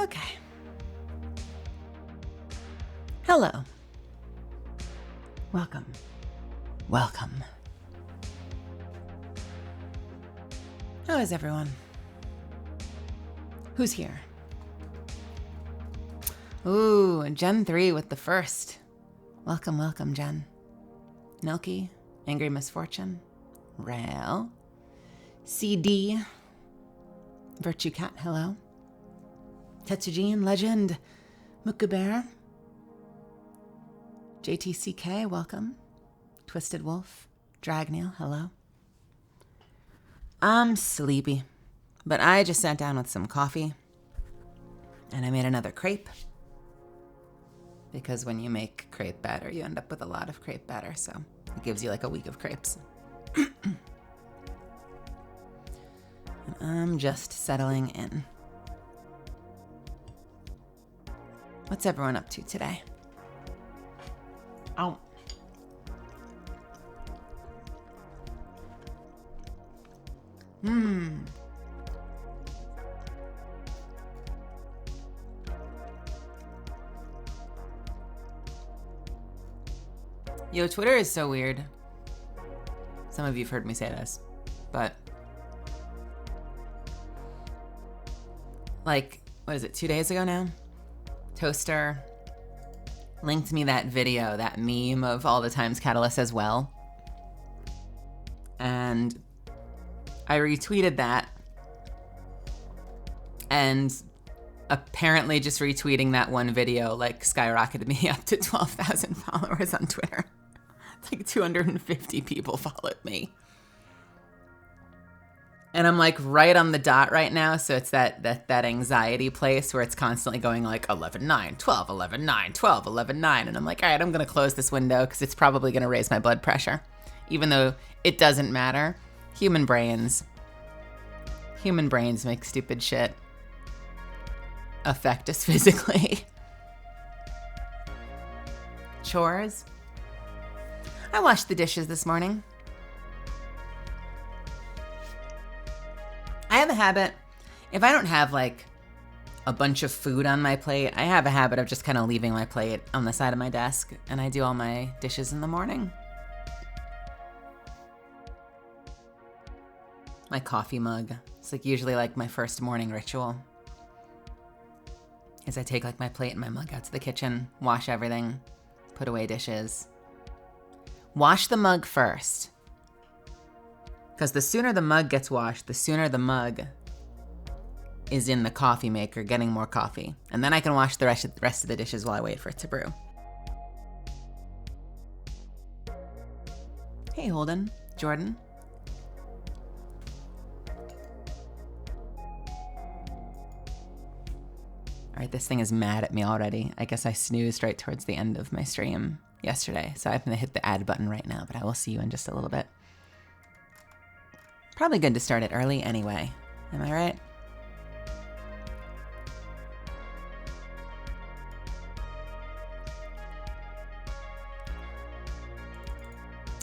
Okay. Hello. Welcome. Welcome. How is everyone? Who's here? Ooh, Gen 3 with the first. Welcome, welcome, Jen. Nelky, Angry Misfortune, Rail, CD, Virtue Cat, hello. Tetsujin, Legend, Mukubear, JTCK, welcome. Twisted Wolf, Dragneil, hello. I'm sleepy, but I just sat down with some coffee and I made another crepe. Because when you make crepe batter, you end up with a lot of crepe batter, so it gives you like a week of crepes. And I'm just settling in. What's everyone up to today? Oh. Yo, Twitter is so weird. Some of you have heard me say this, but like, what is it, 2 days ago now? Toaster linked me that video, that meme of all the times Catalyst says well. And I retweeted that. And apparently just retweeting that one video like skyrocketed me up to 12,000 followers on Twitter. Like 250 people followed me. And I'm like right on the dot right now. So it's that anxiety place where it's constantly going like 11-9, 12, 11-9, 12, 11-9. And I'm like, all right, I'm going to close this window because it's probably going to raise my blood pressure. Even though it doesn't matter. Human brains make stupid shit affect us physically. Chores. I washed the dishes this morning. I have a habit, if I don't have like a bunch of food on my plate, I have a habit of just kind of leaving my plate on the side of my desk, and I do all my dishes in the morning. My coffee mug. It's like usually like my first morning ritual. Is I take like my plate and my mug out to the kitchen, wash everything, put away dishes. Wash the mug first. Because the sooner the mug gets washed, the sooner the mug is in the coffee maker getting more coffee. And then I can wash the rest of the dishes while I wait for it to brew. Hey, Holden. Jordan. All right, this thing is mad at me already. I guess I snoozed right towards the end of my stream yesterday. So I'm going to hit the add button right now, but I will see you in just a little bit. Probably good to start it early anyway. Am I right?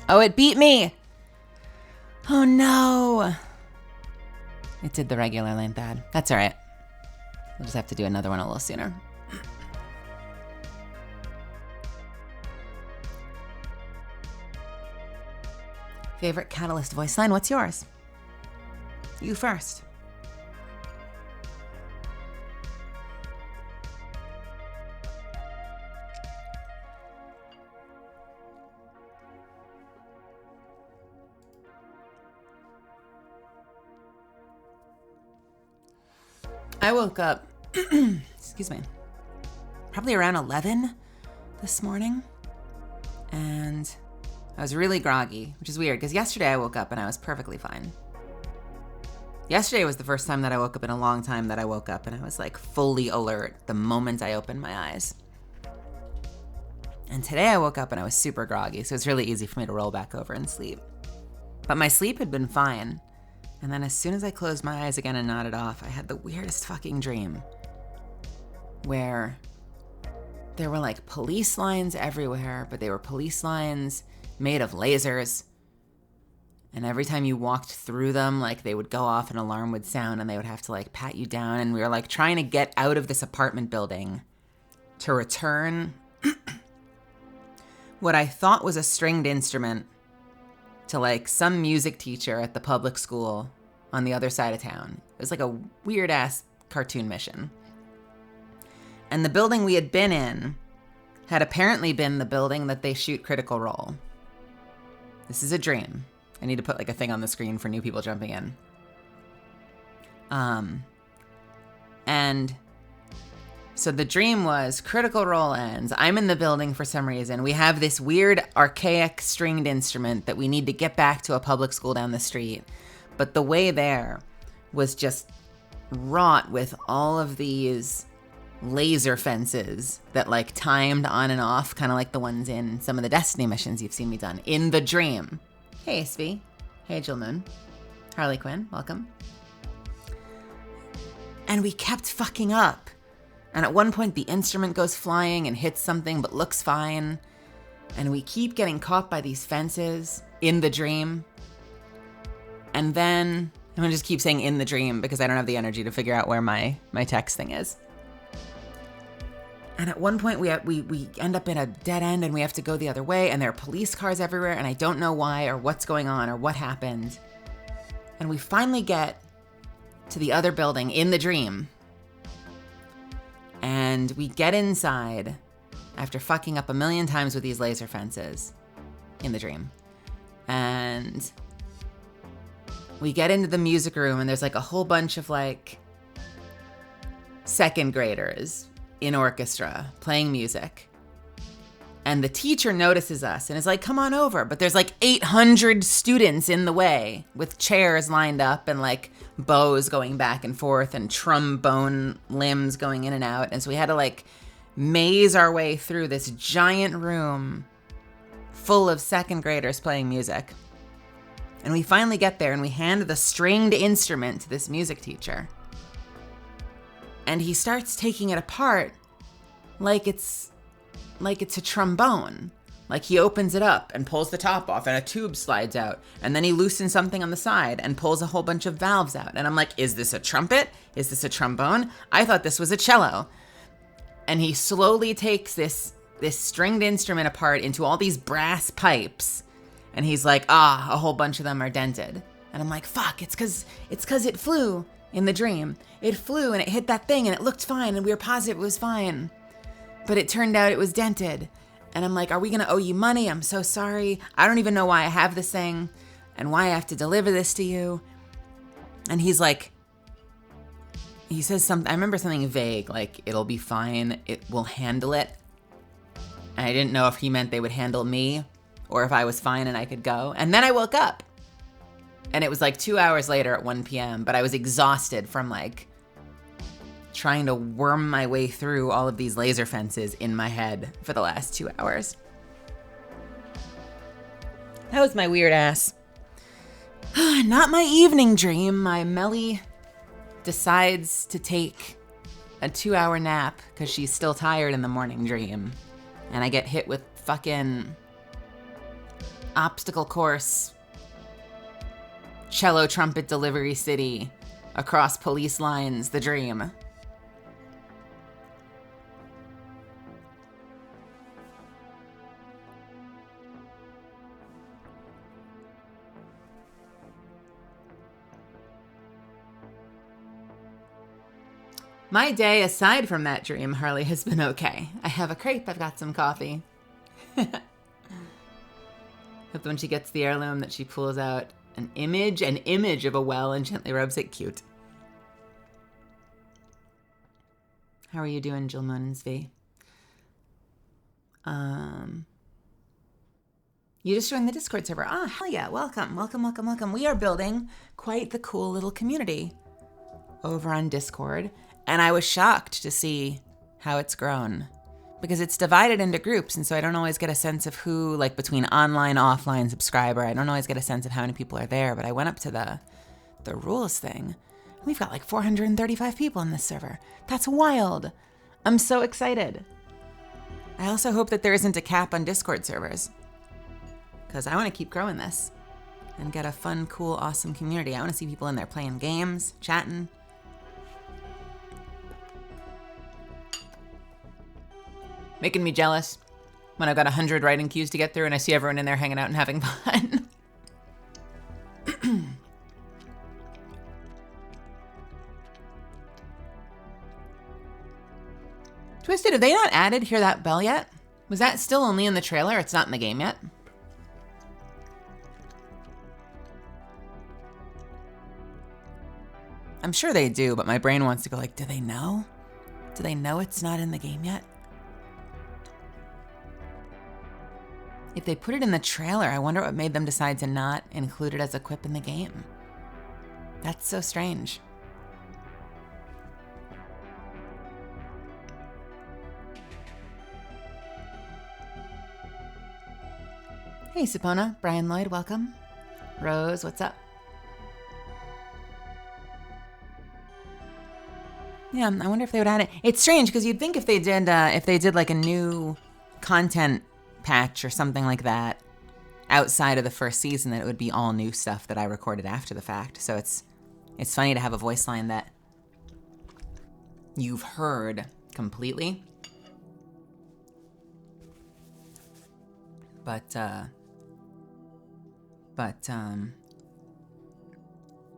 Oh, it beat me! Oh no! It did the regular length ad. That's all right. We'll just have to do another one a little sooner. Favorite Catalyst voice line? What's yours? You first. I woke up, excuse me, probably around 11 this morning, and I was really groggy, which is weird because yesterday I woke up and I was perfectly fine. Yesterday was the first time that I woke up in a long time that I woke up and I was like fully alert the moment I opened my eyes. And today I woke up and I was super groggy, so it's really easy for me to roll back over and sleep. But my sleep had been fine. And then as soon as I closed my eyes again and nodded off, I had the weirdest fucking dream where there were like police lines everywhere, but they were police lines made of lasers. And every time you walked through them, like they would go off, an alarm would sound and they would have to like pat you down. And we were like trying to get out of this apartment building to return what I thought was a stringed instrument to like some music teacher at the public school on the other side of town. It was like a weird ass cartoon mission. And the building we had been in had apparently been the building that they shoot Critical Role. This is a dream. I need to put like a thing on the screen for new people jumping in. And so the dream was Critical Role ends. I'm in the building for some reason. We have this weird archaic stringed instrument that we need to get back to a public school down the street. But the way there was just wrought with all of these laser fences that like timed on and off, kind of like the ones in some of the Destiny missions you've seen me done in the dream. Hey, Svi. Hey, Jill Moon. Harley Quinn, welcome. And we kept fucking up. And at one point, the instrument goes flying and hits something but looks fine. And we keep getting caught by these fences in the dream. And then, I'm gonna just keep saying in the dream because I don't have the energy to figure out where my text thing is. And at one point, we end up in a dead end and we have to go the other way. And there are police cars everywhere. And I don't know why or what's going on or what happened. And we finally get to the other building in the dream. And we get inside after fucking up a million times with these laser fences in the dream. And we get into the music room and there's like a whole bunch of like second graders in orchestra playing music. And the teacher notices us and is like, come on over. But there's like 800 students in the way with chairs lined up and like bows going back and forth and trombone limbs going in and out. And so we had to like maze our way through this giant room full of second graders playing music. And we finally get there and we hand the stringed instrument to this music teacher. And he starts taking it apart like it's a trombone. Like he opens it up and pulls the top off and a tube slides out. And then he loosens something on the side and pulls a whole bunch of valves out. And I'm like, is this a trumpet? Is this a trombone? I thought this was a cello. And he slowly takes this stringed instrument apart into all these brass pipes. And he's like, a whole bunch of them are dented. And I'm like, fuck, it's cause it flew in the dream. It flew and it hit that thing and it looked fine and we were positive it was fine. But it turned out it was dented. And I'm like, are we gonna owe you money? I'm so sorry. I don't even know why I have this thing and why I have to deliver this to you. And he's like, he says something, I remember something vague, like, it'll be fine, it will handle it. And I didn't know if he meant they would handle me or if I was fine and I could go. And then I woke up. And it was like 2 hours later at 1 p.m., but I was exhausted from like trying to worm my way through all of these laser fences in my head for the last 2 hours. That was my weird ass. Not my evening dream. My Meli decides to take a 2-hour nap because she's still tired in the morning dream. And I get hit with fucking obstacle course, cello trumpet delivery city, across police lines, the dream. My day, aside from that dream, Harley, has been okay. I have a crepe, I've got some coffee. Hope when she gets the heirloom that she pulls out an image of a well and gently rubs it. Cute. How are you doing, Jill Moon and Svi? You just joined the Discord server. Hell yeah, welcome. We are building quite the cool little community over on Discord. And I was shocked to see how it's grown because it's divided into groups. And so I don't always get a sense of who, like between online, offline subscriber, I don't always get a sense of how many people are there. But I went up to the rules thing. We've got like 435 people in this server. That's wild. I'm so excited. I also hope that there isn't a cap on Discord servers because I want to keep growing this. and get a fun, cool, awesome community. I want to see people in there playing games, chatting. Making me jealous when I've got 100 writing queues to get through and I see everyone in there hanging out and having fun. Twisted, have they not added Hear That Bell yet? Was that still only in the trailer? It's not in the game yet? I'm sure they do, but my brain wants to go like, do they know? Do they know it's not in the game yet? If they put it in the trailer, I wonder what made them decide to not include it as a quip in the game. That's so strange. Hey, Sapona. Brian Lloyd, welcome. Rose, what's up? Yeah, I wonder if they would add it. It's strange because you'd think if they did like a new content patch or something like that outside of the first season, that it would be all new stuff that I recorded after the fact. So it's funny to have a voice line that you've heard completely, but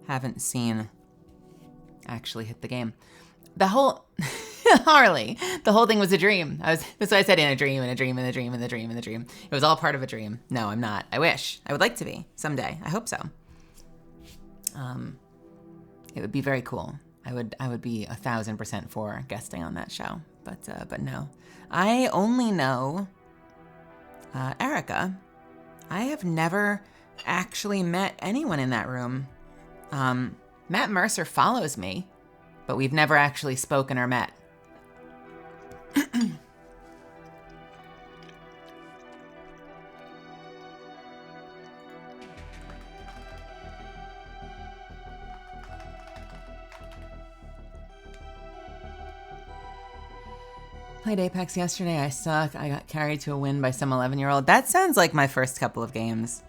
haven't seen actually hit the game. The whole Harley, the whole thing was a dream. That's why I said in a dream, in a dream, in a dream, in a dream, in a dream. It was all part of a dream. No, I'm not. I wish. I would like to be someday. I hope so. It would be very cool. I would be 1,000% for guesting on that show. But no. I only know Erica. I have never actually met anyone in that room. Matt Mercer follows me, but we've never actually spoken or met. Played Apex yesterday. I suck. I got carried to a win by some 11-year-old. That sounds like my first couple of games.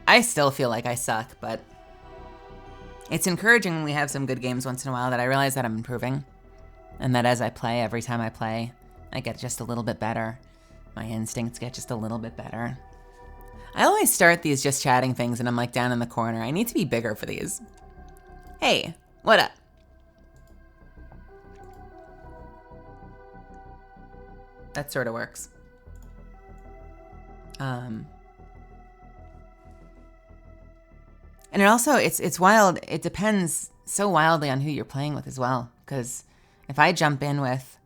I still feel like I suck, but it's encouraging when we have some good games once in a while that I realize that I'm improving. And that as I play, every time I play, I get just a little bit better. My instincts get just a little bit better. I always start these just chatting things and I'm like down in the corner. I need to be bigger for these. Hey, what up? That sort of works. And it also, it's wild. It depends so wildly on who you're playing with as well. Because if I jump in with,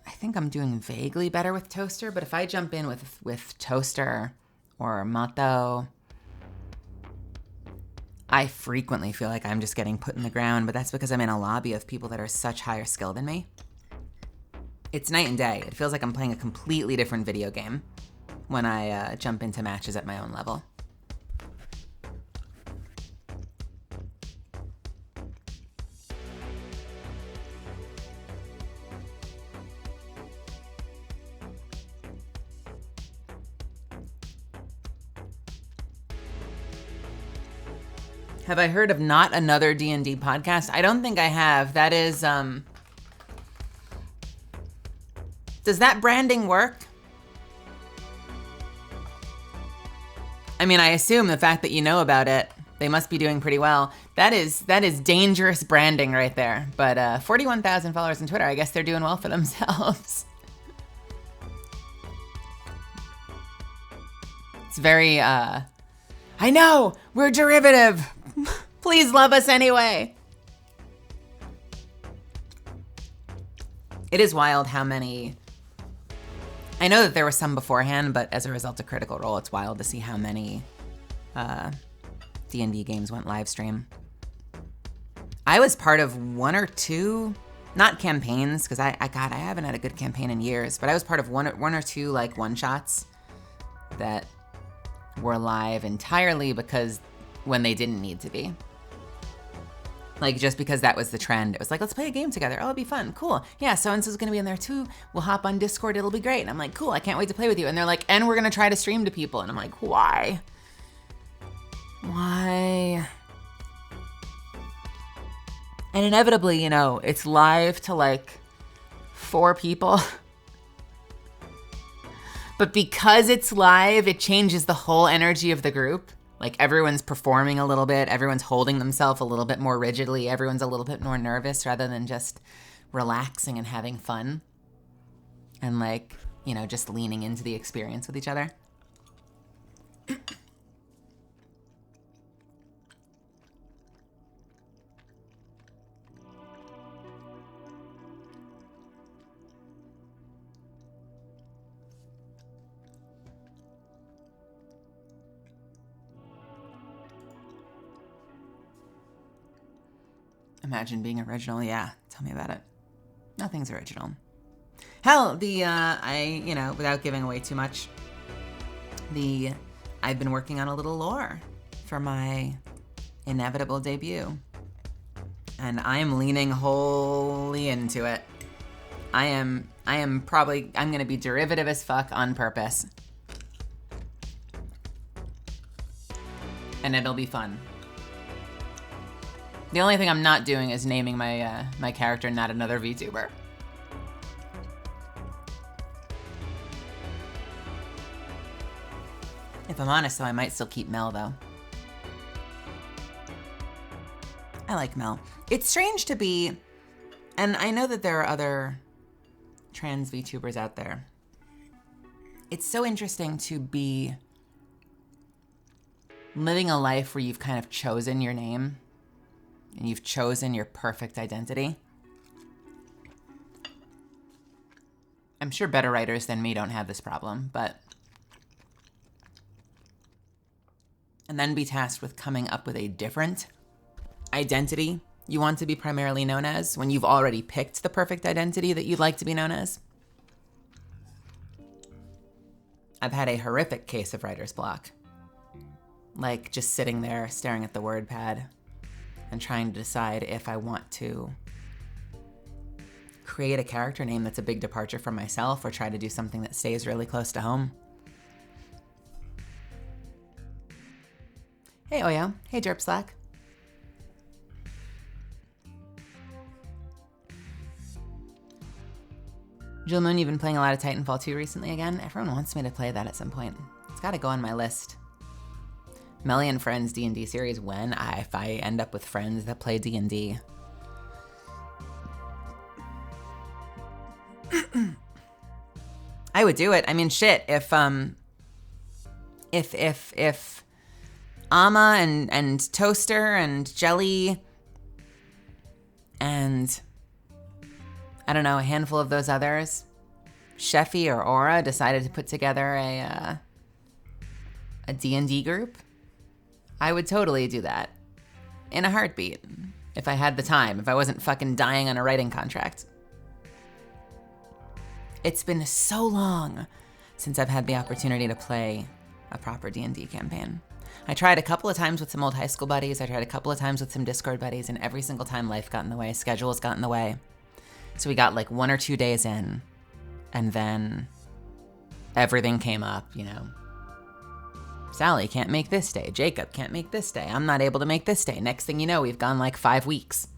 I think I'm doing vaguely better with Toaster, but if I jump in with Toaster or Mato, I frequently feel like I'm just getting put in the ground, but that's because I'm in a lobby of people that are such higher skill than me. It's night and day. It feels like I'm playing a completely different video game when I jump into matches at my own level. Have I heard of Not Another D&D Podcast? I don't think I have. That is, does that branding work? I mean, I assume the fact that you know about it, they must be doing pretty well. That is dangerous branding right there. But 41,000 followers on Twitter, I guess they're doing well for themselves. It's very, I know, we're derivative. Please love us anyway. It is wild how many, I know that there were some beforehand, but as a result of Critical Role, it's wild to see how many D&D games went live stream. I was part of one or two, not campaigns, because I haven't had a good campaign in years, but I was part of one or two like one-shots that were live entirely because when they didn't need to be. Like, just because that was the trend. It was like, let's play a game together. Oh, it'll be fun. Cool. Yeah, so-and-so's going to be in there too. We'll hop on Discord. It'll be great. And I'm like, cool, I can't wait to play with you. And they're like, and we're going to try to stream to people. And I'm like, why? Why? And inevitably, you know, it's live to like 4 people. But because it's live, it changes the whole energy of the group. Like everyone's performing a little bit, everyone's holding themselves a little bit more rigidly, everyone's a little bit more nervous rather than just relaxing and having fun. And like, you know, just leaning into the experience with each other. Imagine being original. Yeah, tell me about it. Nothing's original. Hell, without giving away too much, I've been working on a little lore for my inevitable debut. And I am leaning wholly into it. I'm gonna be derivative as fuck on purpose. And it'll be fun. The only thing I'm not doing is naming my character Not Another VTuber. If I'm honest, though, I might still keep Mel, though. I like Mel. It's strange to be, and I know that there are other trans VTubers out there. It's so interesting to be living a life where you've kind of chosen your name and you've chosen your perfect identity. I'm sure better writers than me don't have this problem, but... And then be tasked with coming up with a different identity you want to be primarily known as when you've already picked the perfect identity that you'd like to be known as. I've had a horrific case of writer's block. Like just sitting there staring at the word pad and trying to decide if I want to create a character name that's a big departure from myself or try to do something that stays really close to home. Hey, Oyo. Hey, Derp Slack. Jill Moon, you've been playing a lot of Titanfall 2 recently again. Everyone wants me to play that at some point. It's got to go on my list. Meli and Friends D&D series if I end up with friends that play D&D. I would do it. I mean, shit, if Amma and Toaster and Jelly and I don't know, a handful of those others, Sheffy or Aura decided to put together a D&D group, I would totally do that in a heartbeat if I had the time, if I wasn't fucking dying on a writing contract. It's been so long since I've had the opportunity to play a proper D&D campaign. I tried a couple of times with some old high school buddies. I tried a couple of times with some Discord buddies, and every single time life got in the way, schedules got in the way. So we got like 1 or 2 days in, and then everything came up, you know. Sally can't make this day. Jacob can't make this day. I'm not able to make this day. Next thing you know, we've gone like 5 weeks.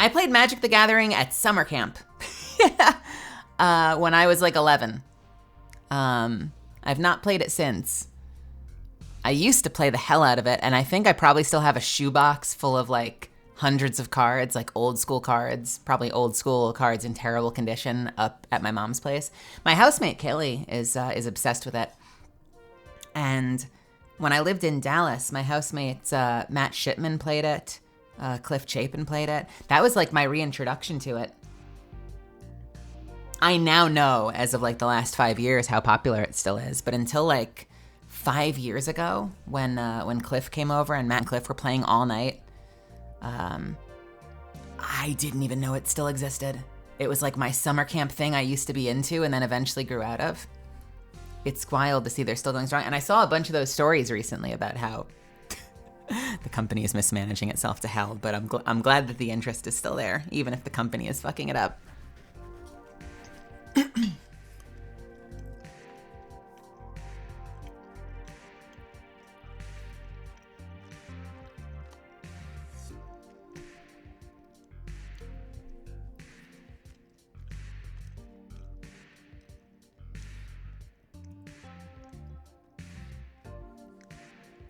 I played Magic the Gathering at summer camp when I was like 11. I've not played it since. I used to play the hell out of it, and I think I probably still have a shoebox full of like hundreds of cards, like old school cards, probably old school cards in terrible condition up at my mom's place. My housemate Kaylee is obsessed with it. And when I lived in Dallas, my housemates Matt Shipman played it, Cliff Chapin played it. That was like my reintroduction to it. I now know, as of like the last 5 years, how popular it still is. But until like 5 years ago, when Cliff came over and Matt and Cliff were playing all night, I didn't even know it still existed. It was like my summer camp thing I used to be into and then eventually grew out of. It's wild to see they're still going strong. And I saw a bunch of those stories recently about how the company is mismanaging itself to hell. But I'm glad that the interest is still there, even if the company is fucking it up.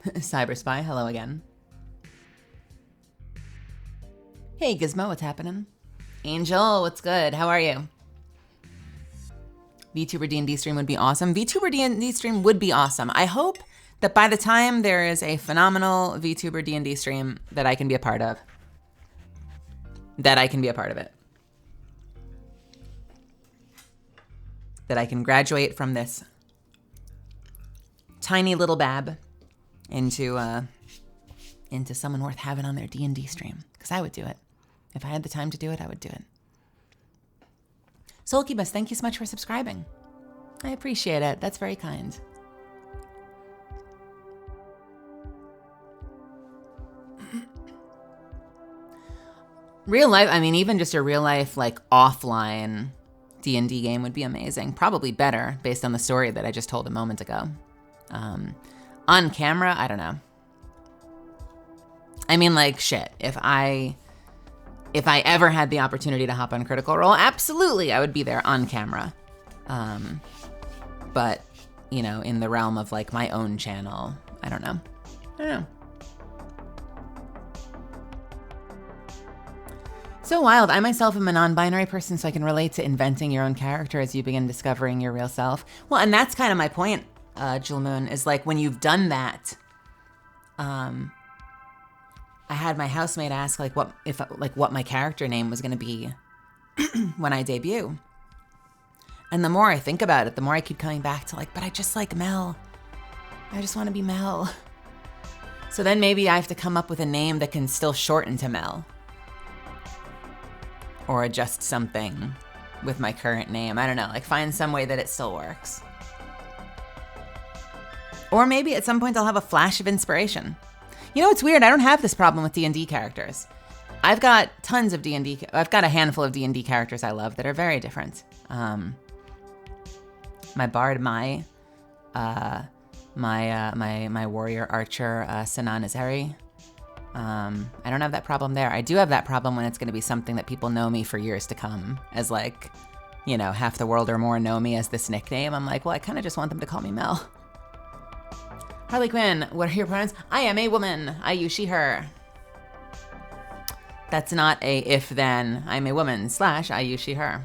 Cyber Spy, hello again. Hey Gizmo, what's happening? Angel, what's good? How are you? VTuber D&D stream would be awesome. VTuber D&D stream would be awesome. I hope that by the time there is a phenomenal VTuber D&D stream that I can be a part of, that I can be a part of it. That I can graduate from this tiny little bab into someone worth having on their D&D stream. Because I would do it. If I had the time to do it, I would do it. Soulkeybus, thank you so much for subscribing. I appreciate it. That's very kind. Real life, I mean, even just a real life, like offline D&D game would be amazing. Probably better based on the story that I just told a moment ago. On camera, I don't know. I mean, like, shit. If I ever had the opportunity to hop on Critical Role, absolutely, I would be there on camera. But, you know, in the realm of like my own channel, I don't know. So wild. I myself am a non-binary person, so I can relate to inventing your own character as you begin discovering your real self. Well, and that's kind of my point, Jewel Moon, is like when you've done that, I had my housemate ask like what my character name was going to be when I debut. And the more I think about it, the more I keep coming back to like, but I just like Mel. I just want to be Mel. So then maybe I have to come up with a name that can still shorten to Mel. Or adjust something with my current name. I don't know, like find some way that it still works. Or maybe at some point I'll have a flash of inspiration. You know, it's weird, I don't have this problem with D&D characters. I've got tons of I've got a handful of D&D characters I love that are very different. My bard, my warrior archer, Sanan Azeri. I don't have that problem there. I do have that problem when it's going to be something that people know me for years to come as like, you know, half the world or more know me as this nickname. I'm like, well, I kind of just want them to call me Mel. Harley Quinn, what are your pronouns? I am a woman. I, you, she, her. That's not a if then. I'm a woman / I, you, she, her.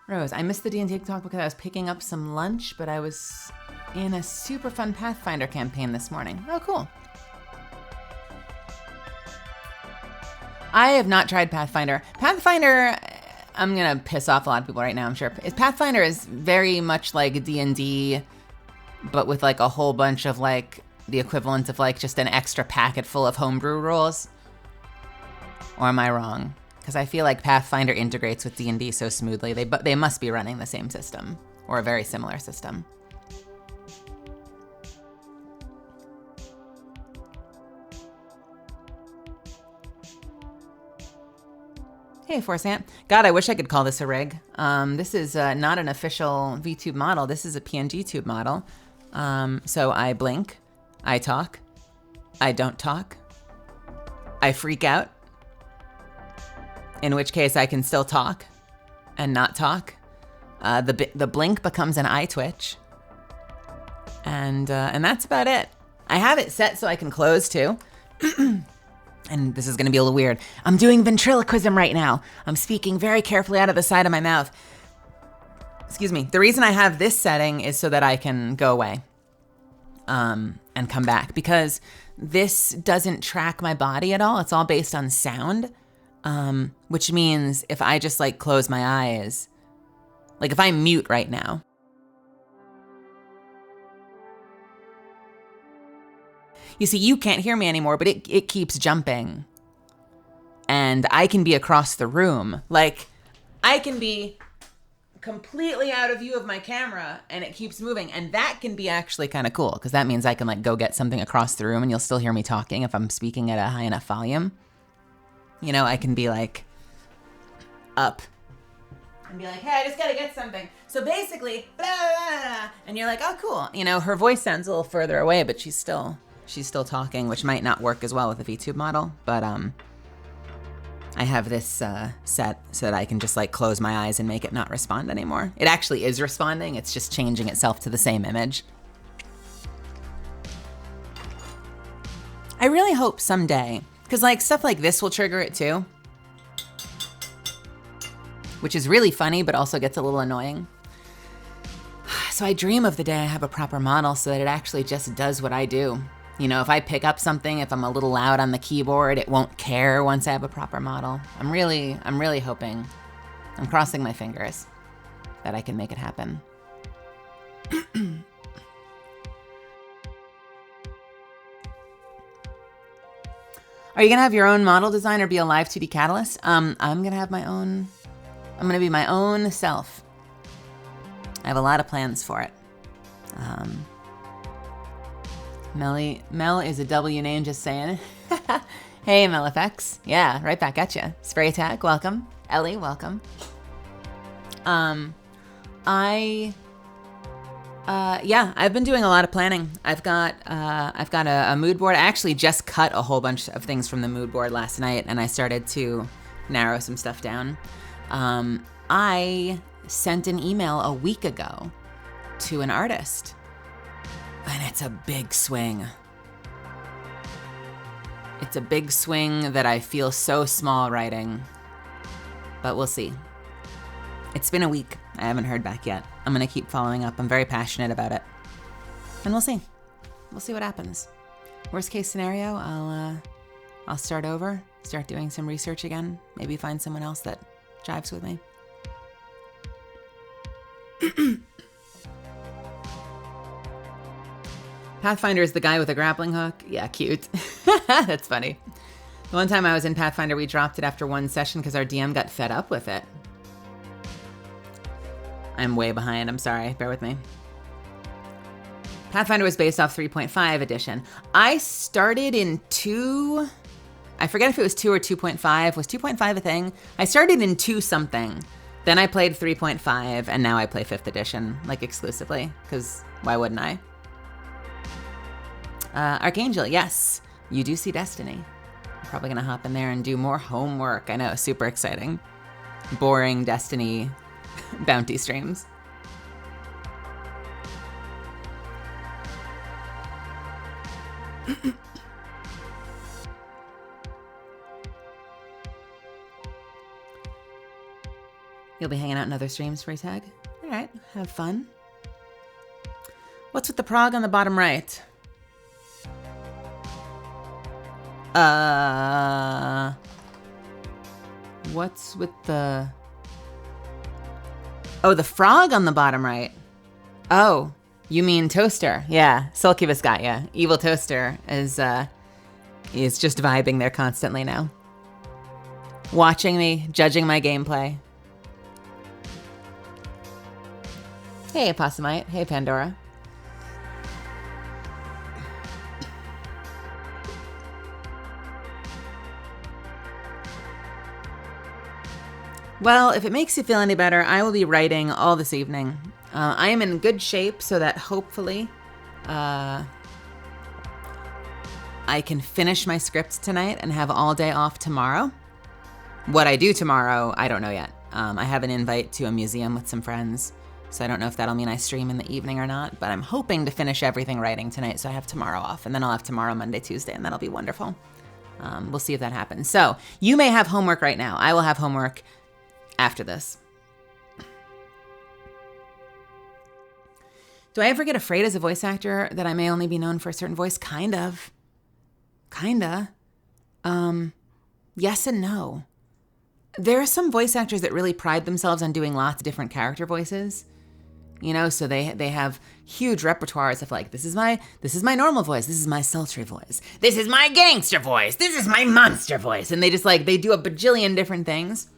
Rose, I missed the D&D talk because I was picking up some lunch, but I was in a super fun Pathfinder campaign this morning. Oh, cool. I have not tried Pathfinder. Pathfinder, I'm going to piss off a lot of people right now, I'm sure. Pathfinder is very much like D&D, but with like a whole bunch of like the equivalent of like just an extra packet full of homebrew rules. Or am I wrong? Because I feel like Pathfinder integrates with D&D so smoothly. They must be running the same system or a very similar system. Hey, Forsant. God, I wish I could call this a rig. This is not an official VTube model. This is a PNG tube model. So I blink, I talk, I don't talk, I freak out. In which case I can still talk and not talk. The blink becomes an eye twitch. And that's about it. I have it set so I can close too. And this is gonna be a little weird. I'm doing ventriloquism right now. I'm speaking very carefully out of the side of my mouth. Excuse me. The reason I have this setting is so that I can go away and come back, because this doesn't track my body at all. It's all based on sound. Which means if I just like close my eyes, like if I mute right now, you see, you can't hear me anymore, but it keeps jumping and I can be across the room. Like I can be completely out of view of my camera and it keeps moving. And that can be actually kind of cool because that means I can like go get something across the room and you'll still hear me talking if I'm speaking at a high enough volume. You know, I can be like up and be like, hey, I just gotta get something. So basically, blah, blah, blah, and you're like, oh, cool. You know, her voice sounds a little further away, but she's still She's still talking, which might not work as well with the VTube model, but I have this set so that I can just like close my eyes and make it not respond anymore. It actually is responding, it's just changing itself to the same image. I really hope someday, because like stuff like this will trigger it too, which is really funny, but also gets a little annoying. So I dream of the day I have a proper model so that it actually just does what I do. You know, if I pick up something, if I'm a little loud on the keyboard, it won't care once I have a proper model. I'm really hoping, I'm crossing my fingers that I can make it happen. Are you gonna have your own model design or be a live 2D catalyst? I'm gonna have my own, I'm gonna be my own self. I have a lot of plans for it. Mel is a W name, just saying. Hey, MelFX. Yeah, right back at you. Spray Tag, welcome. Ellie, welcome. Yeah, I've been doing a lot of planning. I've got a mood board. I actually just cut a whole bunch of things from the mood board last night, and I started to narrow some stuff down. I sent an email a week ago to an artist. And it's a big swing. It's a big swing that I feel so small writing, but we'll see. It's been a week. I haven't heard back yet. I'm gonna keep following up. I'm very passionate about it. And we'll see. We'll see what happens. Worst case scenario, I'll start over, start doing some research again, maybe find someone else that jives with me. Pathfinder is the guy with a grappling hook. Yeah, cute. That's funny. The one time I was in Pathfinder, we dropped it after one session because our DM got fed up with it. I'm way behind. I'm sorry. Bear with me. Pathfinder was based off 3.5 edition. I started in 2. I forget if it was 2 or 2.5. Was 2.5 a thing? I started in 2 something. Then I played 3.5, and now I play 5th edition, like exclusively, because why wouldn't I? Archangel, yes, you do see Destiny. I'm probably gonna hop in there and do more homework. I know, super exciting. Boring Destiny bounty streams. You'll be hanging out in other streams, Free Tag? All right, have fun. What's with the prog on the bottom right? What's with the... Oh, the frog on the bottom right. Oh, you mean Toaster. Yeah, Sulcubus got ya. Evil Toaster is just vibing there constantly now. Watching me, judging my gameplay. Hey, Apostomite. Hey, Pandora. Well, if it makes you feel any better, I will be writing all this evening. I am in good shape so that hopefully I can finish my script tonight and have all day off tomorrow. What I do tomorrow, I don't know yet. I have an invite to a museum with some friends, so I don't know if that'll mean I stream in the evening or not, but I'm hoping to finish everything writing tonight so I have tomorrow off, and then I'll have tomorrow, Monday, Tuesday, and that'll be wonderful. We'll see if that happens. So you may have homework right now. I will have homework after this. Do I ever get afraid as a voice actor that I may only be known for a certain voice? Kind of. Kinda. Yes and no. There are some voice actors that really pride themselves on doing lots of different character voices. You know, so they have huge repertoires of like, this is my normal voice, this is my sultry voice, this is my gangster voice, this is my monster voice, and they just like, they do a bajillion different things.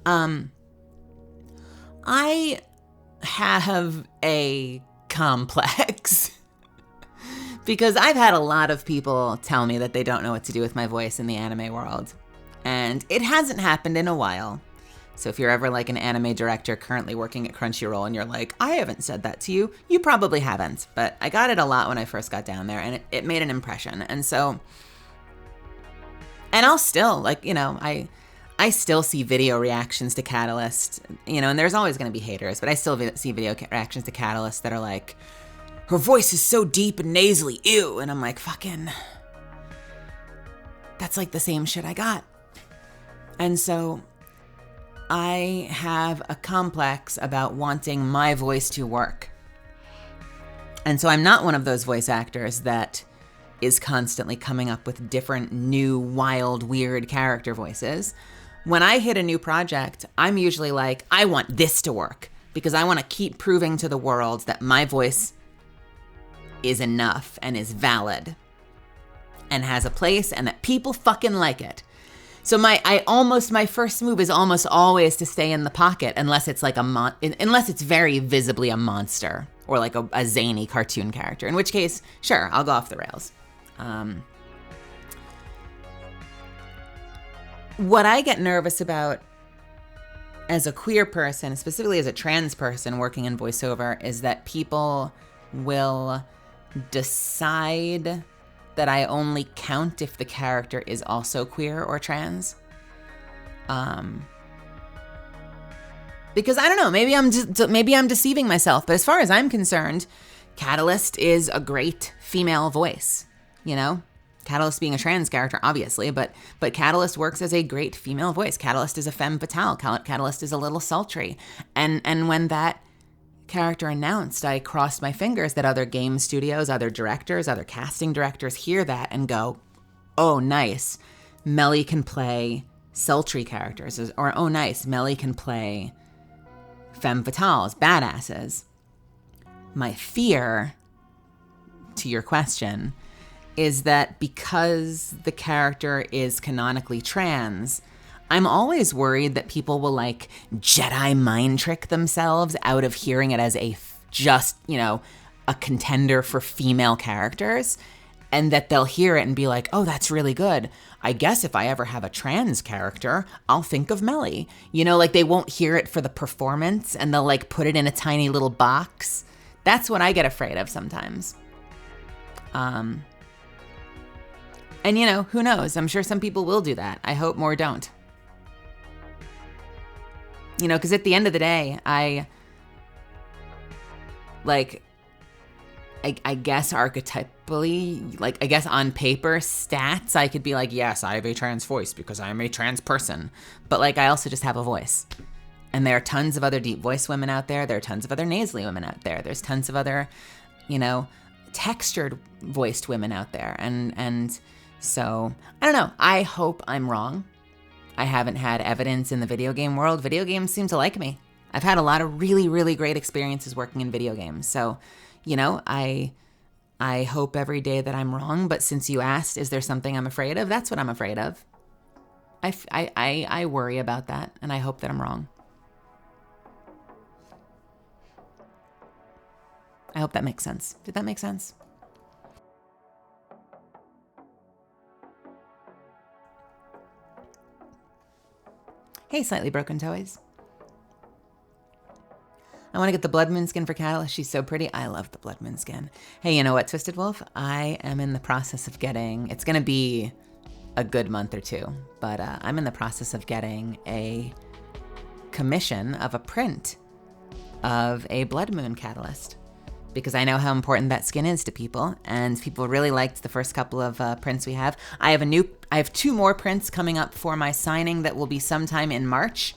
I have a complex because I've had a lot of people tell me that they don't know what to do with my voice in the anime world, and it hasn't happened in a while. So if you're ever like an anime director currently working at Crunchyroll and you're like, I haven't said that to you, you probably haven't. But I got it a lot when I first got down there, and it made an impression. And so, and I'll still, like, you know, I still see video reactions to Catalyst, you know, and there's always going to be haters, but I still see video reactions to Catalyst that are like, her voice is so deep and nasally, ew. And I'm like, fucking, that's like the same shit I got. And so I have a complex about wanting my voice to work. And so I'm not one of those voice actors that is constantly coming up with different, new, wild, weird character voices. When I hit a new project, I'm usually like, I want this to work because I want to keep proving to the world that my voice is enough and is valid and has a place and that people fucking like it. So my first move is almost always to stay in the pocket unless it's like unless it's very visibly a monster or like a zany cartoon character, in which case, sure, I'll go off the rails. What I get nervous about as a queer person, specifically as a trans person working in voiceover, is that people will decide that I only count if the character is also queer or trans. Because I don't know, maybe I'm deceiving myself, but as far as I'm concerned, Catalyst is a great female voice, you know? Catalyst being a trans character, obviously, but Catalyst works as a great female voice. Catalyst is a femme fatale. Catalyst is a little sultry. And when that character announced, I crossed my fingers that other game studios, other directors, other casting directors hear that and go, oh, nice. Meli can play sultry characters. Or, oh, nice. Meli can play femme fatales, badasses. My fear, to your question, is that because the character is canonically trans, I'm always worried that people will like Jedi mind trick themselves out of hearing it as just, you know, a contender for female characters, and that they'll hear it and be like, oh, that's really good. I guess if I ever have a trans character, I'll think of Meli. You know, like they won't hear it for the performance and they'll like put it in a tiny little box. That's what I get afraid of sometimes. And, you know, who knows? I'm sure some people will do that. I hope more don't. You know, because at the end of the day, I guess archetypally, like, I guess on paper, stats, I could be like, yes, I have a trans voice because I am a trans person. But, like, I also just have a voice. And there are tons of other deep voice women out there. There are tons of other nasally women out there. There's tons of other, you know, textured voiced women out there. And so, I don't know. I hope I'm wrong. I haven't had evidence in the video game world. Video games seem to like me. I've had a lot of really, really great experiences working in video games. So, you know, I hope every day that I'm wrong. But since you asked, is there something I'm afraid of? That's what I'm afraid of. I worry about that, and I hope that I'm wrong. I hope that makes sense. Did that make sense? Hey, Slightly Broken Toys. I want to get the Blood Moon skin for Catalyst. She's so pretty. I love the Blood Moon skin. Hey, you know what, Twisted Wolf? I am in the process of getting, it's going to be a good month or two, but I'm in the process of getting a commission of a print of a Blood Moon Catalyst, because I know how important that skin is to people, and people really liked the first couple of prints we have. I have 2 more prints coming up for my signing that will be sometime in March,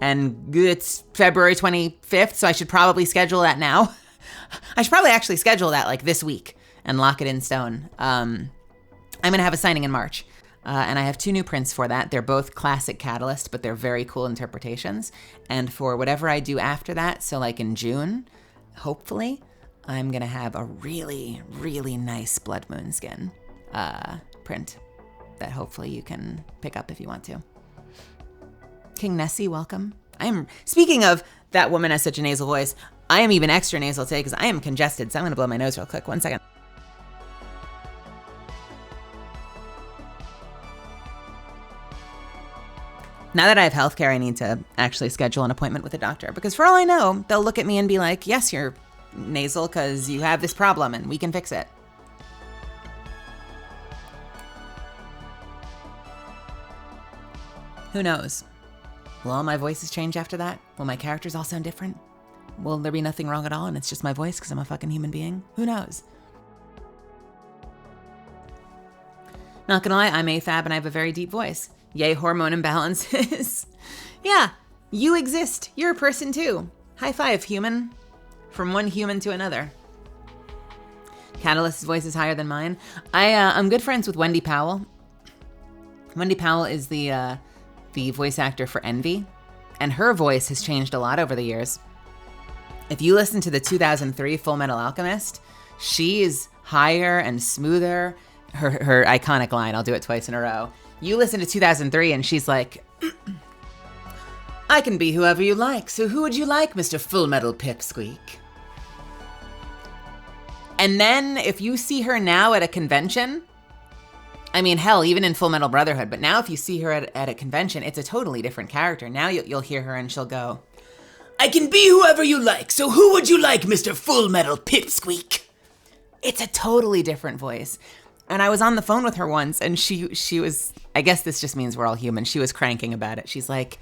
and it's February 25th, so I should probably schedule that now. I should probably actually schedule that like this week and lock it in stone. I'm gonna have a signing in March, and I have 2 new prints for that. They're both classic Catalyst, but they're very cool interpretations. And for whatever I do after that, so like in June, hopefully, I'm gonna have a really, really nice Blood Moon skin print that hopefully you can pick up if you want to. King Nessie, welcome. Speaking of that woman has such a nasal voice, I am even extra nasal today because I am congested, so I'm gonna blow my nose real quick. 1 second. Now that I have healthcare, I need to actually schedule an appointment with a doctor because for all I know, they'll look at me and be like, yes, you're nasal because you have this problem and we can fix it. Who knows? Will all my voices change after that? Will my characters all sound different? Will there be nothing wrong at all and it's just my voice because I'm a fucking human being? Who knows? Not gonna lie, I'm AFAB and I have a very deep voice. Yay, hormone imbalances. Yeah, you exist. You're a person too. High five, human. From one human to another. Catalyst's voice is higher than mine. I'm good friends with Wendy Powell. Wendy Powell is the voice actor for Envy, and her voice has changed a lot over the years. If you listen to the 2003 Full Metal Alchemist, she's higher and smoother. Her iconic line, I'll do it twice in a row. You listen to 2003 and she's like, I can be whoever you like, so who would you like, Mr. Full Metal Pipsqueak? And then if you see her now at a convention, I mean, hell, even in Full Metal Brotherhood, but now if you see her at a convention, it's a totally different character. Now you'll hear her and she'll go, I can be whoever you like, so who would you like, Mr. Full Metal Pipsqueak? It's a totally different voice. And I was on the phone with her once and she was, I guess this just means we're all human. She was cranking about it. She's like,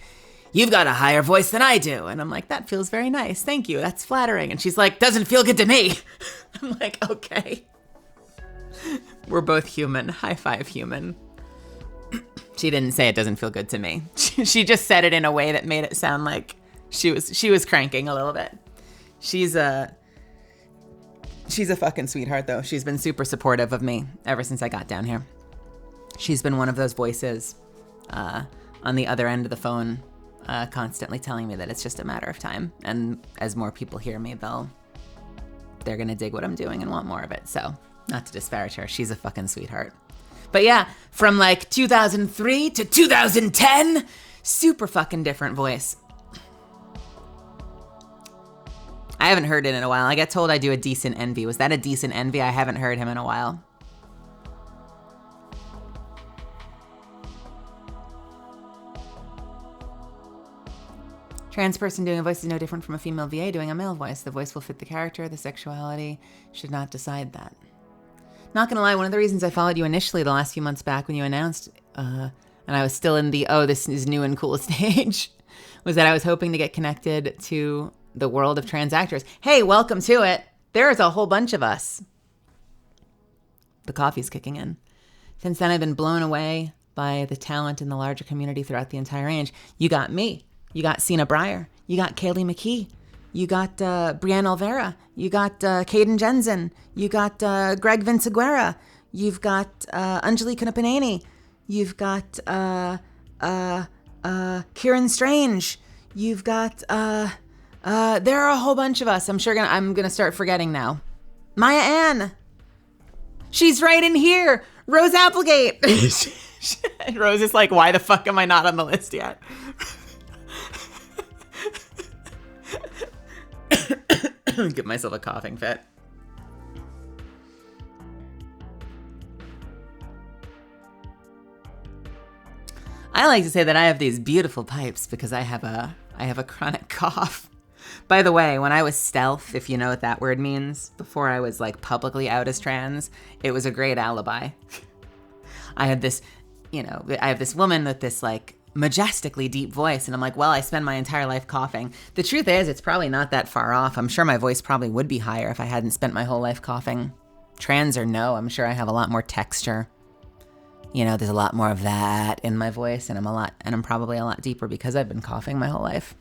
you've got a higher voice than I do. And I'm like, that feels very nice. Thank you. That's flattering. And she's like, doesn't feel good to me. I'm like, okay. We're both human. High five, human. She didn't say it doesn't feel good to me. She just said it in a way that made it sound like she was cranking a little bit. She's a fucking sweetheart, though. She's been super supportive of me ever since I got down here. She's been one of those voices on the other end of the phone, constantly telling me that it's just a matter of time. And as more people hear me, they're going to dig what I'm doing and want more of it. So, not to disparage her, she's a fucking sweetheart. But yeah, from like 2003 to 2010, super fucking different voice. I haven't heard it in a while. I get told I do a decent Envy. Was that a decent Envy? I haven't heard him in a while. Trans person doing a voice is no different from a female VA doing a male voice. The voice will fit the character. The sexuality should not decide that. Not gonna lie, one of the reasons I followed you initially the last few months back when you announced, and I was still in the, oh, this is new and cool stage, was that I was hoping to get connected to the world of trans actors. Hey, welcome to it. There's a whole bunch of us. The coffee's kicking in. Since then, I've been blown away by the talent in the larger community throughout the entire range. You got me. You got Sina Breyer. You got Kaylee McKee. You got Brianne Olvera. You got Caden Jensen. You got Greg Vinciguerra. You've got Angelika Panani. You've got Kieran Strange. You've got there are a whole bunch of us. I'm gonna start forgetting now. Maya Ann. She's right in here. Rose Applegate. Rose is like, why the fuck am I not on the list yet? Give myself a coughing fit. I like to say that I have these beautiful pipes because I have a chronic cough. By the way, when I was stealth, if you know what that word means, before I was like publicly out as trans, it was a great alibi. I have this woman with this like majestically deep voice, and I'm like, well, I spend my entire life coughing. The truth is, it's probably not that far off. I'm sure my voice probably would be higher if I hadn't spent my whole life coughing. Trans or no, I'm sure I have a lot more texture. You know, there's a lot more of that in my voice, and I'm probably a lot deeper because I've been coughing my whole life.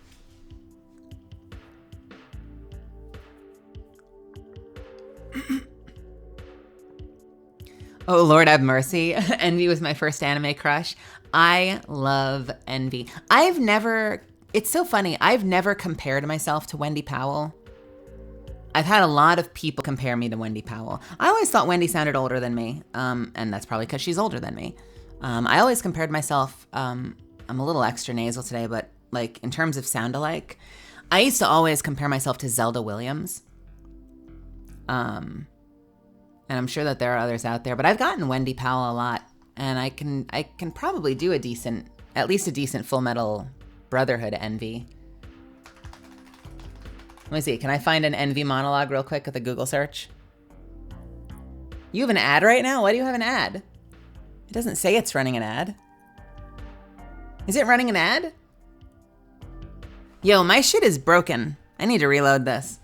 Oh, Lord have mercy. Envy was my first anime crush. I love Envy. It's so funny. I've never compared myself to Wendy Powell. I've had a lot of people compare me to Wendy Powell. I always thought Wendy sounded older than me, and that's probably because she's older than me. I always compared myself, I'm a little extra nasal today, but like in terms of sound alike, I used to always compare myself to Zelda Williams. And I'm sure that there are others out there, but I've gotten Wendy Powell a lot, and I can probably do a decent at least a decent Full Metal Brotherhood envy. Let me see. Can I find an envy monologue real quick with a Google search? You have an ad right now? Why do you have an ad? It doesn't say it's running an ad. Is it running an ad? Yo, my shit is broken. I need to reload this.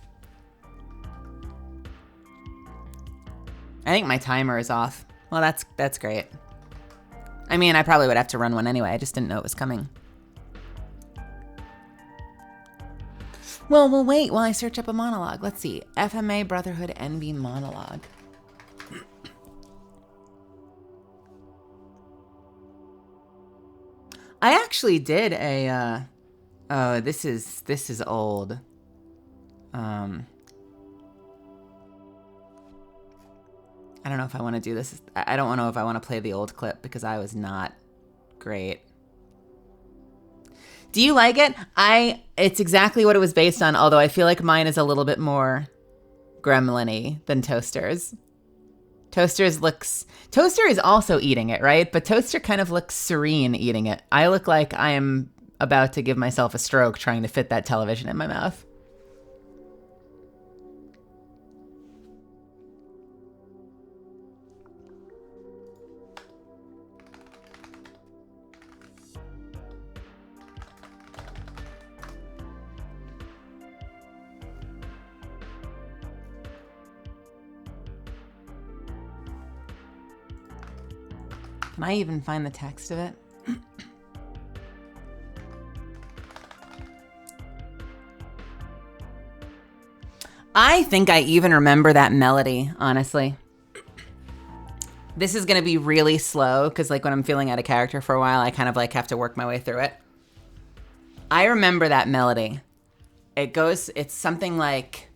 I think my timer is off. Well, that's great. I mean, I probably would have to run one anyway. I just didn't know it was coming. Well, we'll wait while I search up a monologue. Let's see. FMA Brotherhood Envy monologue. I actually did a, oh, this is old. I don't know if I want to do this. I don't know if I want to play the old clip because I was not great. Do you like it? It's exactly what it was based on, although I feel like mine is a little bit more gremlin-y than Toaster's. Toaster is also eating it, right? But Toaster kind of looks serene eating it. I look like I am about to give myself a stroke trying to fit that television in my mouth. Can I even find the text of it? I think I even remember that melody, honestly. This is gonna be really slow because like when I'm feeling out of character for a while, I kind of like have to work my way through it. I remember that melody. It's something like,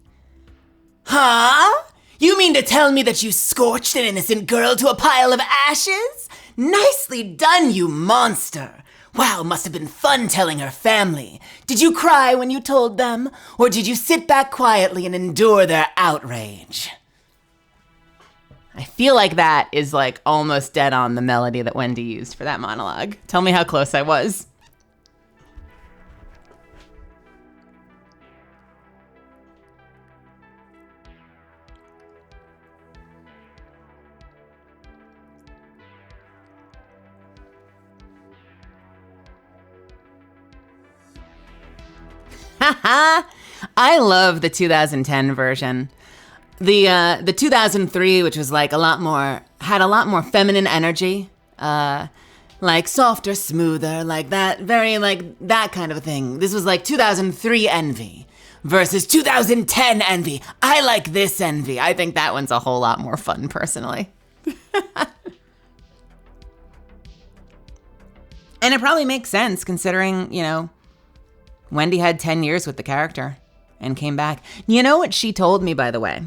huh? You mean to tell me that you scorched an innocent girl to a pile of ashes? Nicely done, you monster. Wow, must have been fun telling her family. Did you cry when you told them? Or did you sit back quietly and endure their outrage? I feel like that is like almost dead on the melody that Wendy used for that monologue. Tell me how close I was. I love the 2010 version. The 2003, which was like had a lot more feminine energy, like softer, smoother, like that, very like that kind of a thing. This was like 2003 Envy versus 2010 Envy. I like this Envy. I think that one's a whole lot more fun, personally. And it probably makes sense considering, you know, Wendy had 10 years with the character and came back. You know what she told me, by the way?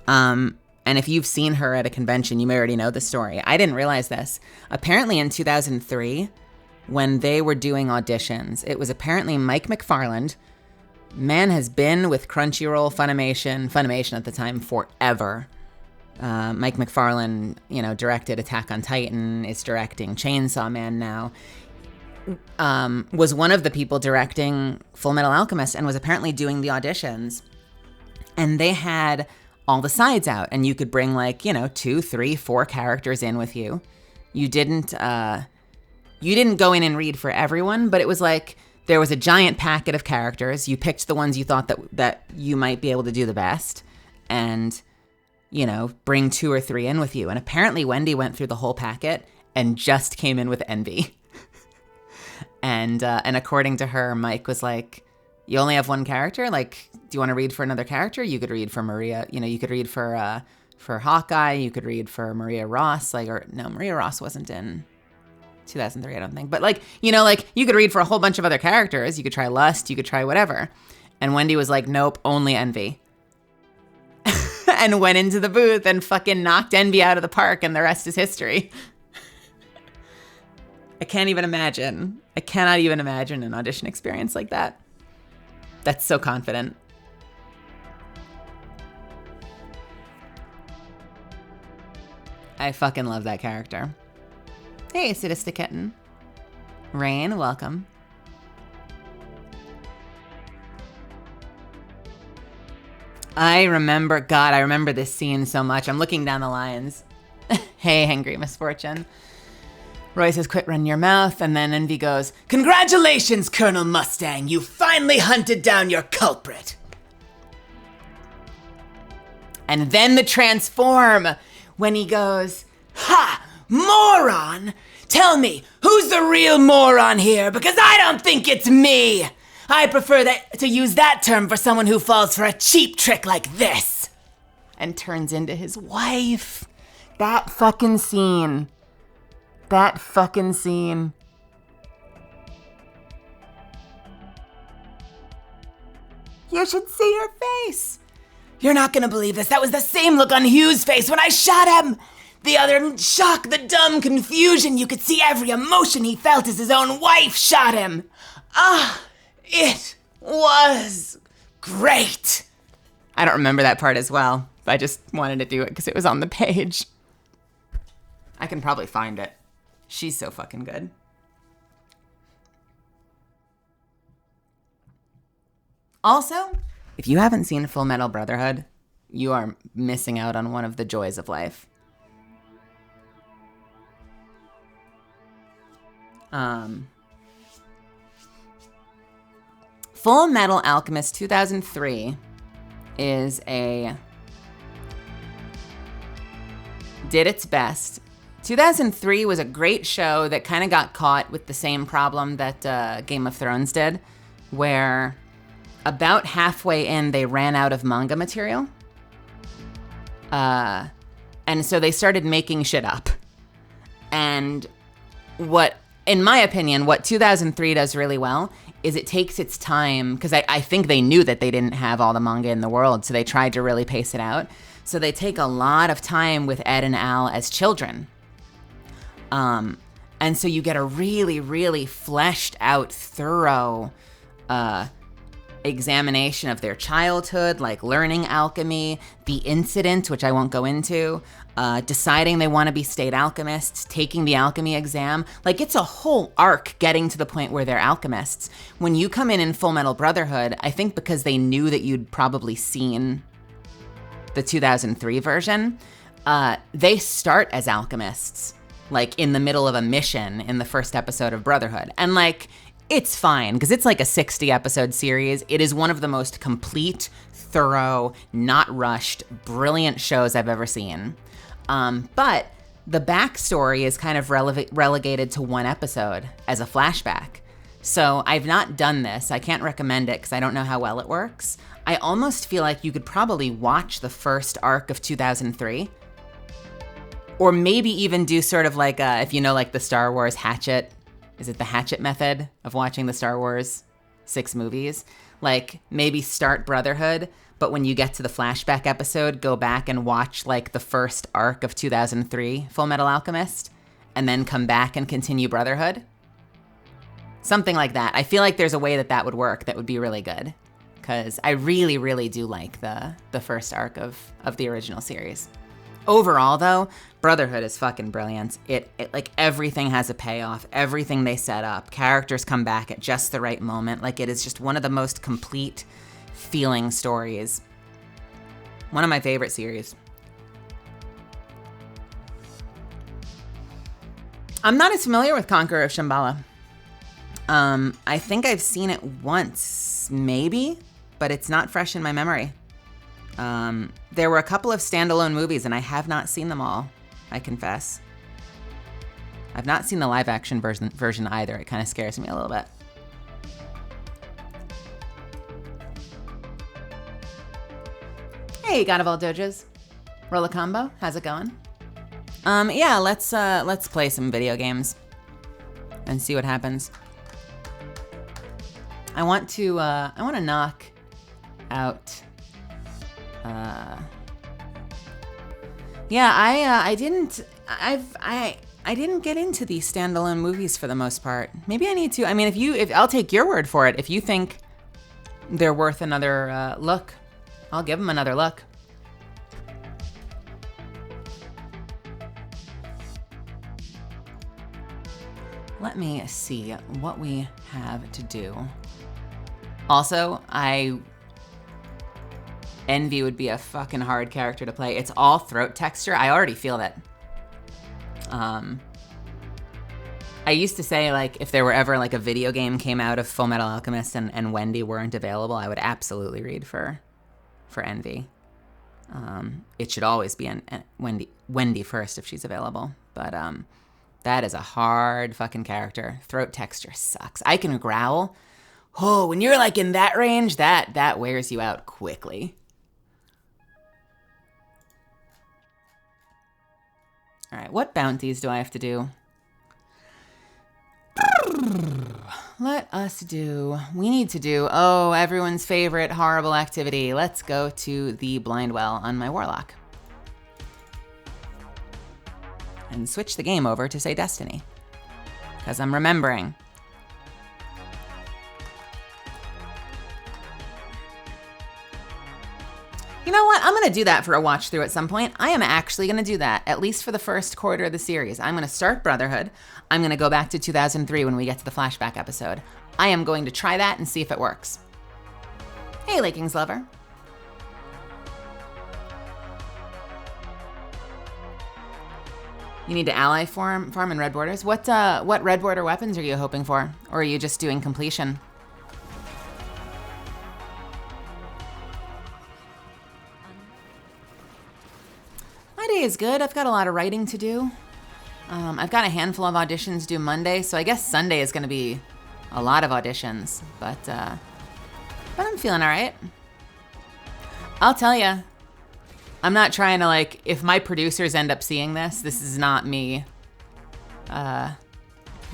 And if you've seen her at a convention, you may already know the story. I didn't realize this. Apparently in 2003, when they were doing auditions, it was apparently Mike McFarland. Man has been with Crunchyroll, Funimation at the time, forever. Mike McFarland, you know, directed Attack on Titan, is directing Chainsaw Man now. Was one of the people directing Full Metal Alchemist and was apparently doing the auditions. And they had all the sides out and you could bring like, you know, 2, 3, 4 characters in with you. You didn't go in and read for everyone, but it was like there was a giant packet of characters. You picked the ones you thought that you might be able to do the best and, you know, bring 2 or 3 in with you. And apparently Wendy went through the whole packet and just came in with Envy. And according to her, Mike was like, you only have one character? Like, do you want to read for another character? You could read for Maria, you know, you could read for Hawkeye, you could read for Maria Ross, Maria Ross wasn't in 2003, I don't think. But like, you know, like you could read for a whole bunch of other characters. You could try Lust, you could try whatever. And Wendy was like, nope, only Envy. And went into the booth and fucking knocked Envy out of the park and the rest is history. I can't even imagine. I cannot even imagine an audition experience like that. That's so confident. I fucking love that character. Hey, Sadistic Kitten. Rain, welcome. I remember this scene so much. I'm looking down the lines. Hey, Angry Misfortune. Roy says, quit running your mouth, and then Envy goes, congratulations, Colonel Mustang, you finally hunted down your culprit. And then the transform, when he goes, ha, moron! Tell me, who's the real moron here? Because I don't think it's me! I prefer to use that term for someone who falls for a cheap trick like this. And turns into his wife. That fucking scene. You should see her face. You're not gonna believe this. That was the same look on Hugh's face when I shot him. The other shock, the dumb confusion. You could see every emotion he felt as his own wife shot him. It was great. I don't remember that part as well. I just wanted to do it because it was on the page. I can probably find it. She's so fucking good. Also, if you haven't seen Full Metal Brotherhood, you are missing out on one of the joys of life. Full Metal Alchemist 2003 did its best. 2003 was a great show that kind of got caught with the same problem that Game of Thrones did, where about halfway in they ran out of manga material. And so they started making shit up. And in my opinion, what 2003 does really well is it takes its time, because I think they knew that they didn't have all the manga in the world, so they tried to really pace it out. So they take a lot of time with Ed and Al as children. And so you get a really, really fleshed out, thorough examination of their childhood, like learning alchemy, the incident, which I won't go into, deciding they want to be state alchemists, taking the alchemy exam. Like, it's a whole arc getting to the point where they're alchemists. When you come in Full Metal Brotherhood, I think because they knew that you'd probably seen the 2003 version, they start as alchemists, like in the middle of a mission in the first episode of Brotherhood. And like, it's fine, because it's like a 60 episode series. It is one of the most complete, thorough, not rushed, brilliant shows I've ever seen. But the backstory is kind of relegated to one episode as a flashback. So I've not done this. I can't recommend it because I don't know how well it works. I almost feel like you could probably watch the first arc of 2003. Or maybe even do sort of like, if you know, like the Star Wars Hatchet. Is it the Hatchet method of watching the Star Wars 6 movies? Like, maybe start Brotherhood, but when you get to the flashback episode, go back and watch like the first arc of 2003 Full Metal Alchemist, and then come back and continue Brotherhood. Something like that. I feel like there's a way that would work that would be really good, because I really, really do like the first arc of the original series. Overall, though, Brotherhood is fucking brilliant. It like, everything has a payoff. Everything they set up. Characters come back at just the right moment. Like, it is just one of the most complete feeling stories. One of my favorite series. I'm not as familiar with Conqueror of Shambhala. I think I've seen it once, maybe, but it's not fresh in my memory. There were a couple of standalone movies, and I have not seen them all, I confess. I've not seen the live-action version either. It kind of scares me a little bit. Hey, God of all Dojas. Roll a combo. How's it going? Yeah, let's play some video games and see what happens. I want to knock out. Yeah, I didn't get into these standalone movies for the most part. Maybe I need to. I mean, if I'll take your word for it. If you think they're worth another look, I'll give them another look. Let me see what we have to do. Also, Envy would be a fucking hard character to play. It's all throat texture. I already feel that. I used to say, like, if there were ever like a video game came out of Full Metal Alchemist and Wendy weren't available, I would absolutely read for Envy. It should always be Wendy first if she's available. But that is a hard fucking character. Throat texture sucks. I can growl. Oh, when you're like in that range, that wears you out quickly. All right, what bounties do I have to do? We need to do, everyone's favorite horrible activity. Let's go to the blind well on my warlock. And switch the game over to say Destiny. Because I'm remembering. You know what? I'm going to do that for a watch through at some point. I am actually going to do that, at least for the first quarter of the series. I'm going to start Brotherhood. I'm going to go back to 2003 when we get to the flashback episode. I am going to try that and see if it works. Hey, Laking's Lover. You need to ally farm in red borders. What red border weapons are you hoping for? Or are you just doing completion? My day is good. I've got a lot of writing to do. I've got a handful of auditions due Monday, so I guess Sunday is going to be a lot of auditions. But I'm feeling all right. I'll tell you, I'm not trying to, like, if my producers end up seeing this is not me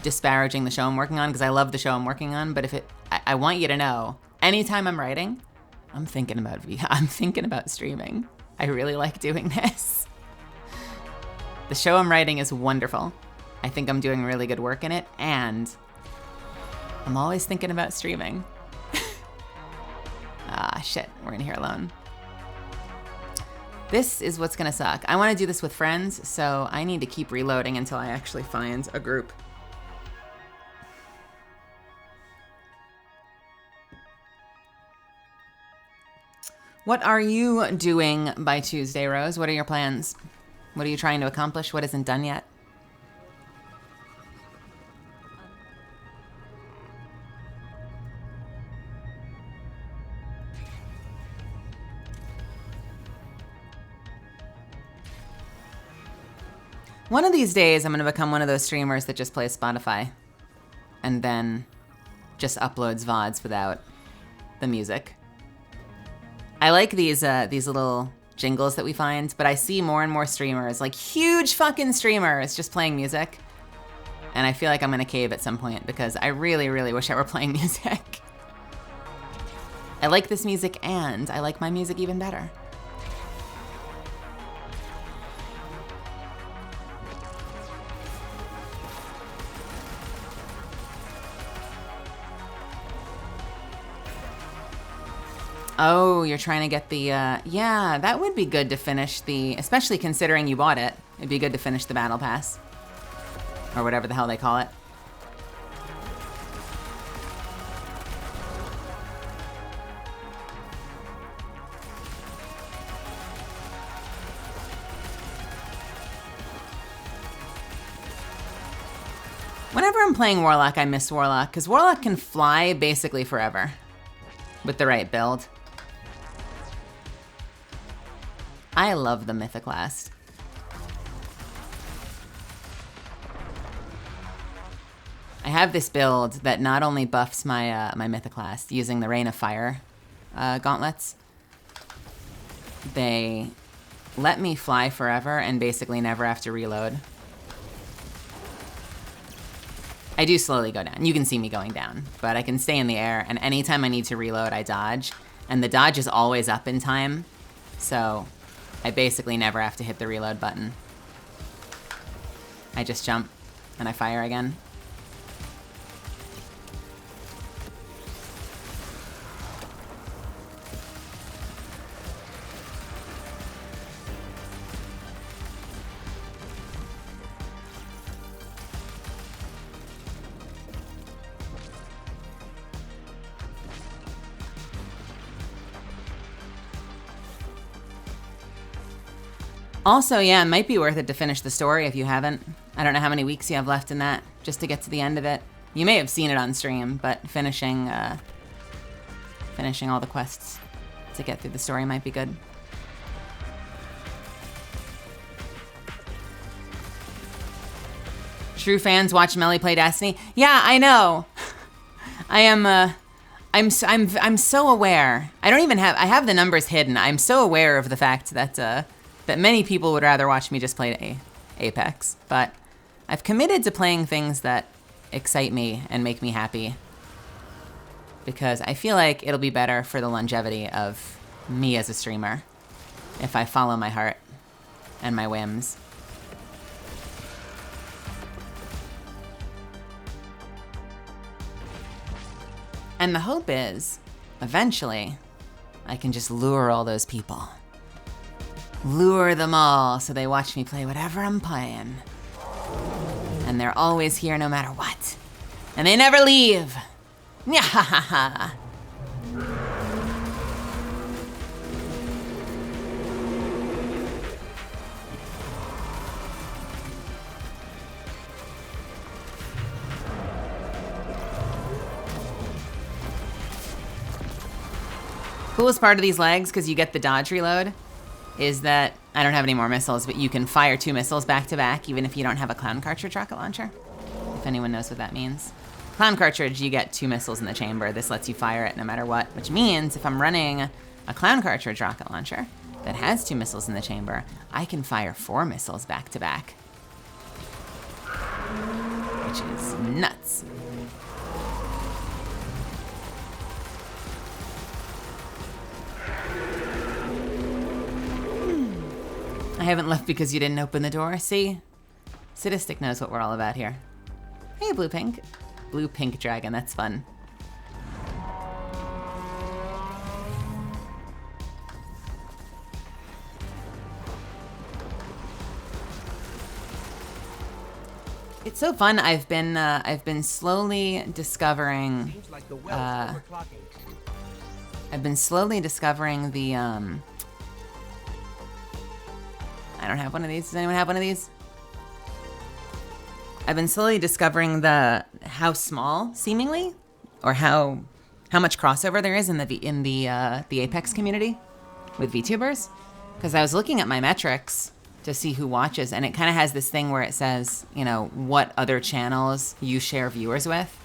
disparaging the show I'm working on, because I love the show I'm working on. But I want you to know, anytime I'm writing, I'm thinking about streaming. I really like doing this. The show I'm writing is wonderful. I think I'm doing really good work in it, and I'm always thinking about streaming. Shit, we're in here alone. This is what's gonna suck. I wanna do this with friends, so I need to keep reloading until I actually find a group. What are you doing by Tuesday, Rose? What are your plans? What are you trying to accomplish? What isn't done yet? One of these days, I'm going to become one of those streamers that just plays Spotify and then just uploads VODs without the music. I like these little jingles that we find, but I see more and more streamers, like huge fucking streamers, just playing music. And I feel like I'm gonna cave at some point because I really, really wish I were playing music. I like this music and I like my music even better. Oh, you're trying to get the, yeah, that would be good to finish especially considering you bought it. It'd be good to finish the battle pass. Or whatever the hell they call it. Whenever I'm playing Warlock, I miss Warlock, because Warlock can fly basically forever with the right build. I love the Mythoclast. I have this build that not only buffs my my Mythoclast using the Rain of Fire gauntlets, they let me fly forever and basically never have to reload. I do slowly go down. You can see me going down, but I can stay in the air, and anytime I need to reload, I dodge. And the dodge is always up in time, so I basically never have to hit the reload button. I just jump, and I fire again. Also, yeah, it might be worth it to finish the story if you haven't. I don't know how many weeks you have left in that, just to get to the end of it. You may have seen it on stream, but finishing all the quests to get through the story might be good. True fans watch Meli play Destiny. Yeah, I know. I am. I'm so aware. I have the numbers hidden. I'm so aware of the fact that that many people would rather watch me just play Apex. But I've committed to playing things that excite me and make me happy, because I feel like it'll be better for the longevity of me as a streamer if I follow my heart and my whims. And the hope is, eventually, I can just lure all those people. Lure them all so they watch me play whatever I'm playing. And they're always here no matter what. And they never leave. Nyahaha. Coolest part of these legs, because you get the dodge reload, is that I don't have any more missiles, but you can fire 2 missiles back to back, even if you don't have a clown cartridge rocket launcher. If anyone knows what that means. Clown cartridge, you get 2 missiles in the chamber. This lets you fire it no matter what, which means if I'm running a clown cartridge rocket launcher that has 2 missiles in the chamber, I can fire 4 missiles back to back. Which is nuts. I haven't left because you didn't open the door. See? Sadistic knows what we're all about here. Hey, blue pink. Blue pink dragon, that's fun. It's so fun. I've been slowly discovering the I don't have one of these. Does anyone have one of these? I've been slowly discovering how small, seemingly, or how much crossover there is in the Apex community with VTubers. Because I was looking at my metrics to see who watches, and it kind of has this thing where it says, you know, what other channels you share viewers with.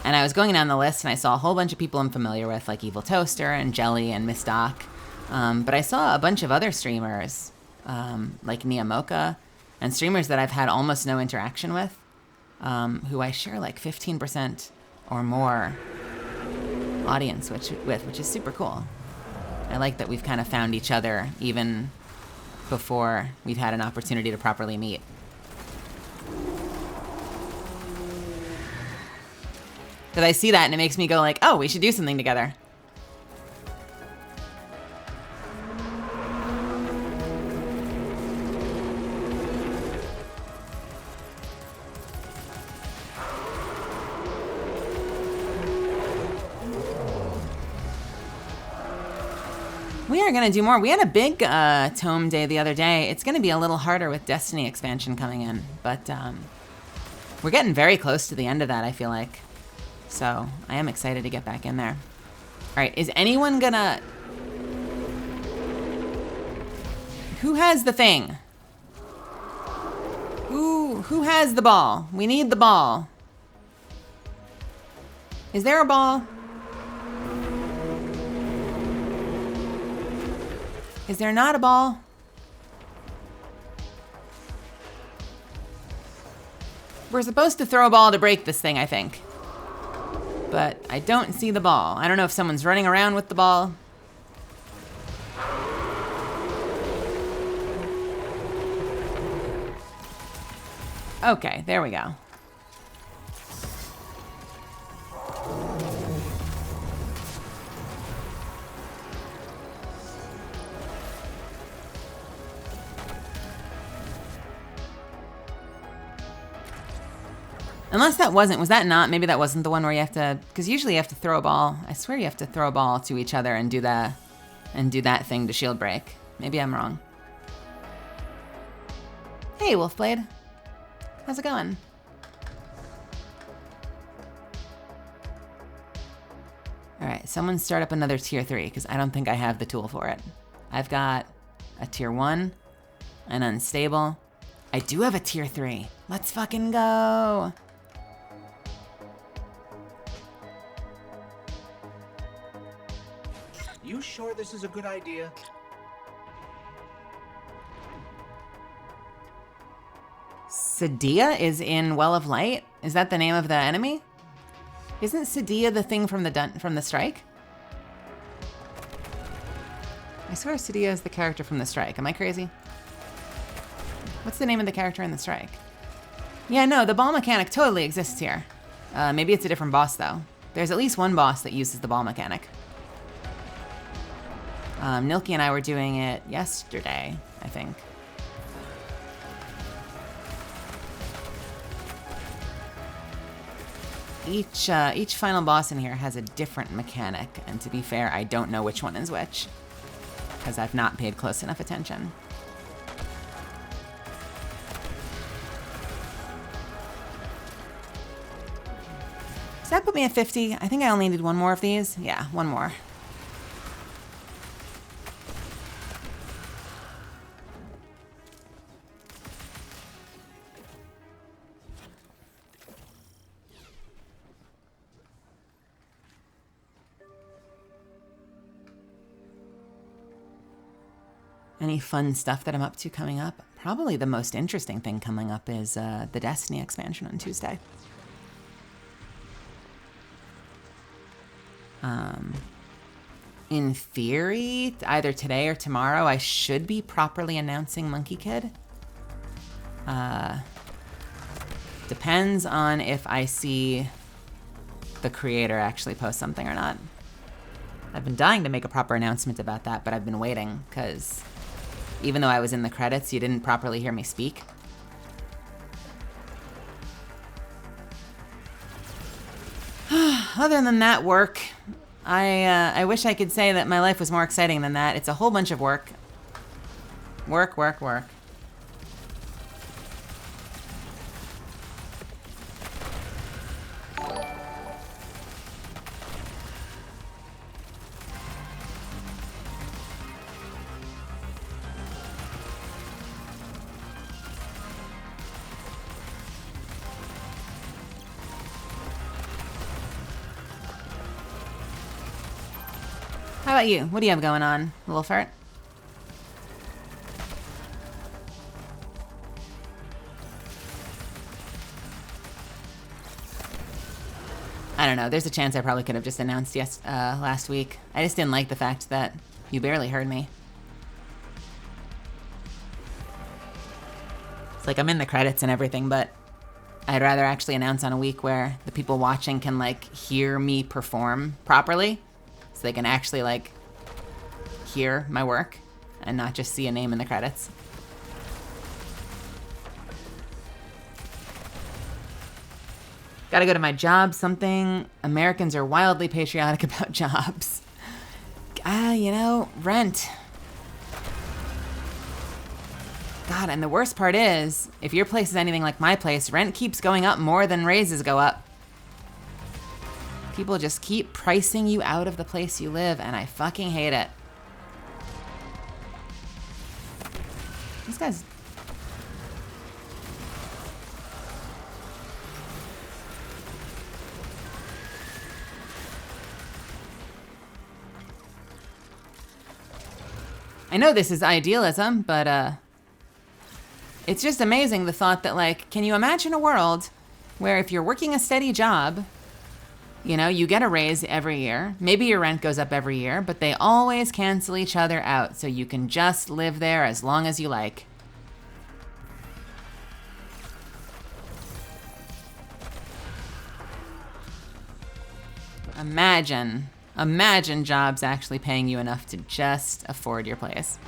And I was going down the list, and I saw a whole bunch of people I'm familiar with, like Evil Toaster and Jelly and Miss Doc. But I saw a bunch of other streamers, like Niamoka, and streamers that I've had almost no interaction with, who I share like 15% or more audience which is super cool. I like that we've kind of found each other even before we've had an opportunity to properly meet. Because I see that and it makes me go like, oh, we should do something together. We are going to do more. We had a big tome day the other day. It's going to be a little harder with Destiny expansion coming in, but we're getting very close to the end of that, I feel like. So I am excited to get back in there. All right, is anyone gonna... Who has the thing? Who has the ball? We need the ball. Is there a ball? Is there not a ball? We're supposed to throw a ball to break this thing, I think. But I don't see the ball. I don't know if someone's running around with the ball. Okay, there we go. Unless that wasn't, was that not? Maybe that wasn't the one where you have to, because usually you have to throw a ball. I swear you have to throw a ball to each other and do that thing to shield break. Maybe I'm wrong. Hey, Wolfblade. How's it going? All right, someone start up another tier 3 because I don't think I have the tool for it. I've got a tier 1, an unstable. I do have a tier 3. Let's fucking go. You sure this is a good idea? Sadia is in Well of Light? Is that the name of the enemy? Isn't Sadia the thing from the strike? I swear Sadia is the character from the strike. Am I crazy? What's the name of the character in the strike? Yeah, no, the ball mechanic totally exists here. Maybe it's a different boss though. There's at least one boss that uses the ball mechanic. Nilki and I were doing it yesterday, I think. Each final boss in here has a different mechanic, and to be fair, I don't know which one is which, because I've not paid close enough attention. Does that put me at 50? I think I only need one more of these. Yeah, one more. Any fun stuff that I'm up to coming up? Probably the most interesting thing coming up is the Destiny expansion on Tuesday. In theory, either today or tomorrow, I should be properly announcing Monkey Kid. Depends on if I see the creator actually post something or not. I've been dying to make a proper announcement about that, but I've been waiting, because even though I was in the credits, you didn't properly hear me speak. Other than that, work. I wish I could say that my life was more exciting than that. It's a whole bunch of work. Work, work, work. How about you? What do you have going on, little fart? I don't know. There's a chance I probably could have just announced last week. I just didn't like the fact that you barely heard me. It's like I'm in the credits and everything, but I'd rather actually announce on a week where the people watching can like hear me perform properly. So they can actually like hear my work and not just see a name in the credits. Gotta go to my job, something. Americans are wildly patriotic about jobs. You know, rent. God, and the worst part is, if your place is anything like my place, rent keeps going up more than raises go up. People just keep pricing you out of the place you live, and I fucking hate it. These guys... I know this is idealism, but it's just amazing the thought that, like, can you imagine a world where if you're working a steady job, you know, you get a raise every year. Maybe your rent goes up every year, but they always cancel each other out, so you can just live there as long as you like. Imagine jobs actually paying you enough to just afford your place.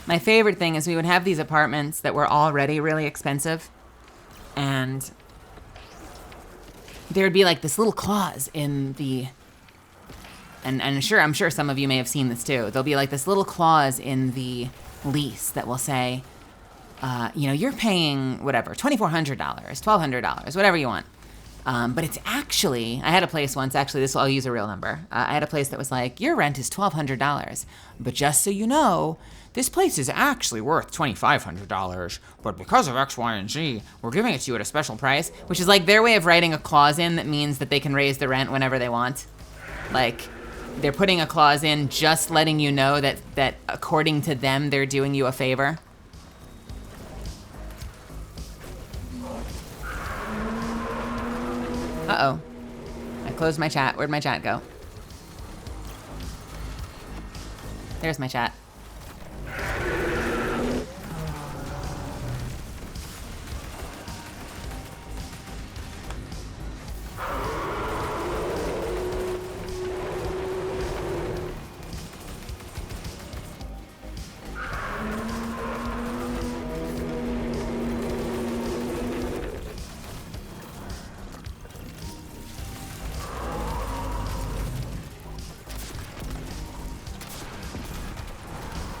My favorite thing is we would have these apartments that were already really expensive, and there'd be like this little clause in the, and I'm sure some of you may have seen this too. There'll be like this little clause in the lease that will say, you're paying whatever, $2,400, $1,200, whatever you want. But it's actually, I had a place once, actually, I'll use a real number. I had a place that was like, your rent is $1,200, but just so you know, this place is actually worth $2,500, but because of X, Y, and Z, we're giving it to you at a special price, which is like their way of writing a clause in that means that they can raise the rent whenever they want. Like, they're putting a clause in just letting you know that according to them, they're doing you a favor. Uh-oh. I closed my chat. Where'd my chat go? There's my chat.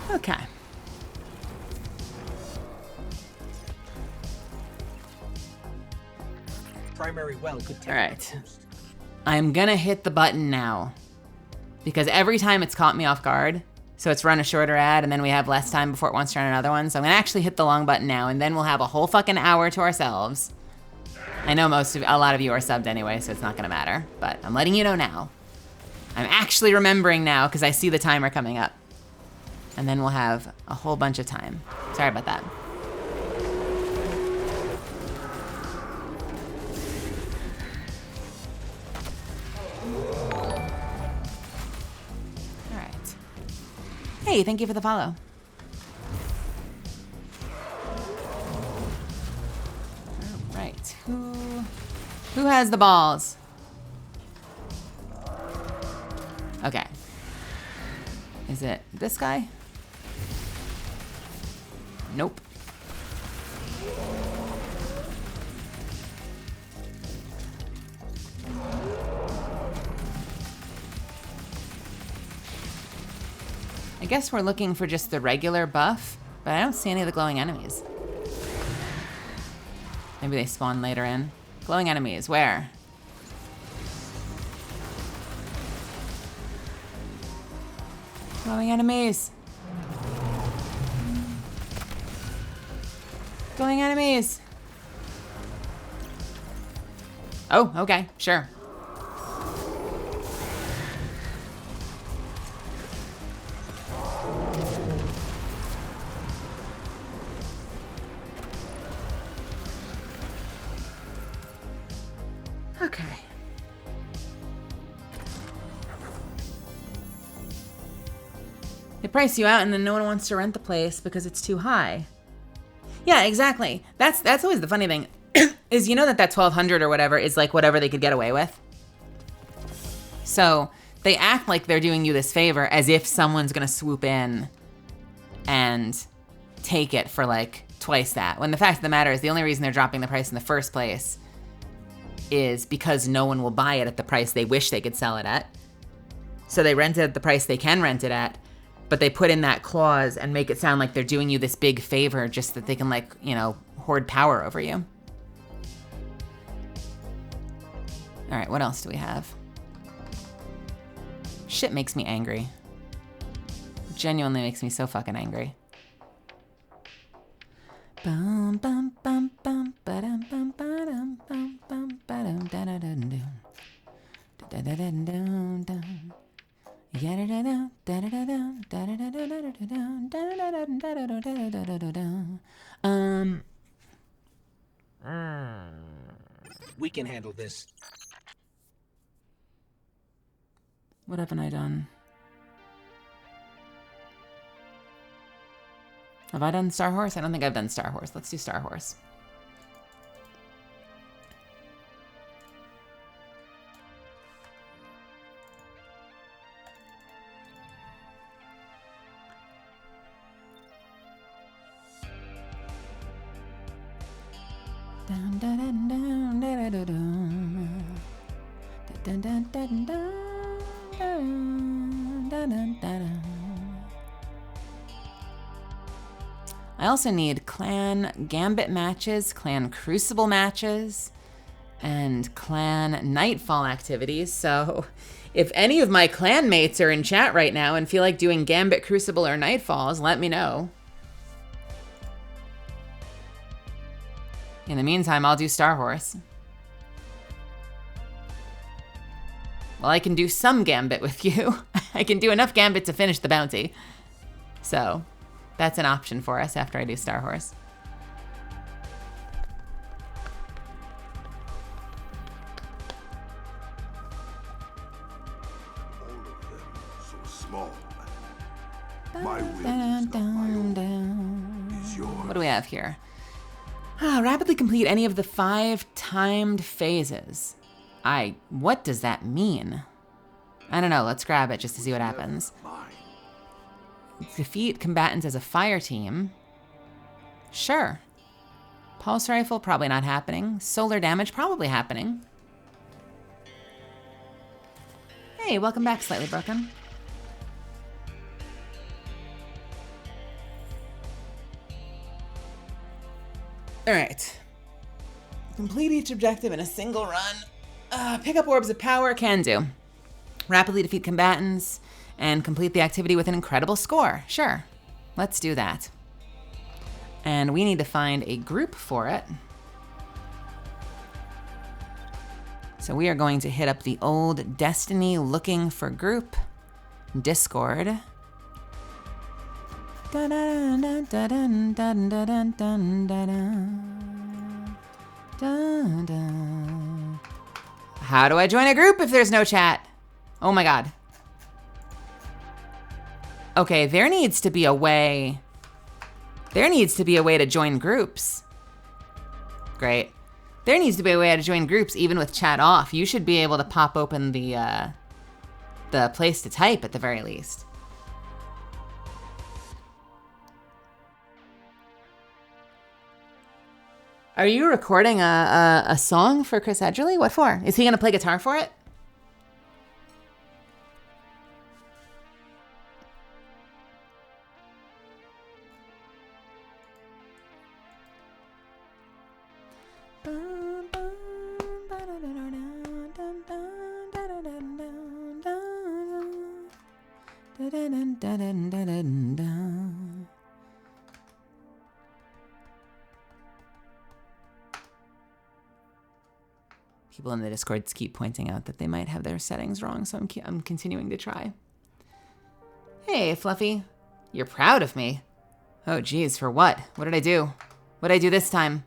Okay. Primary well could take. All right. I'm gonna hit the button now because every time it's caught me off guard. So it's run a shorter ad and then we have less time before it wants to run another one. So I'm gonna actually hit the long button now and then we'll have a whole fucking hour to ourselves. I know a lot of you are subbed anyway, so it's not gonna matter, but I'm letting you know now. I'm actually remembering now because I see the timer coming up. And then we'll have a whole bunch of time. Sorry about that. All right. Hey, thank you for the follow. All right. Who has the balls? Okay. Is it this guy? Nope. I guess we're looking for just the regular buff, but I don't see any of the glowing enemies. Maybe they spawn later in. Glowing enemies, where? Glowing enemies. Glowing enemies. Oh, okay, sure. Okay. They price you out and then no one wants to rent the place because it's too high. Yeah, exactly. That's always the funny thing is, you know, that $1,200 or whatever is like whatever they could get away with. So they act like they're doing you this favor as if someone's gonna swoop in and take it for like twice that. When the fact of the matter is the only reason they're dropping the price in the first place is because no one will buy it at the price they wish they could sell it at. So they rent it at the price they can rent it at, but they put in that clause and make it sound like they're doing you this big favor just that they can, like, you know, hoard power over you. All right, what else do we have? Shit makes me angry. Genuinely makes me so fucking angry. Bum bum bum bum ba-dum bum ba-dum bum bum ba-dum da-da-dum dum. Da-da-dum dum. We can handle this. What haven't I done? Have I done Star Horse? I don't think I've done Star Horse. Let's do Star Horse. Dun, dun, dun, dun, dun, dun, dun, dun, dun, dun, dun, dun, dun, dun. I also need clan gambit matches, clan crucible matches, and clan nightfall activities. So if any of my clan mates are in chat right now and feel like doing gambit, crucible, or nightfalls, let me know. In the meantime, I'll do Star Horse. Well, I can do some gambit with you. I can do enough gambit to finish the bounty. So that's an option for us after I do Star Horse. All of them so small. My will is not my own. Is yours. What do we have here? Rapidly complete any of the 5 timed phases. What does that mean? I don't know, let's grab it just to see what happens. Mine. Defeat combatants as a fire team. Sure. Pulse rifle, probably not happening. Solar damage, probably happening. Hey, welcome back, Slightly Broken. All right. Complete each objective in a single run. Pick up orbs of power, can do. Rapidly defeat combatants and complete the activity with an incredible score. Sure, let's do that. And we need to find a group for it. So we are going to hit up the old Destiny looking for group Discord. How do I join a group if there's no chat? Oh my god. Okay, there needs to be a way. There needs to be a way to join groups. Great. There needs to be a way to join groups even with chat off. You should be able to pop open the place to type at the very least. Are you recording a song for Chris Edgerly? What for? Is he gonna play guitar for it? People in the Discords keep pointing out that they might have their settings wrong, so I'm continuing to try. Hey, Fluffy. You're proud of me. Oh, geez, for what? What did I do? What did I do this time?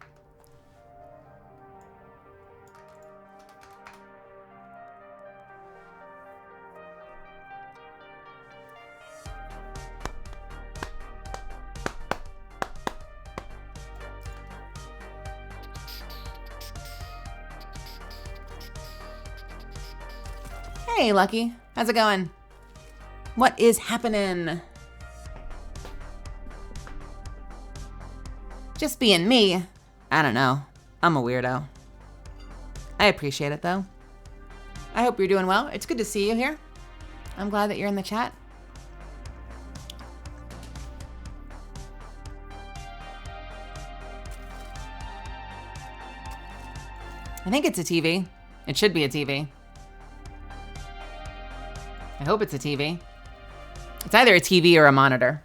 Hey, Lucky. How's it going? What is happening? Just being me. I don't know. I'm a weirdo. I appreciate it, though. I hope you're doing well. It's good to see you here. I'm glad that you're in the chat. I think it's a TV. It should be a TV. I hope it's a TV. It's either a TV or a monitor.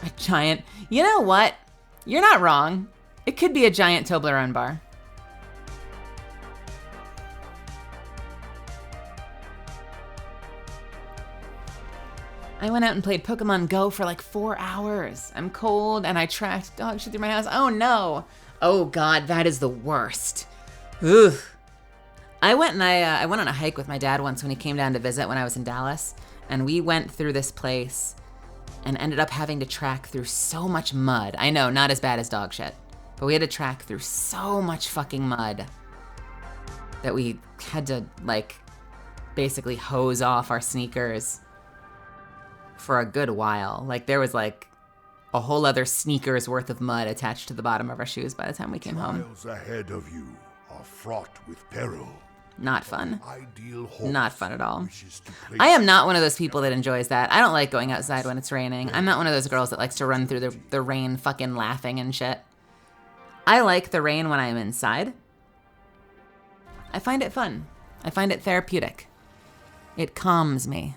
A giant. You know what? You're not wrong. It could be a giant Toblerone bar. I went out and played Pokemon Go for like 4 hours. I'm cold and I tracked dog shit through my house. Oh no. Oh god, that is the worst. Ugh. I went on a hike with my dad once when he came down to visit when I was in Dallas. And we went through this place and ended up having to track through so much mud. I know, not as bad as dog shit. But we had to track through so much fucking mud that we had to like basically hose off our sneakers. for a good while. Like there was like a whole other sneaker's worth of mud attached to the bottom of our shoes by the time we came home. Trials ahead of you are fraught with peril. Not fun. Ideal horse Not fun at all. wishes to place I am not one of those people that enjoys that. I don't like going outside when it's raining. I'm not one of those girls that likes to run through the rain fucking laughing and shit. I like the rain when I'm inside. I find it fun. I find it therapeutic. It calms me.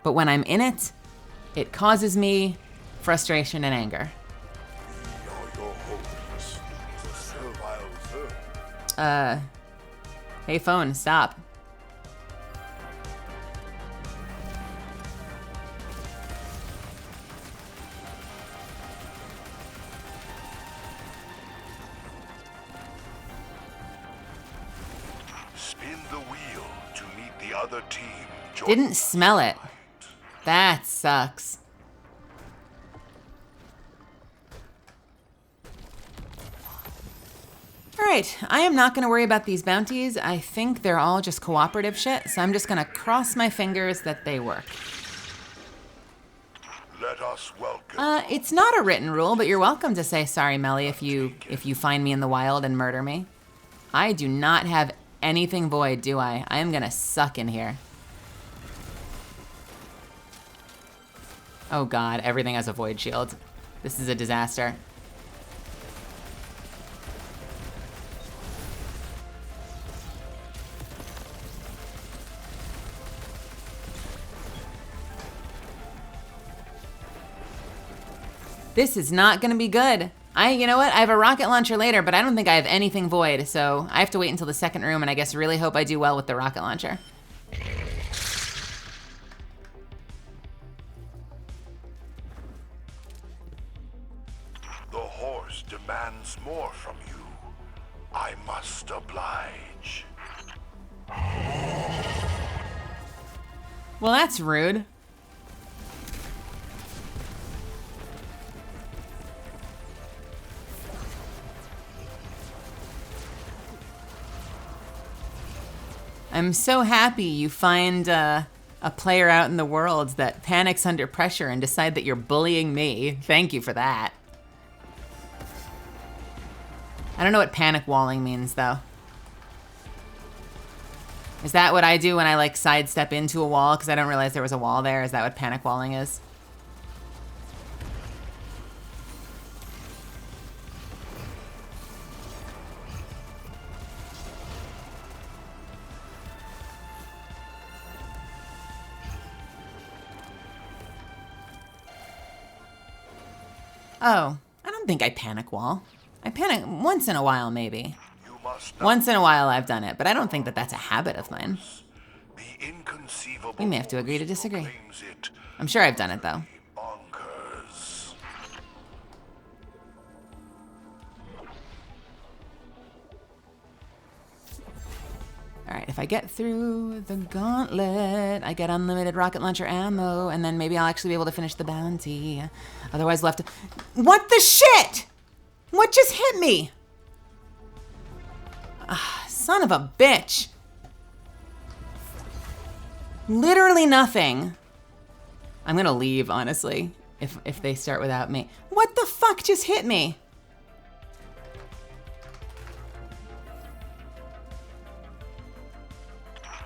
But when I'm in it, it causes me frustration and anger. We are your hosts, the servile servant. Hey phone, stop. Spin the wheel to meet the other team. Join Didn't smell it. That sucks. All right, I am not going to worry about these bounties. I think they're all just cooperative shit, so I'm just going to cross my fingers that they work. Let us welcome. It's not a written rule, but you're welcome to say sorry, Meli, if you find me in the wild and murder me. I do not have anything void, do I? I am going to suck in here. Oh god, everything has a void shield. This is a disaster. This is not gonna be good. You know what? I have a rocket launcher later, but I don't think I have anything void, so I have to wait until the second room, and I guess really hope I do well with the rocket launcher. The horse demands more from you. I must oblige. Well, that's rude. I'm so happy you find a player out in the world that panics under pressure and decide that you're bullying me. Thank you for that. I don't know what panic walling means, though. Is that what I do when I, like, sidestep into a wall because I don't realize there was a wall there? Is that what panic walling is? Oh, I don't think I panic wall. I panic once in a while, maybe. You must not Once in a while I've done it, but I don't think that that's a habit of mine. the inconceivable. We may have to agree to force disagree. proclaims it I'm sure I've done it, though. bonkers. All right, if I get through the gauntlet, I get unlimited rocket launcher ammo, and then maybe I'll actually be able to finish the bounty. Otherwise, we'll have to... What the shit? What just hit me? Ah, son of a bitch. Literally nothing. I'm gonna leave, honestly, if they start without me. What the fuck just hit me?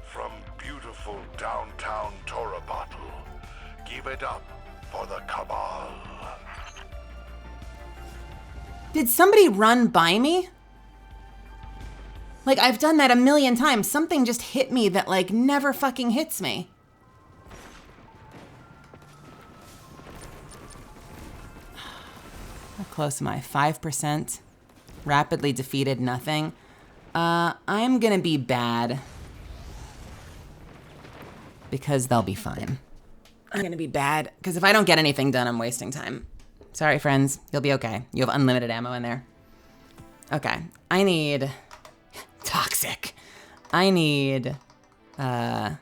From beautiful downtown Torabottle, give it up for the Cabal. Did somebody run by me? Like, I've done that a million times. Something just hit me that, like, never fucking hits me. How close am I? 5%. Rapidly defeated, nothing. I'm gonna be bad. Because they'll be fine. I'm gonna be bad, because if I don't get anything done, I'm wasting time. Sorry, friends. You'll be okay. You have unlimited ammo in there. Okay. I need... Toxic. I need a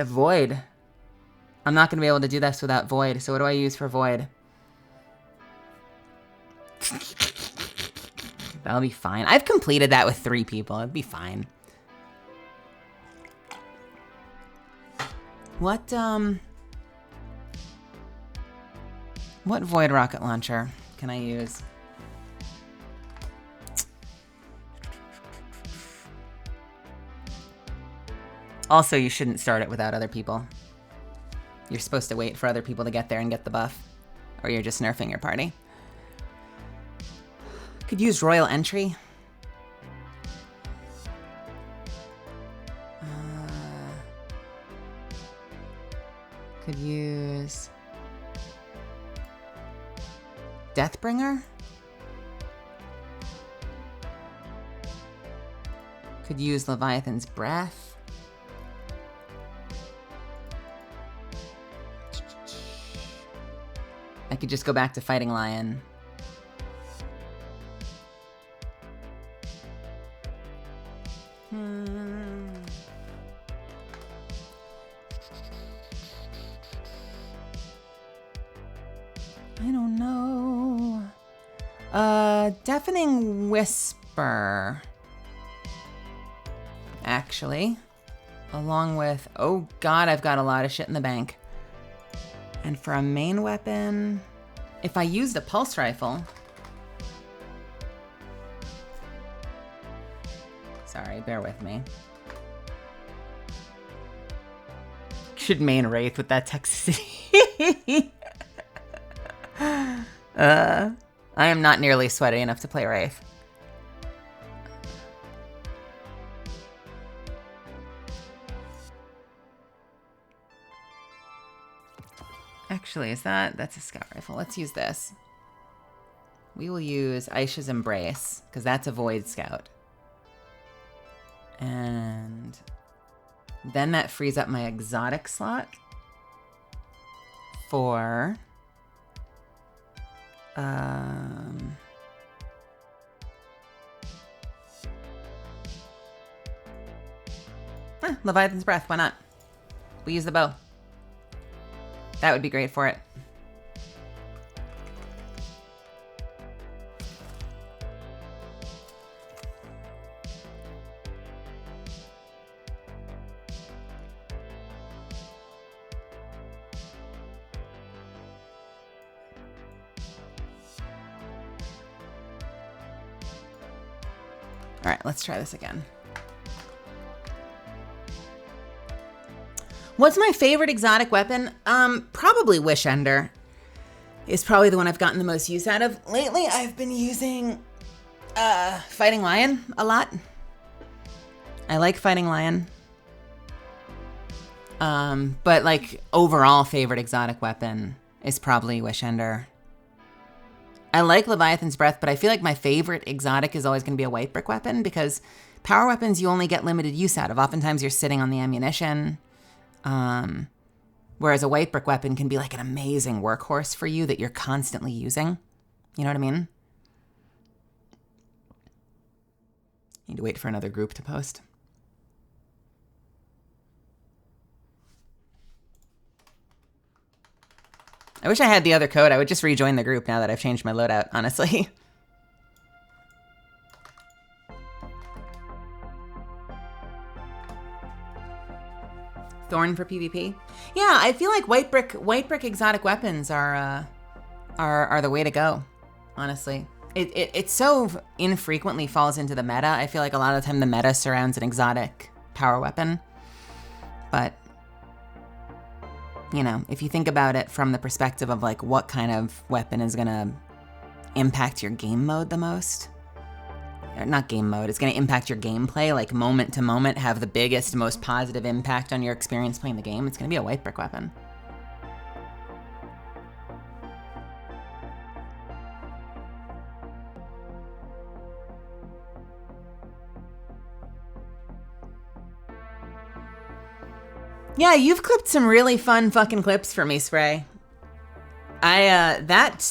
void. I'm not gonna be able to do this without void, so what do I use for void? That'll be fine. I've completed that with 3 people. It'd be fine. What void rocket launcher can I use? Also, you shouldn't start it without other people. You're supposed to wait for other people to get there and get the buff, or you're just nerfing your party. Could use Royal Entry. Could use Deathbringer. Could use Leviathan's Breath. I could just go back to Fighting Lion. I don't know. Deafening Whisper. Actually. Along with, oh god, I've got a lot of shit in the bank. And for a main weapon, if I used a pulse rifle. Sorry, bear with me. Should main Wraith with that toxicity. I am not nearly sweaty enough to play Wraith. Actually, that's a scout rifle. Let's use this. We will use Aisha's Embrace, because that's a void scout. And then that frees up my exotic slot for Leviathan's Breath, why not? We use the bow. That would be great for it. All right, let's try this again. What's my favorite exotic weapon? Probably Wish Ender is probably the one I've gotten the most use out of. Lately, I've been using Fighting Lion a lot. I like Fighting Lion. But like overall favorite exotic weapon is probably Wish Ender. I like Leviathan's Breath, but I feel like my favorite exotic is always going to be a white brick weapon because power weapons you only get limited use out of. Oftentimes you're sitting on the ammunition. Whereas a white brick weapon can be like an amazing workhorse for you that you're constantly using. You know what I mean? Need to wait for another group to post. I wish I had the other code. I would just rejoin the group now that I've changed my loadout, honestly. Thorn for PvP. Yeah, I feel like white brick exotic weapons are the way to go. Honestly, it so infrequently falls into the meta. I feel like a lot of the time the meta surrounds an exotic power weapon, but you know, if you think about it from the perspective of like what kind of weapon is gonna impact your game mode the most. Not game mode, it's going to impact your gameplay, like moment to moment, have the biggest, most positive impact on your experience playing the game. It's going to be a white brick weapon. Yeah, you've clipped some really fun fucking clips for me, Spray. That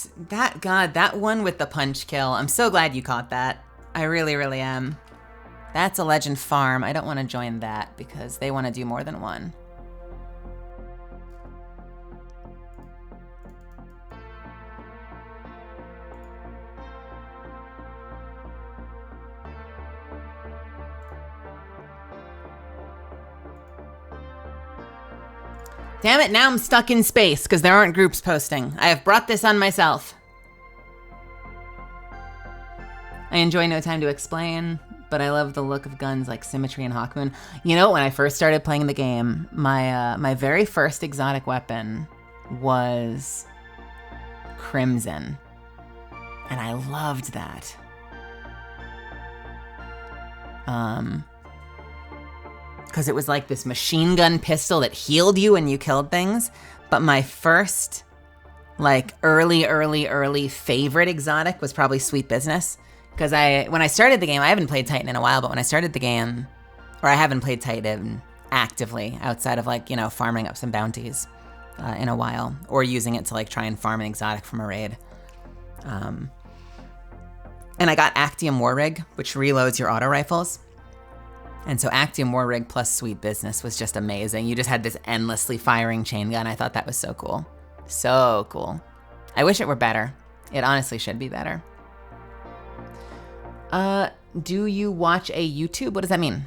one with the punch kill, I'm so glad you caught that. I really, really am. That's a legend farm. I don't want to join that because they want to do more than one. Damn it, now I'm stuck in space because there aren't groups posting. I have brought this on myself. I enjoy No Time to Explain, but I love the look of guns like Symmetry and Hawkmoon. You know, when I first started playing the game, my very first exotic weapon was Crimson. And I loved that. Because it was like this machine gun pistol that healed you when you killed things. But my first, like, early favorite exotic was probably Sweet Business. Because when I started the game, I haven't played Titan in a while, but when I started the game, or I haven't played Titan actively outside of, like, you know, farming up some bounties in a while, or using it to, like, try and farm an exotic from a raid. And I got Actium War Rig, which reloads your auto rifles. And so Actium War Rig plus Sweet Business was just amazing. You just had this endlessly firing chain gun. I thought that was so cool. So cool. I wish it were better. It honestly should be better. Do you watch a YouTube? What does that mean?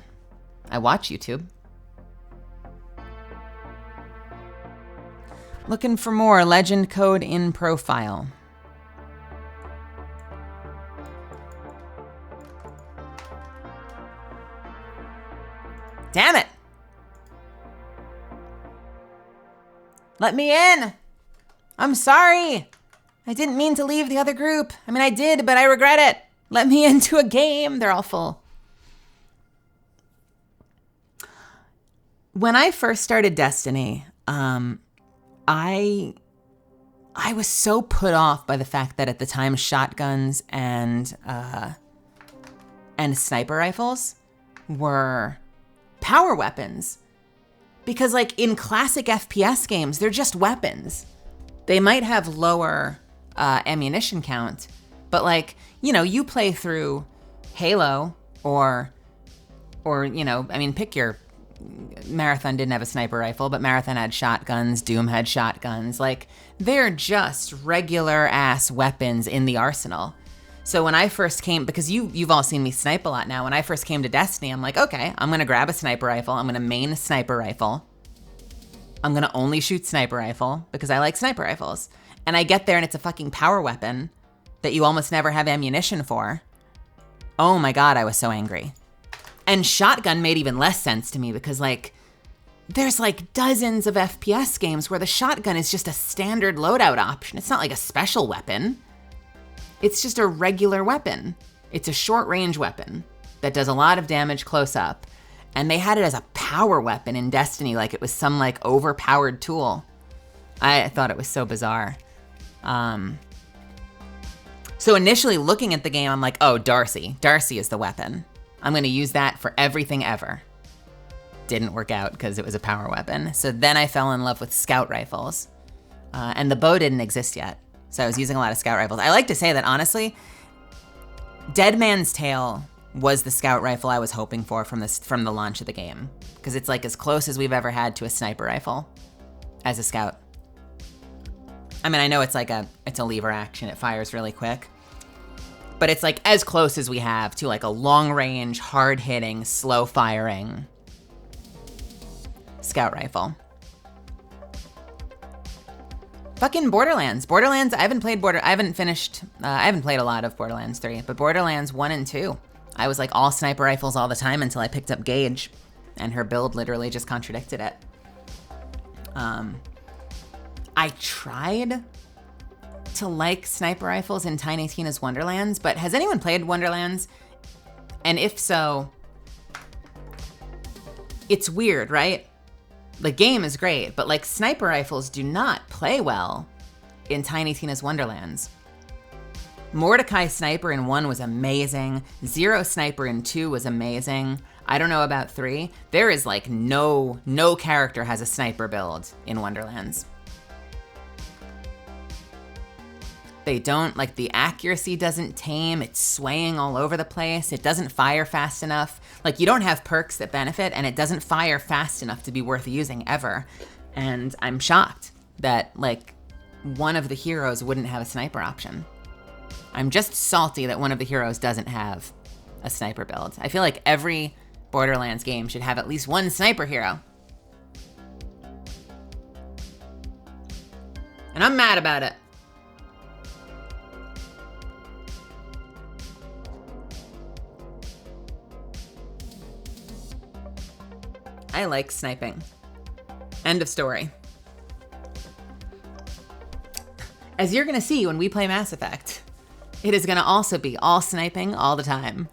I watch YouTube. Looking for more legend code in profile. Damn it! Let me in! I'm sorry! I didn't mean to leave the other group. I mean, I did, but I regret it. Let me into a game. They're all full. When I first started Destiny, I was so put off by the fact that at the time shotguns and sniper rifles were power weapons. Because, like, in classic FPS games, they're just weapons. They might have lower ammunition count, but, like, you know, you play through Halo or, you know, I mean, pick your... Marathon didn't have a sniper rifle, but Marathon had shotguns, Doom had shotguns. Like, they're just regular-ass weapons in the arsenal. So when I first came, because you've all seen me snipe a lot now, when I first came to Destiny, I'm like, okay, I'm gonna grab a sniper rifle, I'm gonna main a sniper rifle. I'm gonna only shoot sniper rifle, because I like sniper rifles. And I get there and it's a fucking power weapon that you almost never have ammunition for. Oh my god, I was so angry. And shotgun made even less sense to me because, like, there's like dozens of FPS games where the shotgun is just a standard loadout option. It's not like a special weapon. It's just a regular weapon. It's a short range weapon that does a lot of damage close up. And they had it as a power weapon in Destiny, like it was some like overpowered tool. I thought it was so bizarre. So initially looking at the game, I'm like, oh, Darcy. Darcy is the weapon. I'm gonna use that for everything ever. Didn't work out because it was a power weapon. So then I fell in love with scout rifles. And the bow didn't exist yet. So I was using a lot of scout rifles. I like to say that honestly, Dead Man's Tale was the scout rifle I was hoping for from the launch of the game. Because it's like as close as we've ever had to a sniper rifle as a scout. I mean, I know it's like it's a lever action, it fires really quick. But it's like as close as we have to like a long range, hard hitting, slow firing scout rifle. Fucking Borderlands. Borderlands, I haven't played a lot of Borderlands 3, but Borderlands 1 and 2. I was like all sniper rifles all the time until I picked up Gage, and her build literally just contradicted it. I tried to like sniper rifles in Tiny Tina's Wonderlands, but has anyone played Wonderlands? And if so, it's weird, right? The game is great, but like sniper rifles do not play well in Tiny Tina's Wonderlands. Mordecai Sniper in 1 was amazing. Zero Sniper in 2 was amazing. I don't know about 3. There is like no character has a sniper build in Wonderlands. They don't, like the accuracy doesn't tame, it's swaying all over the place, it doesn't fire fast enough. Like you don't have perks that benefit and it doesn't fire fast enough to be worth using ever. And I'm shocked that like one of the heroes wouldn't have a sniper option. I'm just salty that one of the heroes doesn't have a sniper build. I feel like every Borderlands game should have at least one sniper hero. And I'm mad about it. I like sniping. End of story. As you're gonna see when we play Mass Effect, it is gonna also be all sniping all the time.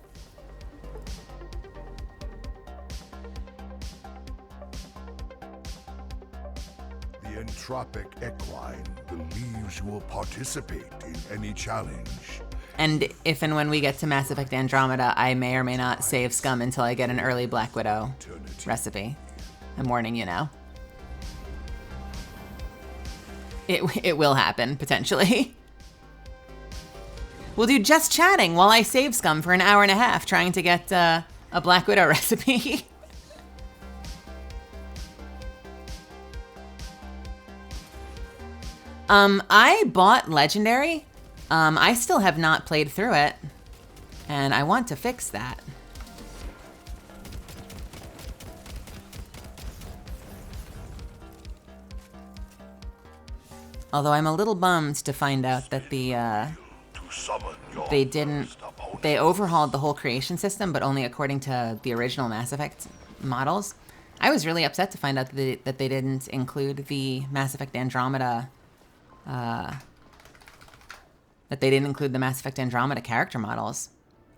The entropic equine believes you will participate in any challenge. And if and when we get to Mass Effect Andromeda, I may or may not save scum until I get an early Black Widow recipe. I'm warning you now. It will happen, potentially. We'll do just chatting while I save scum for an hour and a half trying to get a Black Widow recipe. I bought Legendary. I still have not played through it, and I want to fix that. Although I'm a little bummed to find out that they overhauled the whole creation system, but only according to the original Mass Effect models. I was really upset to find out that they didn't include the Mass Effect Andromeda character models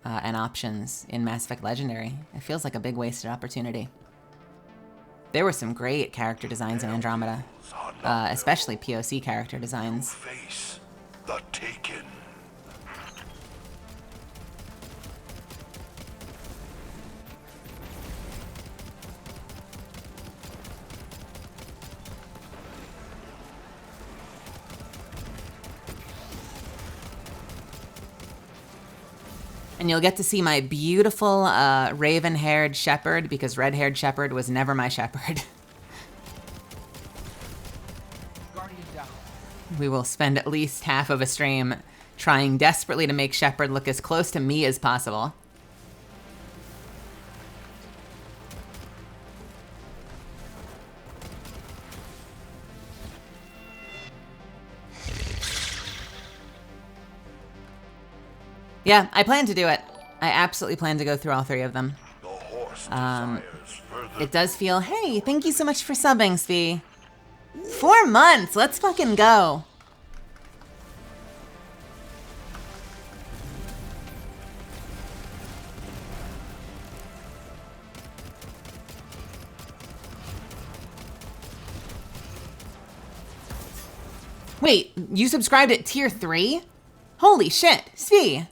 and options in Mass Effect Legendary. It feels like a big wasted opportunity. There were some great character designs in Andromeda, especially POC character designs. Face the Taken. And you'll get to see my beautiful raven-haired shepherd, because red-haired shepherd was never my shepherd. Guardian down. We will spend at least half of a stream trying desperately to make Shepard look as close to me as possible. Yeah, I plan to do it. I absolutely plan to go through all three of them. It does feel, hey, thank you so much for subbing, Svi. 4 months, let's fucking go. Wait, you subscribed at tier 3? Holy shit, Svi.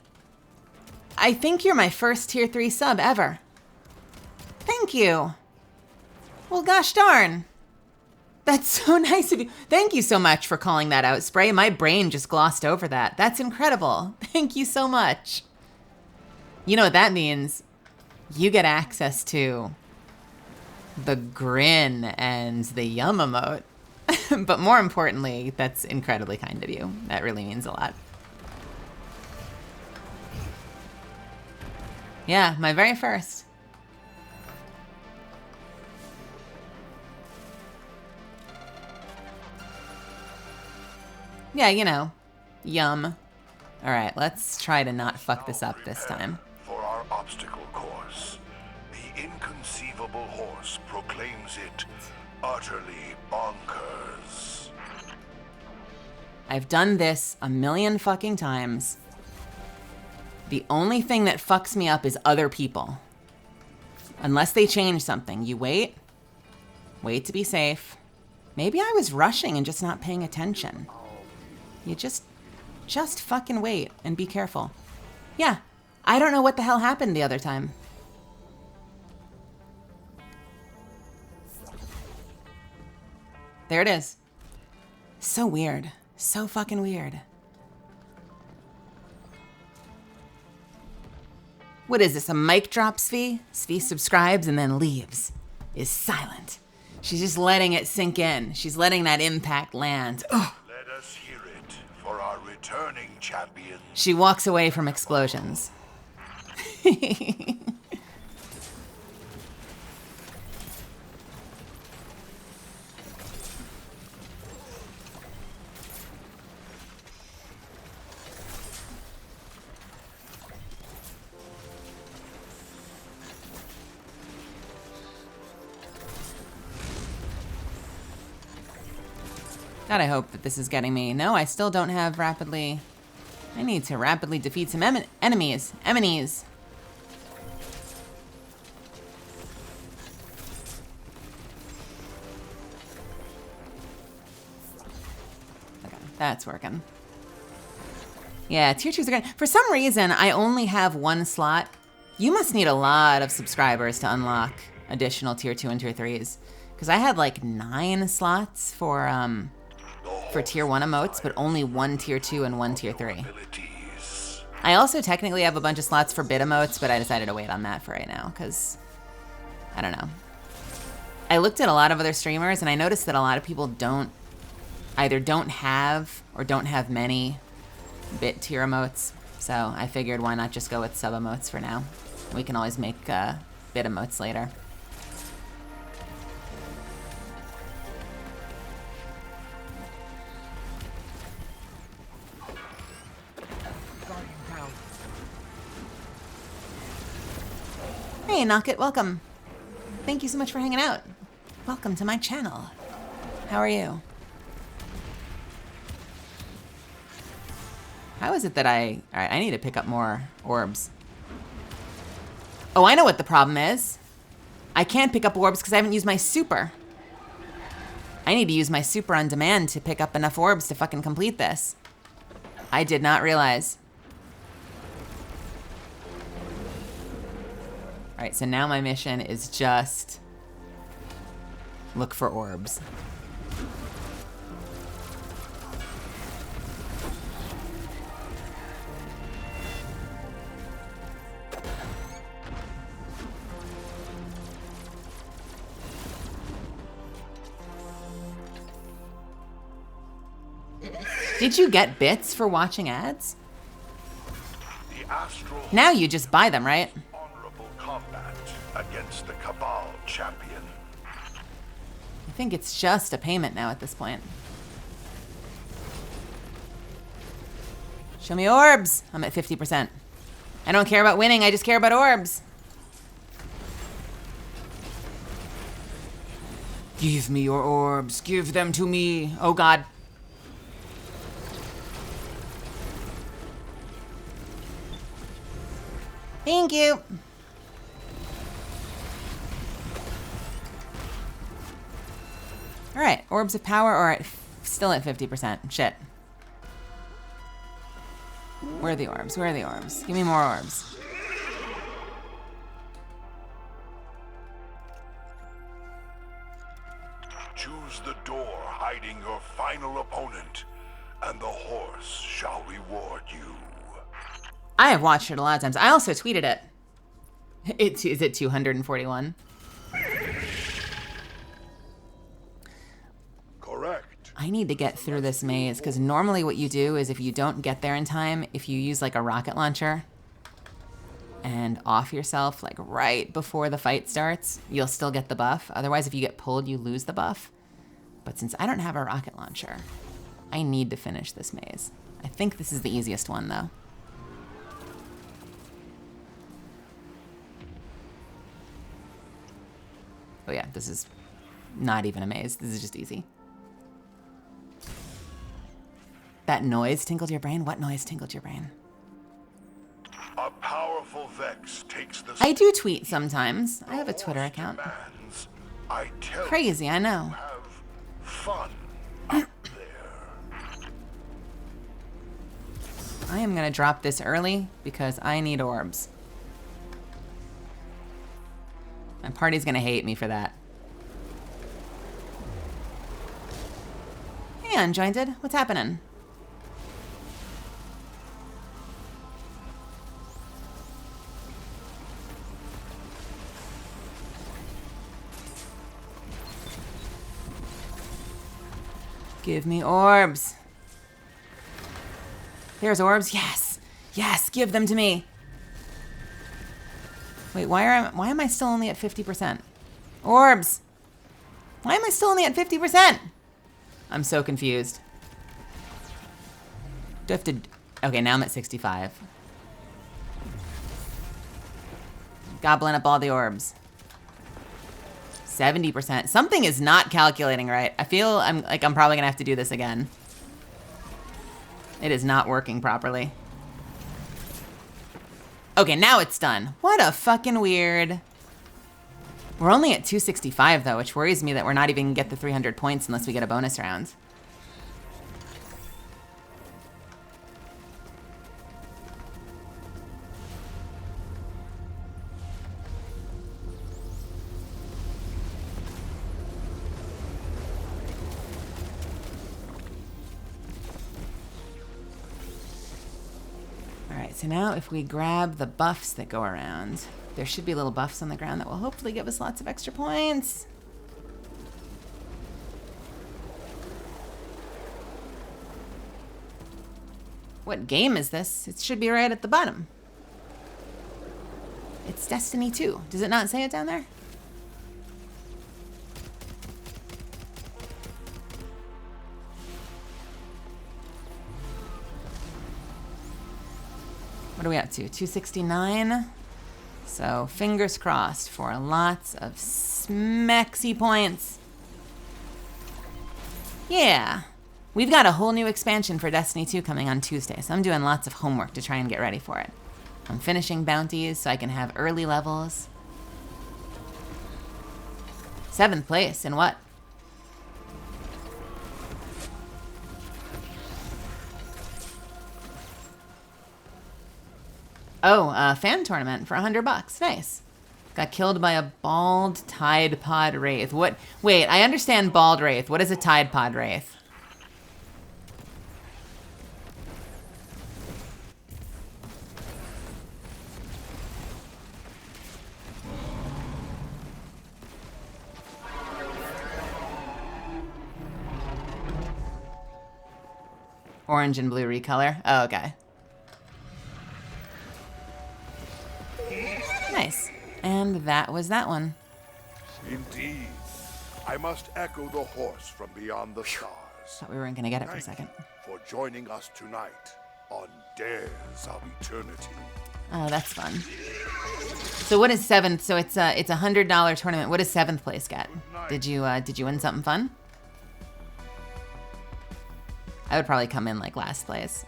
I think you're my first tier 3 sub ever. Thank you. Well, gosh darn. That's so nice of you. Thank you so much for calling that out, Spray. My brain just glossed over that. That's incredible. Thank you so much. You know what that means? You get access to the grin and the yum emote. But more importantly, that's incredibly kind of you. That really means a lot. Yeah, my very first. Yeah, you know, yum. All right, let's try to not fuck this up this time. For our obstacle course, the inconceivable horse proclaims it utterly bonkers. I've done this a million fucking times. The only thing that fucks me up is other people. Unless they change something. You wait. Wait to be safe. Maybe I was rushing and just not paying attention. You just fucking wait and be careful. Yeah, I don't know what the hell happened the other time. There it is. So weird. So fucking weird. What is this, a mic drop, Svi? Svi subscribes and then leaves. Is silent. She's just letting it sink in. She's letting that impact land. Ugh. Let us hear it for our returning champion. She walks away from explosions. God, I hope that this is getting me. No, I still don't have rapidly... I need to rapidly defeat some enemies. Enemies. Okay, that's working. Yeah, tier 2s are good. For some reason, I only have one slot. You must need a lot of subscribers to unlock additional tier 2 and tier 3s. Because I had like 9 slots for tier 1 emotes, but only 1 tier 2 and 1 tier 3. I also technically have a bunch of slots for bit emotes, but I decided to wait on that for right now, because, I don't know. I looked at a lot of other streamers, and I noticed that a lot of people either don't have or don't have many bit tier emotes. So I figured why not just go with sub emotes for now. We can always make bit emotes later. Guardian down. Hey, Knockit, welcome. Thank you so much for hanging out. Welcome to my channel. How are you? How is it that alright, I need to pick up more orbs. Oh, I know what the problem is. I can't pick up orbs because I haven't used my super. I need to use my super on demand to pick up enough orbs to fucking complete this. I did not realize. Alright, so now my mission is just look for orbs. Did you get bits for watching ads? The astral Now you just buy them, right? honorable combat against the Cabal champion. I think it's just a payment now at this point. Show me orbs. I'm at 50%. I don't care about winning, I just care about orbs. Give me your orbs. Give them to me. Oh God. Thank you. All right, orbs of power are still at 50%. Shit. Where are the orbs? Where are the orbs? Give me more orbs. Choose the door hiding your final opponent, and the horse shall reward you. I have watched it a lot of times. I also tweeted it. Is it 241? Correct. I need to get through this maze, because normally what you do is if you don't get there in time, if you use like a rocket launcher and off yourself like right before the fight starts, you'll still get the buff. Otherwise, if you get pulled, you lose the buff. But since I don't have a rocket launcher, I need to finish this maze. I think this is the easiest one though. Oh yeah, this is not even a maze. This is just easy. That noise tinkled your brain? What noise tinkled your brain? A powerful Vex takes the I do tweet sometimes. I have a Twitter account. demands. I tell Crazy, I know. you, have fun out there. I am gonna drop this early because I need orbs. My party's gonna hate me for that. Hey, Unjointed, what's happening? Give me orbs. There's orbs, yes. Yes, give them to me. Wait, why am I still only at 50%? Orbs! Why am I still only at 50%? I'm so confused. Do I have to... Okay, now I'm at 65. Gobbling up all the orbs. 70%. Something is not calculating right. I feel I'm probably gonna have to do this again. It is not working properly. Okay, now it's done. What a fucking weird. We're only at 265 though, which worries me that we're not even gonna get the 300 points unless we get a bonus round. So now if we grab the buffs that go around, there should be little buffs on the ground that will hopefully give us lots of extra points. What game is this? It should be right at the bottom. It's Destiny 2. Does it not say it down there? What are we up to? 269. So fingers crossed for lots of smexy points. Yeah. We've got a whole new expansion for Destiny 2 coming on Tuesday, so I'm doing lots of homework to try and get ready for it. I'm finishing bounties so I can have early levels. 7th place in what? Oh, fan tournament for $100. Nice. Got killed by a bald Tide Pod Wraith. What? Wait, I understand bald Wraith. What is a Tide Pod Wraith? Orange and blue recolor. Oh, okay. Nice. And that was that one. Indeed. I must echo the horse from beyond the stars. Thought we weren't gonna get it for a second. For joining us tonight on Dares of Eternity. Oh, that's fun. So what is 7th? So it's a $100 tournament. What does 7th place get? Did you win something fun? I would probably come in like last place.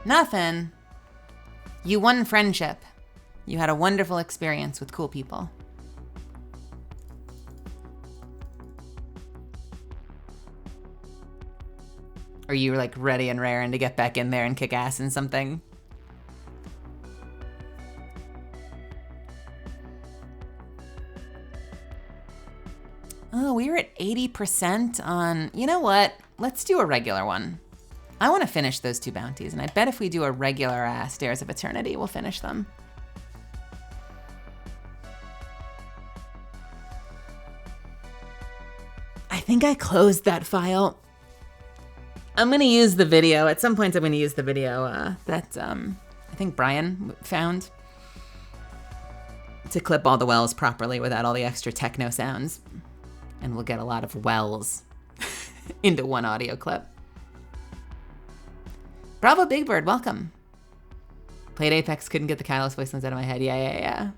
Nothing. You won friendship. You had a wonderful experience with cool people. Are you like ready and raring to get back in there and kick ass in something? Oh, we were at 80% on, you know what? Let's do a regular one. I want to finish those 2 bounties, and I bet if we do a regular Dares of Eternity, we'll finish them. I think I closed that file. I'm going to use the video. At some point, I'm going to use the video that I think Brian found to clip all the wells properly without all the extra techno sounds. And we'll get a lot of wells into one audio clip. Bravo, Big Bird, welcome. Played Apex, couldn't get the Kylos voice out of my head. Yeah.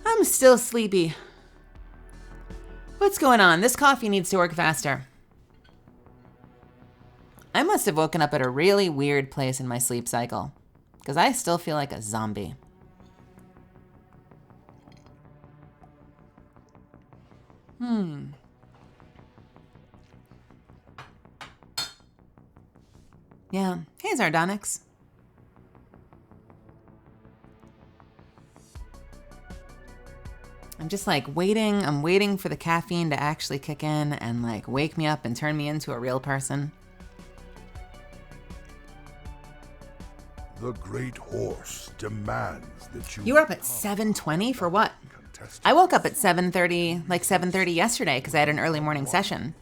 I'm still sleepy. What's going on? This coffee needs to work faster. I must have woken up at a really weird place in my sleep cycle, because I still feel like a zombie. Yeah. Hey, Zardonix. I'm just like waiting. I'm waiting for the caffeine to actually kick in and like wake me up and turn me into a real person. The great horse demands that you... You were up at 7:20 for what? I woke up at 7:30, like 7:30 yesterday because I had an early morning session.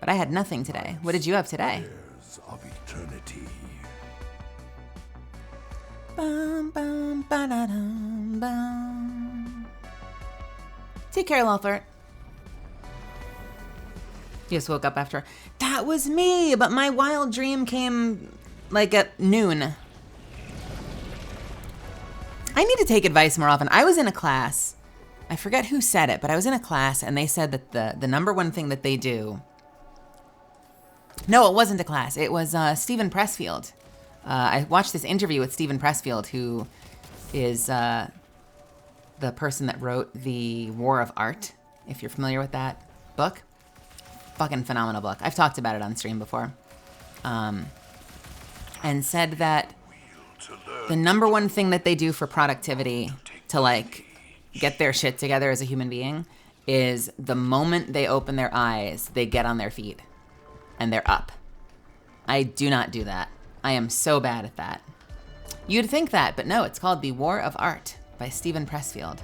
But I had nothing today. What did you have today? Dares of Eternity. Bum, bum, ba-da-dum, bum. Take care, Lawford. You just woke up after. That was me, but my wild dream came like at noon. I need to take advice more often. I was in a class. I forget who said it, but I was in a class and they said that the number one thing that they do. No, it wasn't a class. It was Stephen Pressfield. I watched this interview with Stephen Pressfield, who is the person that wrote The War of Art, if you're familiar with that book. Fucking phenomenal book. I've talked about it on stream before. And said that the number one thing that they do for productivity to like get their shit together as a human being is the moment they open their eyes, they get on their feet and they're up. I do not do that. I am so bad at that. You'd think that, but no, it's called The War of Art by Stephen Pressfield.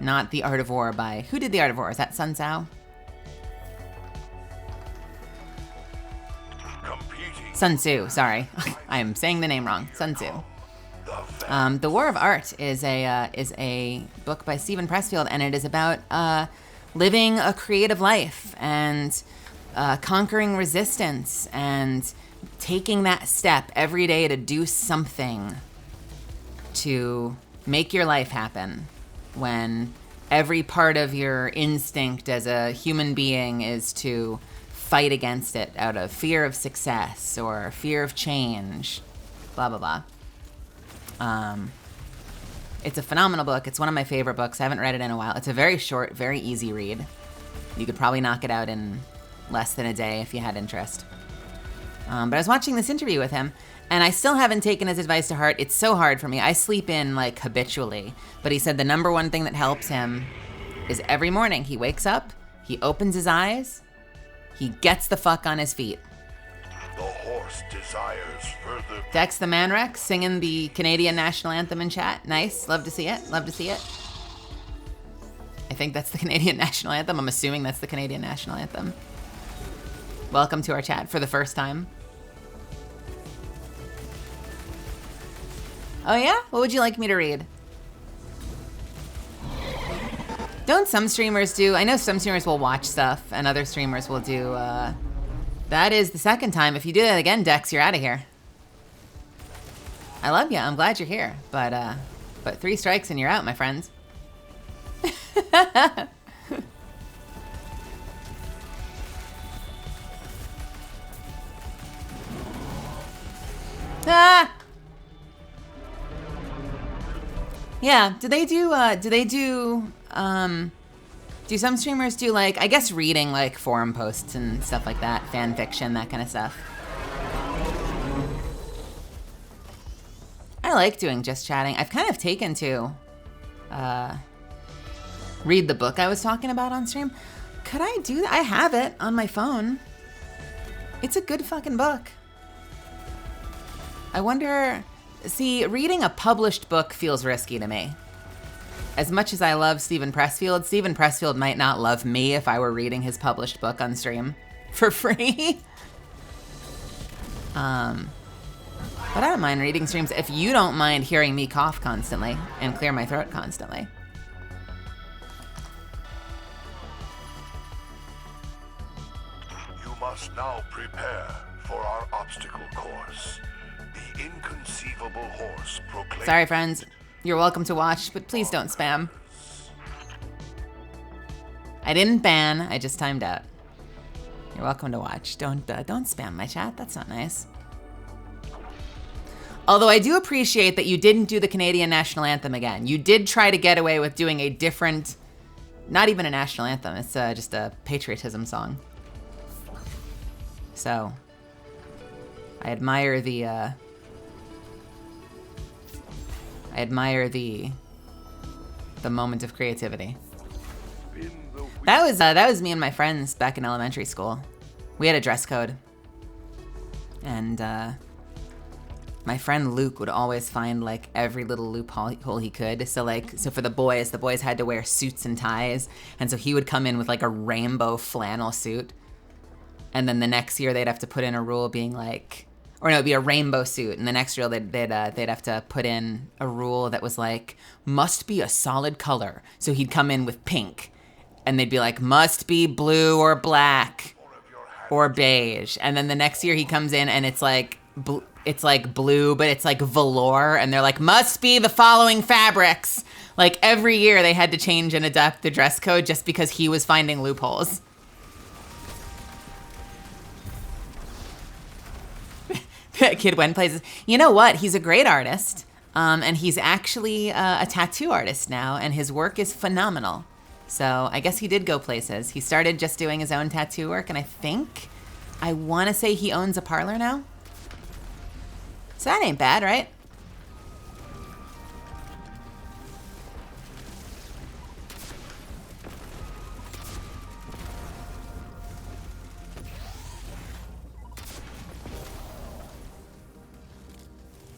Not The Art of War by, who did The Art of War? Is that Sun Tzu? Sun Tzu, sorry. I am saying the name wrong. Sun Tzu. The War of Art is a book by Stephen Pressfield, and it is about living a creative life and conquering resistance and taking that step every day to do something to make your life happen when every part of your instinct as a human being is to fight against it out of fear of success or fear of change, blah, blah, blah. It's a phenomenal book. It's one of my favorite books. I haven't read it in a while. It's a very short, very easy read. You could probably knock it out in less than a day if you had interest. But I was watching this interview with him, and I still haven't taken his advice to heart. It's so hard for me. I sleep in like habitually. But he said the number one thing that helps him is every morning he wakes up, he opens his eyes, he gets the fuck on his feet. The horse desires further. Dex the Manrex singing the Canadian National Anthem in chat. Nice. Love to see it. Love to see it. I think that's the Canadian National Anthem. I'm assuming that's the Canadian National Anthem. Welcome to our chat for the first time. Oh yeah? What would you like me to read? Don't some streamers do? I know some streamers will watch stuff and other streamers will do, that is the second time. If you do that again, Dex, you're out of here. I love you. I'm glad you're here. But 3 strikes and you're out, my friends. Ah! Yeah, do some streamers do like, I guess reading like forum posts and stuff like that, fan fiction, that kind of stuff? I like doing just chatting. I've kind of taken to read the book I was talking about on stream. Could I do that? I have it on my phone. It's a good fucking book. I wonder, see, reading a published book feels risky to me. As much as I love Stephen Pressfield might not love me if I were reading his published book on stream for free. But I don't mind reading streams if you don't mind hearing me cough constantly and clear my throat constantly. You must now prepare for our obstacle course. The inconceivable horse proclaims. Sorry, friends. You're welcome to watch, but please don't spam. I didn't ban, I just timed out. You're welcome to watch. Don't spam my chat, that's not nice. Although I do appreciate that you didn't do the Canadian National Anthem again. You did try to get away with doing a different, not even a national anthem, it's just a patriotism song. So, I admire the moment of creativity. That was me and my friends back in elementary school. We had a dress code, and my friend Luke would always find like every little loophole he could. So for the boys had to wear suits and ties, and so he would come in with like a rainbow flannel suit, and then the next year they'd have to put in a rule being like. Or no, it'd be a rainbow suit, and the next year they'd have to put in a rule that was like, must be a solid color. So he'd come in with pink, and they'd be like, must be blue or black or beige. And then the next year he comes in and it's like blue, but it's like velour. And they're like, must be the following fabrics. Like every year they had to change and adapt the dress code just because he was finding loopholes. Kid Wen plays. You know what? He's a great artist. And he's actually a tattoo artist now, and his work is phenomenal. So I guess he did go places. He started just doing his own tattoo work, and I want to say he owns a parlor now. So that ain't bad, right?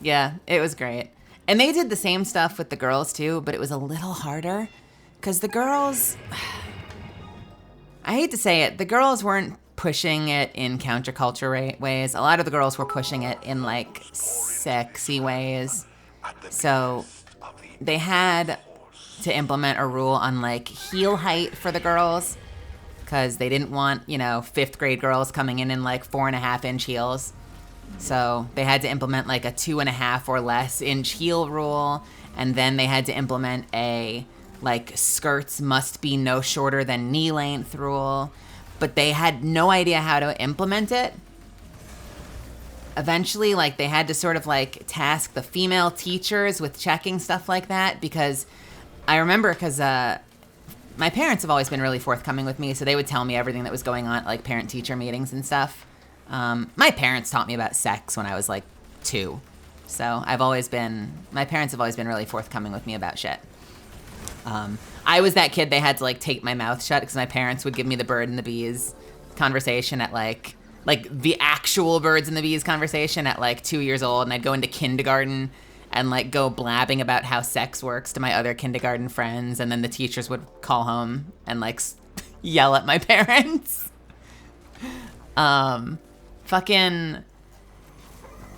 Yeah, it was great. And they did the same stuff with the girls too, but it was a little harder because the girls, I hate to say it, the girls weren't pushing it in counterculture ways. A lot of the girls were pushing it in like sexy ways. So they had to implement a rule on like heel height for the girls because they didn't want, 5th grade girls coming in like 4.5-inch heels. So they had to implement like a 2.5 or less inch heel rule. And then they had to implement a like skirts must be no shorter than knee length rule. But they had no idea how to implement it. Eventually, like they had to sort of like task the female teachers with checking stuff like that. Because I remember my parents have always been really forthcoming with me. So they would tell me everything that was going on at like parent teacher meetings and stuff. My parents taught me about sex when I was like 2. So my parents have always been really forthcoming with me about shit. I was that kid they had to like tape my mouth shut because my parents would give me the bird and the bees conversation at like the actual birds and the bees conversation at like 2 years old. And I'd go into kindergarten and like go blabbing about how sex works to my other kindergarten friends. And then the teachers would call home and like yell at my parents.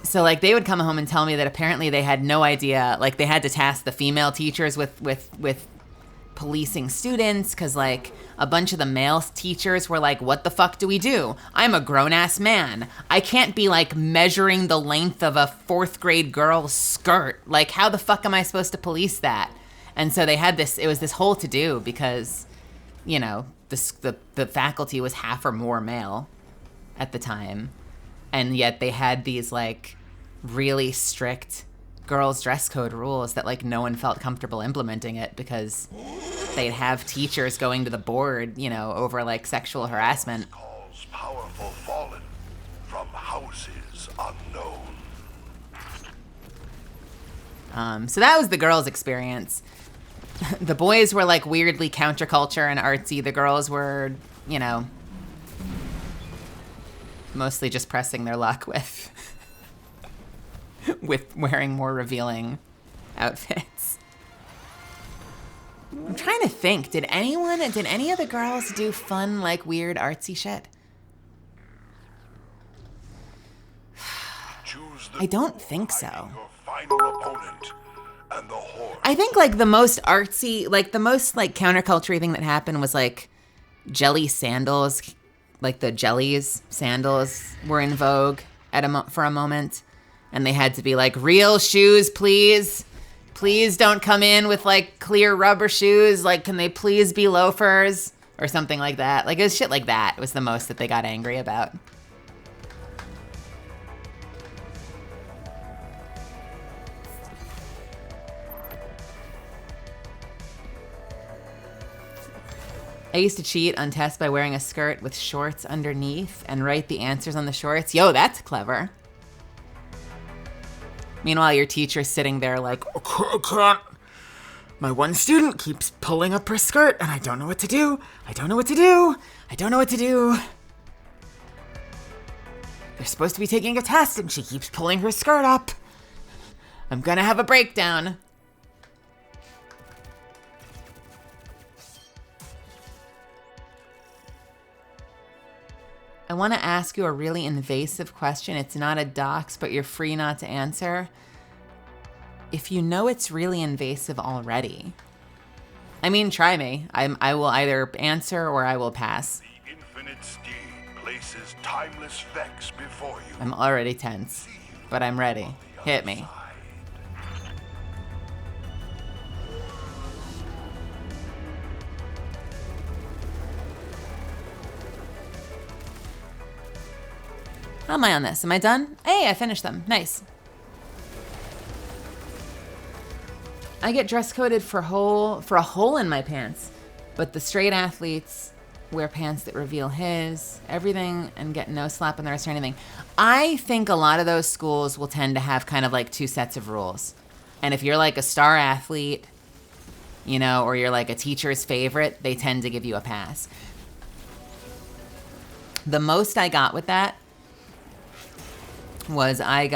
So like they would come home and tell me that apparently they had no idea, like they had to task the female teachers with policing students because like a bunch of the male teachers were like, what the fuck do we do? I'm a grown-ass man. I can't be like measuring the length of a 4th grade girl's skirt. Like how the fuck am I supposed to police that? And so they had it was this whole to-do because, the faculty was half or more male at the time, and yet they had these like really strict girls dress code rules that like no one felt comfortable implementing it because they'd have teachers going to the board, over like sexual harassment. Calls powerful fallen from houses unknown. So that was the girls' experience. The boys were like weirdly counterculture and artsy. The girls were, mostly just pressing their luck with wearing more revealing outfits. I'm trying to think, did any of the girls do fun, like weird artsy shit? I don't think so. I think like the most artsy, like the most like counterculture thing that happened was like jelly sandals. Like the jellies sandals were in vogue for a moment, and they had to be like real shoes, please. Please don't come in with like clear rubber shoes. Like, can they please be loafers or something like that? Like it was shit like that. It was the most that they got angry about. I used to cheat on tests by wearing a skirt with shorts underneath and write the answers on the shorts. Yo, that's clever. Meanwhile, your teacher's sitting there like, I can't. My one student keeps pulling up her skirt and I don't know what to do. I don't know what to do. I don't know what to do. They're supposed to be taking a test and she keeps pulling her skirt up. I'm gonna have a breakdown. I want to ask you a really invasive question. It's not a dox, but you're free not to answer. If you know it's really invasive already, I mean, try me. I will either answer or I will pass. The infinite steed places timeless vex before you. I'm already tense, but I'm ready. Hit me. How am I on this? Am I done? Hey, I finished them. Nice. I get dress coded for a hole in my pants, but the straight athletes wear pants that reveal his, everything, and get no slap on the wrist or anything. I think a lot of those schools will tend to have kind of like two sets of rules. And if you're like a star athlete, you know, or you're like a teacher's favorite, they tend to give you a pass. The most I got with that was I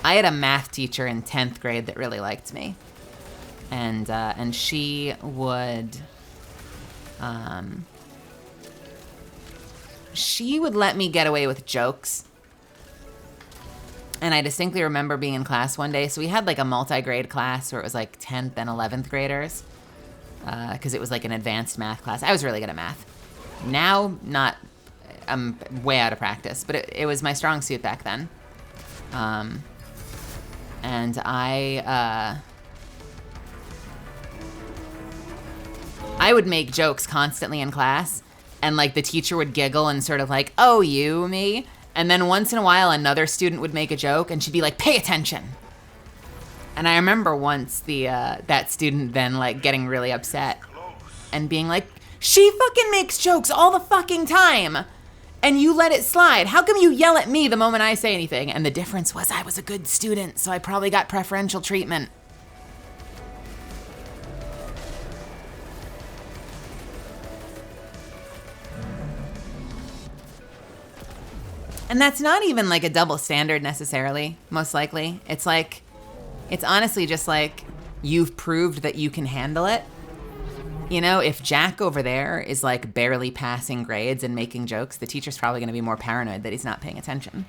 had a math teacher in 10th grade that really liked me. And she would let me get away with jokes. And I distinctly remember being in class one day. So we had like a multi-grade class where it was like 10th and 11th graders. Because it was like an advanced math class. I was really good at math. Now, I'm way out of practice. But it was my strong suit back then. And I would make jokes constantly in class, and like the teacher would giggle and sort of like, oh, you, me? And then once in a while, another student would make a joke and she'd be like, pay attention. And I remember once that student then like getting really upset and being like, she fucking makes jokes all the fucking time. And you let it slide. How come you yell at me the moment I say anything? And the difference was I was a good student, so I probably got preferential treatment. And that's not even like a double standard necessarily, most likely. It's honestly just like you've proved that you can handle it. You know, if Jack over there is like barely passing grades and making jokes, the teacher's probably going to be more paranoid that he's not paying attention.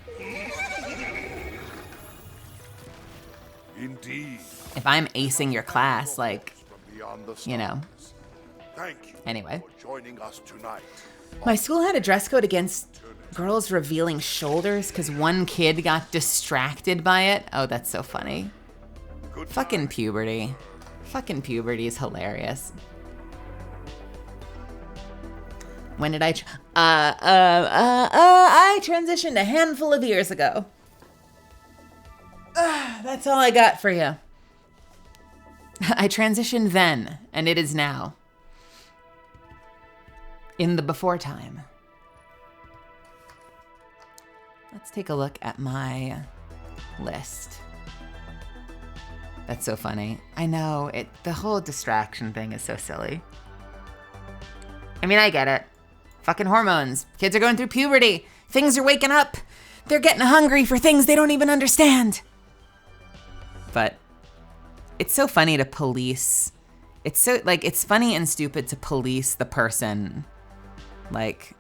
Indeed. If I'm acing your class, like, you know. Thank you Anyway. for joining us tonight. My school had a dress code against girls revealing shoulders because one kid got distracted by it. Oh, that's so funny. Fucking puberty. Fucking puberty is hilarious. When did I transitioned a handful of years ago. That's all I got for you. I transitioned then, and it is now. In the before time. Let's take a look at my list. That's so funny. I know, the whole distraction thing is so silly. I mean, I get it. Fucking hormones. Kids are going through puberty. Things are waking up. They're getting hungry for things they don't even understand. But it's so funny to police. It's so, like, it's funny and stupid to police the person, like,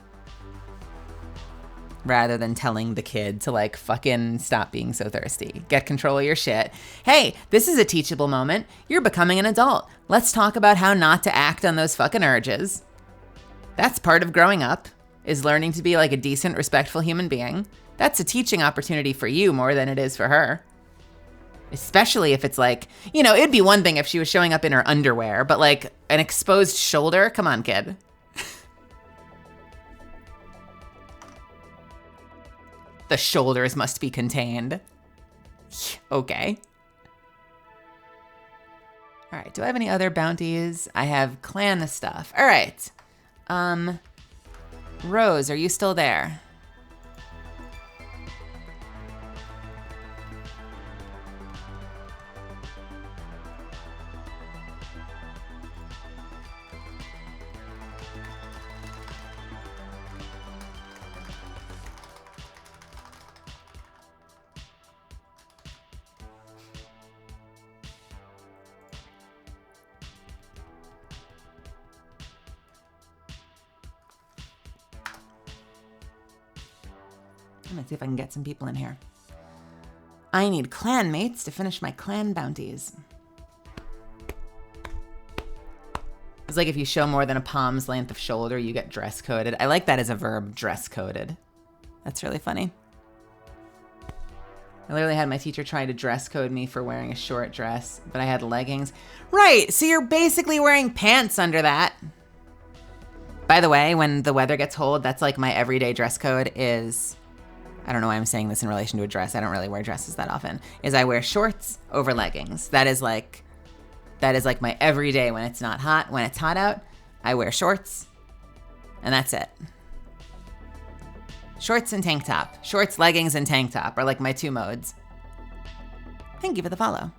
rather than telling the kid to, like, fucking stop being so thirsty. Get control of your shit. Hey, this is a teachable moment. You're becoming an adult. Let's talk about how not to act on those fucking urges. That's part of growing up, is learning to be like a decent, respectful human being. That's a teaching opportunity for you more than it is for her. Especially if it's like, you know, it'd be one thing if she was showing up in her underwear, but like an exposed shoulder? Come on, kid. The shoulders must be contained. Okay. All right, do I have any other bounties? I have clan stuff. All right. Rose, are you still there? I'm gonna see if I can get some people in here. I need clan mates to finish my clan bounties. It's like if you show more than a palm's length of shoulder, you get dress coded. I like that as a verb, dress coded. That's really funny. I literally had my teacher try to dress code me for wearing a short dress, but I had leggings. Right, so you're basically wearing pants under that. By the way, when the weather gets cold, that's like my everyday dress code is, I don't know why I'm saying this in relation to a dress. I don't really wear dresses that often, is I wear shorts over leggings. That is like my everyday when it's not hot. When it's hot out, I wear shorts, and that's it. Shorts and tank top. Shorts, leggings, and tank top are like my 2 modes. Thank you for the follow.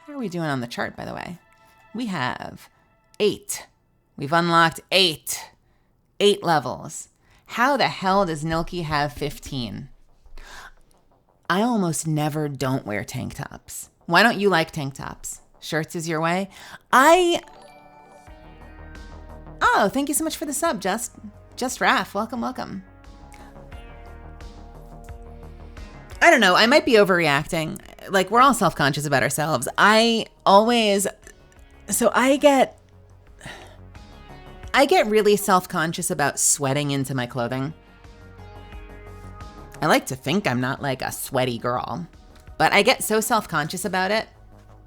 How are we doing on the chart, by the way? We have 8. We've unlocked 8. 8 levels. How the hell does Nilky have 15? I almost never don't wear tank tops. Why don't you like tank tops? Shirts is your way? Oh, thank you so much for the sub, Just Raph. Welcome, welcome. I don't know. I might be overreacting. Like, we're all self-conscious about ourselves. I get really self-conscious about sweating into my clothing. I like to think I'm not like a sweaty girl, but I get so self-conscious about it.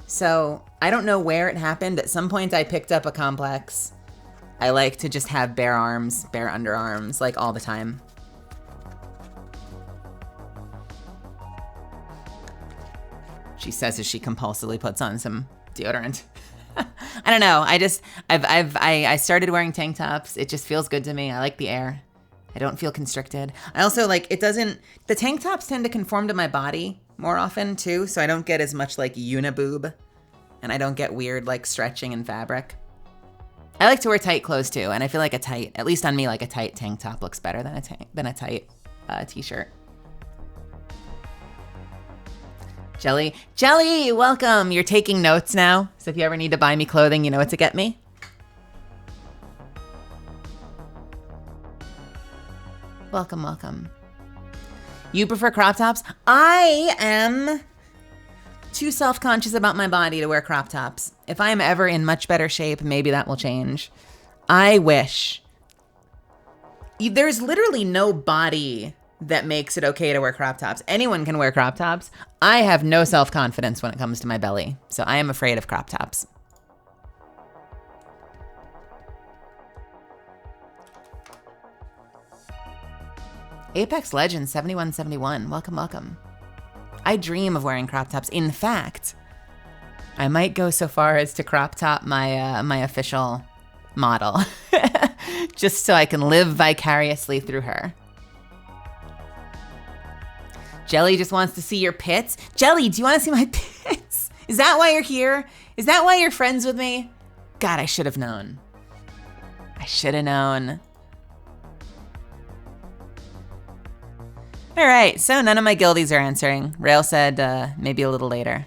So I don't know where it happened. At some point I picked up a complex. I like to just have bare arms, bare underarms, like all the time. She says as she compulsively puts on some deodorant. I don't know. I started wearing tank tops. It just feels good to me. I like the air. I don't feel constricted. I also like, the tank tops tend to conform to my body more often too, so I don't get as much like uniboob, and I don't get weird like stretching in fabric. I like to wear tight clothes too, and I feel like at least on me, like a tight tank top looks better than a tight t-shirt. Jelly, welcome. You're taking notes now, so if you ever need to buy me clothing, you know what to get me. Welcome, welcome. You prefer crop tops? I am too self-conscious about my body to wear crop tops. If I am ever in much better shape, maybe that will change. I wish. There's literally no body that makes it okay to wear crop tops. Anyone can wear crop tops. I have no self-confidence when it comes to my belly, so I am afraid of crop tops. Apex Legends 7171, welcome, welcome. I dream of wearing crop tops. In fact, I might go so far as to crop top my official model, just so I can live vicariously through her. Jelly just wants to see your pits. Jelly, do you want to see my pits? Is that why you're here? Is that why you're friends with me? God, I should have known. I should have known. All right, so none of my guildies are answering. Rail said maybe a little later.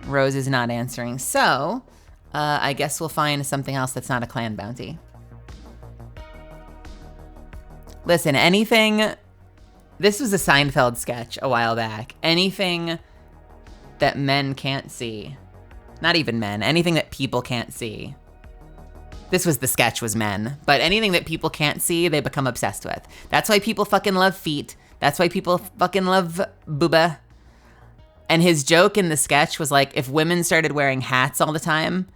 Rose is not answering. So I guess we'll find something else that's not a clan bounty. Listen, anything... This was a Seinfeld sketch a while back. Anything that men can't see. Not even men. Anything that people can't see. The sketch was men. But anything that people can't see, they become obsessed with. That's why people fucking love feet. That's why people fucking love booba. And his joke in the sketch was like, if women started wearing hats all the time,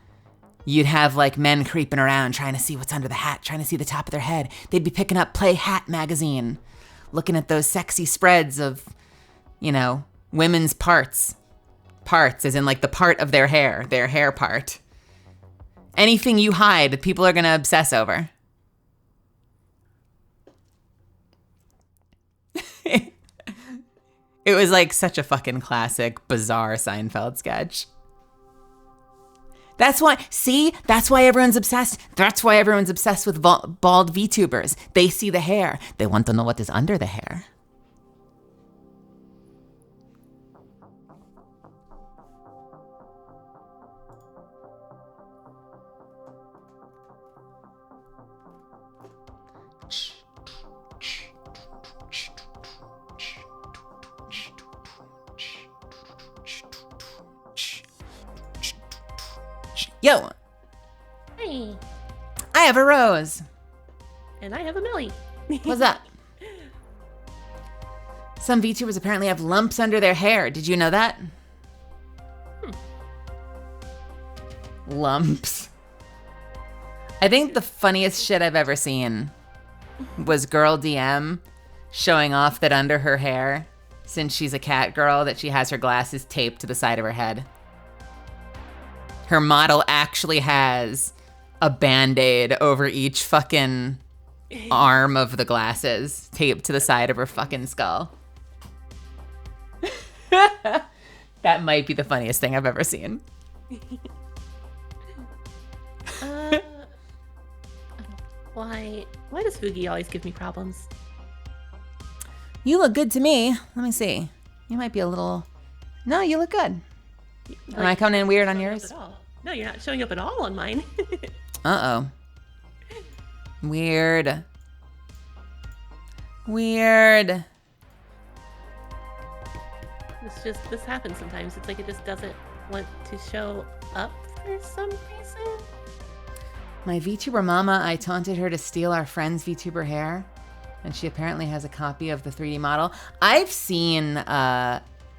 you'd have like men creeping around trying to see what's under the hat, trying to see the top of their head. They'd be picking up Play Hat magazine, looking at those sexy spreads of, you know, women's parts. Parts, as in like the part of their hair part. Anything you hide, people are gonna obsess over. It was like such a fucking classic, bizarre Seinfeld sketch. That's why everyone's obsessed. That's why everyone's obsessed with bald VTubers. They see the hair. They want to know what is under the hair. Yo, Hey, I have a rose. and I have a Meli. What's up? Some VTubers apparently have lumps under their hair. Did you know that? Lumps. I think the funniest shit I've ever seen was Girl DM showing off that under her hair, since she's a cat girl, that she has her glasses taped to the side of her head. Her model actually has a Band-Aid over each fucking arm of the glasses taped to the side of her fucking skull. That might be the funniest thing I've ever seen. Why does Fugi always give me problems? You look good to me. Let me see. You might be a little... No, you look good. Am I coming in weird on yours? No, you're not showing up at all on mine. Uh-oh. Weird. Weird. This happens sometimes. It's like it just doesn't want to show up for some reason. My VTuber mama, I taunted her to steal our friend's VTuber hair, and she apparently has a copy of the 3D model. I've seen,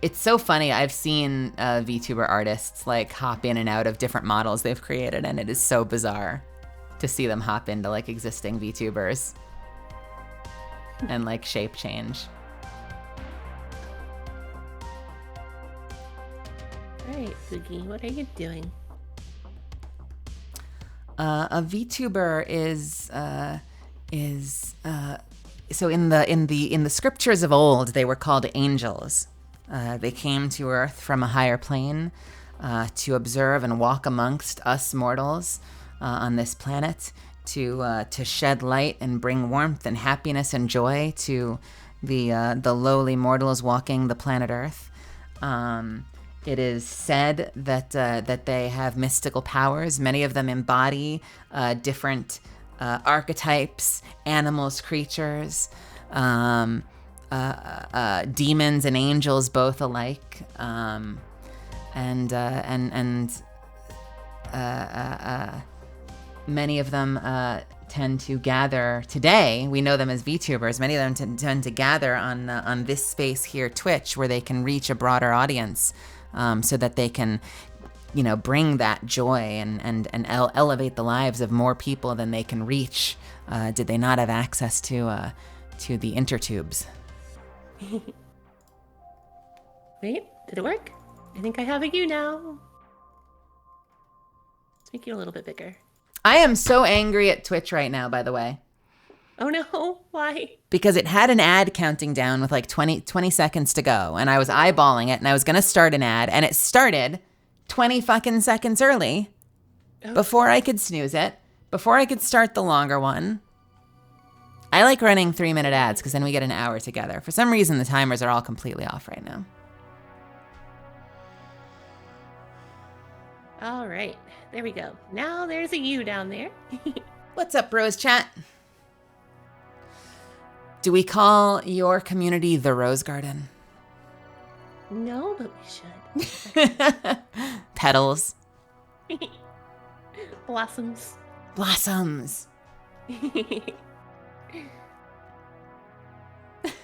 it's so funny, I've seen VTuber artists like hop in and out of different models they've created, and it is so bizarre to see them hop into like existing VTubers and like shape change. All right, Fugi, what are you doing? A VTuber is so in the scriptures of old, they were called angels. They came to Earth from a higher plane to observe and walk amongst us mortals on this planet, to shed light and bring warmth and happiness and joy to the lowly mortals walking the planet Earth. It is said that they have mystical powers. Many of them embody different archetypes, animals, creatures, demons and angels both alike, and many of them tend to gather today. We know them as VTubers. Many of them tend to gather on this space here, Twitch, where they can reach a broader audience. So that they can, bring that joy and elevate the lives of more people than they can reach did they not have access to the intertubes. Wait, did it work? I think I have a U now. Let's make you a little bit bigger. I am so angry at Twitch right now, by the way. Oh no, why? Because it had an ad counting down with like 20 seconds to go, and I was eyeballing it, and I was gonna start an ad, and it started 20 fucking seconds early before I could snooze it, before I could start the longer one. I like running 3-minute ads because then we get an hour together. For some reason, the timers are all completely off right now. All right, there we go. Now there's a U down there. What's up, Rose Chat? Do we call your community the Rose Garden? No, but we should. Petals. Blossoms. Blossoms.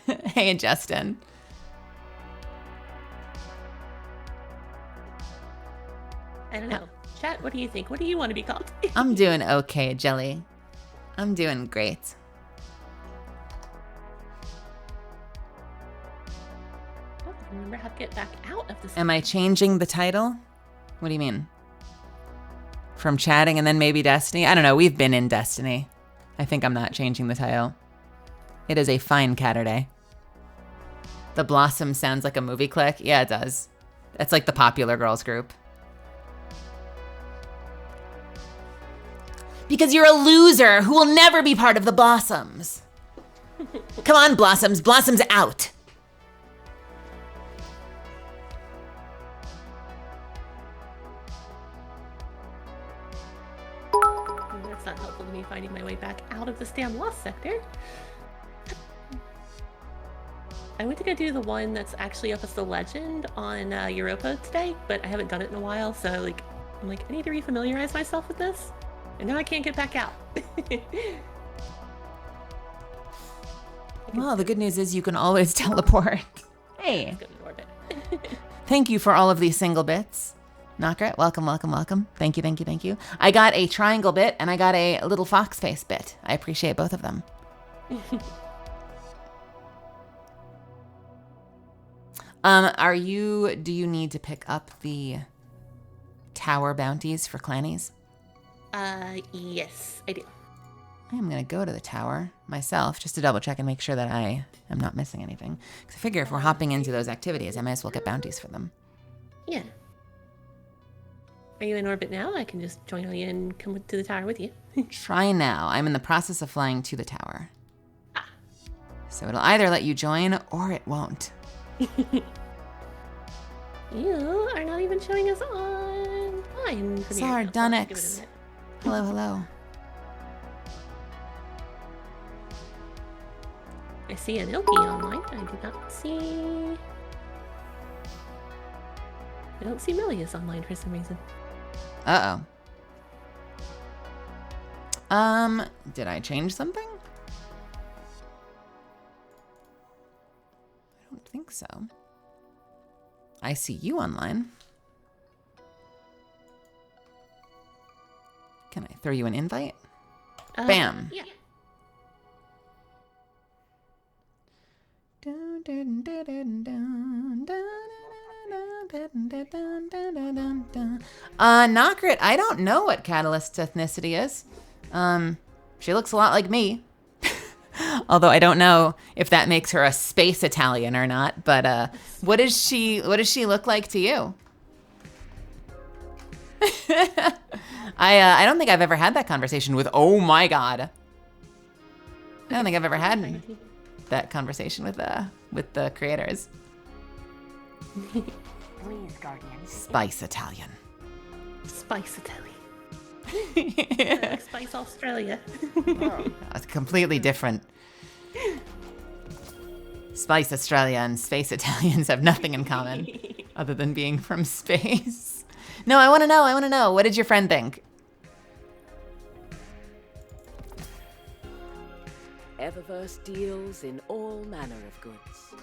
Hey, Justin. I don't know. Chat, what do you think? What do you want to be called? I'm doing okay, Jelly. I'm doing great. Remember how to get back out of this. Am I changing the title? What do you mean? From chatting and then maybe Destiny? I don't know. We've been in Destiny. I think I'm not changing the title. It is a fine Caturday. The Blossom sounds like a movie click. Yeah, it does. It's like the popular girls group. Because you're a loser who will never be part of the Blossoms. Come on, Blossoms. Blossoms out. That's not helpful to me finding my way back out of this damn lost sector. I went to go do the one that's actually up as the legend on Europa today, but I haven't done it in a while, so like I'm like, I need to refamiliarize myself with this, and now I can't get back out. Well, the good news is you can always teleport. Hey. Good in orbit. Thank you for all of these single bits. Knocker, welcome, welcome, welcome. Thank you, thank you, thank you. I got a triangle bit and I got a little fox face bit. I appreciate both of them. Do you need to pick up the tower bounties for clannies? Yes, I do. I am going to go to the tower myself just to double check and make sure that I am not missing anything. Because I figure if we're hopping into those activities, I might as well get bounties for them. Yeah. Are you in orbit now? I can just join you and come to the tower with you. Try now. I'm in the process of flying to the tower. Ah. So it'll either let you join or it won't. You are not even showing us online. Sardonyx. Hello, hello. I see an Ilky online. I do not see... I don't see Meli is online for some reason. Uh-oh. Did I change something? I don't think so. I see you online. Can I throw you an invite? Bam. Yeah. Knockrit, I don't know what Catalyst's ethnicity is. She looks a lot like me. Although I don't know if that makes her a space Italian or not, but what does she look like to you? I don't think I've ever had that conversation with, oh my god. I don't think I've ever had that conversation with the creators. Please, Guardian. Spice Italian. Spice Italian. Like Spice Australia. It's completely different. Spice Australia and Space Italians have nothing in common other than being from space. No, I want to know. What did your friend think? Eververse deals in all manner of goods.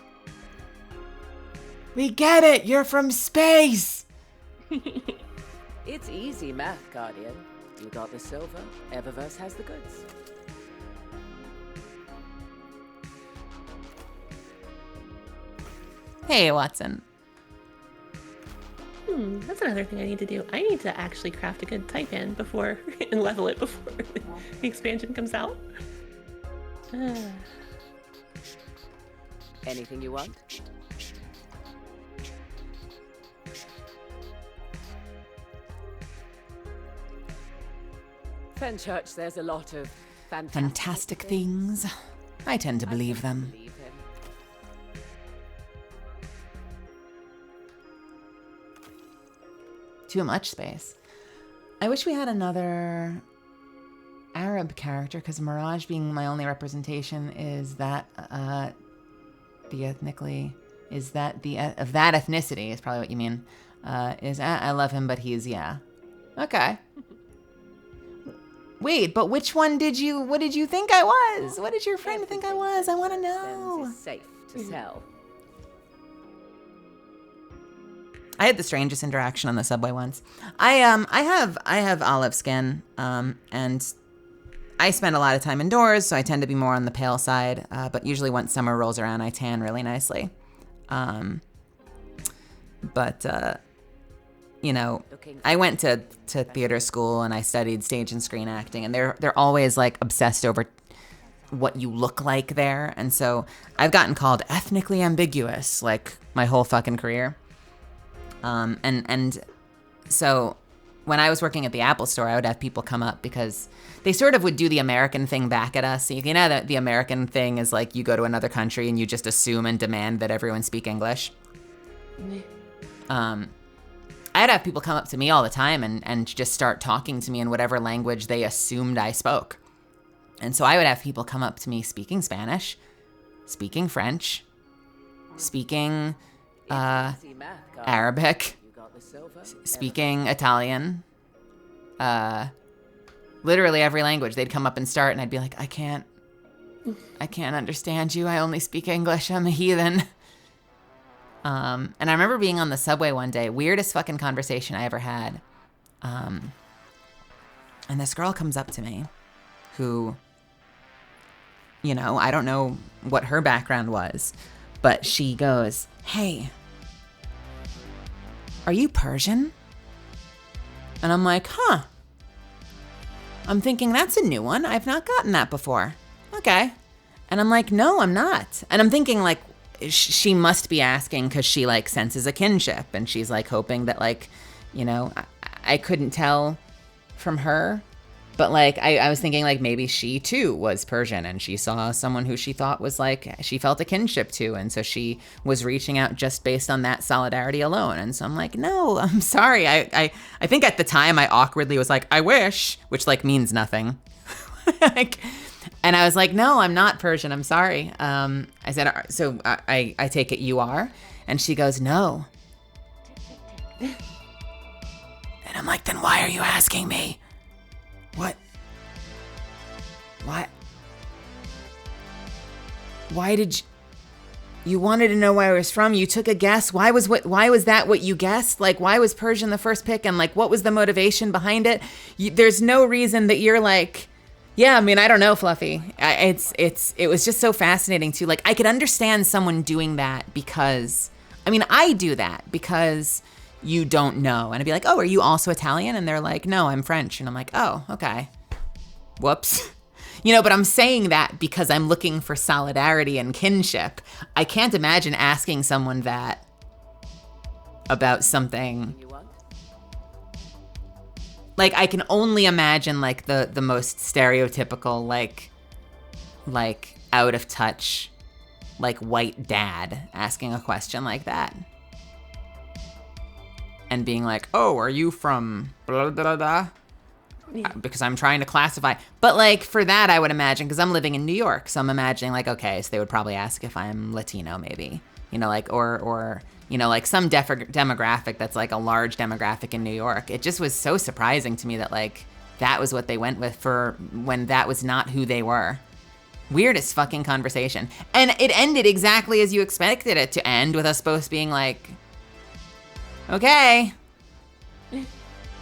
We get it. You're from space. It's easy math, Guardian. You got the silver, Eververse has the goods. Hey, Watson. That's another thing I need to do. I need to actually craft a good type-in before and level it before the expansion comes out. Anything you want? Fenchurch, there's a lot of Fantastic things. I tend to believe them. Believe him. Too much space. I wish we had another Arab character, because Mirage being my only representation is that of that ethnicity is probably what you mean. I love him, but he's okay. Wait, but which one what did you think I was? What did your friend think I was? I want to know. Is safe to sell. I had the strangest interaction on the subway once. I have olive skin, and I spend a lot of time indoors, so I tend to be more on the pale side. But usually once summer rolls around, I tan really nicely. I went to theater school and I studied stage and screen acting, and they're always like obsessed over what you look like there. And so I've gotten called ethnically ambiguous like my whole fucking career. And so when I was working at the Apple store, I would have people come up because they sort of would do the American thing back at us. You know that the American thing is like you go to another country and you just assume and demand that everyone speak English. I'd have people come up to me all the time and just start talking to me in whatever language they assumed I spoke. And so I would have people come up to me speaking Spanish, speaking French, speaking Arabic, You got the silver. speaking Italian, literally every language. They'd come up and start, and I'd be like, I can't understand you. I only speak English. I'm a heathen. And I remember being on the subway one day, weirdest fucking conversation I ever had. And this girl comes up to me who, you know, I don't know what her background was, but she goes, hey, are you Persian? And I'm like, huh. I'm thinking that's a new one. I've not gotten that before. Okay. And I'm like, no, I'm not. And I'm thinking like, she must be asking because she like senses a kinship, and she's like hoping that like, you know, I couldn't tell from her, but like I was thinking like maybe she too was Persian and she saw someone who she thought was like, she felt a kinship to, and so she was reaching out just based on that solidarity alone. And so I'm like, no, I'm sorry. I think at the time I awkwardly was like, I wish, which like means nothing. Like, and I was like, no, I'm not Persian. I'm sorry. I said, so I take it you are? And she goes, no. And I'm like, then why are you asking me? What? Why did you wanted to know where I was from? You took a guess. Why was that what you guessed? Like, why was Persian the first pick? And like, what was the motivation behind it? There's no reason that you're like, yeah, I mean, I don't know, Fluffy. It was just so fascinating too. Like, I could understand someone doing that because, I mean, I do that because you don't know. And I'd be like, oh, are you also Italian? And they're like, no, I'm French. And I'm like, oh, okay. Whoops. You know, but I'm saying that because I'm looking for solidarity and kinship. I can't imagine asking someone that about something. Like, I can only imagine, like, the most stereotypical, like, out of touch, like, white dad asking a question like that. And being like, oh, are you from blah, blah, blah? Because I'm trying to classify. But, like, for that, I would imagine, because I'm living in New York, so I'm imagining, like, okay, so they would probably ask if I'm Latino, maybe. You know, like, or you know, like some demographic that's like a large demographic in New York. It just was so surprising to me that like that was what they went with for when that was not who they were. Weirdest fucking conversation. And it ended exactly as you expected it to end, with us both being like, okay,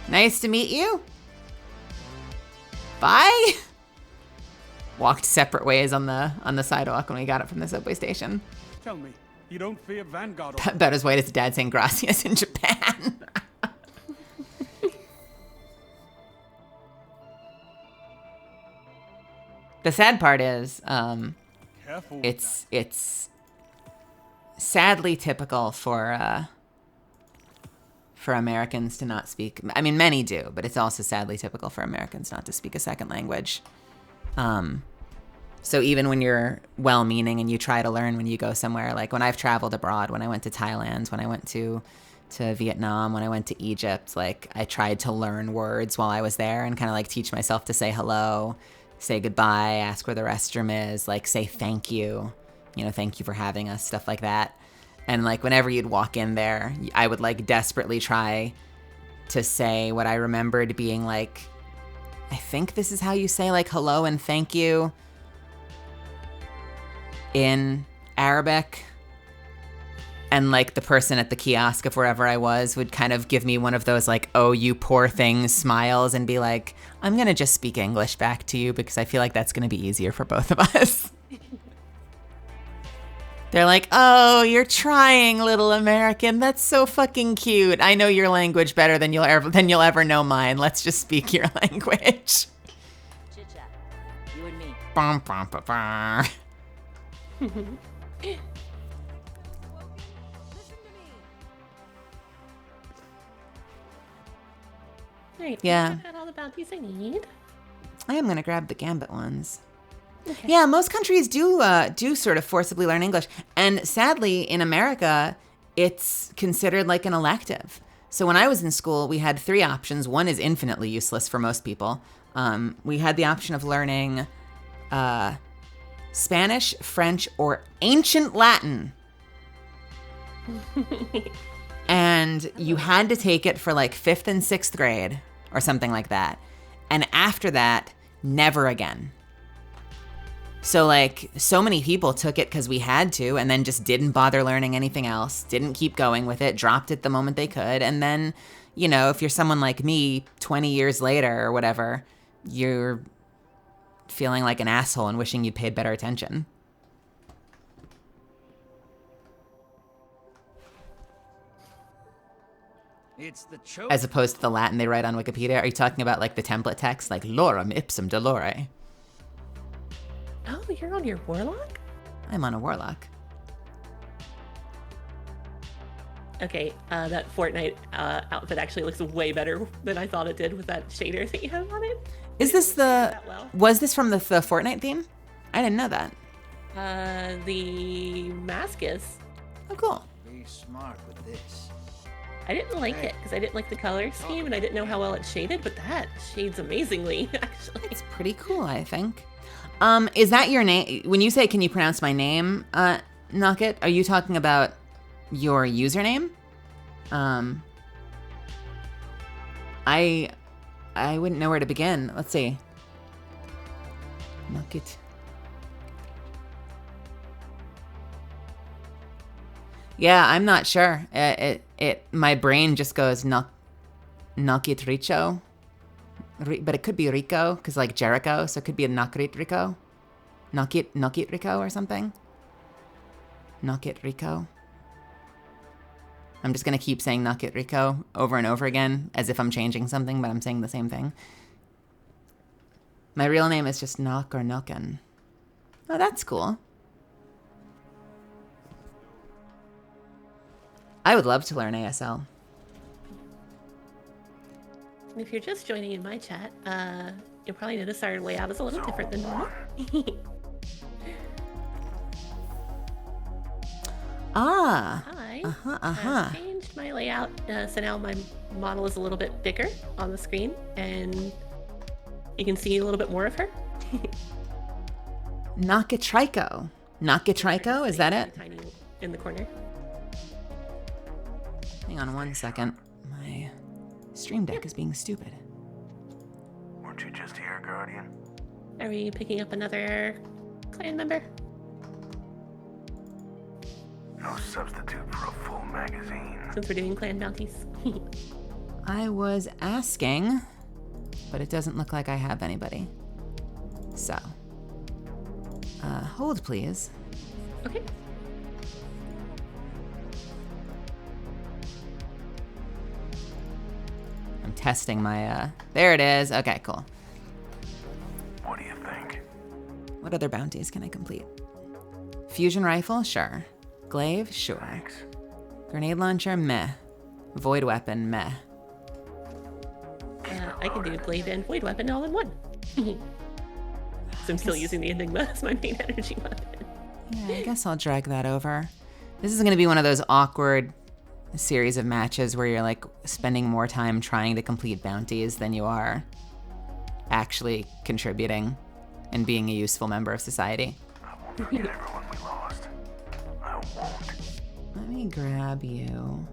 nice to meet you. Bye. Walked separate ways on the sidewalk when we got up from the subway station. Tell me, you don't fear Vanguard? About as white as dad saying gracias in Japan. The sad part is, it's sadly typical for Americans to not speak. I mean, many do, but it's also sadly typical for Americans not to speak a second language. So even when you're well-meaning and you try to learn when you go somewhere, like when I've traveled abroad, when I went to Thailand, when I went to Vietnam, when I went to Egypt, like I tried to learn words while I was there and kind of like teach myself to say hello, say goodbye, ask where the restroom is, like say thank you, thank you for having us, stuff like that. And like whenever you'd walk in there, I would like desperately try to say what I remembered being like, I think this is how you say like hello and thank you in Arabic. And like the person at the kiosk of wherever I was would kind of give me one of those like, oh, you poor thing smiles and be like, I'm going to just speak English back to you because I feel like that's going to be easier for both of us. They're like, oh, you're trying, little American. That's so fucking cute. I know your language better than you'll ever know mine. Let's just speak your language. Chit-chat. You and me. Bum, bum, bum, bum. Right. Yeah. I've got all the bounties I need. I am going to grab the Gambit ones. Okay. Yeah, most countries do sort of forcibly learn English. And sadly, in America, it's considered like an elective. So when I was in school, we had 3 options. One is infinitely useless for most people. We had the option of learning Spanish, French, or ancient Latin. And you had to take it for like 5th and 6th grade, or something like that. And after that, never again. So like, so many people took it because we had to, and then just didn't bother learning anything else, didn't keep going with it, dropped it the moment they could. And then, you know, if you're someone like me 20 years later or whatever, you're feeling like an asshole and wishing you'd paid better attention. It's the choke. As opposed to the Latin they write on Wikipedia. Are you talking about like the template text, like lorem ipsum dolore? Oh, you're on your warlock? I'm on a warlock. Okay, that Fortnite outfit actually looks way better than I thought it did with that shader that you have on it. Is this the, that well. was this from the Fortnite theme? I didn't know that. The mask is. Oh, cool. Be smart with this. I didn't like it because I didn't like the color scheme and I didn't know how well it shaded, but that shades amazingly, actually. It's pretty cool, I think. Is that your name? When you say, can you pronounce my name, Nugget, are you talking about your username? I wouldn't know where to begin. Let's see. Nugget. Yeah, I'm not sure. My brain just goes Nugget Richo. But it could be Rico, because like Jericho, so it could be a Nugget Rico. Nugget Rico or something. Nugget Rico. I'm just going to keep saying Nugget Rico over and over again, as if I'm changing something, but I'm saying the same thing. My real name is just Nock or Nocken. Oh, that's cool. I would love to learn ASL. And if you're just joining in my chat, you'll probably notice our layout is a little different than normal. Hi. I've changed my layout, so now my model is a little bit bigger on the screen, and you can see a little bit more of her. Nakatrico. Nakatrico, is that it? Tiny in the corner. Hang on one second. My Stream Deck is being stupid. Weren't you just here, Guardian? Are we picking up another clan member? No substitute for a full magazine. Since we're doing clan bounties. I was asking, but it doesn't look like I have anybody. So, hold please. Okay. I'm testing my, there it is. Okay, cool. What do you think? What other bounties can I complete? Fusion rifle? Sure. Glaive? Sure. Thanks. Grenade launcher? Meh. Void weapon? Meh. I can do glaive and void weapon all in one. So I'm still using the Enigma as my main energy weapon. Yeah, I guess I'll drag that over. This is going to be one of those awkward series of matches where you're like spending more time trying to complete bounties than you are actually contributing and being a useful member of society. I won't forget everyone we lost. I won't. Let me grab you.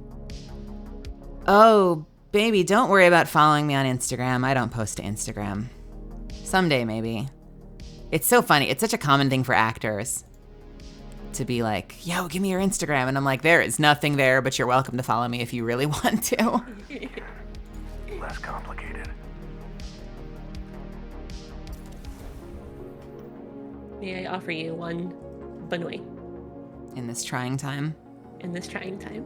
Oh, baby, don't worry about following me on Instagram. I don't post to Instagram. Someday, maybe. It's so funny. It's such a common thing for actors to be like, yo, give me your Instagram. And I'm like, there is nothing there, but you're welcome to follow me if you really want to. Less complicated. May I offer you one Banoi In this trying time. in this trying time?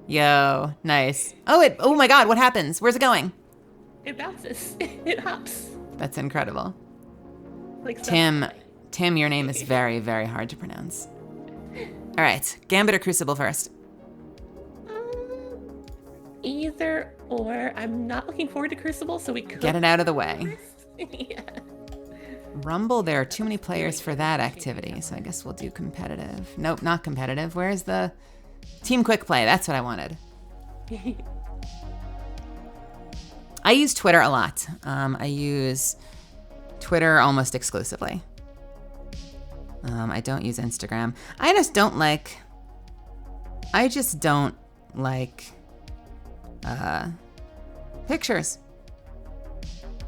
Yo, nice. Oh my God, what happens? Where's it going? It bounces. It hops. That's incredible. Like Tim, your name is very, very hard to pronounce. All right, Gambit or Crucible first? Either or. I'm not looking forward to Crucible, so we could Get it out of the way. yeah. Rumble, there are too many players for that activity, so I guess we'll do competitive. Nope, not competitive. Where's the Team Quick Play? That's what I wanted. I use Twitter a lot. I use Twitter almost exclusively. I don't use Instagram. I just don't like Pictures.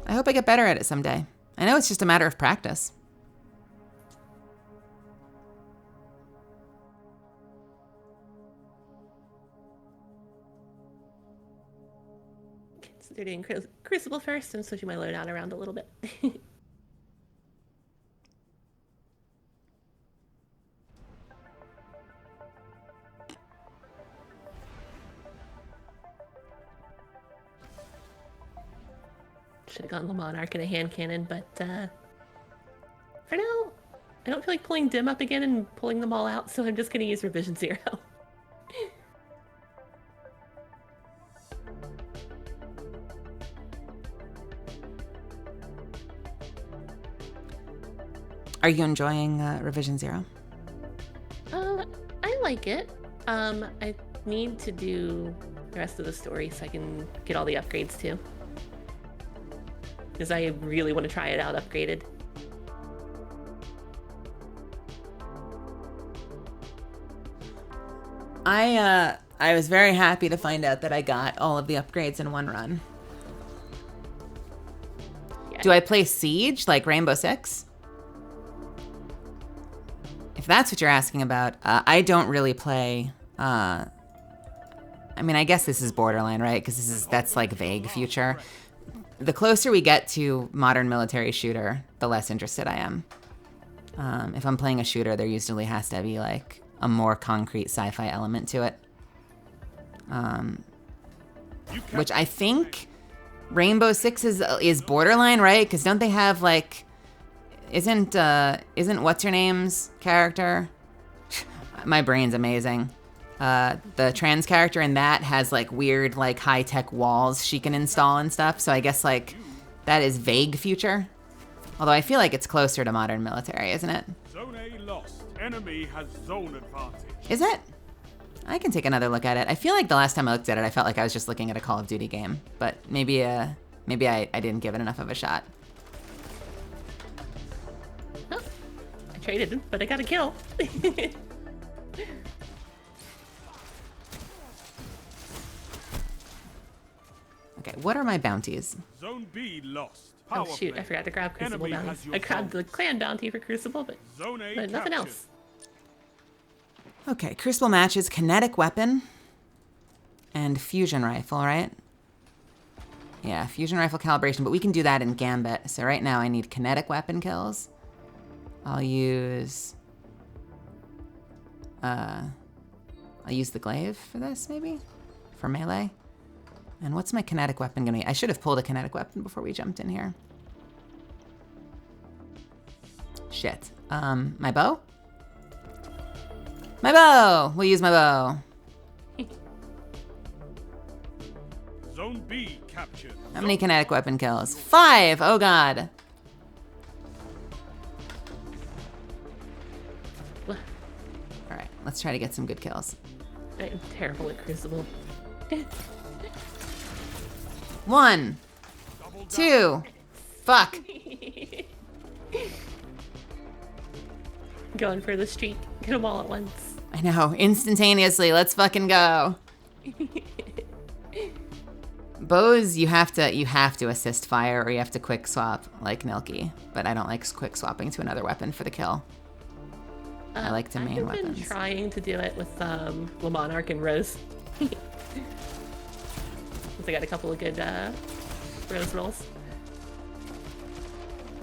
I hope I get better at it someday. I know it's just a matter of practice. So they're doing Crucible first. I'm switching my loadout around a little bit. Should have gone the Monarch and a hand cannon, but for now, I don't feel like pulling Dim up again and pulling them all out, so I'm just going to use Revision 0. Are you enjoying Revision 0? I like it. I need to do the rest of the story so I can get all the upgrades too. Because I really want to try it out upgraded. I was very happy to find out that I got all of the upgrades in one run. Yeah. Do I play Siege like Rainbow Six? If that's what you're asking about, I don't really play. I mean, I guess this is borderline, right? Because that's like vague future. The closer we get to modern military shooter, the less interested I am. If I'm playing a shooter, there usually has to be like a more concrete sci-fi element to it. Which I think Rainbow Six is borderline, right? Because don't they have like, isn't what's her name's character? My brain's amazing. The trans character in that has like weird like high-tech walls she can install and stuff. So I guess like that is vague future. Although I feel like it's closer to modern military, isn't it? Zone A lost. Enemy has zone advantage. Is it? I can take another look at it. I feel like the last time I looked at it, I felt like I was just looking at a Call of Duty game. But maybe I didn't give it enough of a shot. Oh, I traded, but I got a kill. Okay, what are my bounties? Zone B lost. Oh shoot, I forgot to grab Crucible bounties. I grabbed the clan bounty for Crucible, but nothing else. Okay, Crucible matches, kinetic weapon, and fusion rifle, right? Yeah, fusion rifle calibration, but we can do that in Gambit. So right now I need kinetic weapon kills. I'll use the glaive for this, maybe? For melee? And what's my kinetic weapon gonna be? I should have pulled a kinetic weapon before we jumped in here. Shit. My bow? My bow! We'll use my bow. Zone B captured. How many kinetic weapon kills? 5! Oh god. Alright, let's try to get some good kills. I'm terrible at Crucible. 1, 2, fuck. Going for the streak. Get them all at once. I know, instantaneously, let's fucking go. Bows, you have to assist fire or you have to quick swap like Nilky, but I don't like quick swapping to another weapon for the kill. I like to main weapons. I've been trying to do it with Le Monarch and Rose. I got a couple of good Rose rolls. I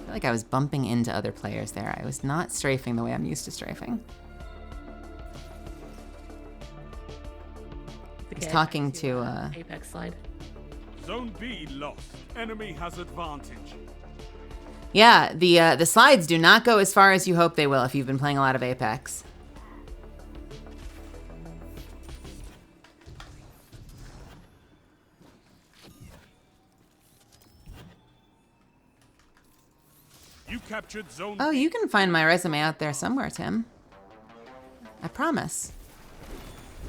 feel like I was bumping into other players there. I was not strafing the way I'm used to strafing. I was talking to Apex slide. Zone B lost. Enemy has advantage. Yeah, the slides do not go as far as you hope they will if you've been playing a lot of Apex. You captured zone. Oh, you can find my resume out there somewhere, Tim. I promise.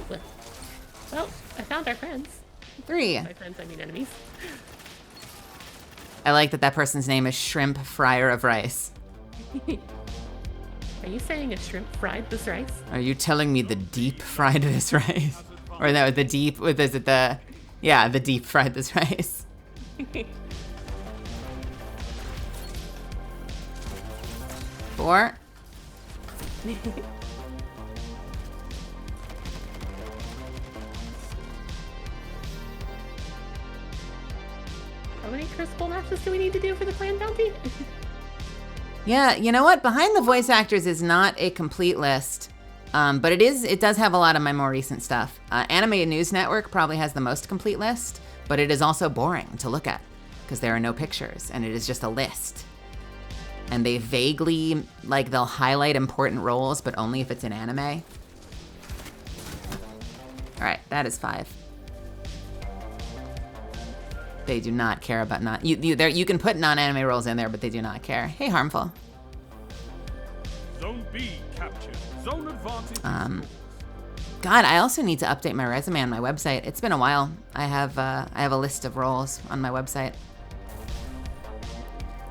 Well, I found our friends. 3. By friends, I mean enemies. I like that person's name is Shrimp Fryer of Rice. Are you saying a shrimp fried this rice? Are you telling me the deep fried this rice? Or no, the deep, is it the, yeah, the deep fried this rice. Four. How many crucible matches do we need to do for the clan bounty? Yeah, you know what? Behind the voice actors is not a complete list, but it does have a lot of my more recent stuff. Anime News Network probably has the most complete list, but it is also boring to look at because there are no pictures and it is just a list. And they vaguely, like, they'll highlight important roles, but only if it's in anime. All right, that is 5. They do not care about you can put non-anime roles in there, but they do not care. Hey, Harmful. Zone B captured. Zone advantage. God, I also need to update my resume on my website. It's been a while. I have a list of roles on my website.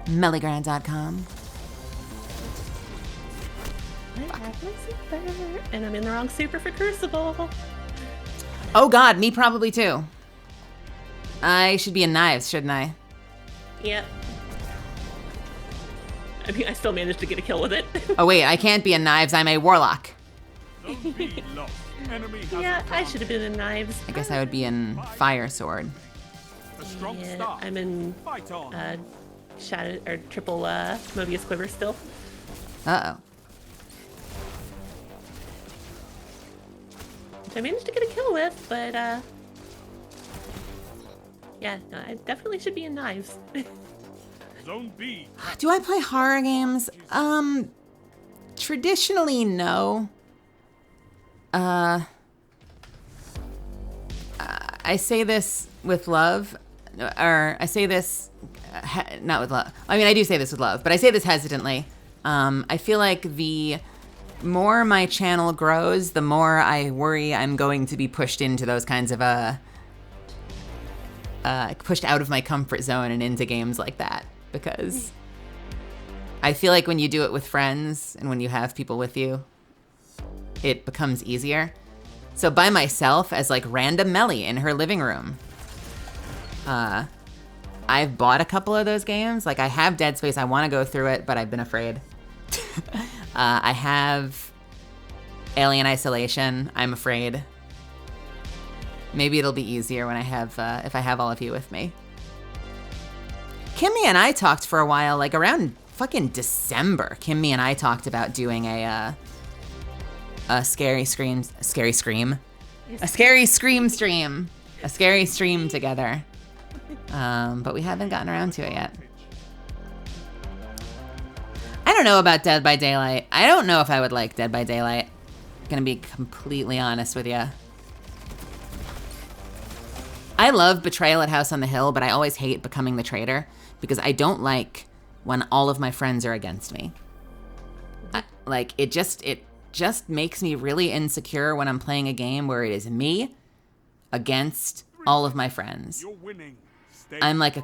Meligrand.com. I have my super, and I'm in the wrong super for Crucible. Oh God, me probably too. I should be in Knives, shouldn't I? Yep. I mean, I still managed to get a kill with it. Oh wait, I can't be in Knives. I'm a warlock. Zone B lost. Enemy has Yeah, I advantage. should have been in Knives. I guess I would be in Fire Sword. A strong Yeah, start. I'm in Fight on. Shadow or triple Mobius Quiver still. Uh-oh. Which I managed to get a kill with, but yeah, no, I definitely should be in Knives. Zone B. Do I play horror games? Traditionally, no. I say this with love, or I say this not with love. I mean, I do say this with love, but I say this hesitantly. I feel like the more my channel grows, the more I worry I'm going to be pushed into those kinds of pushed out of my comfort zone and into games like that, because I feel like when you do it with friends and when you have people with you, it becomes easier. So by myself, as like random Meli in her living room, I've bought a couple of those games. Like I have Dead Space, I want to go through it, but I've been afraid. I have Alien Isolation, I'm afraid. Maybe it'll be easier when I have, if I have all of you with me. Kimmy and I talked for a while, like around fucking December. Kimmy and I talked about doing a scary scream stream together. But we haven't gotten around to it yet. I don't know about Dead by Daylight. I don't know if I would like Dead by Daylight. I'm gonna be completely honest with you. I love Betrayal at House on the Hill, but I always hate Becoming the Traitor because I don't like when all of my friends are against me. It just makes me really insecure when I'm playing a game where it is me against all of my friends. You're winning. Stay I'm like a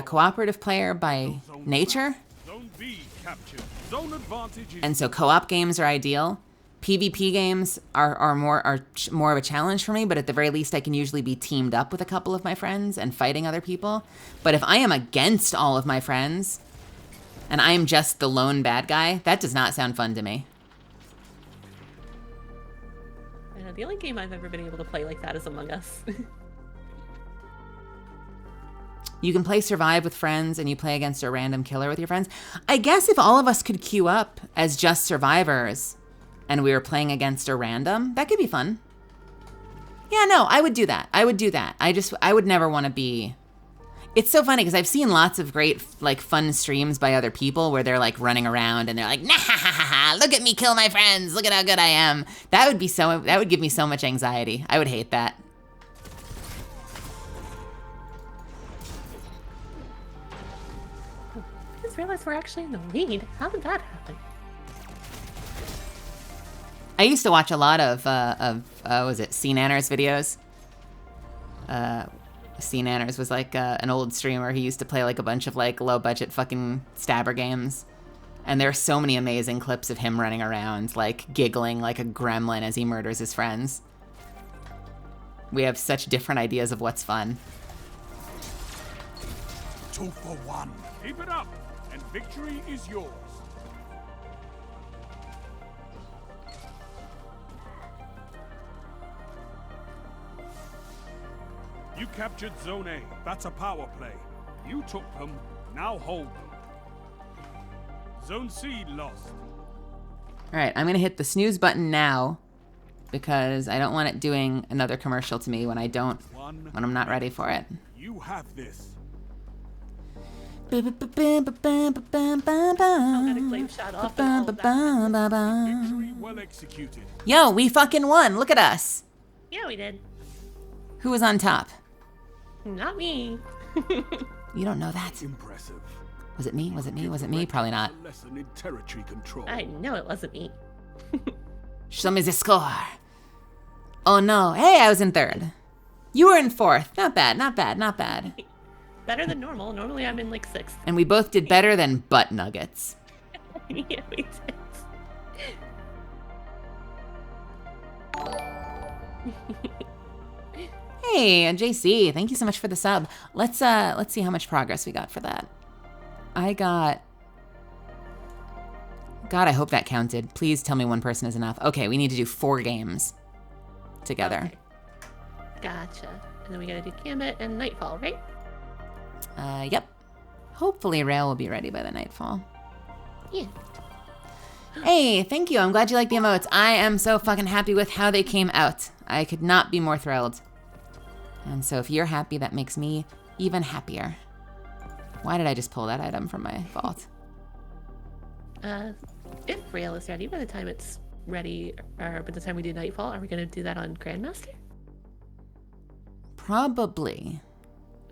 cooperative player by nature, Zone B captured. Zone advantage is and so co-op games are ideal. PvP games are more of a challenge for me, but at the very least I can usually be teamed up with a couple of my friends and fighting other people. But if I am against all of my friends and I am just the lone bad guy, that does not sound fun to me. I know, the only game I've ever been able to play like that is Among Us. You can play Survive with friends and you play against a random killer with your friends. I guess if all of us could queue up as just survivors and we were playing against a random, that could be fun. Yeah, no, I would do that. I would never want to be... It's so funny because I've seen lots of great, like, fun streams by other people where they're, like, running around and they're like, nah, ha, ha, ha, look at me kill my friends. Look at how good I am. That would give me so much anxiety. I would hate that. I just realized we're actually in the lead. How did that happen? I used to watch a lot of was it C-Nanners videos? C-Nanners was like an old streamer who used to play like a bunch of like low-budget fucking stabber games. And there are so many amazing clips of him running around, like giggling like a gremlin as he murders his friends. We have such different ideas of what's fun. Two for one. Keep it up, and victory is yours. You captured Zone A. That's a power play. You took them, now hold them. Zone C lost. All right, I'm gonna hit the snooze button now because I don't want it doing another commercial to me when I'm not ready for it. You have this. Got a claim shot off and all that. Victory well executed. Yo, we fucking won. Look at us. Yeah, we did. Who was on top? Not me. You don't know that. Impressive. Was it me? Was it me? Was it me? Probably not. A lesson in territory control. I know it wasn't me. Show me the score. Oh no. Hey, I was in third. You were in fourth. Not bad, not bad, not bad. Better than normal. Normally I'm in like 6th. And we both did better than butt nuggets. Yeah, we did. Hey, JC, thank you so much for the sub. Let's see how much progress we got for that. I got... God, I hope that counted. Please tell me one person is enough. Okay, we need to do 4 games together. Okay. Gotcha. And then we gotta do Gambit and Nightfall, right? Yep. Hopefully Rail will be ready by the Nightfall. Yeah. Hey, thank you. I'm glad you like the emotes. I am so fucking happy with how they came out. I could not be more thrilled. And so if you're happy, that makes me even happier. Why did I just pull that item from my vault? If Rail is ready by the time it's ready, or by the time we do Nightfall, are we gonna do that on Grandmaster? Probably.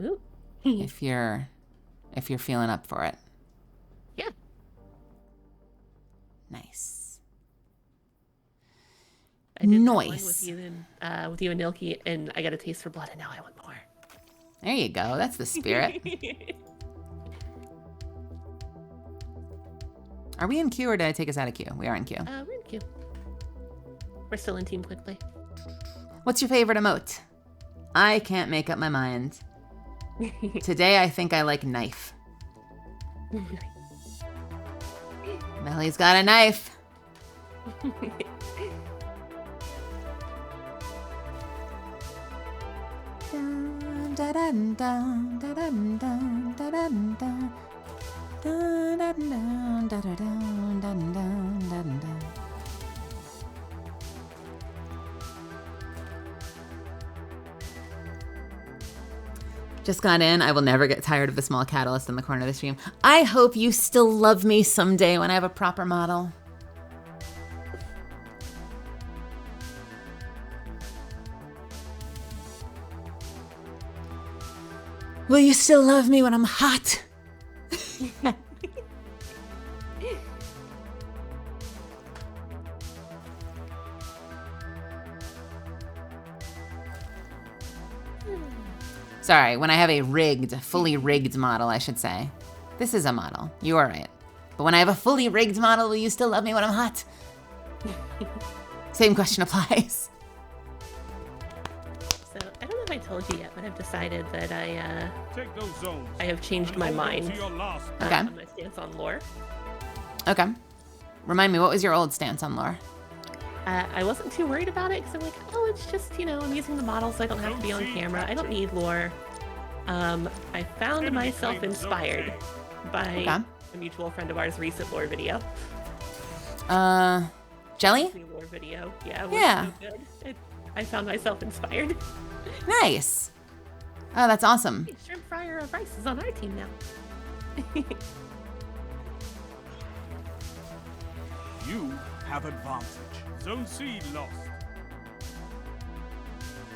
Ooh. if you're feeling up for it. Yeah. Nice. I did that one Nice. with you and Nilki, and I got a taste for blood, and now I want more. There you go. That's the spirit. Are we in queue or did I take us out of queue? We are in queue. We're in queue. We're still in Team Quick Play. What's your favorite emote? I can't make up my mind. Today I think I like knife. Meli's got a knife. Just got in. I will never get tired of the small catalyst in the corner of the stream. I hope you still love me someday when I have a proper model. Will you still love me when I'm hot? Sorry, when I have a fully rigged model, I should say. This is a model. You are right. But when I have a fully rigged model, will you still love me when I'm hot? Same question applies. So, I don't know if I told you yet, but I've decided that Take those zones. I have changed my mind To your last Okay. on my stance on lore. Okay. Remind me, what was your old stance on lore? I wasn't too worried about it because I'm like, oh, it's just, I'm using the model so I don't have to be on camera. I don't need lore. I found myself inspired by a mutual friend of ours' recent lore video. Jelly? Lore video. Yeah, it was Yeah. so good. I found myself inspired. Nice. Oh, that's awesome. Hey, Shrimp Fryer of Rice is on our team now. You have advantage. Zone C lost.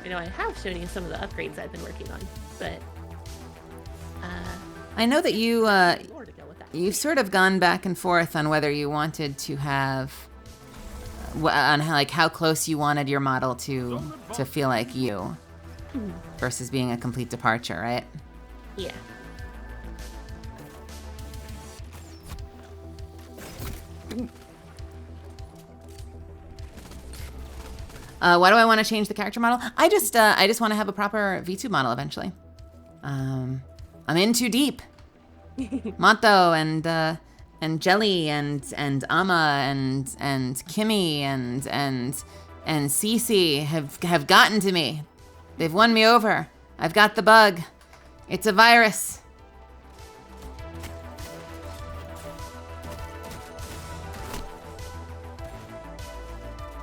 I have shown you some of the upgrades I've been working on, but I know that you more to go with that. you've sort of gone back and forth on whether you wanted to have on how close you wanted your model to feel like you versus being a complete departure, right? Yeah. Why do I want to change the character model? I just want to have a proper V2 model eventually. I'm in too deep. Mato and Jelly and Ama and Kimmy and Cece have gotten to me. They've won me over. I've got the bug. It's a virus.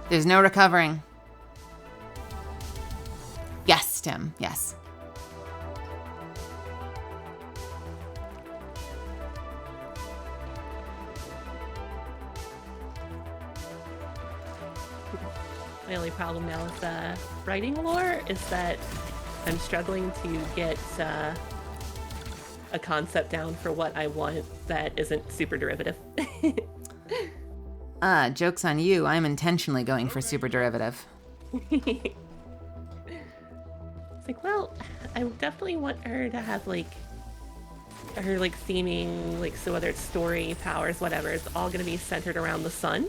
There's no recovering. Yes, Tim, yes. My only problem now with writing lore is that I'm struggling to get a concept down for what I want that isn't super derivative. Joke's on you. I'm intentionally going for super derivative. It's like, well, I definitely want her to have like her like theming, like, so whether it's story, powers, whatever, it's all gonna be centered around the sun.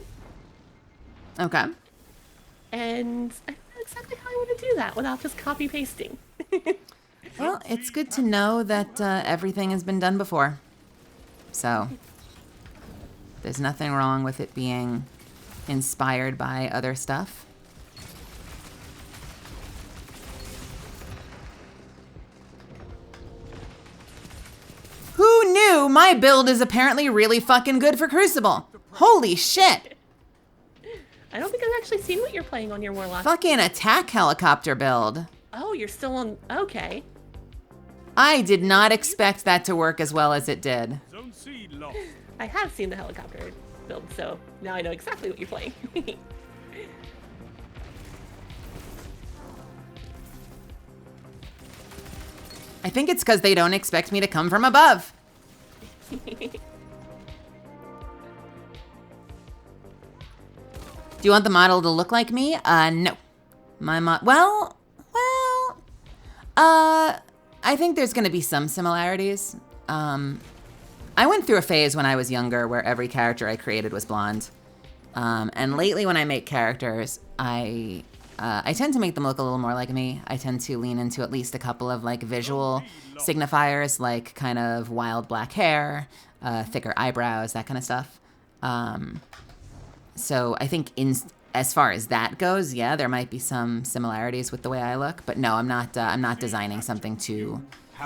Okay. And I don't know exactly how I want to do that without just copy pasting. Well, it's good to know that everything has been done before. So, there's nothing wrong with it being inspired by other stuff. Who knew my build is apparently really fucking good for Crucible? Holy shit! I don't think I've actually seen what you're playing on your Warlock. Fucking attack helicopter build. Oh, you're still on... Okay. I did not expect that to work as well as it did. Zone C lost. I have seen the helicopter build, so now I know exactly what you're playing. I think it's because they don't expect me to come from above. Do you want the model to look like me? No. I think there's gonna be some similarities. I went through a phase when I was younger where every character I created was blonde. And lately when I make characters, I tend to make them look a little more like me. I tend to lean into at least a couple of like visual signifiers, like kind of wild black hair, thicker eyebrows, that kind of stuff. So I think as far as that goes, yeah, there might be some similarities with the way I look, but no, I'm not designing something to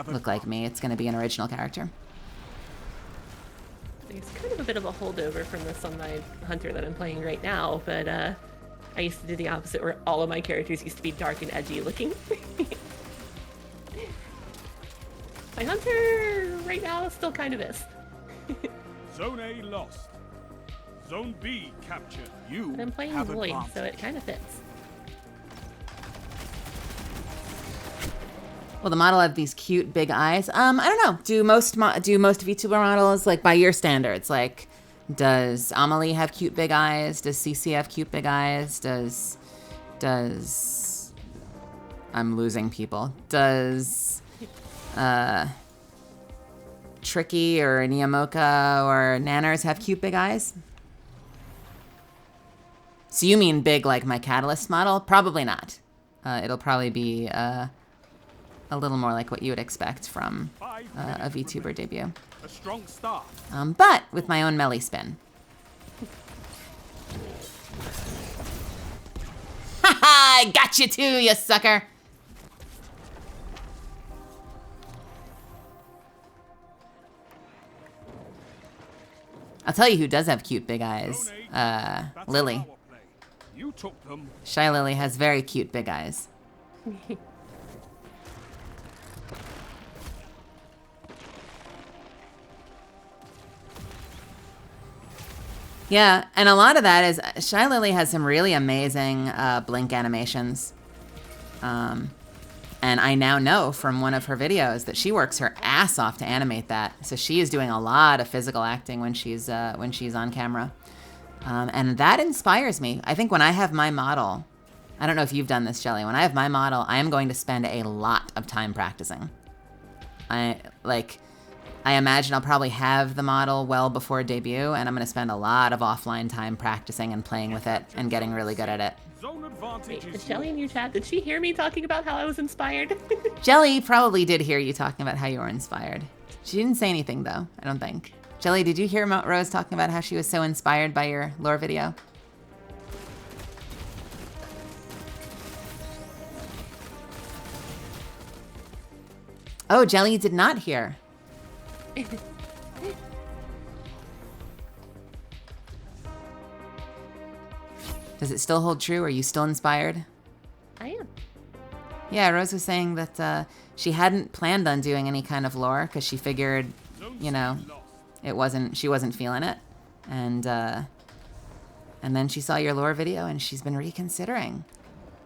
look like me. It's going to be an original character. It's kind of a bit of a holdover from the Sunlight Hunter that I'm playing right now, but I used to do the opposite where all of my characters used to be dark and edgy looking. My Hunter right now still kind of is. Zone A lost. Zone B captured. You But I'm playing have Void, advanced. so it kind of fits. Well, the model have these cute big eyes. I don't know. Do most VTuber models, like by your standards, like does Amelie have cute big eyes? Does Cece have cute big eyes? Does I'm losing people. Does Tricky or Niyamoka or Nanners have cute big eyes? So you mean big like my Catalyst model? Probably not. It'll probably be a little more like what you would expect from a VTuber debut. A strong start. But with my own Meli spin. Ha ha! I got you too, you sucker! I'll tell you who does have cute big eyes. Zone A, that's Lily. power play. You took them. Shy Lily has very cute big eyes. Yeah, and a lot of that is Shy Lily has some really amazing blink animations. And I now know from one of her videos that she works her ass off to animate that. So she is doing a lot of physical acting when she's on camera. And that inspires me. I think when I have my model, I don't know if you've done this, Jelly. When I have my model, I am going to spend a lot of time practicing. I imagine I'll probably have the model well before debut, and I'm going to spend a lot of offline time practicing and playing with it and getting really good at it. Zone advantage Wait, is is Shelly in your chat? Did she hear me talking about how I was inspired? Jelly probably did hear you talking about how you were inspired. She didn't say anything though, I don't think. Jelly, did you hear Rose talking about how she was so inspired by your lore video? Oh, Jelly did not hear. Does it still hold true? Are you still inspired? I am. Yeah, Rose was saying that she hadn't planned on doing any kind of lore because she figured, you know, she wasn't feeling it. And then she saw your lore video and she's been reconsidering.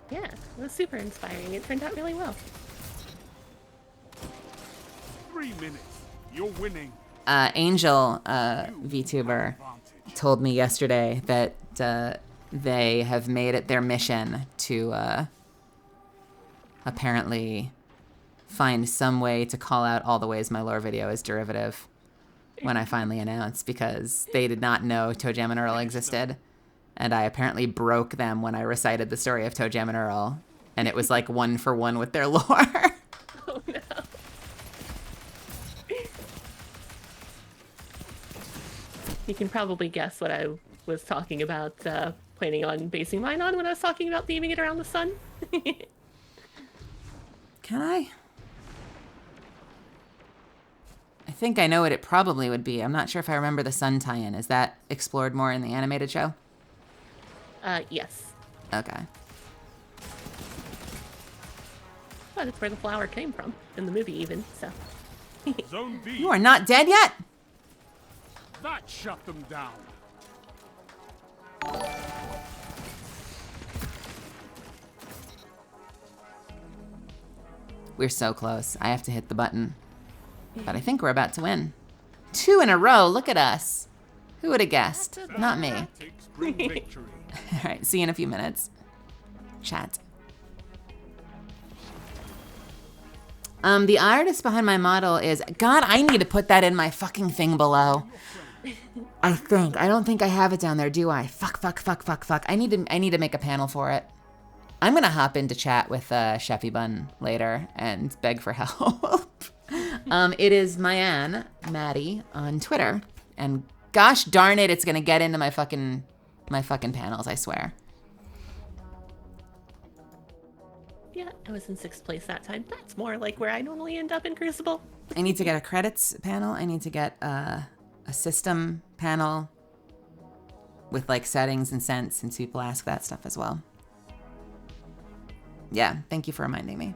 Yeah, it was super inspiring. It turned out really well. 3 minutes. You're winning. Angel, VTuber, told me yesterday that they have made it their mission to apparently find some way to call out all the ways my lore video is derivative when I finally announce, because they did not know Toe Jam and Earl existed. And I apparently broke them when I recited the story of Toe Jam and Earl. And it was like 1 for 1 with their lore. Oh no. You can probably guess what I was talking about, planning on basing mine on when I was talking about theming it around the sun. Can I? I think I know what it probably would be. I'm not sure if I remember the sun tie-in. Is that explored more in the animated show? Yes. Okay. But it's where the flower came from, in the movie even, so. Zone B. You are not dead yet? That shut them down. We're so close. I have to hit the button. But I think we're about to win. 2 in a row. Look at us. Who would have guessed? Not me. Tactics bring victory. All right. See you in a few minutes. Chat. The artist behind my model is... God, I need to put that in my fucking thing below. I think. I don't think I have it down there, do I? Fuck. I need to make a panel for it. I'm going to hop into chat with Chefy Bun later and beg for help. It is Mayanne Maddie on Twitter. And gosh darn it, it's going to get into my fucking panels, I swear. Yeah, I was in 6th place that time. That's more like where I normally end up in Crucible. I need to get a credits panel. I need to get a system panel with like settings and scents, since people ask that stuff as well. Yeah, thank you for reminding me.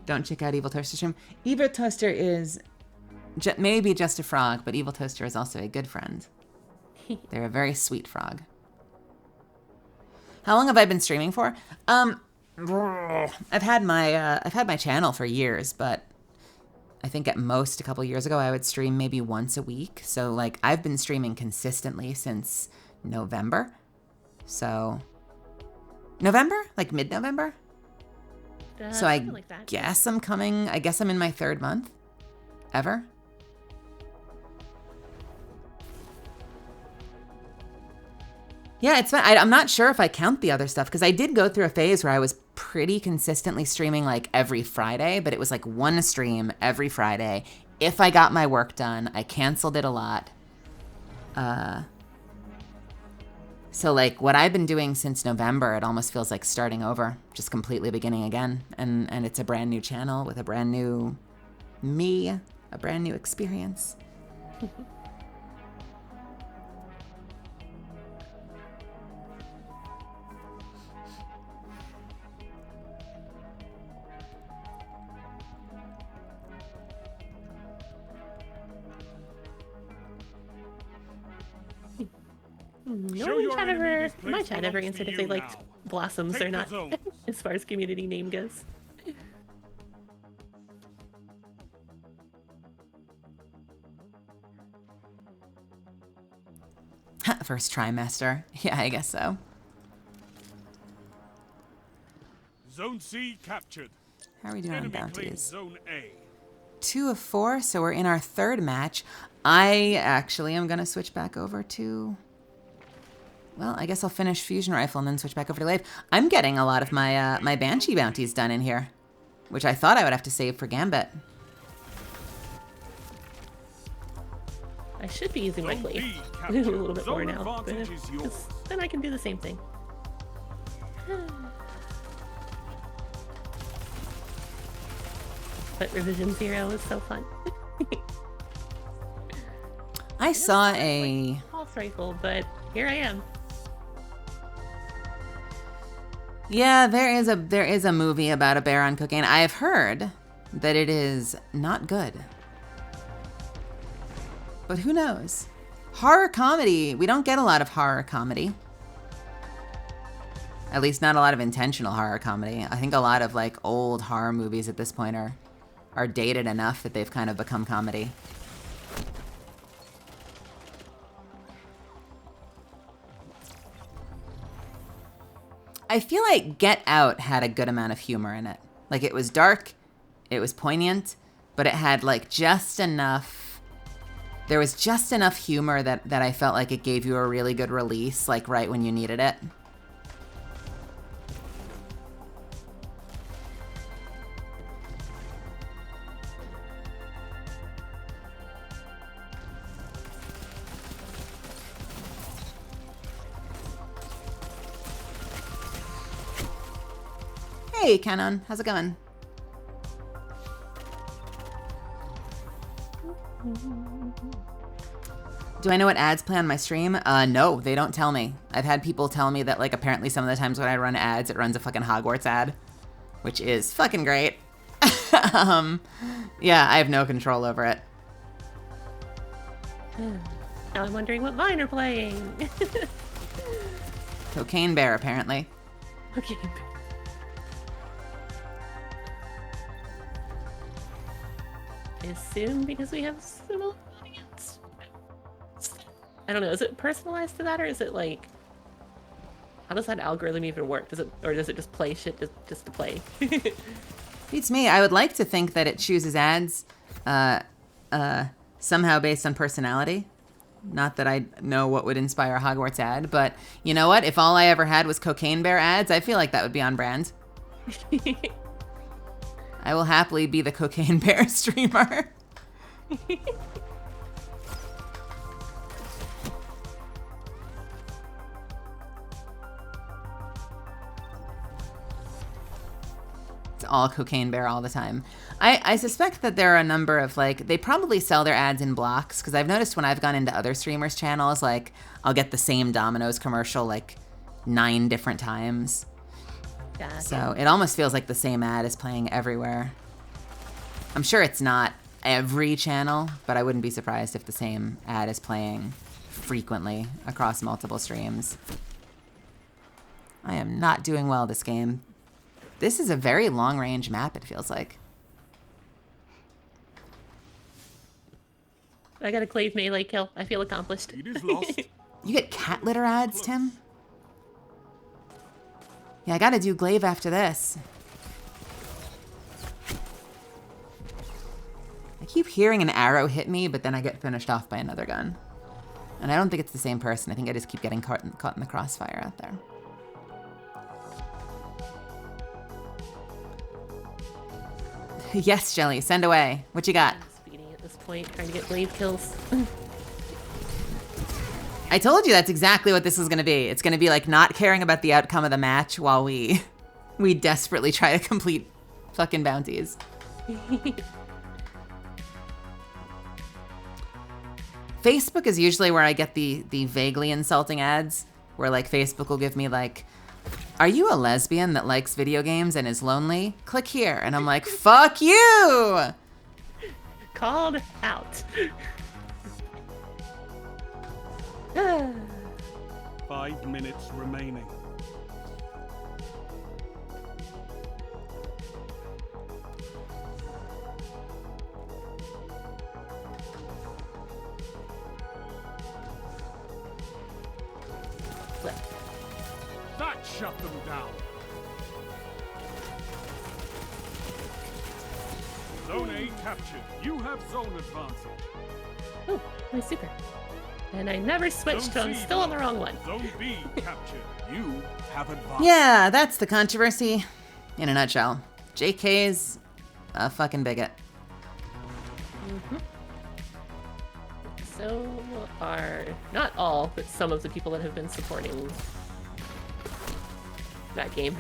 Don't check out Evil Toaster stream. Evil Toaster is maybe just a frog, but Evil Toaster is also a good friend. They're a very sweet frog. How long have I been streaming for? I've had my channel for years, but I think at most a couple years ago I would stream maybe once a week. So like I've been streaming consistently since November. So November? Like mid-November? So I like that. guess I'm in my 3rd month ever. Yeah, it's fine. I'm not sure if I count the other stuff, because I did go through a phase where I was pretty consistently streaming like every Friday, but it was like 1 stream every Friday. If I got my work done, I canceled it a lot. So like what I've been doing since November, it almost feels like starting over, just completely beginning again. And it's a brand new channel with a brand new me, a brand new experience. No one in my chat ever answered if they liked blossoms or not, as far as community name goes. First trimester. Yeah, I guess so. Zone C captured. How are we doing on Enemy claims bounties? Zone A. 2 of 4, so we're in our 3rd match. I actually am going to switch back over to Well, I guess I'll finish Fusion Rifle and then switch back over to Glaive. I'm getting a lot of my my Banshee bounties done in here, which I thought I would have to save for Gambit. I should be using my Glaive a little bit more now, but then I can do the same thing. But Revision 0 is so fun. I saw a pulse rifle, but here I am. Yeah, there is a movie about a bear on cocaine. I have heard that it is not good. But who knows? Horror comedy. We don't get a lot of horror comedy. At least not a lot of intentional horror comedy. I think a lot of like old horror movies at this point are dated enough that they've kind of become comedy. I feel like Get Out had a good amount of humor in it. Like, it was dark, it was poignant, but it had like just enough, there was just enough humor that I felt like it gave you a really good release, like right when you needed it. Hey, Canon, how's it going? Do I know what ads play on my stream? No, they don't tell me. I've had people tell me that, like, apparently some of the times when I run ads, it runs a fucking Hogwarts ad, which is fucking great. Yeah, I have no control over it. Now I'm wondering what mine are playing. Cocaine Bear, apparently. Okay. I assume because we have similar audience. I don't know. Is it personalized to that, or is it like, how does that algorithm even work? Does it just play shit just to play? Beats me. I would like to think that it chooses ads somehow based on personality. Not that I know what would inspire a Hogwarts ad, but you know what? If all I ever had was Cocaine Bear ads, I feel like that would be on brand. I will happily be the Cocaine Bear streamer. It's all Cocaine Bear all the time. I suspect that there are a number of, like, they probably sell their ads in blocks, because I've noticed when I've gone into other streamers' channels, like, I'll get the same Domino's commercial, like, 9 different times. Gotcha. So it almost feels like the same ad is playing everywhere. I'm sure it's not every channel, but I wouldn't be surprised if the same ad is playing frequently across multiple streams. I am not doing well this game. This is a very long-range map, it feels like. I got a Clave melee kill. I feel accomplished. It is lost. You get cat litter ads, Tim? Yeah, I gotta do Glaive after this. I keep hearing an arrow hit me, but then I get finished off by another gun. And I don't think it's the same person. I think I just keep getting caught in the crossfire out there. Yes, Jelly, send away. What you got? I'm speeding at this point, trying to get Glaive kills. I told you that's exactly what this is gonna be. It's gonna be like not caring about the outcome of the match while we desperately try to complete fucking bounties. Facebook is usually where I get the vaguely insulting ads, where like Facebook will give me like, are you a lesbian that likes video games and is lonely? Click here. And I'm like, fuck you! Called out. 5 minutes remaining. Flip. That shut them down. Zone A captured. You have zone advantage. Oh, my super. And I never switched, so I'm still on the wrong one. Zone B captured. You have advanced. Yeah, that's the controversy in a nutshell. JK's a fucking bigot. So are not all, but some of the people that have been supporting that game.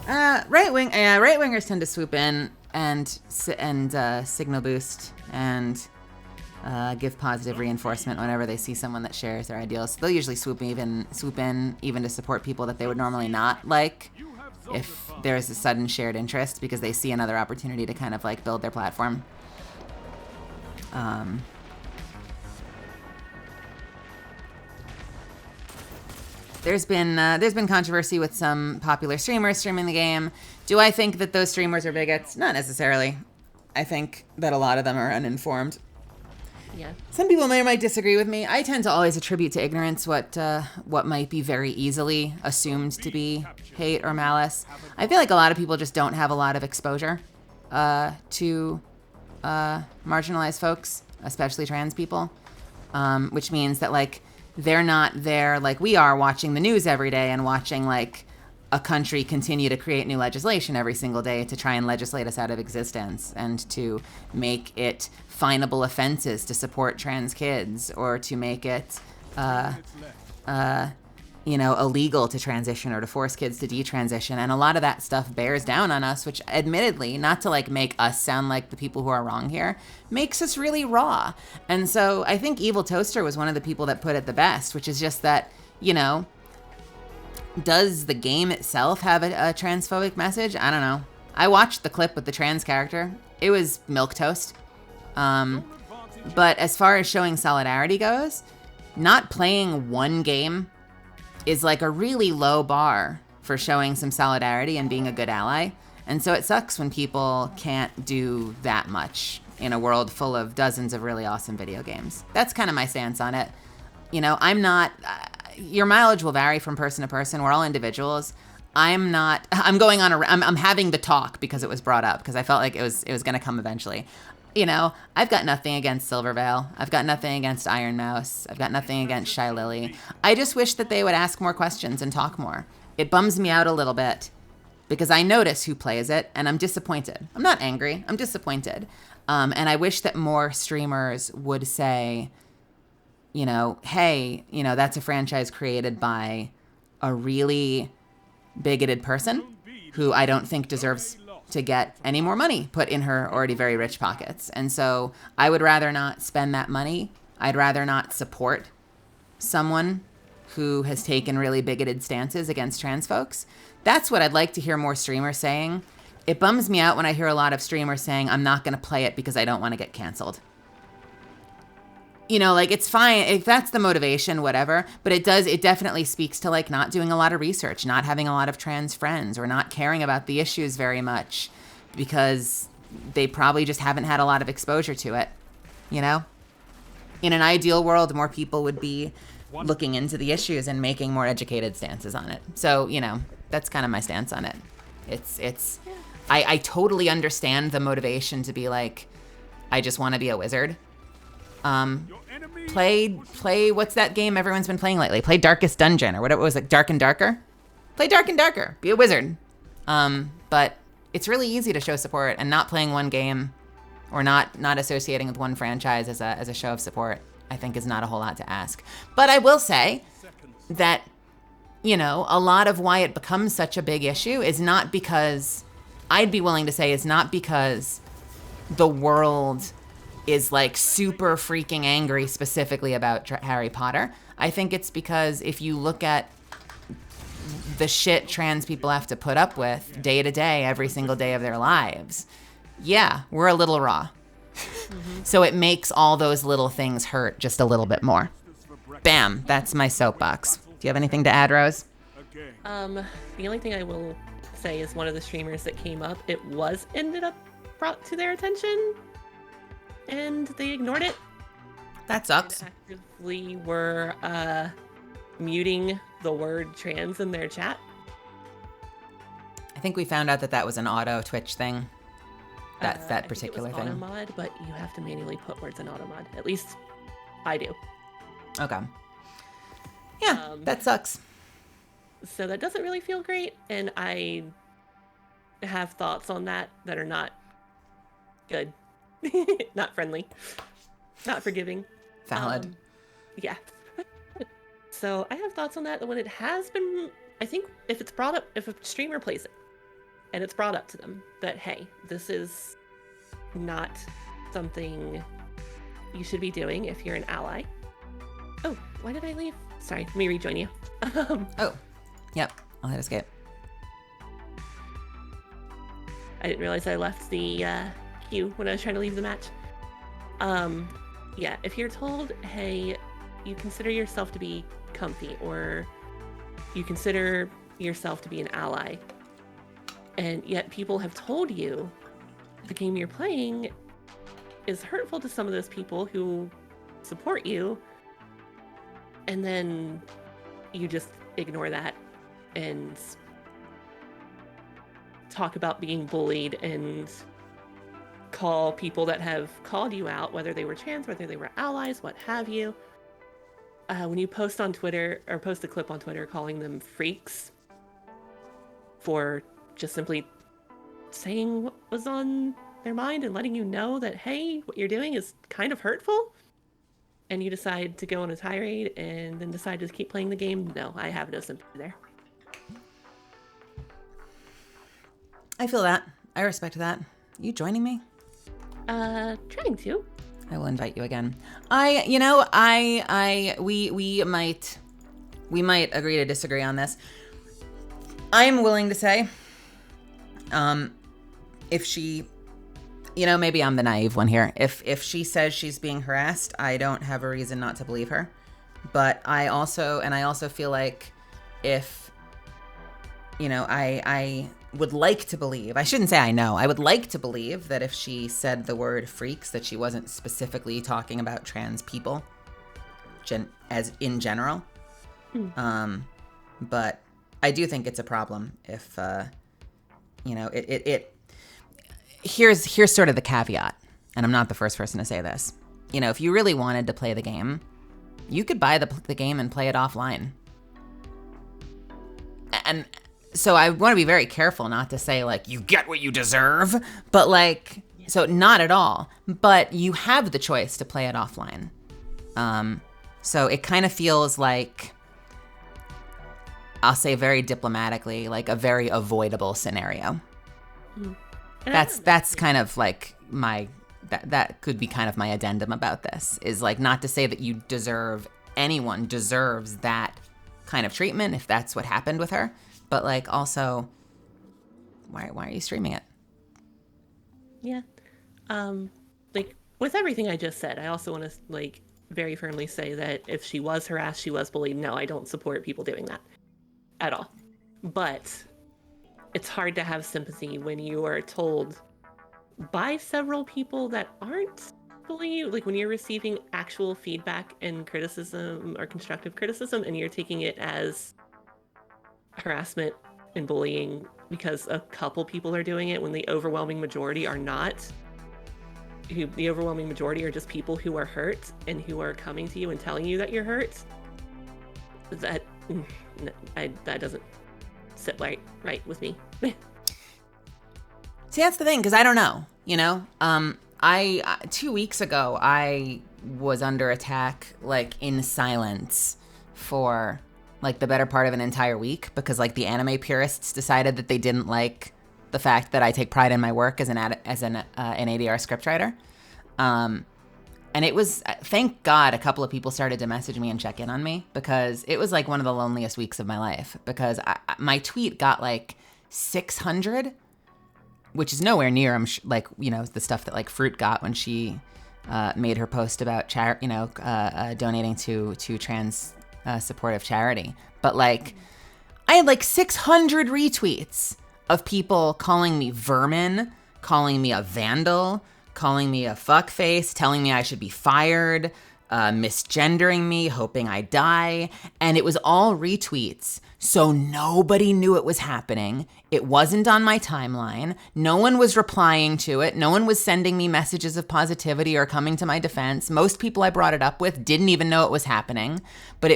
Right wingers tend to swoop in and signal boost and give positive reinforcement whenever they see someone that shares their ideals. They'll usually swoop in even to support people that they would normally not like if there's a sudden shared interest because they see another opportunity to kind of like build their platform. There's been controversy with some popular streamers streaming the game. Do I think that those streamers are bigots? Not necessarily. I think that a lot of them are uninformed. Yeah. Some people might disagree with me. I tend to always attribute to ignorance what might be very easily assumed to be hate or malice. I feel like a lot of people just don't have a lot of exposure to marginalized folks, especially trans people, which means that like they're not there like we are watching the news every day and watching like a country continue to create new legislation every single day to try and legislate us out of existence and to make it finable offenses to support trans kids or to make it illegal to transition or to force kids to detransition. And a lot of that stuff bears down on us, which admittedly, not to like make us sound like the people who are wrong here, makes us really raw. And so I think Evil Toaster was one of the people that put it the best, which is just that, does the game itself have a transphobic message? I don't know. I watched the clip with the trans character. It was milquetoast. But as far as showing solidarity goes, not playing one game is like a really low bar for showing some solidarity and being a good ally. And so it sucks when people can't do that much in a world full of dozens of really awesome video games. That's kind of my stance on it. I'm not, your mileage will vary from person to person. We're all individuals. I'm having the talk because it was brought up because I felt like it was going to come eventually. I've got nothing against Silverveil. I've got nothing against Iron Mouse. I've got nothing against Shy Lily. I just wish that they would ask more questions and talk more. It bums me out a little bit because I notice who plays it and I'm disappointed. I'm not angry. I'm disappointed. And I wish that more streamers would say, hey, that's a franchise created by a really bigoted person who I don't think deserves to get any more money put in her already very rich pockets. And so I would rather not spend that money. I'd rather not support someone who has taken really bigoted stances against trans folks. That's what I'd like to hear more streamers saying. It bums me out when I hear a lot of streamers saying, I'm not going to play it because I don't want to get canceled. It's fine if that's the motivation, whatever, but it definitely speaks to like not doing a lot of research, not having a lot of trans friends or not caring about the issues very much because they probably just haven't had a lot of exposure to it. In an ideal world, more people would be looking into the issues and making more educated stances on it. So, that's kind of my stance on it. I totally understand the motivation to be like, I just want to be a wizard. Play what's that game everyone's been playing lately? Play Darkest Dungeon or whatever it was, like Dark and Darker. Play Dark and Darker. Be a wizard. But it's really easy to show support, and not playing one game or not associating with one franchise as a show of support, I think is not a whole lot to ask. But I will say that, a lot of why it becomes such a big issue is not because, I'd be willing to say, is not because the world is like super freaking angry specifically about Harry Potter. I think it's because if you look at the shit trans people have to put up with day to day, every single day of their lives, yeah, we're a little raw. So it makes all those little things hurt just a little bit more. Bam, that's my soapbox. Do you have anything to add, Rose? The only thing I will say is one of the streamers that came up, it ended up brought to their attention and they ignored it. That sucks. Actively were muting the word trans in their chat. I think we found out that was an auto Twitch thing. That's that particular thing. Automod, but you have to manually put words in automod. At least I do. Okay. Yeah, that sucks. So that doesn't really feel great, and I have thoughts on that are not good. Not friendly. Not forgiving. Valid. Yeah. So I have thoughts on that when it has been, I think if it's brought up, if a streamer plays it, and it's brought up to them that, hey, this is not something you should be doing if you're an ally. Oh, why did I leave? Sorry, let me rejoin you. Oh, yep. I'll hit escape. I didn't realize I left the queue when I was trying to leave the match. Yeah, if you're told, hey, you consider yourself to be comfy, or you consider yourself to be an ally, and yet people have told you the game you're playing is hurtful to some of those people who support you, and then you just ignore that and talk about being bullied and call people that have called you out, whether they were trans, whether they were allies, what have you. When you post on Twitter, or post a clip on Twitter calling them freaks for just simply saying what was on their mind and letting you know that, hey, what you're doing is kind of hurtful, and you decide to go on a tirade and then decide to keep playing the game, no, I have no sympathy there. I feel that. I respect that. You joining me? Trying to. I will invite you again. We might agree to disagree on this. I'm willing to say, if she, maybe I'm the naive one here. If she says she's being harassed, I don't have a reason not to believe her. But I also feel like if, I would like to believe, I shouldn't say I know, I would like to believe that if she said the word freaks, that she wasn't specifically talking about trans people, as in general. But I do think it's a problem if, here's sort of the caveat, and I'm not the first person to say this. If you really wanted to play the game, you could buy the game and play it offline. And so I want to be very careful not to say, like, you get what you deserve, but, like, so not at all. But you have the choice to play it offline. So it kind of feels like, I'll say very diplomatically, like a very avoidable scenario. That's kind of like that could be kind of my addendum about this, is like, not to say that anyone deserves that kind of treatment if that's what happened with her. But, like, also, why are you streaming it? Yeah. Like, with everything I just said, I also want to, like, very firmly say that if she was harassed, she was bullied, no, I don't support people doing that. At all. But it's hard to have sympathy when you are told by several people that aren't bullying you, like when you're receiving actual feedback and criticism or constructive criticism, and you're taking it as harassment and bullying because a couple people are doing it when the overwhelming majority are not. The overwhelming majority are just people who are hurt and who are coming to you and telling you that you're hurt. That doesn't sit right with me. See, that's the thing, because I don't know, I 2 weeks ago, I was under attack, like, in silence for, like, the better part of an entire week, because, like, the anime purists decided that they didn't like the fact that I take pride in my work as an ADR scriptwriter. And it was, thank God, a couple of people started to message me and check in on me, because it was, like, one of the loneliest weeks of my life, because my tweet got, like, 600, which is nowhere near, the stuff that, like, Fruit got when she made her post about donating to trans supportive charity. But, like, I had, like, 600 retweets of people calling me vermin, calling me a vandal, calling me a fuckface, telling me I should be fired, misgendering me, hoping I die. And it was all retweets. So nobody knew it was happening. It wasn't on my timeline. No one was replying to it. No one was sending me messages of positivity or coming to my defense. Most people I brought it up with didn't even know it was happening. But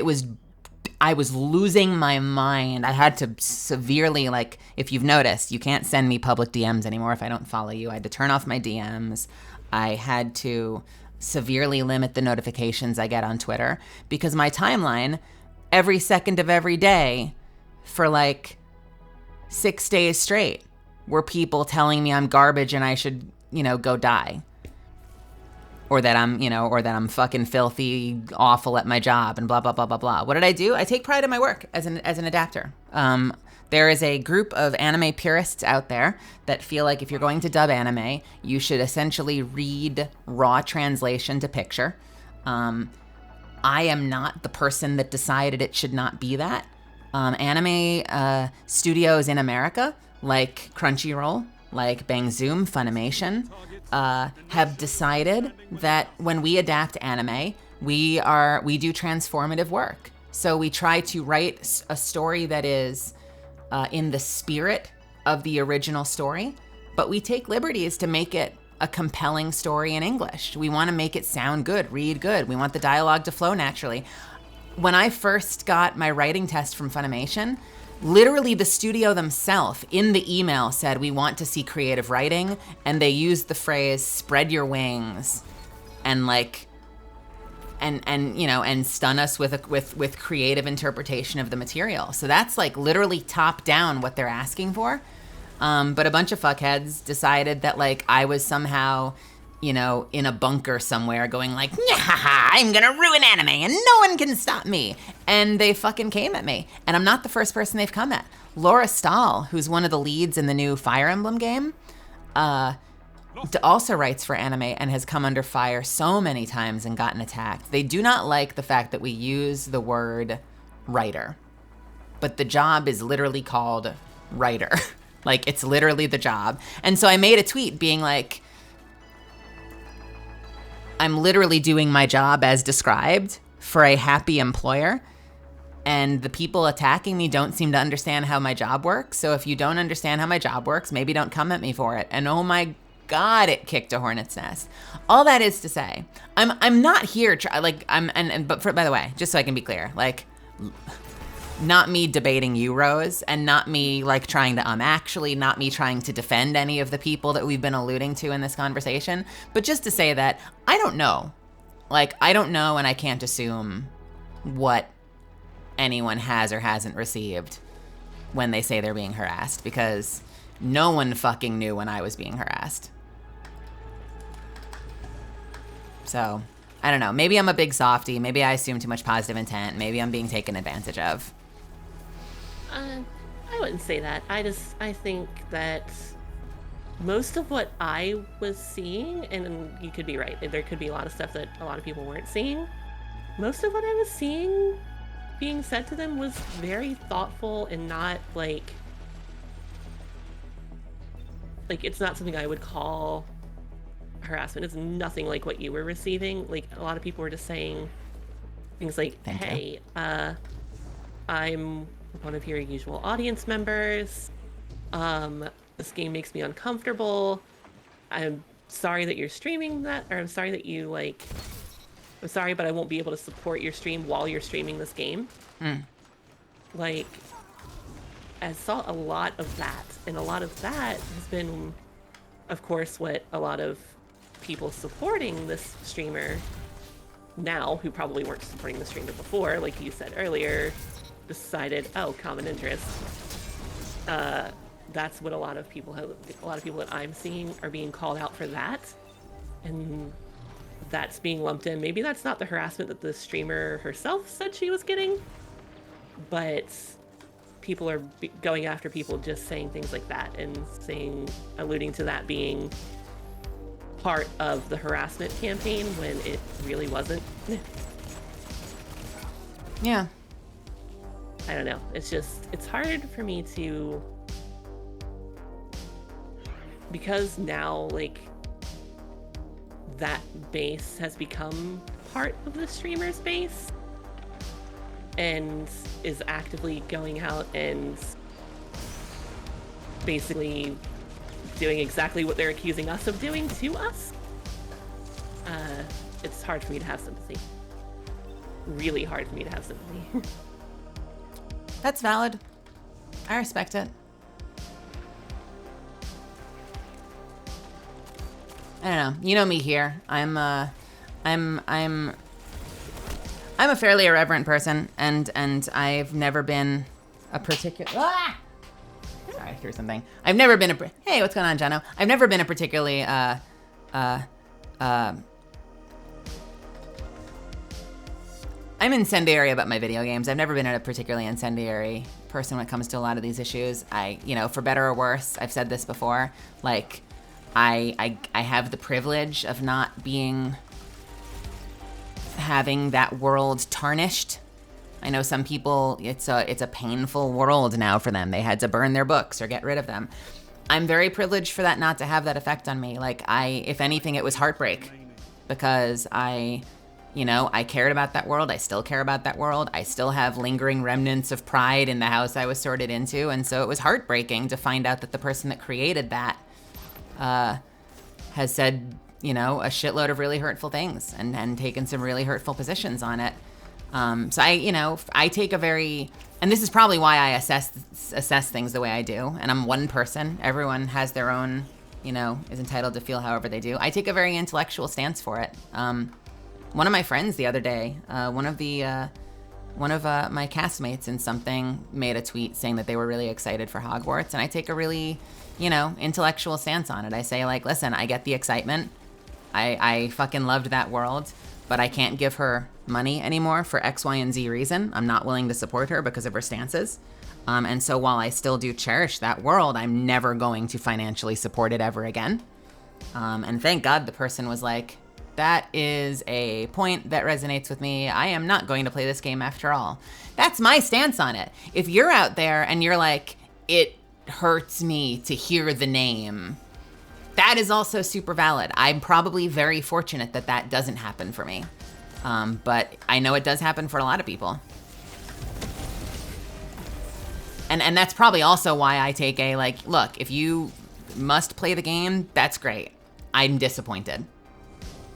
I was losing my mind. I had to severely, like, if you've noticed, you can't send me public DMs anymore if I don't follow you. I had to turn off my DMs. I had to severely limit the notifications I get on Twitter because my timeline, every second of every day for like 6 days straight, were people telling me I'm garbage and I should, go die. Or that I'm fucking filthy, awful at my job and blah, blah, blah, blah, blah. What did I do? I take pride in my work as an adapter. There is a group of anime purists out there that feel like if you're going to dub anime, you should essentially read raw translation to picture. I am not the person that decided it should not be that. Anime studios in America, like Crunchyroll, like Bang Zoom, Funimation, have decided that when we adapt anime, we do transformative work. So we try to write a story that is in the spirit of the original story, but we take liberties to make it a compelling story in English. We want to make it sound good, read good. We want the dialogue to flow naturally. When I first got my writing test from Funimation, literally the studio themselves in the email said, we want to see creative writing. And they used the phrase, spread your wings and and stun us with creative interpretation of the material. So that's like literally top down what they're asking for. But a bunch of fuckheads decided that like I was somehow, in a bunker somewhere going like, I'm gonna ruin anime and no one can stop me. And they fucking came at me. And I'm not the first person they've come at. Laura Stahl, who's one of the leads in the new Fire Emblem game, also writes for anime and has come under fire so many times and gotten attacked. They do not like the fact that we use the word writer, but the job is literally called writer. Like, it's literally the job. And so I made a tweet being like, I'm literally doing my job as described for a happy employer, and the people attacking me don't seem to understand how my job works. So if you don't understand how my job works, maybe don't come at me for it. And oh my God, it kicked a hornet's nest. All that is to say, I'm not here by the way, just so I can be clear, like, not me debating you, Rose, and not me like trying to actually not me trying to defend any of the people that we've been alluding to in this conversation, but just to say that I don't know. Like, I don't know, and I can't assume what anyone has or hasn't received when they say they're being harassed, because no one fucking knew when I was being harassed. So, I don't know. Maybe I'm a big softie. Maybe I assume too much positive intent. Maybe I'm being taken advantage of. I wouldn't say that. I think that most of what I was seeing, and you could be right, there could be a lot of stuff that a lot of people weren't seeing. Most of what I was seeing being said to them was very thoughtful and not like it's not something I would call harassment. It's nothing like what you were receiving. Like, a lot of people were just saying things like, hey, I'm one of your usual audience members. This game makes me uncomfortable. I'm sorry that you're streaming that, or I'm sorry that you I'm sorry, but I won't be able to support your stream while you're streaming this game. Like, I saw a lot of that, and a lot of that has been, of course, what a lot of people supporting this streamer now, who probably weren't supporting the streamer before, like you said earlier, decided, oh, common interest. That's what a lot of people that I'm seeing are being called out for that, and that's being lumped in. Maybe that's not the harassment that the streamer herself said she was getting, but people are going after people just saying things like that and alluding to that being part of the harassment campaign when it really wasn't. Yeah. I don't know. It's hard for me to, because now, like, that base has become part of the streamer's base and is actively going out and basically doing exactly what they're accusing us of doing to us, it's hard for me to have sympathy. Really hard for me to have sympathy. That's valid. I respect it. I don't know. You know me here. I'm a fairly irreverent person, and I've never been a particular. Ah! Sorry, I threw something. I've never been a. Hey, what's going on, Jono? I've never been a particularly I'm incendiary about my video games. I've never been a particularly incendiary person when it comes to a lot of these issues. For better or worse, I've said this before, like, I have the privilege of not having that world tarnished. I know some people, it's a painful world now for them. They had to burn their books or get rid of them. I'm very privileged for that not to have that effect on me. Like, if anything, it was heartbreak, because I cared about that world. I still care about that world. I still have lingering remnants of pride in the house I was sorted into. And so it was heartbreaking to find out that the person that created that has said, a shitload of really hurtful things and taken some really hurtful positions on it. So I take a very, and this is probably why I assess things the way I do. And I'm one person. Everyone has their own, is entitled to feel however they do. I take a very intellectual stance for it. One of my friends the other day, one of my castmates in something made a tweet saying that they were really excited for Hogwarts, and I take a really, intellectual stance on it. I say, like, listen, I get the excitement. I fucking loved that world, but I can't give her money anymore for X, Y, and Z reason. I'm not willing to support her because of her stances. And so while I still do cherish that world, I'm never going to financially support it ever again. And thank God the person was like, that is a point that resonates with me. I am not going to play this game after all. That's my stance on it. If you're out there and you're like, it hurts me to hear the name, that is also super valid. I'm probably very fortunate that doesn't happen for me. But I know it does happen for a lot of people. And that's probably also why I take a, like, look, if you must play the game, that's great. I'm disappointed.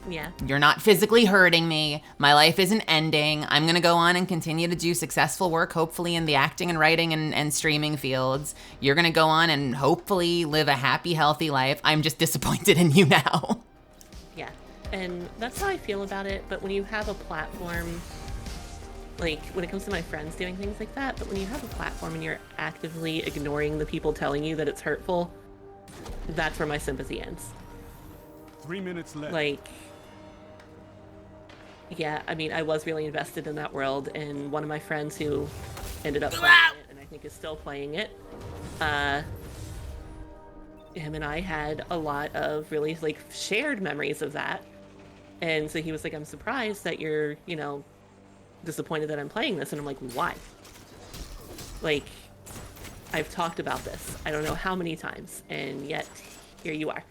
Yeah. You're not physically hurting me. My life isn't ending. I'm going to go on and continue to do successful work, hopefully in the acting and writing and streaming fields. You're going to go on and hopefully live a happy, healthy life. I'm just disappointed in you now. Yeah. And that's how I feel about it. But when you have a platform, like when it comes to my friends doing things like that, but when you have a platform and you're actively ignoring the people telling you that it's hurtful, that's where my sympathy ends. 3 minutes left. Like, yeah, I mean, I was really invested in that world, and one of my friends who ended up playing it, and I think is still playing it, him and I had a lot of really, like, shared memories of that. And so he was like, I'm surprised that you're, disappointed that I'm playing this. And I'm like, why? Like, I've talked about this I don't know how many times, and yet here you are.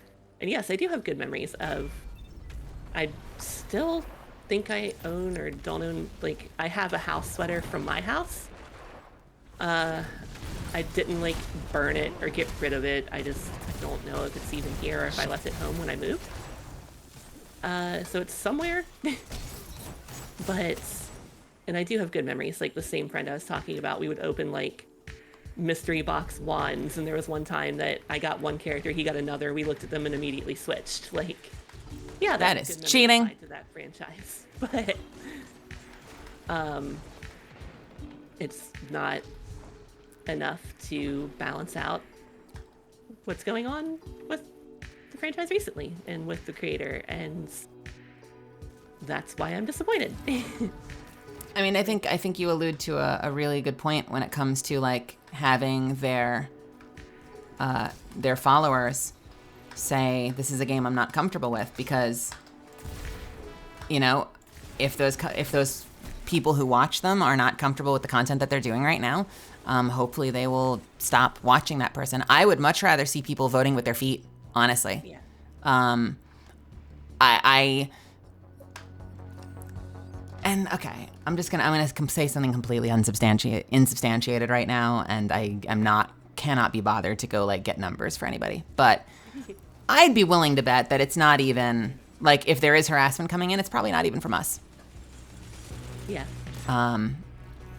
And yes, I do have good memories of, I still think I own or don't own, like, I have a house sweater from my house. I didn't, like, burn it or get rid of it. I don't know if it's even here or if I left it home when I moved. So it's somewhere. But, and I do have good memories. Like the same friend I was talking about, we would open, like, mystery box wands, and there was one time that I got one character, he got another, we looked at them and immediately switched. Like, yeah, that is cheating to that franchise. But it's not enough to balance out what's going on with the franchise recently and with the creator, and that's why I'm disappointed. I mean, I think you allude to a really good point when it comes to, like, having their followers say, this is a game I'm not comfortable with, because, if those people who watch them are not comfortable with the content that they're doing right now, hopefully they will stop watching that person. I would much rather see people voting with their feet, honestly. Yeah. And okay, I'm gonna say something completely insubstantiated right now, and cannot be bothered to go like get numbers for anybody. But I'd be willing to bet that it's not even like if there is harassment coming in, it's probably not even from us. Yeah.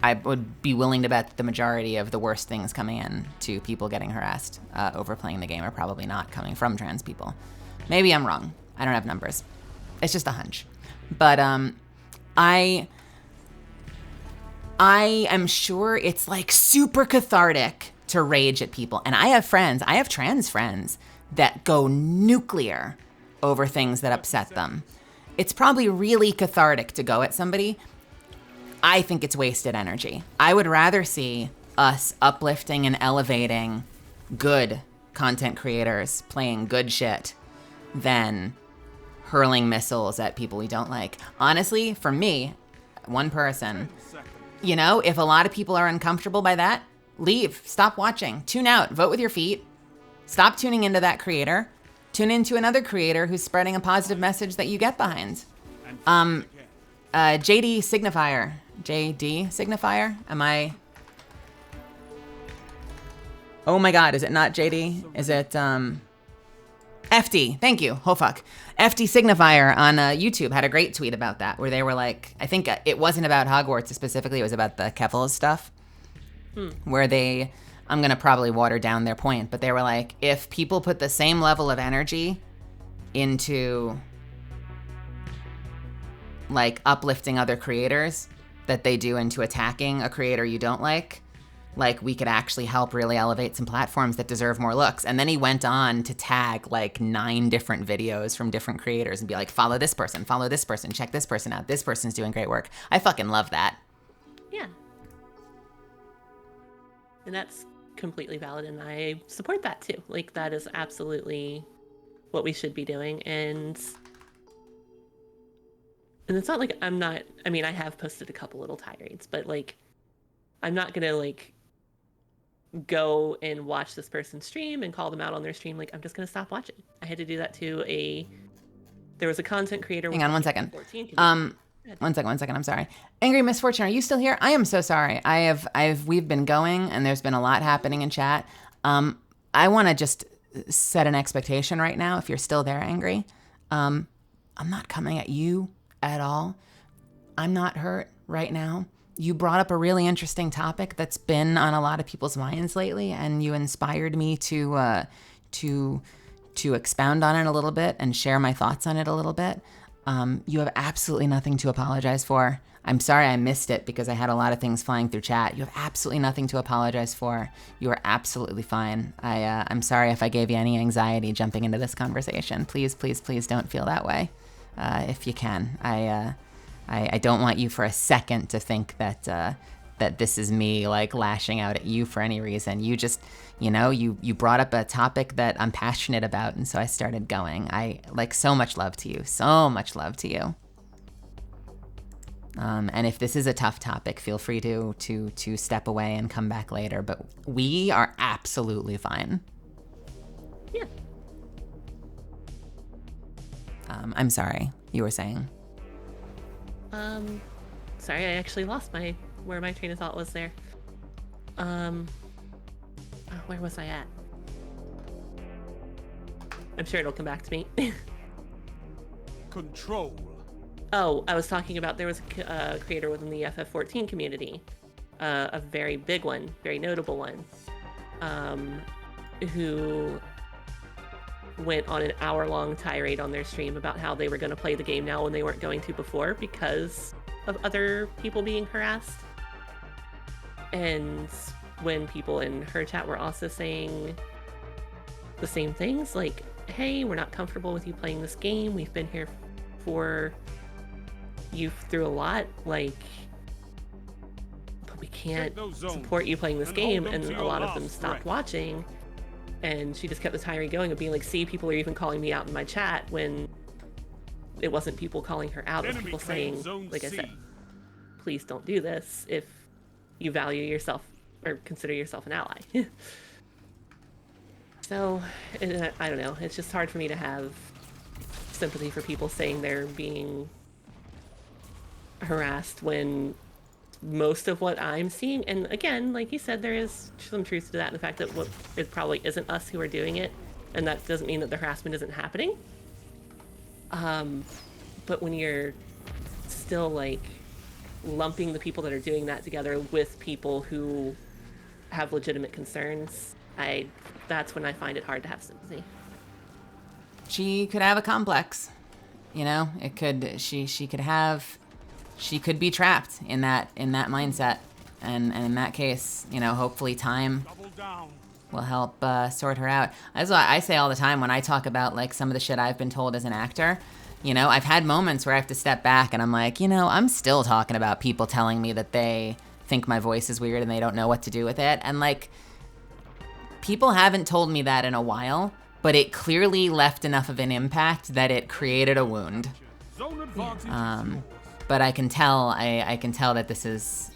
I would be willing to bet the majority of the worst things coming in to people getting harassed over playing the game are probably not coming from trans people. Maybe I'm wrong. I don't have numbers. It's just a hunch. But I am sure it's like super cathartic to rage at people. And I have trans friends that go nuclear over things that upset them. It's probably really cathartic to go at somebody. I think it's wasted energy. I would rather see us uplifting and elevating good content creators playing good shit than hurling missiles at people we don't like. Honestly, for me, one person, you know, if a lot of people are uncomfortable by that, leave, stop watching, tune out, vote with your feet, stop tuning into that creator, tune into another creator who's spreading a positive message that you get behind. JD Signifier, am I? Oh my God, is it not JD? Is it, FD, thank you, oh fuck. FD Signifier on YouTube had a great tweet about that, where they were like, I think it wasn't about Hogwarts specifically, it was about the Keffals stuff, where I'm gonna probably water down their point, but they were like, if people put the same level of energy into like uplifting other creators that they do into attacking a creator you don't like we could actually help really elevate some platforms that deserve more looks. And then he went on to tag like 9 different videos from different creators and be like, follow this person, check this person out. This person's doing great work. I fucking love that. Yeah. And that's completely valid, and I support that too. Like, that is absolutely what we should be doing. And it's not like I have posted a couple little tirades, but like, I'm not gonna like go and watch this person stream and call them out on their stream. Like, I'm just gonna stop watching. I had to do that to there was a content creator. Hang on 1 second. 1 second. I'm sorry. Angry Misfortune, are you still here? I am so sorry. We've been going and there's been a lot happening in chat. I want to just set an expectation right now. If you're still there, Angry, I'm not coming at you at all. I'm not hurt right now. You brought up a really interesting topic that's been on a lot of people's minds lately, and you inspired me to expound on it a little bit and share my thoughts on it a little bit. You have absolutely nothing to apologize for. I'm sorry I missed it because I had a lot of things flying through chat. You have absolutely nothing to apologize for. You are absolutely fine. I'm sorry if I gave you any anxiety jumping into this conversation. Please, please, please don't feel that way. If you can. I don't want you for a second to think that this is me like lashing out at you for any reason. You just, you brought up a topic that I'm passionate about, and so I started going. I like so much love to you. So much love to you. And if this is a tough topic, feel free to step away and come back later. But we are absolutely fine. Yeah. I'm sorry. You were saying. Sorry, I actually lost where my train of thought was there. Where was I at? I'm sure it'll come back to me. Control. Oh, I was talking about there was a creator within the FF14 community, a very big one, very notable one, who went on an hour-long tirade on their stream about how they were going to play the game now when they weren't going to before because of other people being harassed. And when people in her chat were also saying the same things, like, hey, we're not comfortable with you playing this game, we've been here for you through a lot, like, but we can't support you playing this game. And a lot of them stopped watching. And she just kept the tirade going of being like, see, people are even calling me out in my chat, when it wasn't people calling her out. It was people saying, like I said, please don't do this if you value yourself or consider yourself an ally. So, I don't know. It's just hard for me to have sympathy for people saying they're being harassed when most of what I'm seeing, and again, like you said, there is some truth to that in the fact that it probably isn't us who are doing it, and that doesn't mean that the harassment isn't happening. But when you're still like lumping the people that are doing that together with people who have legitimate concerns, that's when I find it hard to have sympathy. She could have a complex, you know. She could be trapped in that mindset, and in that case, you know, hopefully time will help sort her out. That's what I say all the time when I talk about like some of the shit I've been told as an actor. You know, I've had moments where I have to step back and I'm like, you know, I'm still talking about people telling me that they think my voice is weird and they don't know what to do with it. And like, people haven't told me that in a while, but it clearly left enough of an impact that it created a wound. But I can tell, I can tell that this is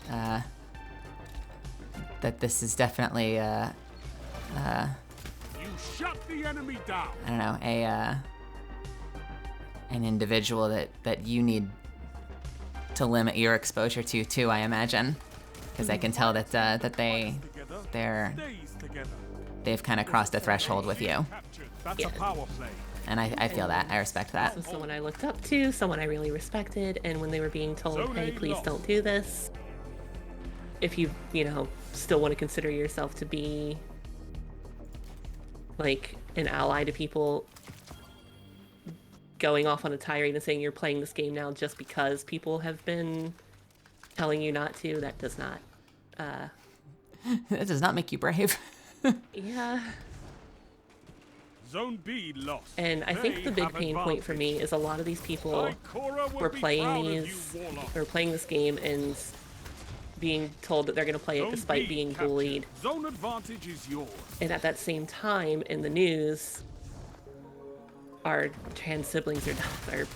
definitely You shut the enemy down. I don't know, an individual that you need to limit your exposure to too, I imagine, because I can tell that they've kind of crossed a threshold with you. That's a power play. And I feel that. I respect that. So someone I looked up to, someone I really respected, and when they were being told, hey, please don't do this, if you know, still want to consider yourself to be like an ally to people, going off on a tirade and saying you're playing this game now just because people have been telling you not to, that does not that does not make you brave. Yeah. Zone B lost. And I think the big pain point for me is a lot of these people were playing this game and being told that they're going to play it despite being bullied. Zone advantage is yours. And at that same time, in the news, our trans siblings are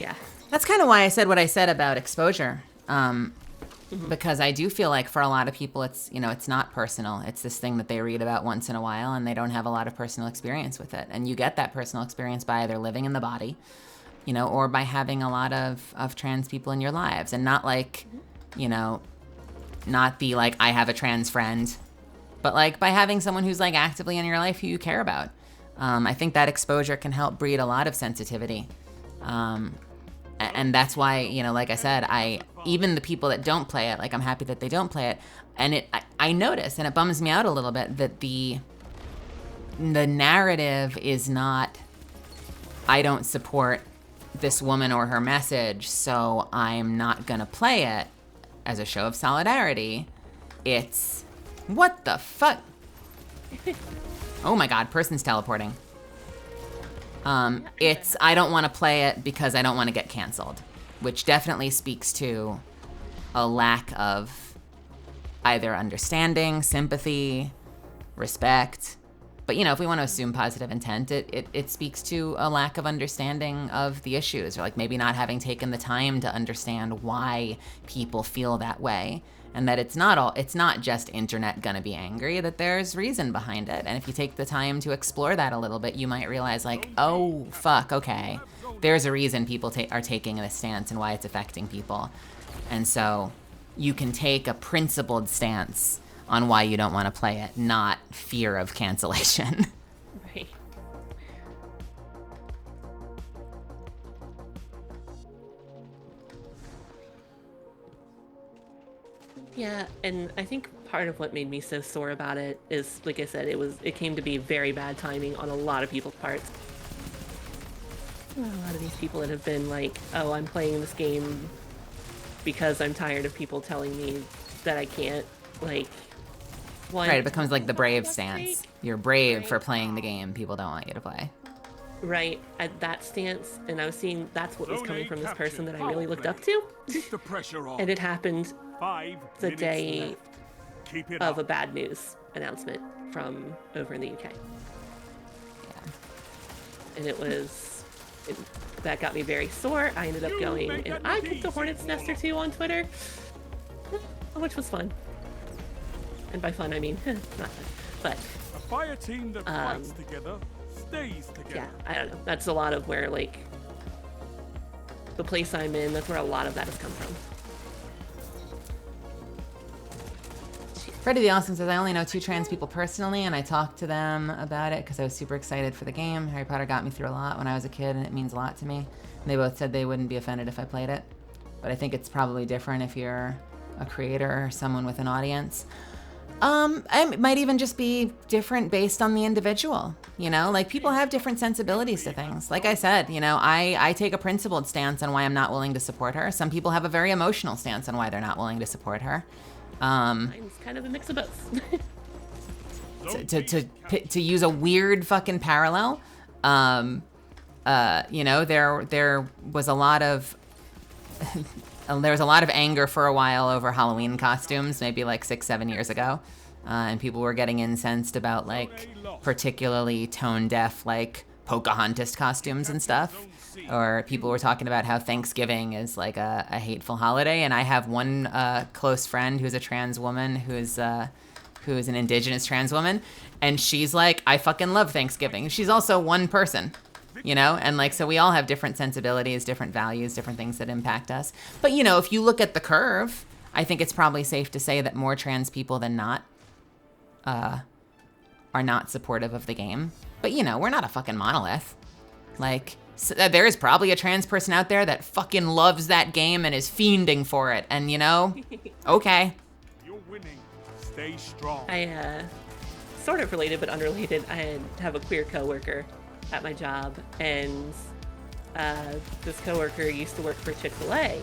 yeah. That's kind of why I said what I said about exposure. Because I do feel like for a lot of people, it's, you know, it's not personal. It's this thing that they read about once in a while and they don't have a lot of personal experience with it. And you get that personal experience by either living in the body, you know, or by having a lot of trans people in your lives. And not like, you know, not the like, I have a trans friend, but like by having someone who's like actively in your life who you care about. I think that exposure can help breed a lot of sensitivity. And that's why, you know, like I said, even the people that don't play it, like I'm happy that they don't play it. And I notice, and it bums me out a little bit, that the narrative is not, I don't support this woman or her message, so I'm not gonna play it as a show of solidarity. It's, what the fuck? Oh my God, person's teleporting. It's, I don't want to play it because I don't want to get canceled, which definitely speaks to a lack of either understanding, sympathy, respect. But, you know, if we want to assume positive intent, it speaks to a lack of understanding of the issues, or like maybe not having taken the time to understand why people feel that way. And that it's not just internet gonna be angry, that there's reason behind it. And if you take the time to explore that a little bit, you might realize like, oh, fuck, okay. There's a reason people are taking this stance and why it's affecting people. And so you can take a principled stance on why you don't wanna play it, not fear of cancellation. Right. Yeah, and I think part of what made me so sore about it is, like I said, it came to be very bad timing on a lot of people's parts. A lot of these people that have been like, oh, I'm playing this game because I'm tired of people telling me that I can't, like, one, Right, it becomes like the brave stance. You're brave for playing the game people don't want you to play. Right, at that stance, and I was seeing that's what was coming from this person that I really looked up to. Keep the pressure on. And it happened 5 the minutes day left. Keep it of up. a bad news announcement from over in the UK. Yeah. And that got me very sore. I ended up going, and I kicked a hornet's nest or two on Twitter, which was fun. And by fun, I mean, not fun. But, A fire team that fights together stays together. yeah, I don't know. That's a lot of where, like, the place I'm in, that's where a lot of that has come from. Freddie the Awesome says, I only know 2 trans people personally, and I talked to them about it because I was super excited for the game. Harry Potter got me through a lot when I was a kid, and it means a lot to me. And they both said they wouldn't be offended if I played it. But I think it's probably different if you're a creator or someone with an audience. It might even just be different based on the individual, you know? Like, people have different sensibilities to things. Like I said, you know, I take a principled stance on why I'm not willing to support her. Some people have a very emotional stance on why they're not willing to support her. Mine's kind of a mix of both. to use a weird fucking parallel, you know, there was a lot of anger for a while over Halloween costumes, maybe like 6-7 years ago, and people were getting incensed about like particularly tone deaf like Pocahontas costumes and stuff. Or people were talking about how Thanksgiving is like a hateful holiday. And I have one close friend who's a trans woman who's an indigenous trans woman. And she's like, I fucking love Thanksgiving. She's also one person, you know? And like, so we all have different sensibilities, different values, different things that impact us. But, you know, if you look at the curve, I think it's probably safe to say that more trans people than not are not supportive of the game. But, you know, we're not a fucking monolith. Like... So there is probably a trans person out there that fucking loves that game and is fiending for it. And, you know, okay. You're winning. Stay strong. I, sort of related but unrelated, I have a queer coworker at my job, and this coworker used to work for Chick-fil-A,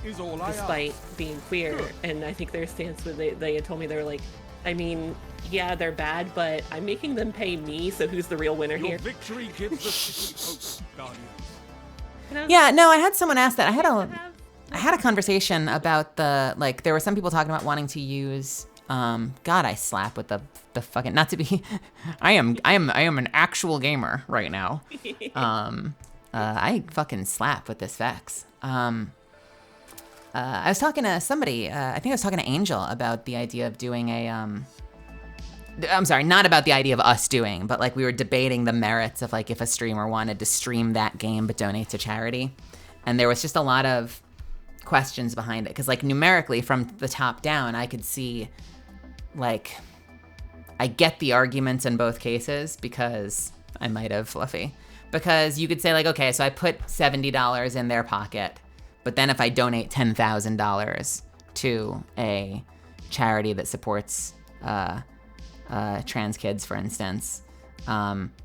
despite being queer. Good. And I think their stance was they had told me, they were like, I mean, yeah, they're bad, but I'm making them pay me, so who's the real winner here? Victory gives the city hope, Guardians. Yeah, no, I had someone ask that. I had a conversation about the, like, there were some people talking about wanting to use, God, I slap with the fucking, not to be, I am an actual gamer right now. I fucking slap with this Vex. I was talking to somebody, I think I was talking to Angel about the idea of doing I'm sorry, not about the idea of us doing, but like we were debating the merits of like if a streamer wanted to stream that game but donate to charity. And there was just a lot of questions behind it. Because like numerically from the top down, I could see like, I get the arguments in both cases because I might have Fluffy. Because you could say like, okay, so I put $70 in their pocket. But then if I donate $10,000 to a charity that supports trans kids, for instance,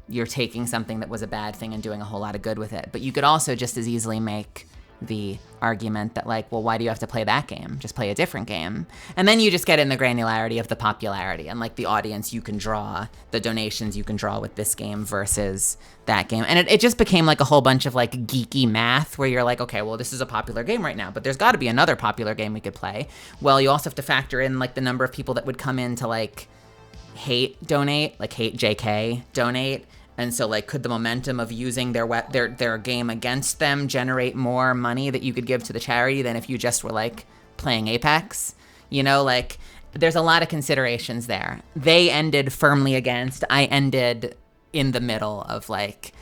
you're taking something that was a bad thing and doing a whole lot of good with it. But you could also just as easily make the argument that like, well, why do you have to play that game? Just play a different game. And then you just get in the granularity of the popularity and like the audience you can draw, the donations you can draw with this game versus that game. And it just became like a whole bunch of like geeky math where you're like, okay, well, this is a popular game right now, but there's got to be another popular game we could play. Well, you also have to factor in like the number of people that would come in to like hate donate, like hate JK donate. And so, like, could the momentum of using their game against them generate more money that you could give to the charity than if you just were, like, playing Apex? You know, like, there's a lot of considerations there. They ended firmly against. I ended in the middle of, like,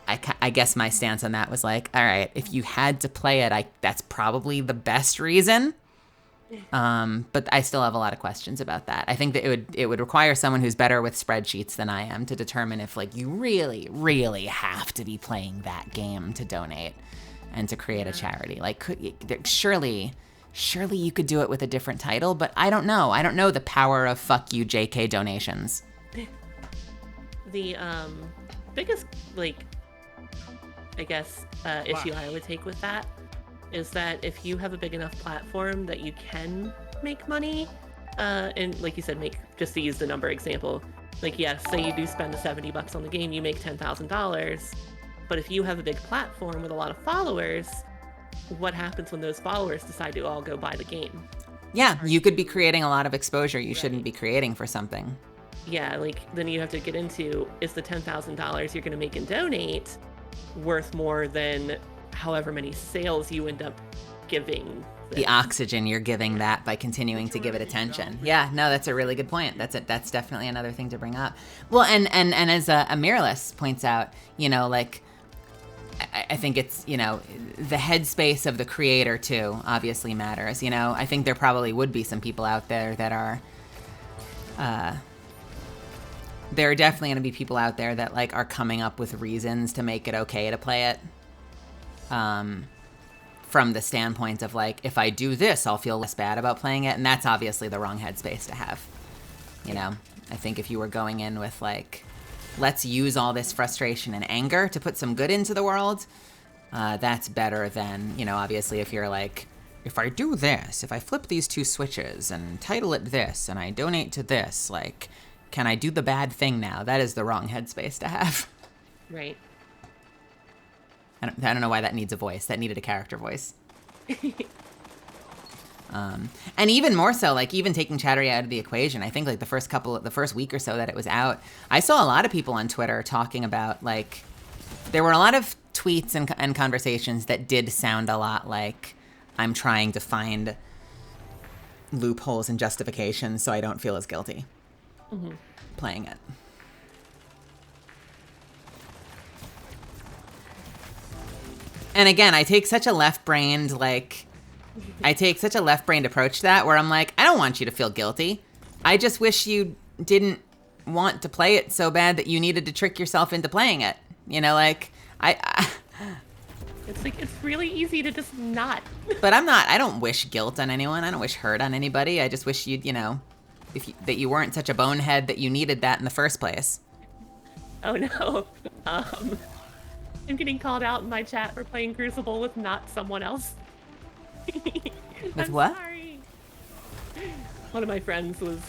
I guess my stance on that was, like, all right, if you had to play it, that's probably the best reason. But I still have a lot of questions about that. I think that it would require someone who's better with spreadsheets than I am to determine if like you really, really have to be playing that game to donate and to create a charity. Like surely you could do it with a different title, but I don't know. I don't know the power of fuck you JK donations. The biggest like I guess issue I would take with that is that if you have a big enough platform that you can make money, and like you said, just to use the number example, like yes, say you do spend the $70 on the game, you make $10,000, but if you have a big platform with a lot of followers, what happens when those followers decide to all go buy the game? Yeah, you could be creating a lot of exposure you shouldn't be creating for something. Yeah, like then you have to get into, is the $10,000 you're going to make and donate worth more than however many sales you end up giving the oxygen you're giving that by continuing to give it attention. Yeah, no, that's a really good point. That's definitely another thing to bring up. Well, and as Amiralist points out, you know, like I think it's, you know, the headspace of the creator too obviously matters, you know. I think there probably would be some people out there that are, there are definitely going to be people out there that like are coming up with reasons to make it okay to play it. From the standpoint of like, if I do this, I'll feel less bad about playing it. And that's obviously the wrong headspace to have. You know, I think if you were going in with like, let's use all this frustration and anger to put some good into the world, that's better than, you know, obviously if you're like, if I do this, if I flip these 2 switches and title it this, and I donate to this, like, can I do the bad thing now? That is the wrong headspace to have. Right. I don't know why that needs a voice. That needed a character voice. And even more so, like even taking Caturday out of the equation, I think like the first week or so that it was out, I saw a lot of people on Twitter talking about like, there were a lot of tweets and conversations that did sound a lot like I'm trying to find loopholes and justifications so I don't feel as guilty playing it. And again, I take such a left-brained approach to that where I'm like, I don't want you to feel guilty. I just wish you didn't want to play it so bad that you needed to trick yourself into playing it. You know, like, It's like, it's really easy to just not. But I don't wish guilt on anyone. I don't wish hurt on anybody. I just wish you'd, you know, that you weren't such a bonehead that you needed that in the first place. Oh no. I'm getting called out in my chat for playing Crucible with not someone else. With what? Sorry. One of my friends was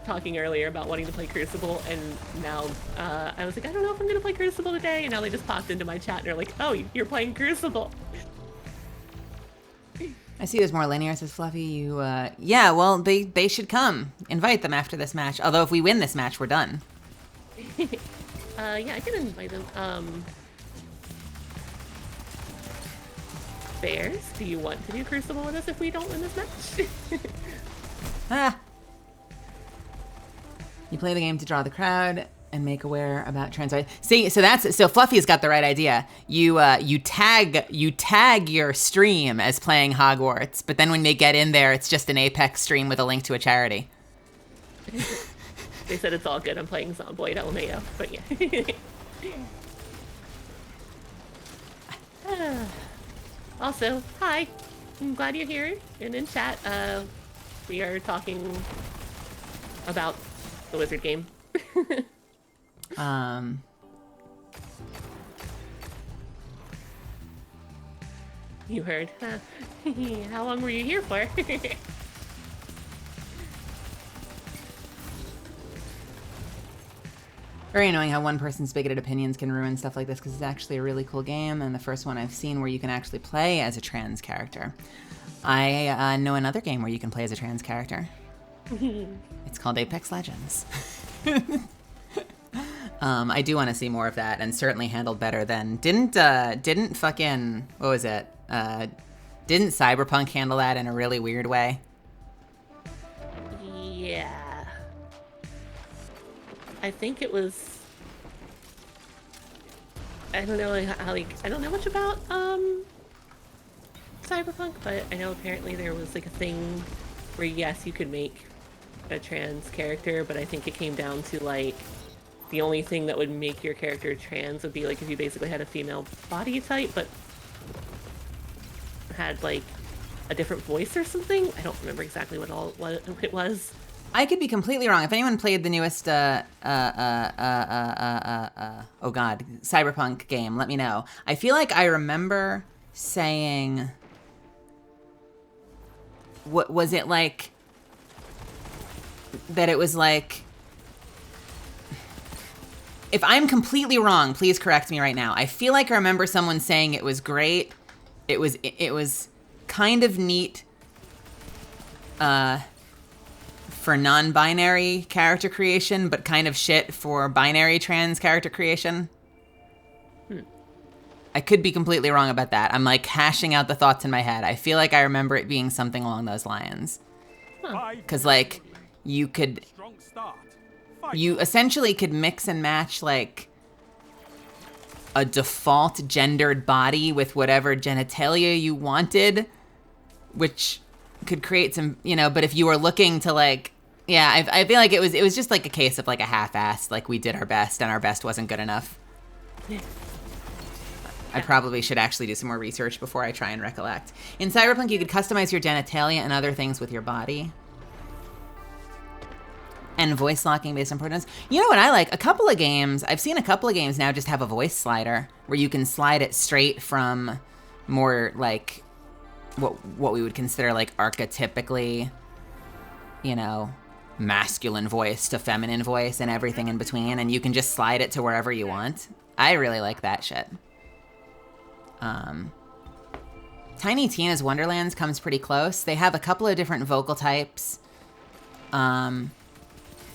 talking earlier about wanting to play Crucible, and now I was like, I don't know if I'm going to play Crucible today, and now they just popped into my chat and they're like, oh, you're playing Crucible. I see there's more linear, says Fluffy. Yeah, well, they should come. Invite them after this match. Although if we win this match, we're done. Yeah, I can invite them. Bears, do you want to do Crucible with us if we don't win this match? You play the game to draw the crowd and make aware about trans rights. See, so Fluffy's got the right idea. You tag your stream as playing Hogwarts, but then when they get in there, it's just an Apex stream with a link to a charity. They said it's all good. I'm playing Zomboid LMAO, but yeah. Also, hi. I'm glad you're here and in chat. We are talking about the wizard game. You heard. How long were you here for? Very annoying how one person's bigoted opinions can ruin stuff like this, because it's actually a really cool game and the first one I've seen where you can actually play as a trans character. I know another game where you can play as a trans character. It's called Apex Legends. I do want to see more of that, and certainly handled better than didn't fucking, what was it? Didn't Cyberpunk handle that in a really weird way? Yeah. I think it was, I don't know how, like, I don't know much about Cyberpunk, but I know apparently there was like a thing where yes, you could make a trans character, but I think it came down to like the only thing that would make your character trans would be like if you basically had a female body type but had like a different voice or something. I don't remember exactly what it was. I could be completely wrong. If anyone played the newest Cyberpunk game, let me know. I feel like I remember saying, what was it like, that it was like, if I'm completely wrong, please correct me right now. I feel like I remember someone saying it was great. It was kind of neat for non-binary character creation, but kind of shit for binary trans character creation. I could be completely wrong about that. I'm like hashing out the thoughts in my head. I feel like I remember it being something along those lines. Because like you essentially could mix and match like a default gendered body with whatever genitalia you wanted, which could create some, but if you were looking to like, yeah, I feel like it was just like a case of like a half-assed, like we did our best and our best wasn't good enough. I probably should actually do some more research before I try and recollect. In Cyberpunk, you could customize your genitalia and other things with your body. And voice locking based on pronouns. You know what I like? I've seen a couple of games now just have a voice slider where you can slide it straight from more like what we would consider like archetypically, masculine voice to feminine voice and everything in between, and you can just slide it to wherever you want. I really like that shit. Tiny Tina's Wonderlands comes pretty close. They have a couple of different vocal types.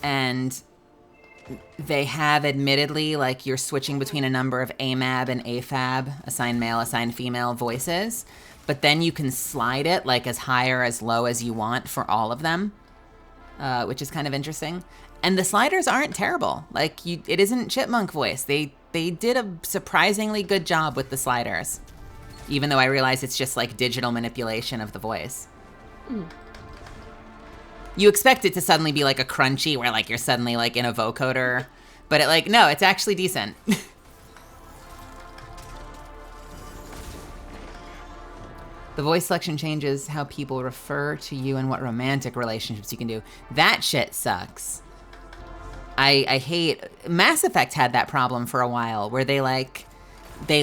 And they have admittedly, like, you're switching between a number of AMAB and AFAB, assigned male, assigned female voices. But then you can slide it, like, as high or as low as you want for all of them, which is kind of interesting. And the sliders aren't terrible. Like, it isn't chipmunk voice. They did a surprisingly good job with the sliders, even though I realize it's just, like, digital manipulation of the voice. Mm. You expect it to suddenly be like a crunchy where like you're suddenly like in a vocoder, but no, it's actually decent. The voice selection changes how people refer to you and what romantic relationships you can do. That shit sucks. I hate, Mass Effect had that problem for a while where they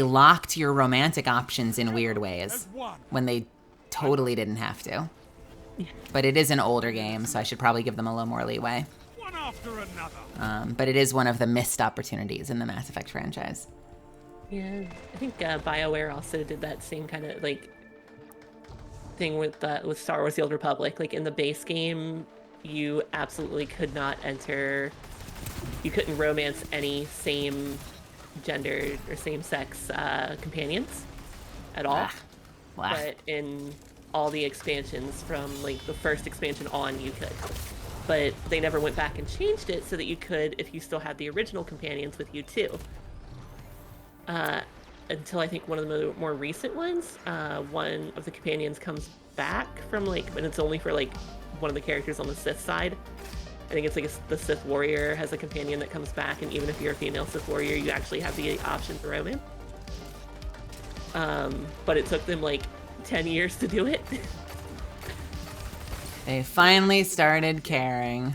locked your romantic options in weird ways when they totally didn't have to. But it is an older game, so I should probably give them a little more leeway. One after another. But it is one of the missed opportunities in the Mass Effect franchise. Yeah, I think BioWare also did that same kind of like thing with Star Wars: The Old Republic. Like in the base game, you absolutely could not enter. You couldn't romance any same gender or same sex companions at all. But in all the expansions from like the first expansion on, you could. But they never went back and changed it so that you could, if you still had the original companions with you too. Until I think one of the more recent ones, one of the companions comes back from like, and it's only for like one of the characters on the Sith side. I think it's like the Sith Warrior has a companion that comes back, and even if you're a female Sith Warrior, you actually have the option for romance. But it took them like 10 years to do it. They finally started caring.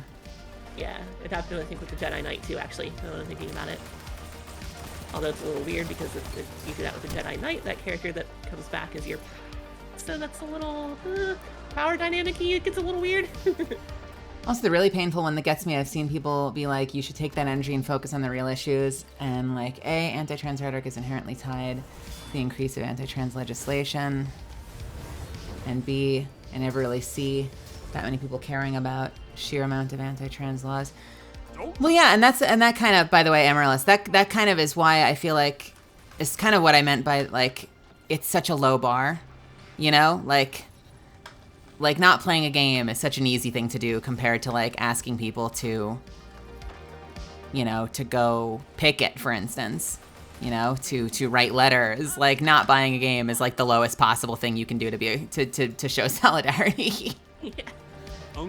Yeah, it happened I think with the Jedi Knight too, actually, now that I'm thinking about it. Although it's a little weird because if you do that with the Jedi Knight, that character that comes back is your... So that's a little... power dynamic-y, it gets a little weird. Also, the really painful one that gets me, I've seen people be like, you should take that energy and focus on the real issues. And like, A, anti-trans rhetoric is inherently tied to the increase of anti-trans legislation. And B, I never really see that many people caring about sheer amount of anti-trans laws. Well, yeah, and that kind of, by the way, Amaryllis, that kind of is why I feel like it's kind of what I meant by like it's such a low bar, like not playing a game is such an easy thing to do compared to like asking people to, to go picket, for instance. To write letters. Like not buying a game is like the lowest possible thing you can do to show solidarity. Yeah.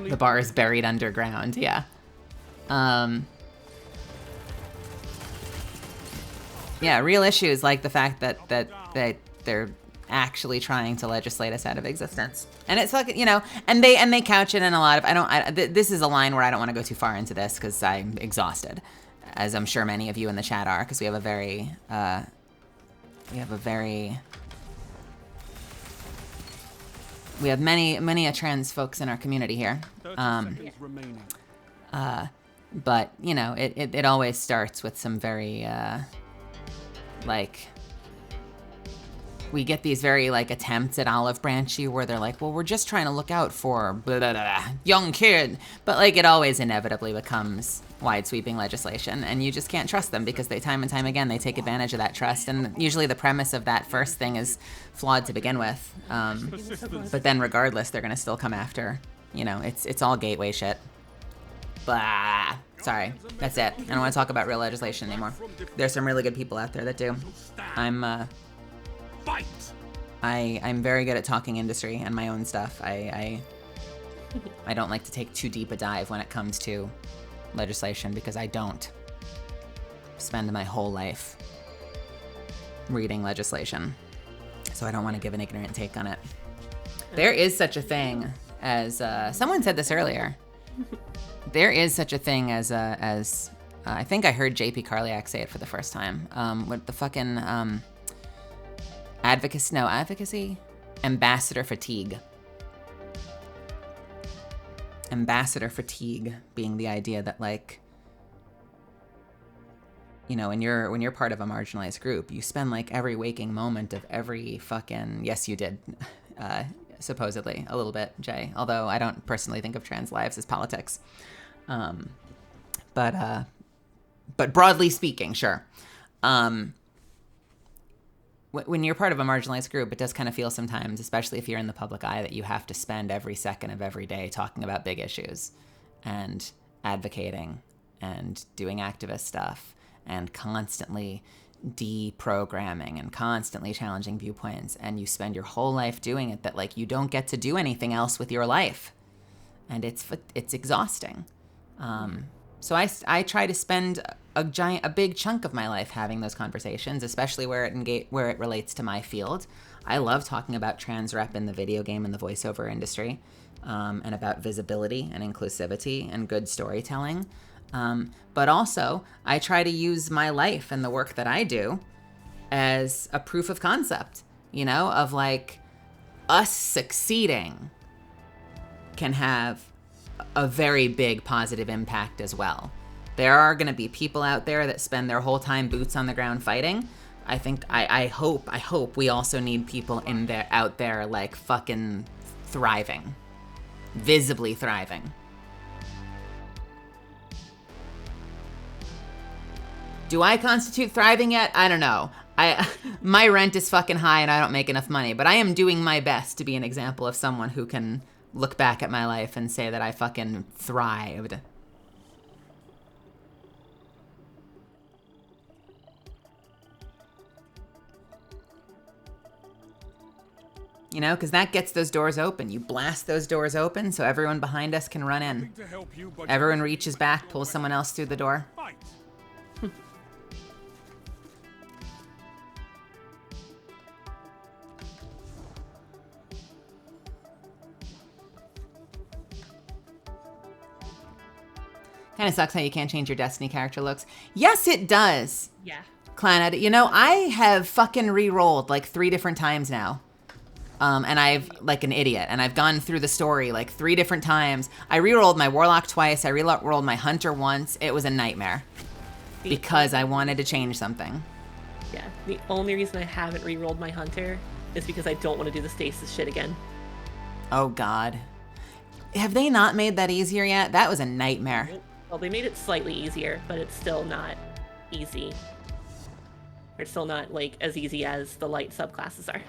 The bar is buried underground. Yeah. Yeah. Real issues like the fact that they're actually trying to legislate us out of existence, and it's like and they couch it in a lot of. This is a line where I don't want to go too far into this because I'm exhausted, as I'm sure many of you in the chat are, because we have many trans folks in our community here. But it always starts with some very we get these very like attempts at olive branchy where they're like, well, we're just trying to look out for blah, blah, blah, young kid, but like it always inevitably becomes wide sweeping legislation, and you just can't trust them because they time and time again they take advantage of that trust, and usually the premise of that first thing is flawed to begin with. But then regardless, they're gonna still come after. It's all gateway shit. Blah. Sorry, that's it. I don't want to talk about real legislation anymore. There's some really good people out there that do. I'm very good at talking industry and my own stuff. I don't like to take too deep a dive when it comes to legislation because I don't spend my whole life reading legislation. So I don't want to give an ignorant take on it. There is such a thing as, someone said this earlier. There is such a thing as I think I heard JP Carliak say it for the first time. With the fucking, advocacy? Ambassador fatigue. Ambassador fatigue being the idea that, like, you know, when you're part of a marginalized group, you spend like every waking moment of every fucking, yes you did, supposedly, a little bit, Jay, although I don't personally think of trans lives as politics. But broadly speaking, sure. When you're part of a marginalized group, it does kind of feel sometimes, especially if you're in the public eye, that you have to spend every second of every day talking about big issues and advocating and doing activist stuff and constantly deprogramming and constantly challenging viewpoints. And you spend your whole life doing it, that like you don't get to do anything else with your life. And it's exhausting. So I try to spend a big chunk of my life having those conversations, especially where it relates to my field. I love talking about trans rep in the video game and the voiceover industry, and about visibility and inclusivity and good storytelling. But also, I try to use my life and the work that I do as a proof of concept, you know, of like us succeeding can have a very big positive impact as well. There are going to be people out there that spend their whole time boots on the ground fighting. I hope we also need people out there like fucking thriving, visibly thriving. Do I constitute thriving yet? I don't know. My rent is fucking high and I don't make enough money, but I am doing my best to be an example of someone who can look back at my life and say that I fucking thrived. You know, because that gets those doors open. You blast those doors open so everyone behind us can run in. Everyone reaches back, pulls someone else through the door. Kind of sucks how you can't change your Destiny character looks. Yes, it does. Yeah. Clan, you know, I have fucking re-rolled like 3 different times now. And I've, like an idiot, and I've gone through the story like 3 different times. I re-rolled my Warlock twice. I re-rolled my Hunter once. It was a nightmare. Because I wanted to change something. Yeah, the only reason I haven't re-rolled my Hunter is because I don't want to do the stasis shit again. Oh, God. Have they not made that easier yet? That was a nightmare. Well, they made it slightly easier, but it's still not easy. It's still not, like, as easy as the light subclasses are.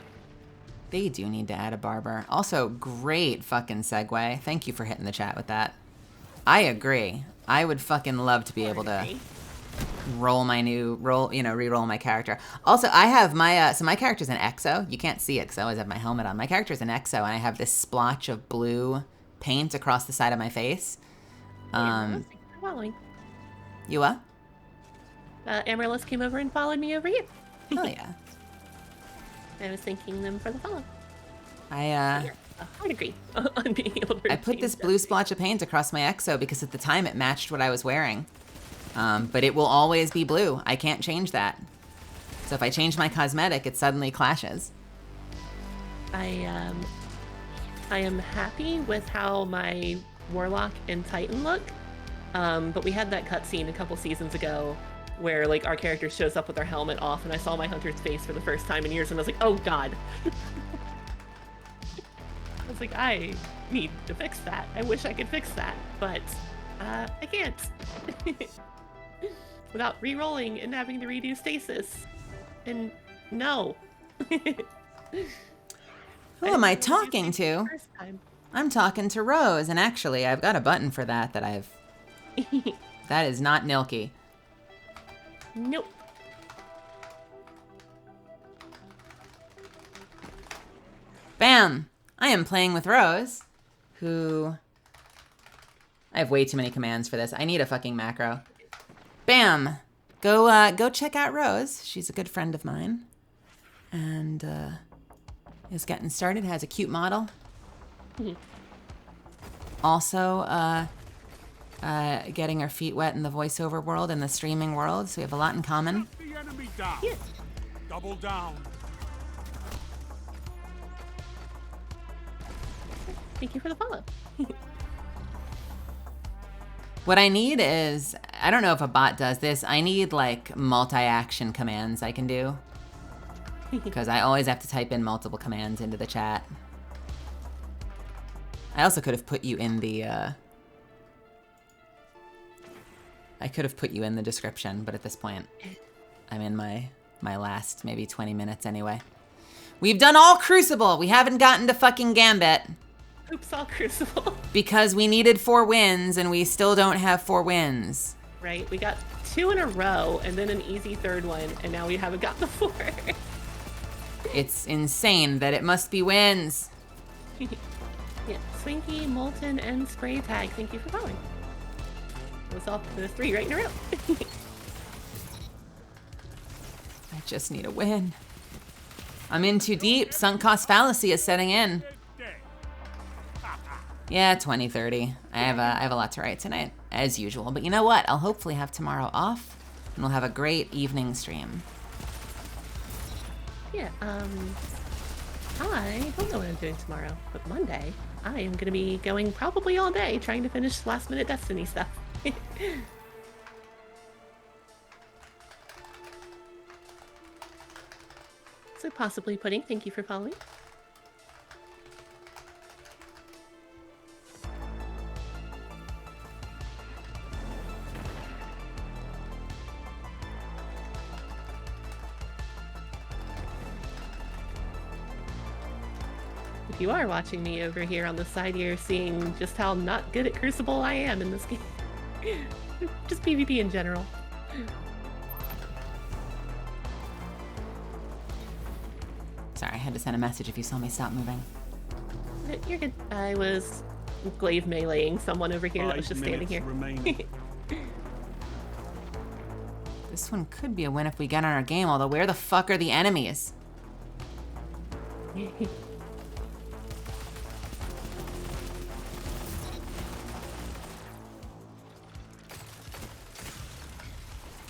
They do need to add a barber. Also, great fucking segue. Thank you for hitting the chat with that. I agree. I would fucking love to be able to re-roll my character. Also, I have my, so my character's an Exo. You can't see it because I always have my helmet on. My character's an Exo, and I have this splotch of blue paint across the side of my face. Following. You what? Amaryllis came over and followed me over here. Oh, yeah. I was thanking them for the follow. I would agree on being able to. I put this blue splotch of paint across my Exo because at the time it matched what I was wearing. But it will always be blue. I can't change that. So if I change my cosmetic, it suddenly clashes. I am happy with how my Warlock and Titan look. But we had that cutscene a couple seasons ago where like our character shows up with their helmet off, and I saw my Hunter's face for the first time in years, and I was like, oh God. I was like, I need to fix that. I wish I could fix that, but I can't. Without re-rolling and having to redo stasis. And no. Who am I talking to? I'm talking to Rose, and actually I've got a button for that I've That is not Nilky. Nope. Bam! I am playing with Rose, who... I have way too many commands for this. I need a fucking macro. Bam! Go check out Rose. She's a good friend of mine. And, is getting started. Has a cute model. Also, getting her feet wet in the voiceover world and the streaming world, so we have a lot in common. The enemy down. Yes. Double down. Thank you for the follow. What I need is, I don't know if a bot does this, I need like multi-action commands I can do. Because I always have to type in multiple commands into the chat. I also could have put you in the, I could have put you in the description, but at this point, I'm in my last maybe 20 minutes anyway. We've done all Crucible. We haven't gotten to fucking Gambit. Oops, all Crucible. Because we needed 4 wins, and we still don't have 4 wins. Right, we got 2 in a row, and then an easy third one, and now we haven't got the 4. It's insane that it must be wins. Yeah, Swinky, Molten, and Spray Tag, thank you for following. It was all the 3 right in a row. I just need a win. I'm in too deep. Sunk cost fallacy is setting in. Yeah, 2030. I have a lot to write tonight, as usual. But you know what? I'll hopefully have tomorrow off, and we'll have a great evening stream. Yeah, I don't know what I'm doing tomorrow, but Monday, I am gonna be going probably all day trying to finish last minute Destiny stuff. So possibly Pudding, thank you for following. If you are watching me over here on the side, you're seeing just how not good at Crucible I am in this game. Just PvP in general. Sorry, I had to send a message if you saw me stop moving. You're good. I was glaive meleeing someone over here that was just standing here. This one could be a win if we get on our game, although where the fuck are the enemies?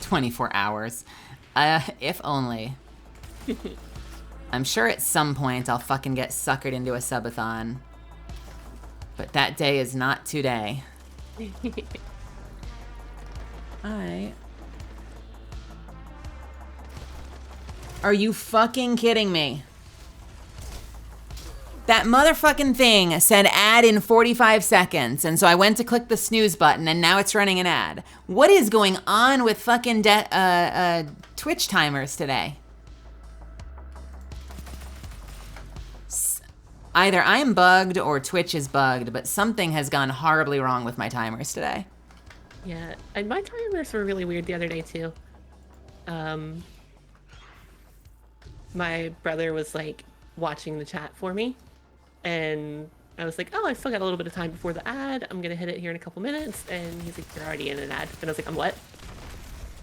24 hours. If only. I'm sure at some point I'll fucking get suckered into a subathon. But that day is not today. Are you fucking kidding me? That motherfucking thing said ad in 45 seconds, and so I went to click the snooze button, and now it's running an ad. What is going on with fucking Twitch timers today? Either I'm bugged or Twitch is bugged, but something has gone horribly wrong with my timers today. Yeah, and my timers were really weird the other day too. My brother was like watching the chat for me, and I was like, oh, I still got a little bit of time before the ad. I'm gonna hit it here in a couple minutes. And he's like, you're already in an ad. And I was like, I'm what?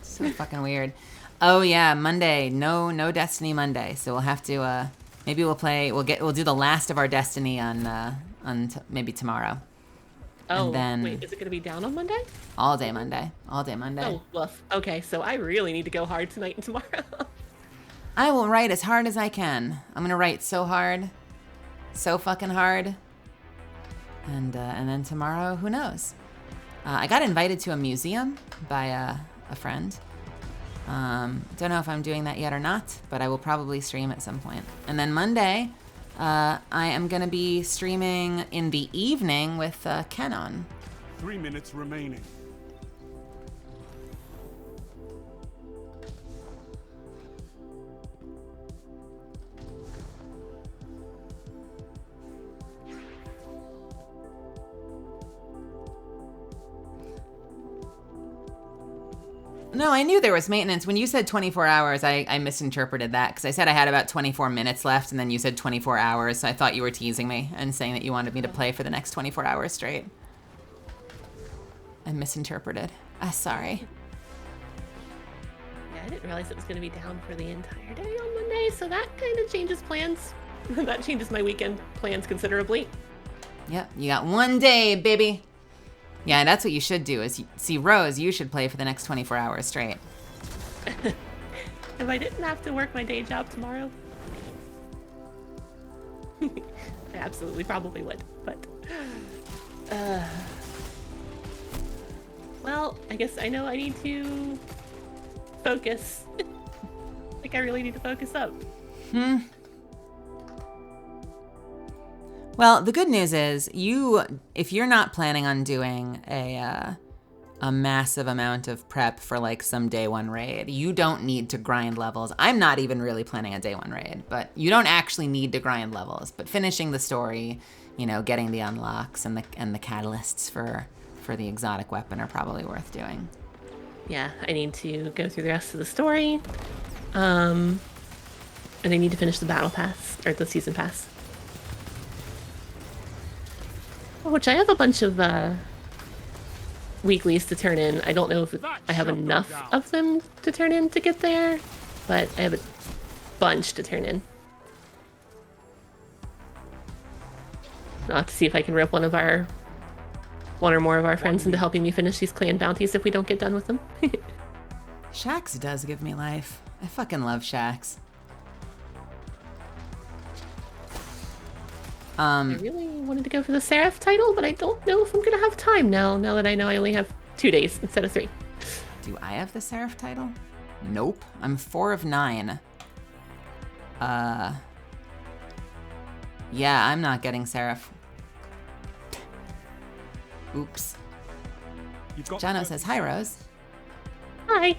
So fucking weird. Oh yeah, Monday. No Destiny Monday. So we'll have to maybe we'll do the last of our Destiny on maybe tomorrow. Oh, and then wait, is it gonna be down on Monday? All day Monday. All day Monday. Oh, woof. Okay, so I really need to go hard tonight and tomorrow. I will write as hard as I can. I'm gonna write so hard. So fucking hard. And then tomorrow, who knows? I got invited to a museum by a friend. Don't know if I'm doing that yet or not, but I will probably stream at some point. And then Monday, I am gonna be streaming in the evening with Ken on. 3 minutes remaining. No, I knew there was maintenance. When you said 24 hours, I misinterpreted that because I said I had about 24 minutes left, and then you said 24 hours. So I thought you were teasing me and saying that you wanted me to play for the next 24 hours straight. I misinterpreted. Sorry. Yeah, I didn't realize it was going to be down for the entire day on Monday, so that kind of changes plans. That changes my weekend plans considerably. Yep, you got one day, baby. Yeah, that's what you should do is see Rose, you should play for the next 24 hours straight. If I didn't have to work my day job tomorrow, I absolutely probably would, but well, I guess I know I need to focus. Like I really need to focus up. Well, the good news is if you're not planning on doing a massive amount of prep for like some day one raid, you don't need to grind levels. I'm not even really planning a day one raid, but you don't actually need to grind levels. But finishing the story, getting the unlocks and the catalysts for the exotic weapon are probably worth doing. Yeah, I need to go through the rest of the story. And I need to finish the battle pass or the season pass. Which I have a bunch of weeklies to turn in. I don't know if I have enough of them to turn in to get there, but I have a bunch to turn in. I'll have to see if I can rip one or more of our friends into helping me finish these clan bounties if we don't get done with them. Shax does give me life. I fucking love Shax. I really wanted to go for the Seraph title, but I don't know if I'm gonna have time now that I know I only have 2 days instead of 3. Do I have the Seraph title? Nope. I'm 4 of 9. Yeah, I'm not getting Seraph. Oops. Jono says, hi, Rose. Hi.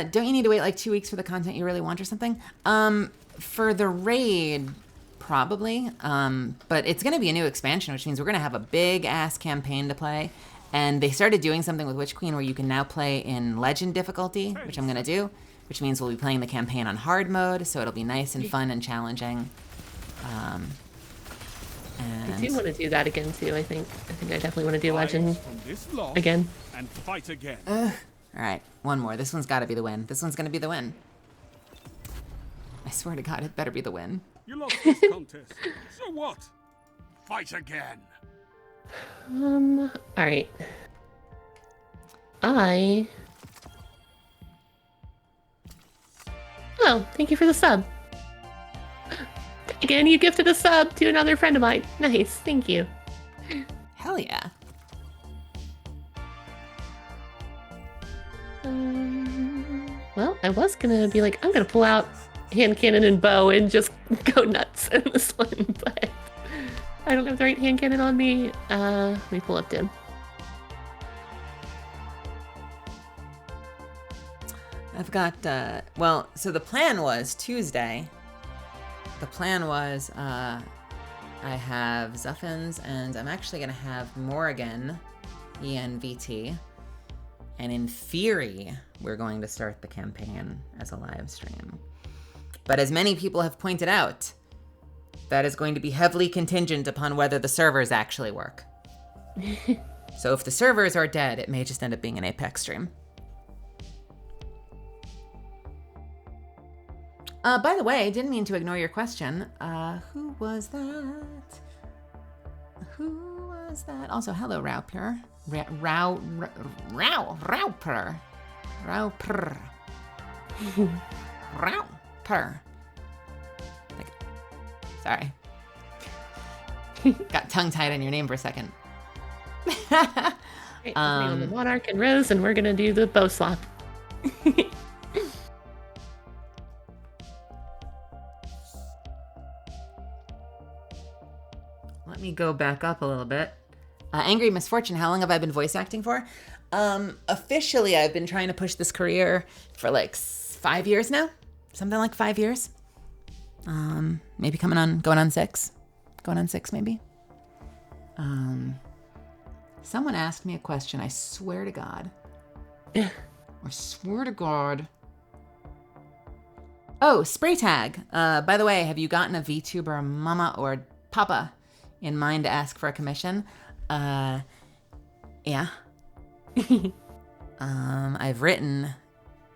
Don't you need to wait like 2 weeks for the content you really want or something? For the raid, probably. But it's going to be a new expansion, which means we're going to have a big-ass campaign to play. And they started doing something with Witch Queen where you can now play in Legend difficulty, which I'm going to do, which means we'll be playing the campaign on hard mode, so it'll be nice and fun and challenging. I do want to do that again, too, I think. I think I definitely want to do Legend again. And fight again. All right, one more. This one's got to be the win. This one's going to be the win. I swear to God, it better be the win. You lost this contest. So what? Fight again. All right. Oh, thank you for the sub. Again, you gifted a sub to another friend of mine. Nice, thank you. Hell yeah. Well, I was gonna be like, I'm gonna pull out hand cannon and bow and just go nuts in this one, but I don't have the right hand cannon on me. Let me pull up Dim. I've got, well, so the plan was Tuesday. The plan was I have Zuffins, and I'm actually going to have Morrigan, ENVT. And in theory, we're going to start the campaign as a live stream. But as many people have pointed out, that is going to be heavily contingent upon whether the servers actually work. So if the servers are dead, it may just end up being an Apex stream. By the way, I didn't mean to ignore your question. Who was that? Who was that? Also, hello, Rauper. Rauper. Rauper. Sorry. Got tongue-tied on your name for a second. Right, on the Monarch and Rose, and we're gonna do the bow swap. Let me go back up a little bit. Angry Misfortune, how long have I been voice acting for? Officially, I've been trying to push this career for like 5 years now. Something like 5 years. Maybe going on 6. Going on 6, maybe. Someone asked me a question, I swear to God. I swear to God. Oh, spray tag. By the way, have you gotten a VTuber mama or papa in mind to ask for a commission? Yeah. I've written,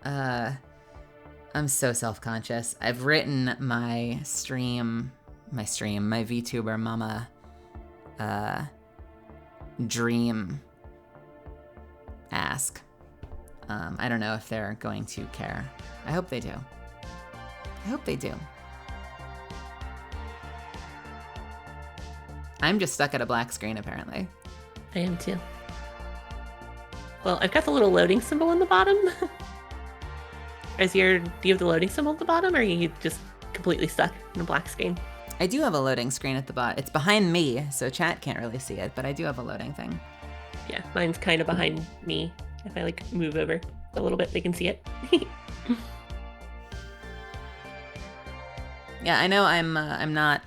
I'm so self-conscious. I've written my VTuber mama, dream ask. I don't know if they're going to care. I hope they do. I hope they do. I'm just stuck at a black screen, apparently. I am too. Well, I've got the little loading symbol on the bottom. Do you have the loading symbol at the bottom, or are you just completely stuck in a black screen? I do have a loading screen at the bottom. It's behind me, so chat can't really see it, but I do have a loading thing. Yeah, mine's kind of behind me. If I like move over a little bit, they can see it. Yeah, I know I'm not,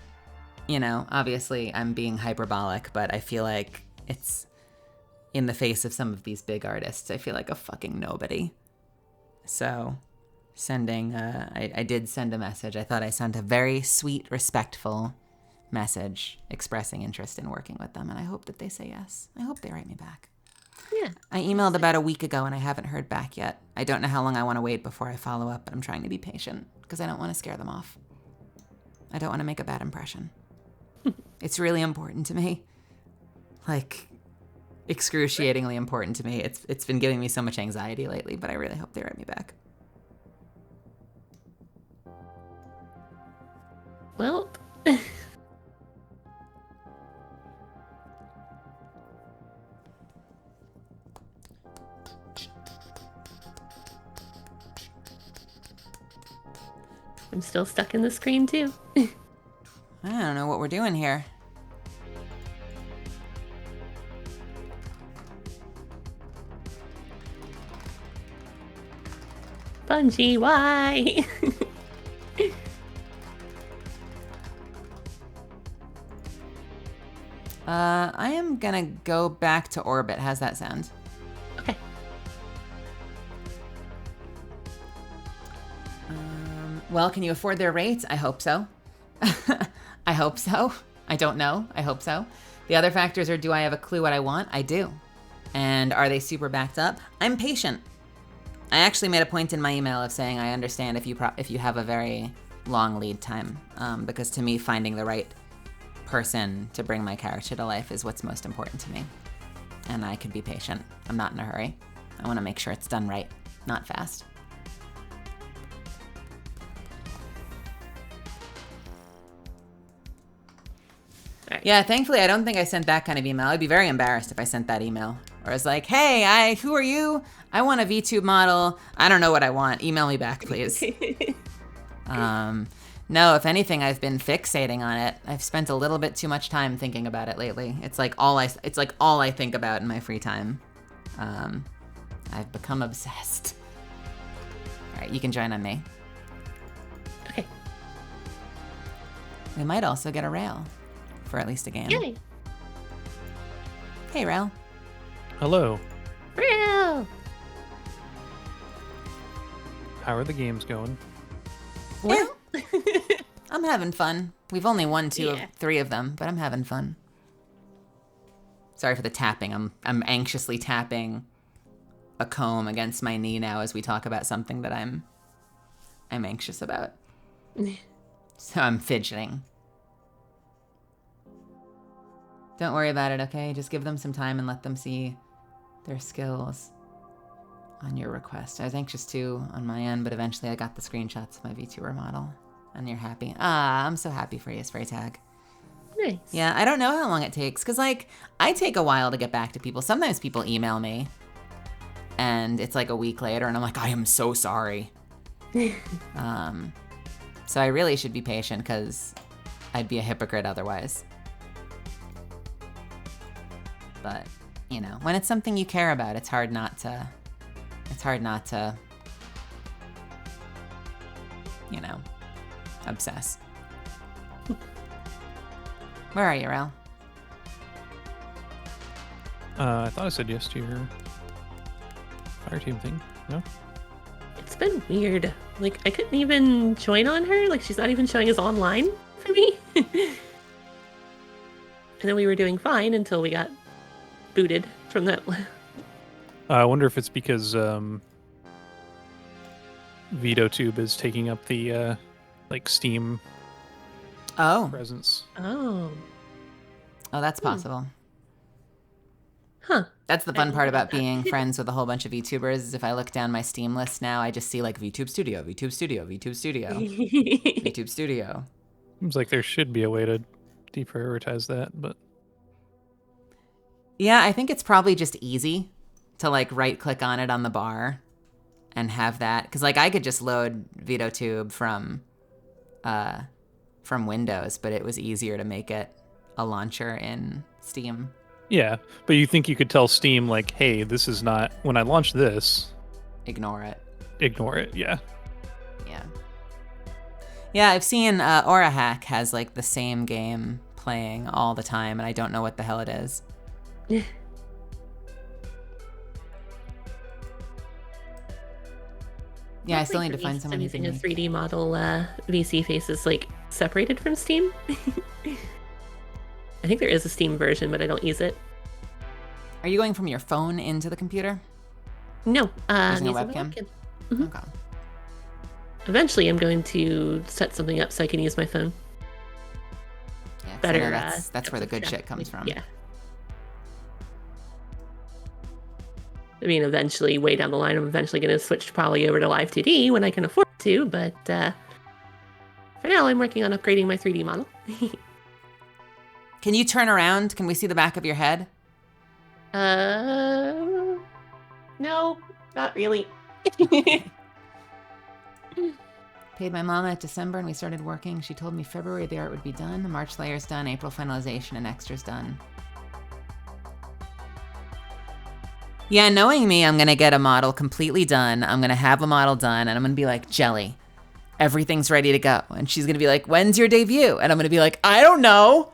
obviously I'm being hyperbolic, but I feel like it's in the face of some of these big artists. I feel like a fucking nobody. So I did send a message. I thought I sent a very sweet, respectful message expressing interest in working with them, and I hope that they say yes. I hope they write me back. Yeah. I emailed about a week ago and I haven't heard back yet. I don't know how long I want to wait before I follow up, but I'm trying to be patient because I don't want to scare them off. I don't want to make a bad impression. It's really important to me. Like, excruciatingly important to me. It's been giving me so much anxiety lately, but I really hope they write me back. Well, I'm still stuck in the screen too. I don't know what we're doing here. Bungie, why? I am gonna go back to orbit. How's that sound? Okay. Well, can you afford their rates? I hope so. I hope so. I don't know. I hope so. The other factors are, do I have a clue what I want? I do. And are they super backed up? I'm patient. I actually made a point in my email of saying I understand if you have a very long lead time, because to me, finding the right person to bring my character to life is what's most important to me. And I could be patient. I'm not in a hurry. I want to make sure it's done right, not fast. Right. Yeah, thankfully, I don't think I sent that kind of email. I'd be very embarrassed if I sent that email. Or I was like, hey, who are you? I want a VTube model. I don't know what I want. Email me back, please. No, if anything, I've been fixating on it. I've spent a little bit too much time thinking about it lately. It's like all I think about in my free time. I've become obsessed. All right, you can join on me. Okay. We might also get a rail for at least a game. Yay. Hey, rail. Hello. Real. How are the games going? Well, I'm having fun. We've only won 2 of 3 of them, but I'm having fun. Sorry for the tapping. I'm anxiously tapping a comb against my knee now as we talk about something that I'm anxious about. So I'm fidgeting. Don't worry about it, okay? Just give them some time and let them see their skills on your request. I was anxious too on my end, but eventually I got the screenshots of my VTuber model. And you're happy. I'm so happy for you, Spray Tag. Nice. Yeah, I don't know how long it takes, because, like, I take a while to get back to people. Sometimes people email me, and it's like a week later, and I'm like, I am so sorry. So I really should be patient, because I'd be a hypocrite otherwise. But, you know, when it's something you care about, it's hard not to, you know, obsess. Where are you, Rel? I thought I said yes to your fire team thing. No? It's been weird. Like, I couldn't even join on her. Like, she's not even showing as online for me. And then we were doing fine until we got booted from that. I wonder if it's because VitoTube is taking up the like Steam Oh. presence. Oh. Oh, that's possible. Huh. That's the fun didn't part know about that. being friends with a whole bunch of VTubers is if I look down my Steam list now, I just see like VTube Studio, VTube Studio, VTube Studio, VTube Studio. Seems like there should be a way to deprioritize that, but Yeah, I think it's probably just easy to like right click on it on the bar and have that. Because like I could just load VitoTube from Windows, but it was easier to make it a launcher in Steam. yeah. But you think you could tell Steam like, hey, this is not when I launch this, Ignore it. ignore it. Yeah. Yeah. Yeah, I've seen Aura Hack has like the same game playing all the time, and I don't know what the hell it is. Yeah, I still need to find someone I'm who can using a make... 3D model VC faces like separated from Steam. I think there is a Steam version, but I don't use it. Are you going from your phone into the computer? No, I'm Using a using the webcam? webcam. Okay. Eventually, I'm going to set something up so I can use my phone. Yeah, 'cause I Better. know that's where the good yeah, shit comes from. Yeah. I mean, eventually, way down the line, I'm eventually going to switch probably over to Live 2D when I can afford to, but for now, I'm working on upgrading my 3D model. Can you turn around? Can we see the back of your head? No, not really. Paid my mom at December and we started working. She told me February the art would be done, March layers done, April finalization and extras done. Yeah, knowing me, I'm going to get a model completely done. I'm going to have a model done and I'm going to be like, Jelly, everything's ready to go. And she's going to be like, when's your debut? And I'm going to be like, I don't know.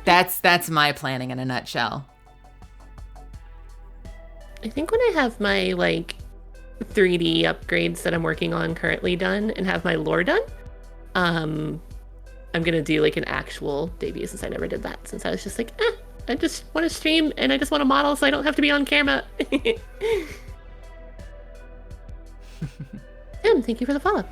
That's my planning in a nutshell. I think when I have my like 3D upgrades that I'm working on currently done and have my lore done, I'm gonna do like an actual debut since I never did that. Since I was just like, I just want to stream and I just want to model so I don't have to be on camera. Tim, thank you for the follow.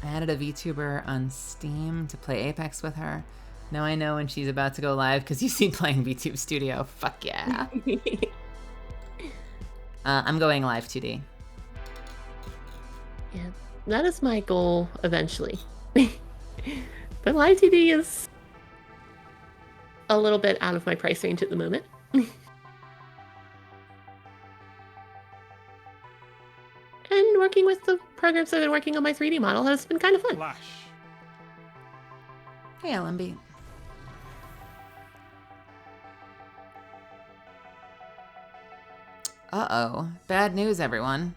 I added a VTuber on Steam to play Apex with her. Now I know when she's about to go live because you see playing VTube Studio. Fuck yeah. I'm going live 2D. Yeah, that is my goal eventually. But live 2D is a little bit out of my price range at the moment. And working with the programs I've been working on my 3D model has been kind of fun. Flash. Hey, LMB. Uh-oh. Bad news, everyone.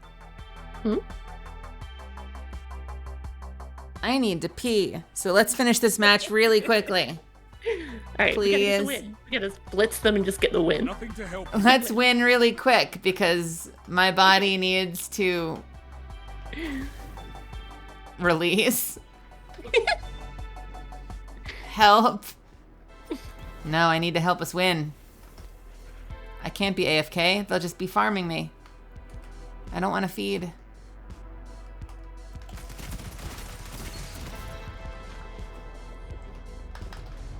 I need to pee, so let's finish this match really quickly. Alright, we gotta get the Please. win. We gotta blitz them and just get the win. Nothing to help. Let's win really quick because my body needs to release. Help. No, I need to help us win. I can't be AFK. They'll just be farming me. I don't want to feed.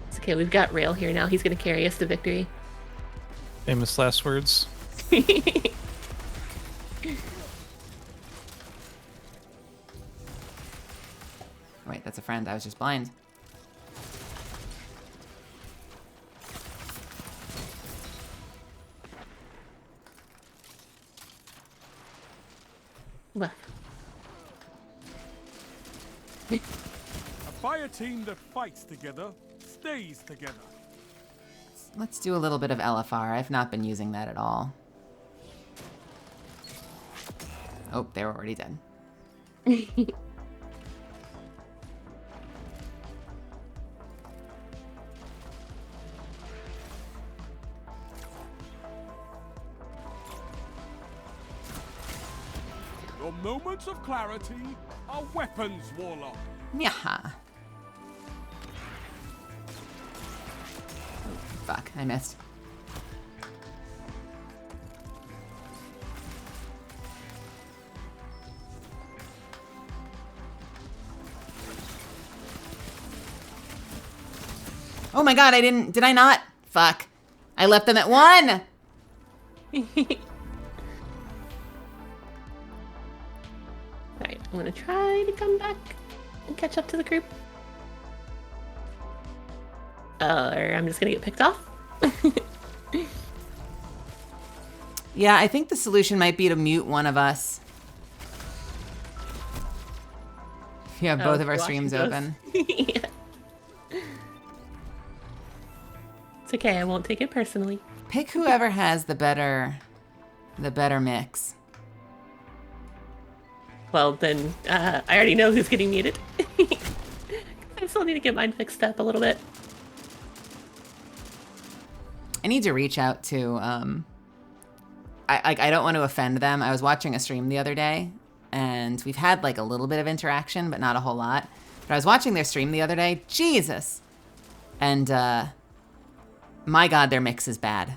It's okay, we've got Rail here now. He's gonna carry us to victory. Famous last words. Wait, that's a friend. I was just blind. Left. A fire team that fights together stays together. Let's do a little bit of LFR. I've not been using that at all. Oh, they were already dead. moments of clarity are weapons, Warlock. Yeah. Fuck, I missed. Oh my god, did I not? Fuck. I left them at 1! Alright, I'm gonna try to come back and catch up to the group. Or I'm just gonna get picked off. Yeah, I think the solution might be to mute one of us. If you have both of our streams open. Yeah. It's okay, I won't take it personally. Pick whoever has the better mix. Well, then, I already know who's getting muted. I still need to get mine fixed up a little bit. I need to reach out to, I don't want to offend them. I was watching a stream the other day, and we've had like a little bit of interaction, but not a whole lot. But I was watching their stream the other day. Jesus. And, my god, their mix is bad.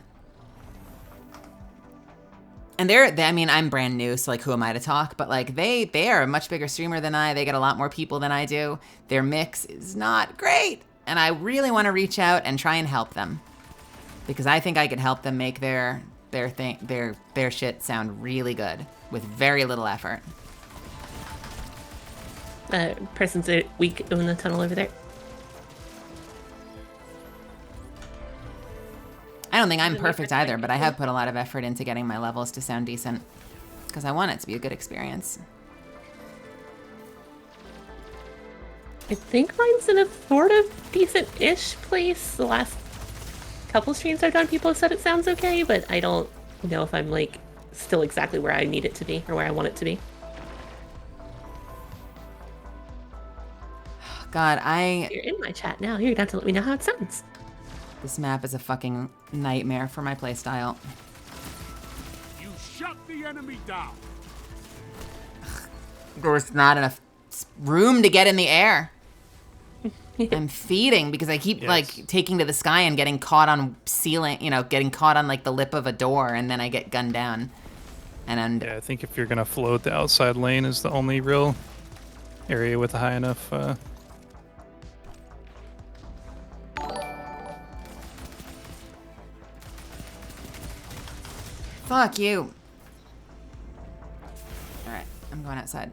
And I mean, I'm brand new, so like, who am I to talk? But like, they are a much bigger streamer than I. They get a lot more people than I do. Their mix is not great. And I really want to reach out and try and help them. Because I think I could help them make their shit sound really good with very little effort. Person's weak in the tunnel over there. I don't think I'm perfect either, but I have put a lot of effort into getting my levels to sound decent. Because I want it to be a good experience. I think mine's in a sort of decent-ish place. The last couple streams I've done, people have said it sounds okay, but I don't know if I'm like still exactly where I need it to be or where I want it to be. God, You're in my chat now. You're gonna have to let me know how it sounds. This map is a fucking nightmare for my playstyle. You shut the enemy down. There's not enough room to get in the air. I'm feeding because I keep like taking to the sky and getting caught on ceiling, getting caught on like the lip of a door, and then I get gunned down. And yeah, I think if you're gonna float, the outside lane is the only real area with a high enough. Fuck you. All right, I'm going outside.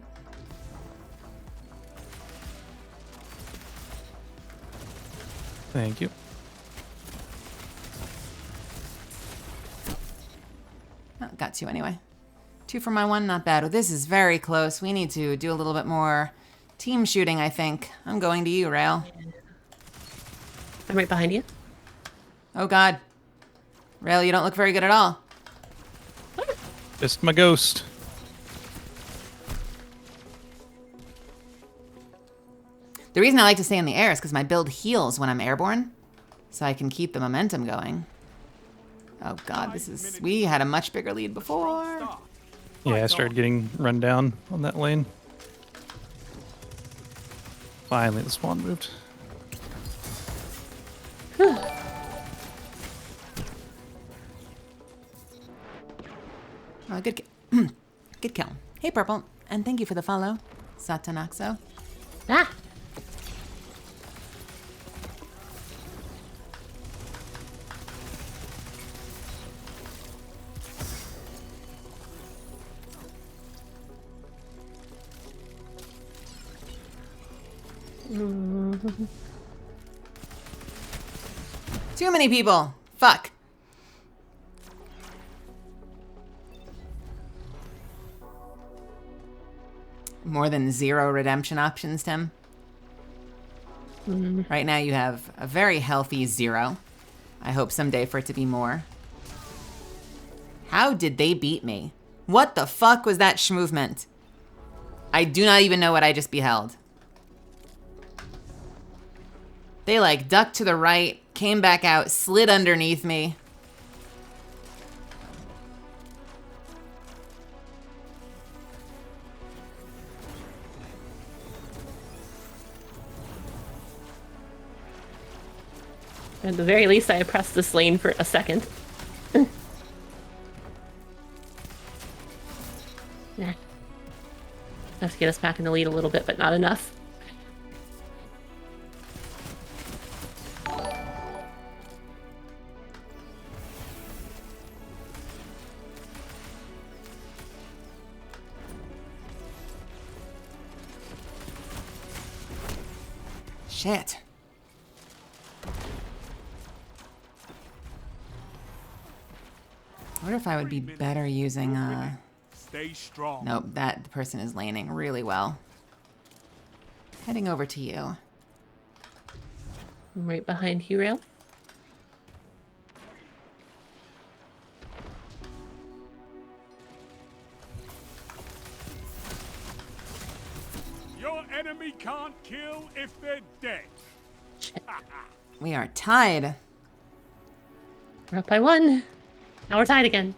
Thank you. Oh, got 2 anyway. 2 for my 1, not bad. Oh, this is very close. We need to do a little bit more team shooting, I think. I'm going to you, Rail. I'm right behind you. Oh, God. Rail, you don't look very good at all. Just my ghost. The reason I like to stay in the air is because my build heals when I'm airborne, so I can keep the momentum going. Oh god, we had a much bigger lead before. Yeah, I started getting run down on that lane. Finally, the spawn moved. Oh, good good kill. Hey, Purple, and thank you for the follow, Satanaxo. Ah! Too many people. Fuck. More than 0 redemption options, Tim. Right now you have a very healthy 0. I hope someday for it to be more. How did they beat me? What the fuck was that schmovement? I do not even know what I just beheld. They like ducked to the right, came back out, slid underneath me. At the very least, I pressed this lane for a second. Nah. Have to get us back in the lead a little bit, but not enough. Shit. I wonder if I would be better using, Stay strong. Nope, that person is laning really well. Heading over to you. I'm right behind you, Rail. Your enemy can't kill if they're dead. We are tied. We're up by 1. Now we're tied again.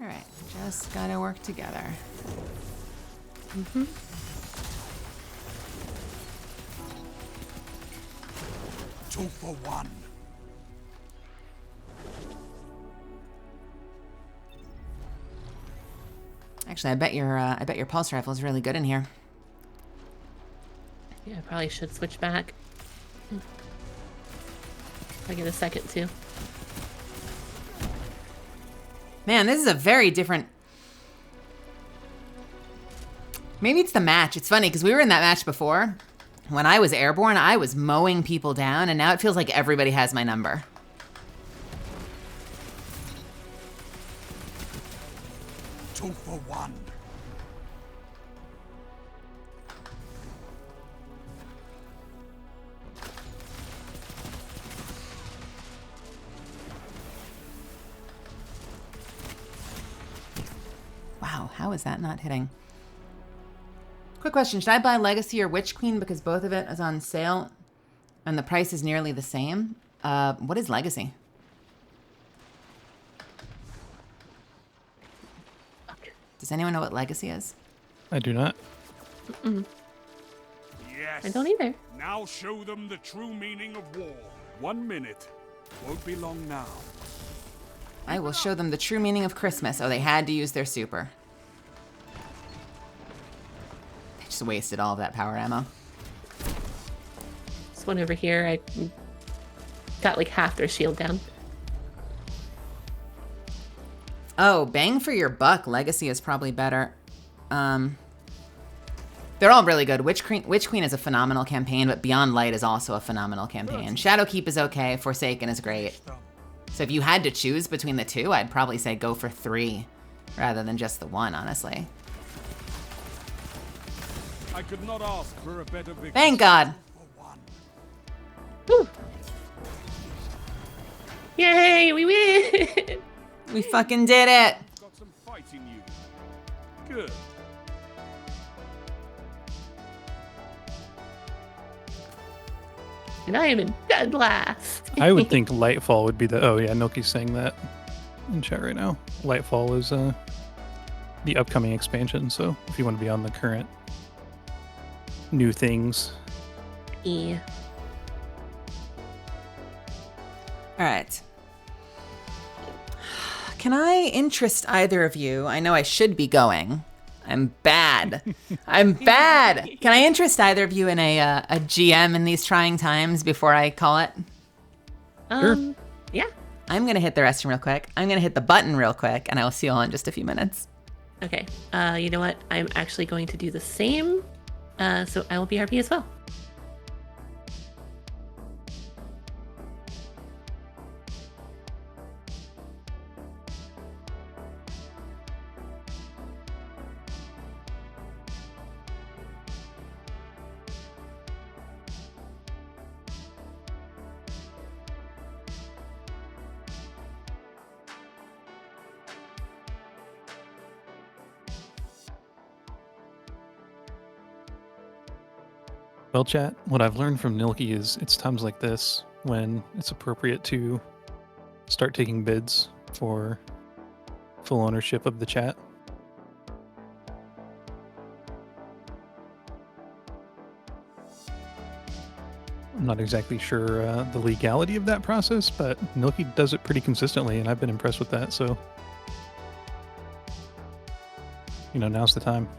All right, just gotta work together. Mm-hmm. 2 for 1. Actually, I bet your pulse rifle is really good in here. Yeah, I probably should switch back. If I get a second to. Man, this is a very different... Maybe it's the match. It's funny, because we were in that match before. When I was airborne, I was mowing people down, and now it feels like everybody has my number. Two for 1. Wow, how is that not hitting? Quick question, should I buy Legacy or Witch Queen because both of it is on sale and the price is nearly the same? What is Legacy? Does anyone know what Legacy is? I do not. Yes. I don't either. Now show them the true meaning of war. 1 minute. Won't be long now. I will show them the true meaning of Christmas. Oh, they had to use their super. They just wasted all of that power ammo. This one over here, I got like half their shield down. Oh, bang for your buck. Legacy is probably better. They're all really good. Witch Queen is a phenomenal campaign, but Beyond Light is also a phenomenal campaign. Shadowkeep is okay. Forsaken is great. So if you had to choose between the two, I'd probably say go for 3 rather than just the 1, honestly. I could not ask for a better victory. Thank God. Woo. Yay, we win! We fucking did it. Got some fight in you. Good. And I am in dead last. I would think Lightfall would be the... Oh, yeah, Noki's saying that in chat right now. Lightfall is the upcoming expansion, so if you want to be on the current new things. Yeah. All right. Can I interest either of you? I know I should be going. I'm bad. I'm bad. Can I interest either of you in a GM in these trying times before I call it? Sure. Yeah. I'm going to hit the restroom real quick. I'm going to hit the button real quick, and I will see you all in just a few minutes. Okay. You know what? I'm actually going to do the same. So I will be RP as well. Well, chat, what I've learned from Nilki is it's times like this when it's appropriate to start taking bids for full ownership of the chat. not exactly sure the legality of that process, but Milky does it pretty consistently, and I've been impressed with that. So, now's the time.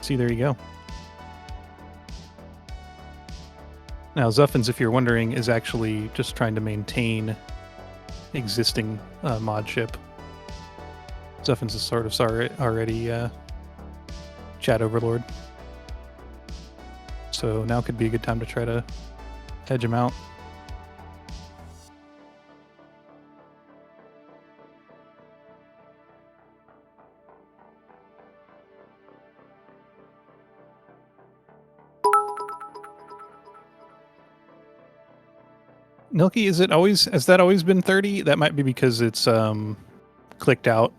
See, there you go. Now, Zuffins, if you're wondering, is actually just trying to maintain existing mod ship. Zuffins is sort of already chat overlord. So now could be a good time to try to hedge him out. Milky, has that always been 30? That might be because it's clicked out.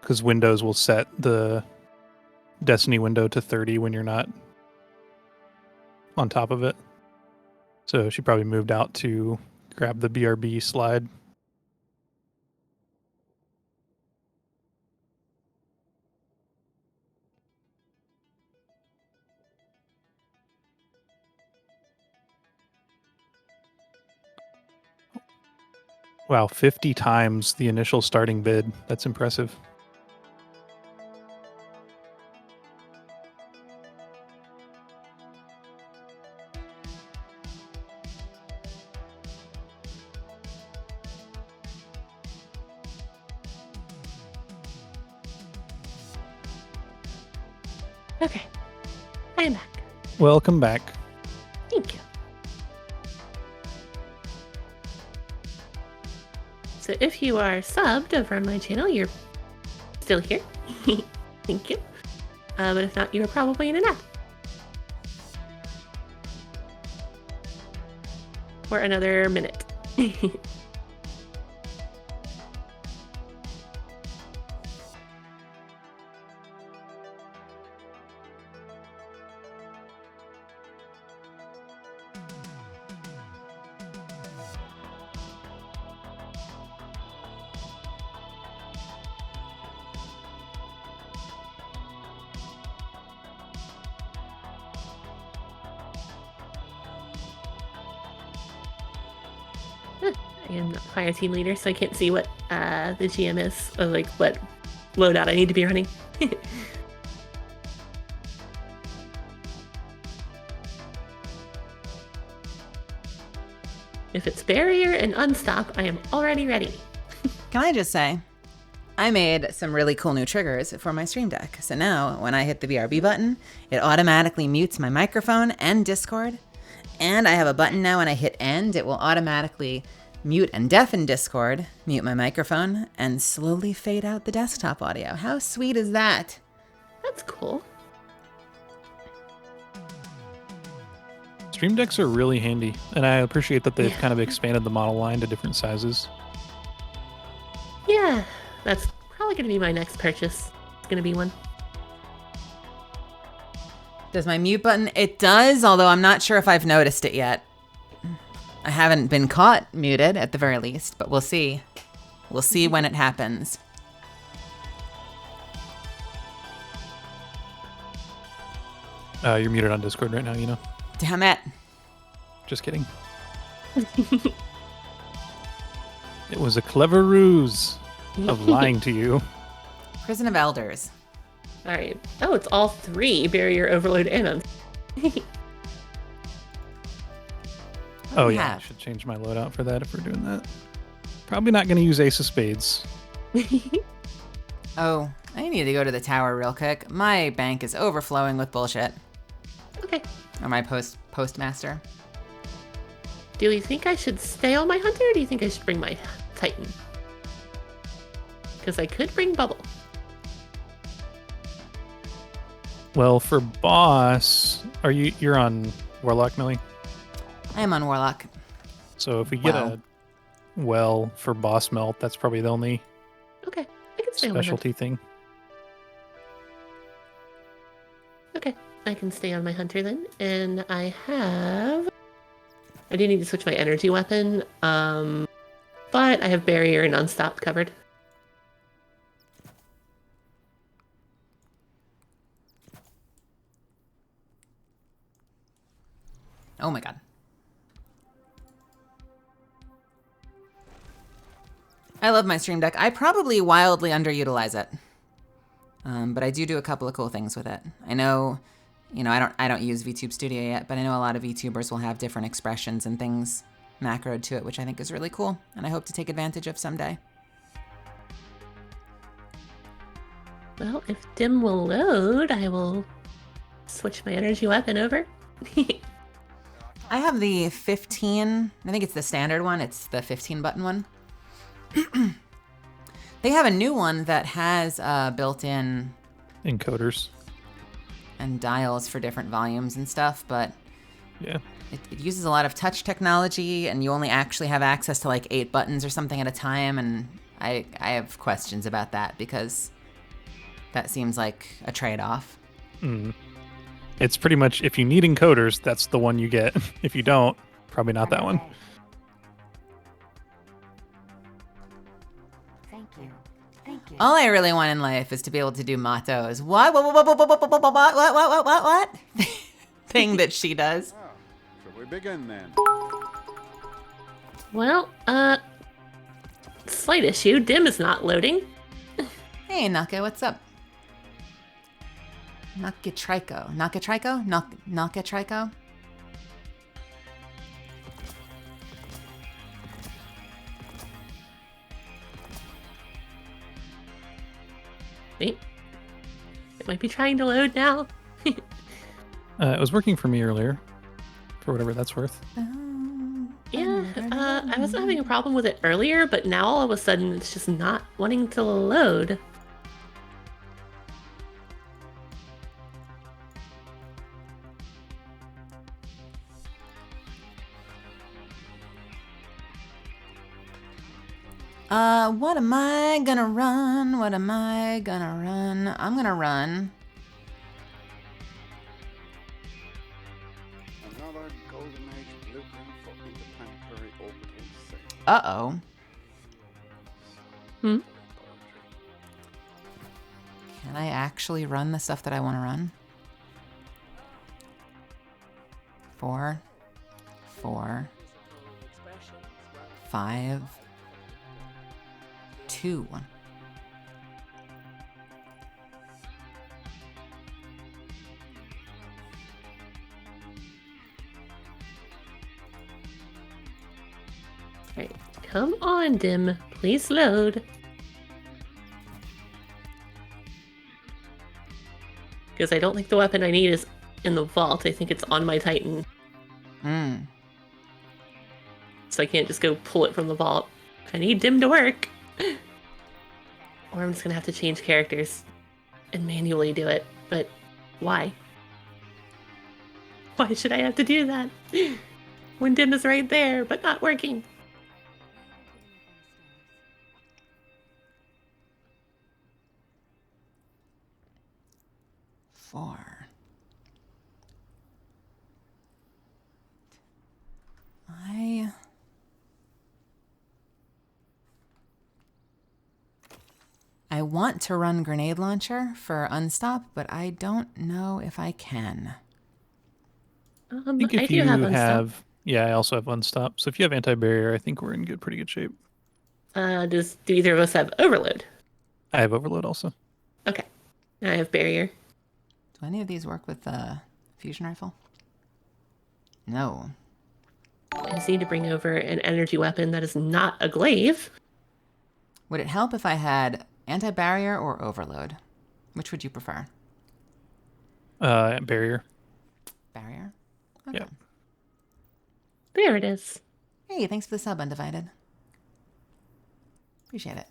Because Windows will set the Destiny window to 30 when you're not on top of it. So she probably moved out to grab the BRB slide. Wow, 50 times the initial starting bid. That's impressive. Okay, I am back. Welcome back. Thank you. So if you are subbed over on my channel, you're still here. Thank you. But if not, you're probably in an ad. For another minute. I am not fire team leader, so I can't see what the GM is, or like what loadout I need to be running. If it's barrier and unstop, I am already ready. Can I just say, I made some really cool new triggers for my Stream Deck. So now when I hit the BRB button, it automatically mutes my microphone and Discord. And I have a button now when I hit end, it will automatically mute and deafen Discord, mute my microphone, and slowly fade out the desktop audio. How sweet is that? That's cool. Stream Decks are really handy, and I appreciate that they've kind of expanded the model line to different sizes. Yeah, that's probably going to be my next purchase. It's going to be one. Does my mute button? It does, although I'm not sure if I've noticed it yet. I haven't been caught muted at the very least, but we'll see. We'll see when it happens. You're muted on Discord right now, Damn it. Just kidding. It was a clever ruse of lying to you. Prison of Elders. All right. Oh, it's all three barrier, overload, and Oh yeah, I should change my loadout for that if we're doing that. Probably not going to use Ace of Spades. Oh, I need to go to the tower real quick. My bank is overflowing with bullshit. Okay. Or my postmaster. Do you think I should stay on my hunter, or do you think I should bring my Titan? Because I could bring Bubble. Well, for boss, you're on Warlock, Millie? I am on Warlock. So if we get a well for boss melt, that's probably the only I can stay specialty thing. Okay, I can stay on my hunter then, and I do need to switch my energy weapon, but I have barrier and unstop covered. Oh my god. I love my Stream Deck. I probably wildly underutilize it. But I do a couple of cool things with it. I know, I don't use VTube Studio yet, but I know a lot of VTubers will have different expressions and things macroed to it, which I think is really cool, and I hope to take advantage of someday. Well, if Dim will load, I will switch my energy weapon over. I have the 15, I think it's the standard one. It's the 15 button one. They have a new one that has built-in encoders and dials for different volumes and stuff, but yeah, it uses a lot of touch technology, and you only actually have access to like 8 buttons or something at a time, and I have questions about that because that seems like a trade-off. It's pretty much, if you need encoders, that's the one you get. If you don't, probably not that one. Thank you. Thank you. All I really want in life is to be able to do Mato's what thing that she does. Should we begin then? Well, slight issue. Dim is not loading. Hey, Naka, what's up? Nakatrico. Nakatrico? Wait. It might be trying to load now. It was working for me earlier, for whatever that's worth. Yeah, I wasn't having a problem with it earlier, but now all of a sudden it's just not wanting to load. What am I gonna run? I'm gonna run. Another golden age blueprint for interplanetary orbital sail. Uh-oh. Can I actually run the stuff that I want to run? 4, 5, 2. Alright, come on, Dim. Please load. Because I don't think the weapon I need is in the vault. I think it's on my Titan. So I can't just go pull it from the vault. I need Dim to work. Or I'm just gonna have to change characters and manually do it. But why? Why should I have to do that? When Dim is right there, but not working. I want to run grenade launcher for unstop, but I don't know if I can. I think if you have, yeah, I also have unstop. So if you have anti-barrier, I think we're in pretty good shape. Do either of us have overload? I have overload also. Okay, I have barrier. Do any of these work with the fusion rifle? No. I just need to bring over an energy weapon that is not a glaive. Would it help if I had anti-barrier or overload? Which would you prefer? Barrier. Barrier? Okay. Yeah. There it is. Hey, thanks for the sub, Undivided. Appreciate it.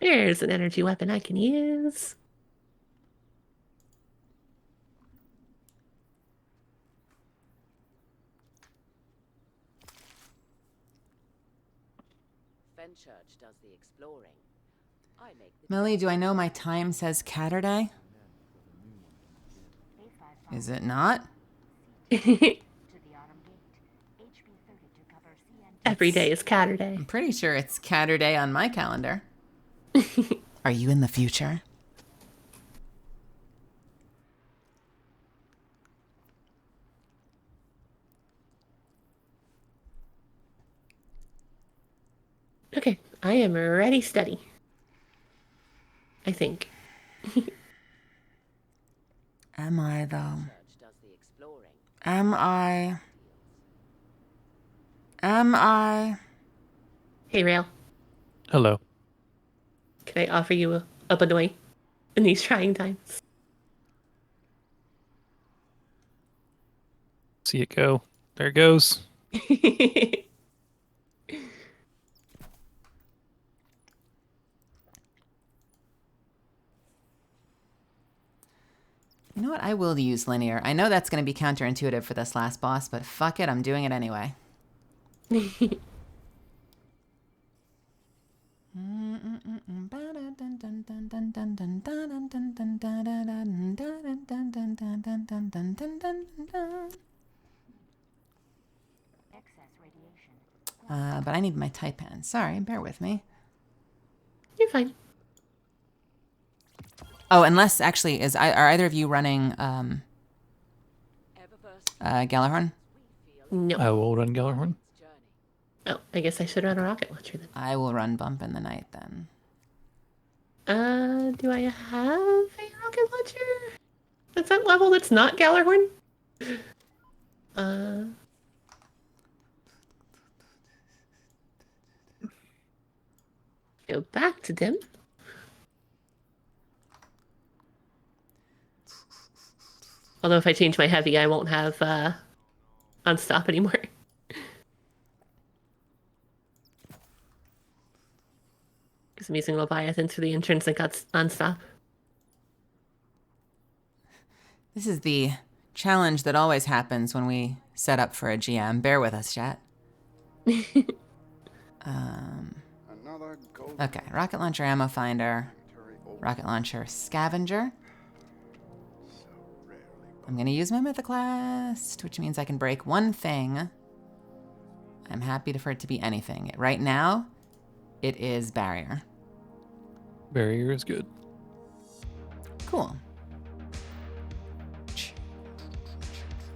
There's an energy weapon I can use. Fenchurch does the exploring. I make the Meli, do I know my time says Caturday? Is it not? Every day is Caturday. I'm pretty sure it's Caturday on my calendar. Are you in the future? Okay, I am ready steady. I think. Am I, though? Am I? Am I? Hey, Rail. Hello. Can I offer you a Benoit in these trying times? See it go. There it goes. You know what? I will use linear. I know that's going to be counterintuitive for this last boss, but fuck it, I'm doing it anyway. But I need my Taipan. Sorry, bear with me. You're fine. Oh, unless actually are either of you running Galahorn? No. I will run Galahorn. Oh, I guess I should run a rocket launcher then. I will run Bump in the Night then. Do I have a rocket launcher? That's that level that's not Galahorn? Go back to Dim. Although if I change my heavy, I won't have Unstop anymore. Because I'm using Leviathan for the intrinsic Unstop. This is the challenge that always happens when we set up for a GM. Bear with us, chat. Okay, rocket launcher, ammo finder, rocket launcher, scavenger. I'm gonna use my Mythoclast, which means I can break one thing. I'm happy for it to be anything. Right now, it is barrier. Barrier is good. Cool.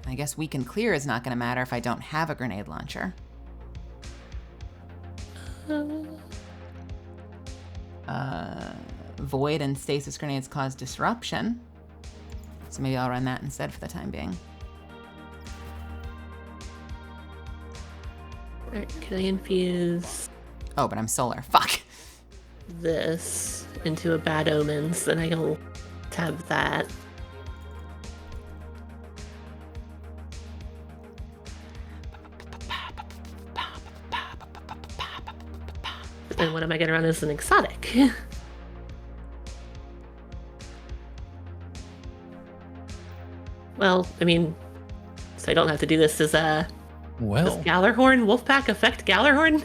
I guess weak and clear is not gonna matter if I don't have a grenade launcher. Void and stasis grenades cause disruption. So maybe I'll run that instead for the time being. Alright, can I infuse Oh, but I'm solar. Fuck. this into a Bad Omens? Then I will tab that. But then what am I going to run as an exotic? Well, I mean, so I don't have to do this as a... Well, Does Galahorn Wolfpack affect Galahorn?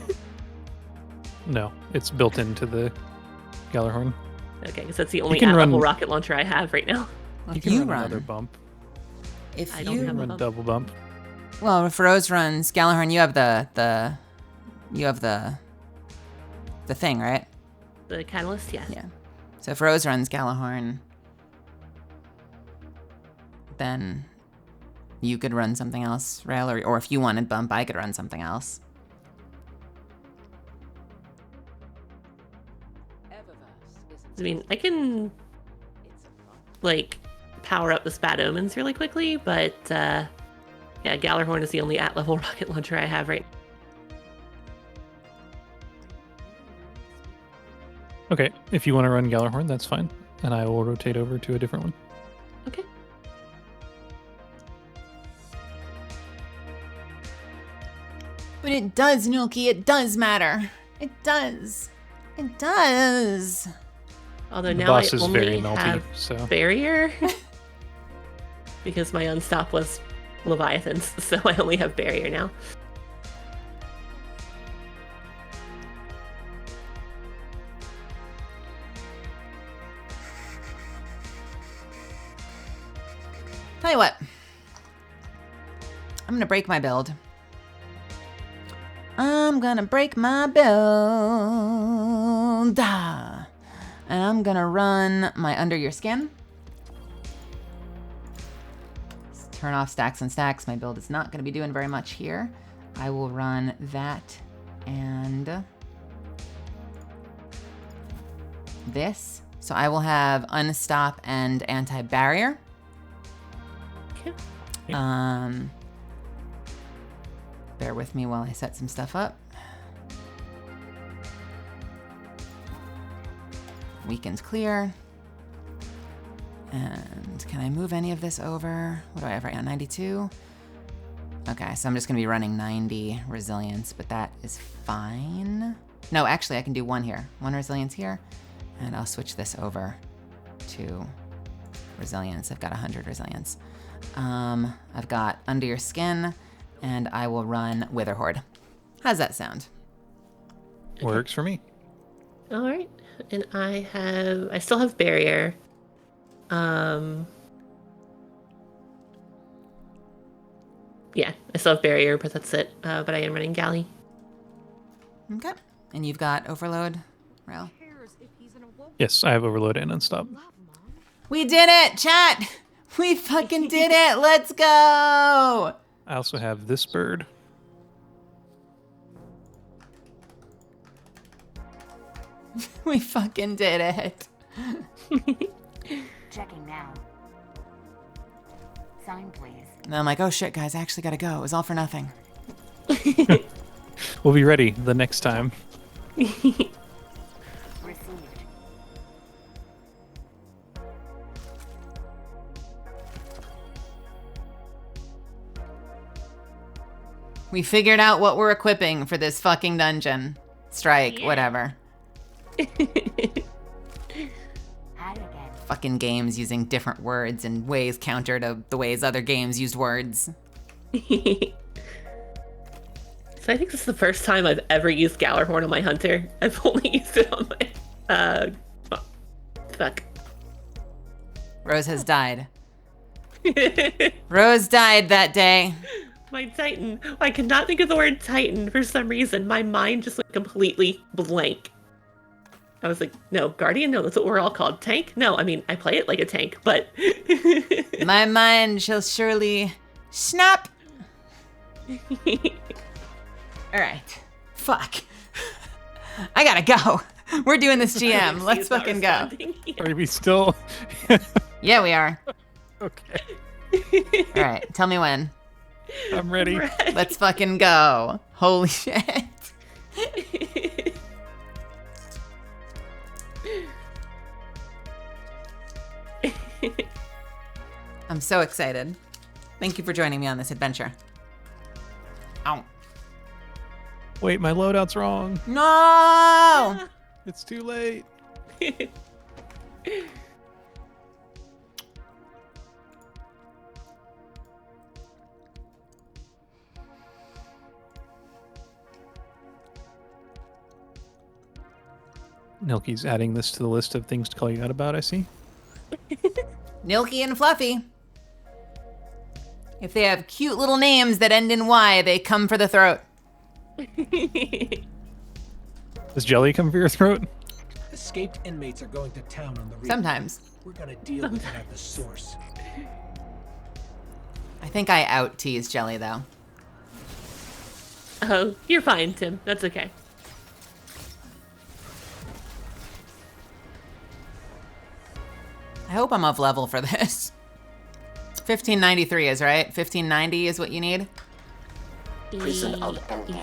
no, it's built into the Galahorn. Okay, because that's the only can at-level run- rocket launcher I have right now. Well, You if can you run run, another bump. if I you don't have a Run bump. double bump. well, if Rose runs Galahorn, you have the thing, right? The catalyst, yeah. Yeah. So if Rose runs Galahorn, then you could run something else, Rail, or if you wanted bump, I could run something else. I mean, I can like power up the Bad Omens really quickly, but yeah, Galahorn is the only at-level rocket launcher I have right. Okay, if you want to run Galahorn, that's fine. And I will rotate over to a different one. Okay. But it does, Nuki. It does matter. It does. It does. Although The now boss I is only very melty, have so barrier because my unstop was Leviathans, so I only have barrier now. Tell you what. I'm gonna break my build. I'm gonna break my build. And I'm gonna run my Under Your Skin. Let's turn off stacks and stacks. My build is not gonna be doing very much here. I will run that and this. So I will have unstop and anti-barrier. Okay. Bear with me while I set some stuff up. Weakened clear. And can I move any of this over? What do I have right now, 92? Okay, so I'm just gonna be running 90 resilience, but that is fine. No, actually I can do one here. One resilience here, and I'll switch this over to resilience. I've got 100 resilience. I've got Under Your Skin, and I will run Wither Horde. How's that sound? Works for me. All right. And I still have barrier. Yeah, I still have barrier, but that's it. But I am running galley. Okay. And you've got overload, Rel? Yes, I have overload and unstop. We did it, chat! We fucking did it! Let's go! I also have this bird. We fucking did it. Checking now. Sign, please. And I'm like, oh shit, guys, I actually gotta go. It was all for nothing. We'll be ready the next time. Received. We figured out what we're equipping for this fucking dungeon. Strike, whatever. Hi again. Fucking games using different words and ways counter to the ways other games used words. So I think this is the first time I've ever used Gallarhorn on my hunter. I've only used it on my fuck. Rose has died. Rose died that day. My Titan. I could not think of the word Titan for some reason. My mind just went completely blank. I was like, no, Guardian? No, that's what we're all called. Tank? No, I mean, I play it like a tank, but... My mind shall surely snap. All right. Fuck. I gotta go. We're doing this GM. Let's fucking go. Are we still? Yeah, we are. Okay. All right. Tell me when. I'm ready. Let's fucking go. Holy shit. I'm so excited. Thank you for joining me on this adventure. Ow. Wait, my loadout's wrong. No! It's too late. Nilky's adding this to the list of things to call you out about, I see. Nilky and Fluffy. If they have cute little names that end in Y, they come for the throat. Does Jelly come for your throat? Escaped inmates are going to town on the reef. Sometimes. We're gonna deal with it at the source. I think I out-tease Jelly, though. Oh, you're fine, Tim. That's okay. I hope I'm of level for this. 1593 is right. 1590 is what you need.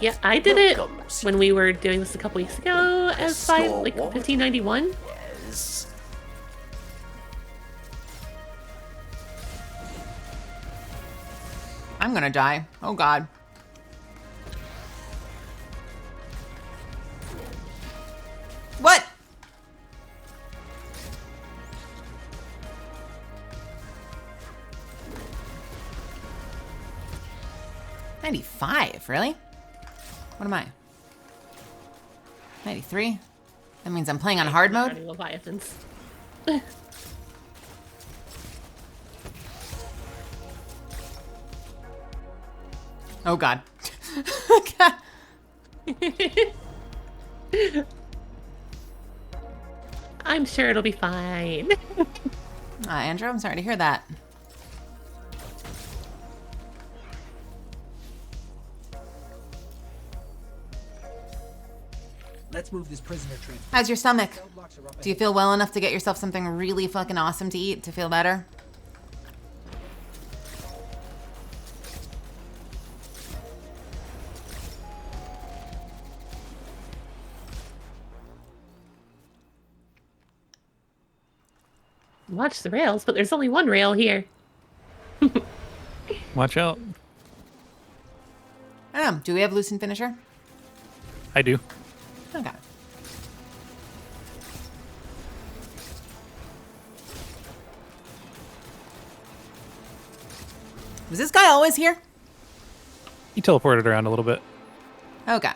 Yeah, I did it when we were doing this a couple weeks ago as 1591. Yes. I'm gonna die. Oh god. What? $95, really? What am I? 93? That means I'm playing on hard mode? Leviathans. Oh god. I'm sure it'll be fine. Andrew, I'm sorry to hear that. Let's move this prisoner train. How's your stomach? Roadblocks are up Do you ahead. feel well enough to get yourself something really fucking awesome to eat to feel better? Watch the rails, but there's only one rail here. Watch out. I don't know. Do we have Loosen Finisher? I do. Okay. Was this guy always here? He teleported around a little bit. Okay.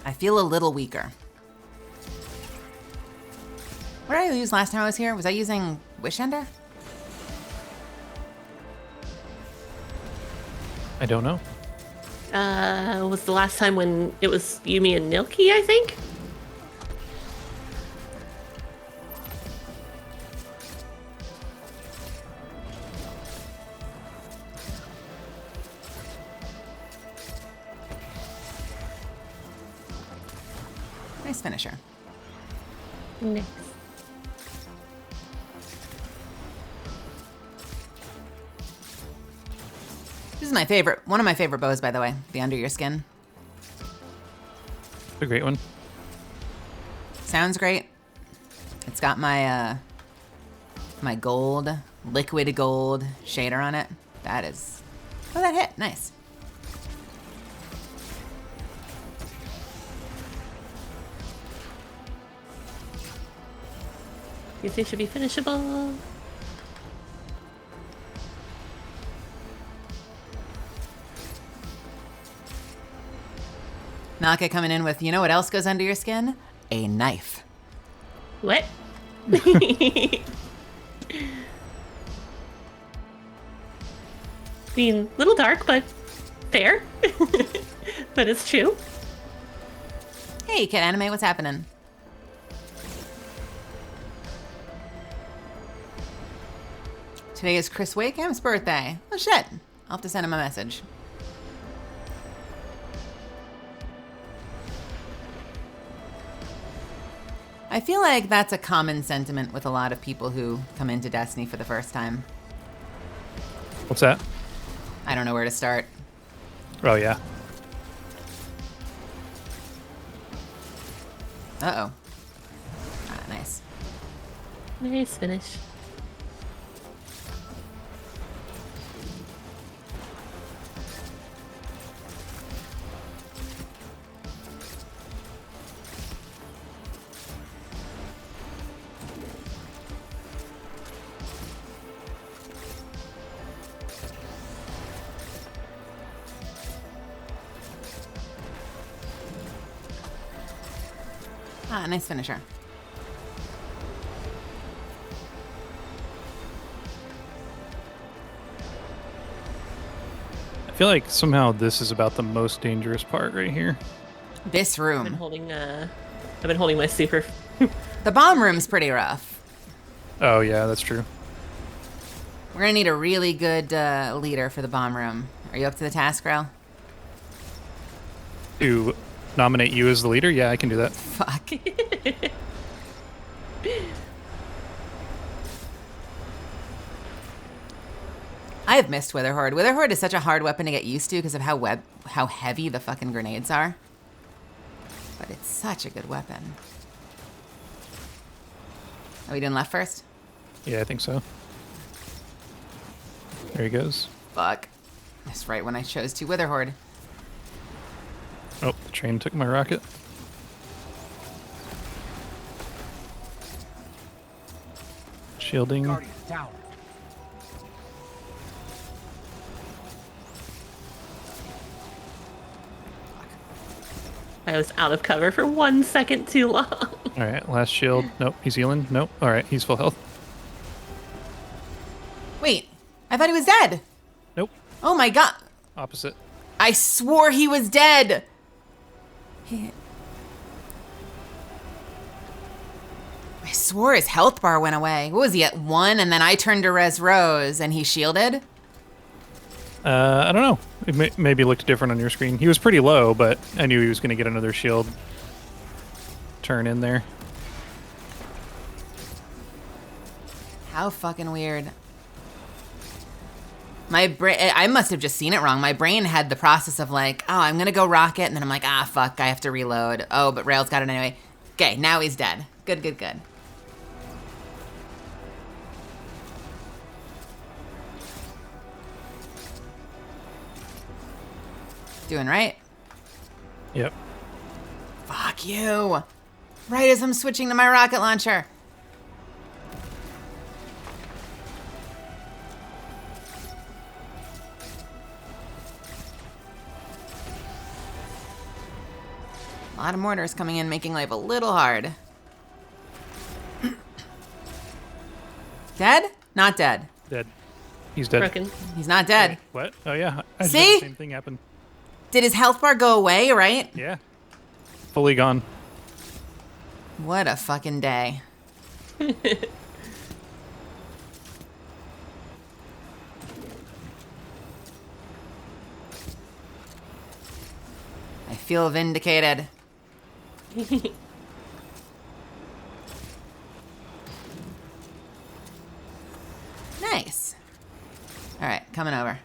I feel a little weaker. What did I use last time I was here? Was I using Wish Ender? I don't know. Was the last time when it was Yumi and Nilki, I think? Nice finisher. Nice. This is my favorite, one of my favorite bows, by the way. The Under Your Skin. A great one. Sounds great. It's got my my gold, liquid gold shader on it. That is, oh, that hit, nice. Guess it should be finishable. Naka coming in with, you know what else goes under your skin? A knife. What? I mean, little dark, but fair. But it's true. Hey, Kid Anime, what's happening? Today is Chris Wakeham's birthday. Oh shit. I'll have to send him a message. I feel like that's a common sentiment with a lot of people who come into Destiny for the first time. What's that? I don't know where to start. Oh, yeah. Uh-oh. Ah, nice. Nice finish. Ah, nice finisher. I feel like somehow this is about the most dangerous part right here. This I've been room. holding my super. The bomb room's pretty rough. Oh, yeah, that's true. We're gonna need a really good leader for the bomb room. Are you up to the task, Rel? To nominate you as the leader? Yeah, I can do that. Fuck. I have missed Witherhoard. Witherhoard is such a hard weapon to get used to because of how heavy the fucking grenades are. But it's such a good weapon. Oh, we doing left first? Yeah, I think so. There he goes. Fuck. That's right when I chose to Witherhoard. Oh, the train took my rocket. Shielding. Guardian down. I was out of cover for 1 second too long. All right, last shield. Nope, he's healing. Nope. All right, he's full health. Wait, I thought he was dead. Nope. Oh my god. Opposite. I swore he was dead. I swore his health bar went away. What was he at 1 and then I turned to res Rose and he shielded? I don't know. It maybe looked different on your screen. He was pretty low, but I knew he was going to get another shield turn in there. How fucking weird. My brain, I must have just seen it wrong. My brain had the process of like, oh, I'm gonna go rocket, and then I'm like, ah, fuck, I have to reload. Oh, but Rail's got it anyway. Okay, now he's dead. Good, good, good. Doing right? Yep. Fuck you. Right as I'm switching to my rocket launcher. A lot of mortars coming in, making life a little hard. Dead? Not dead. Dead. He's dead. Broken. He's not dead. What? Oh, yeah. I just See? had the same thing happen. Did his health bar go away, right? Yeah. Fully gone. What a fucking day. I feel vindicated. Nice. All right, coming over.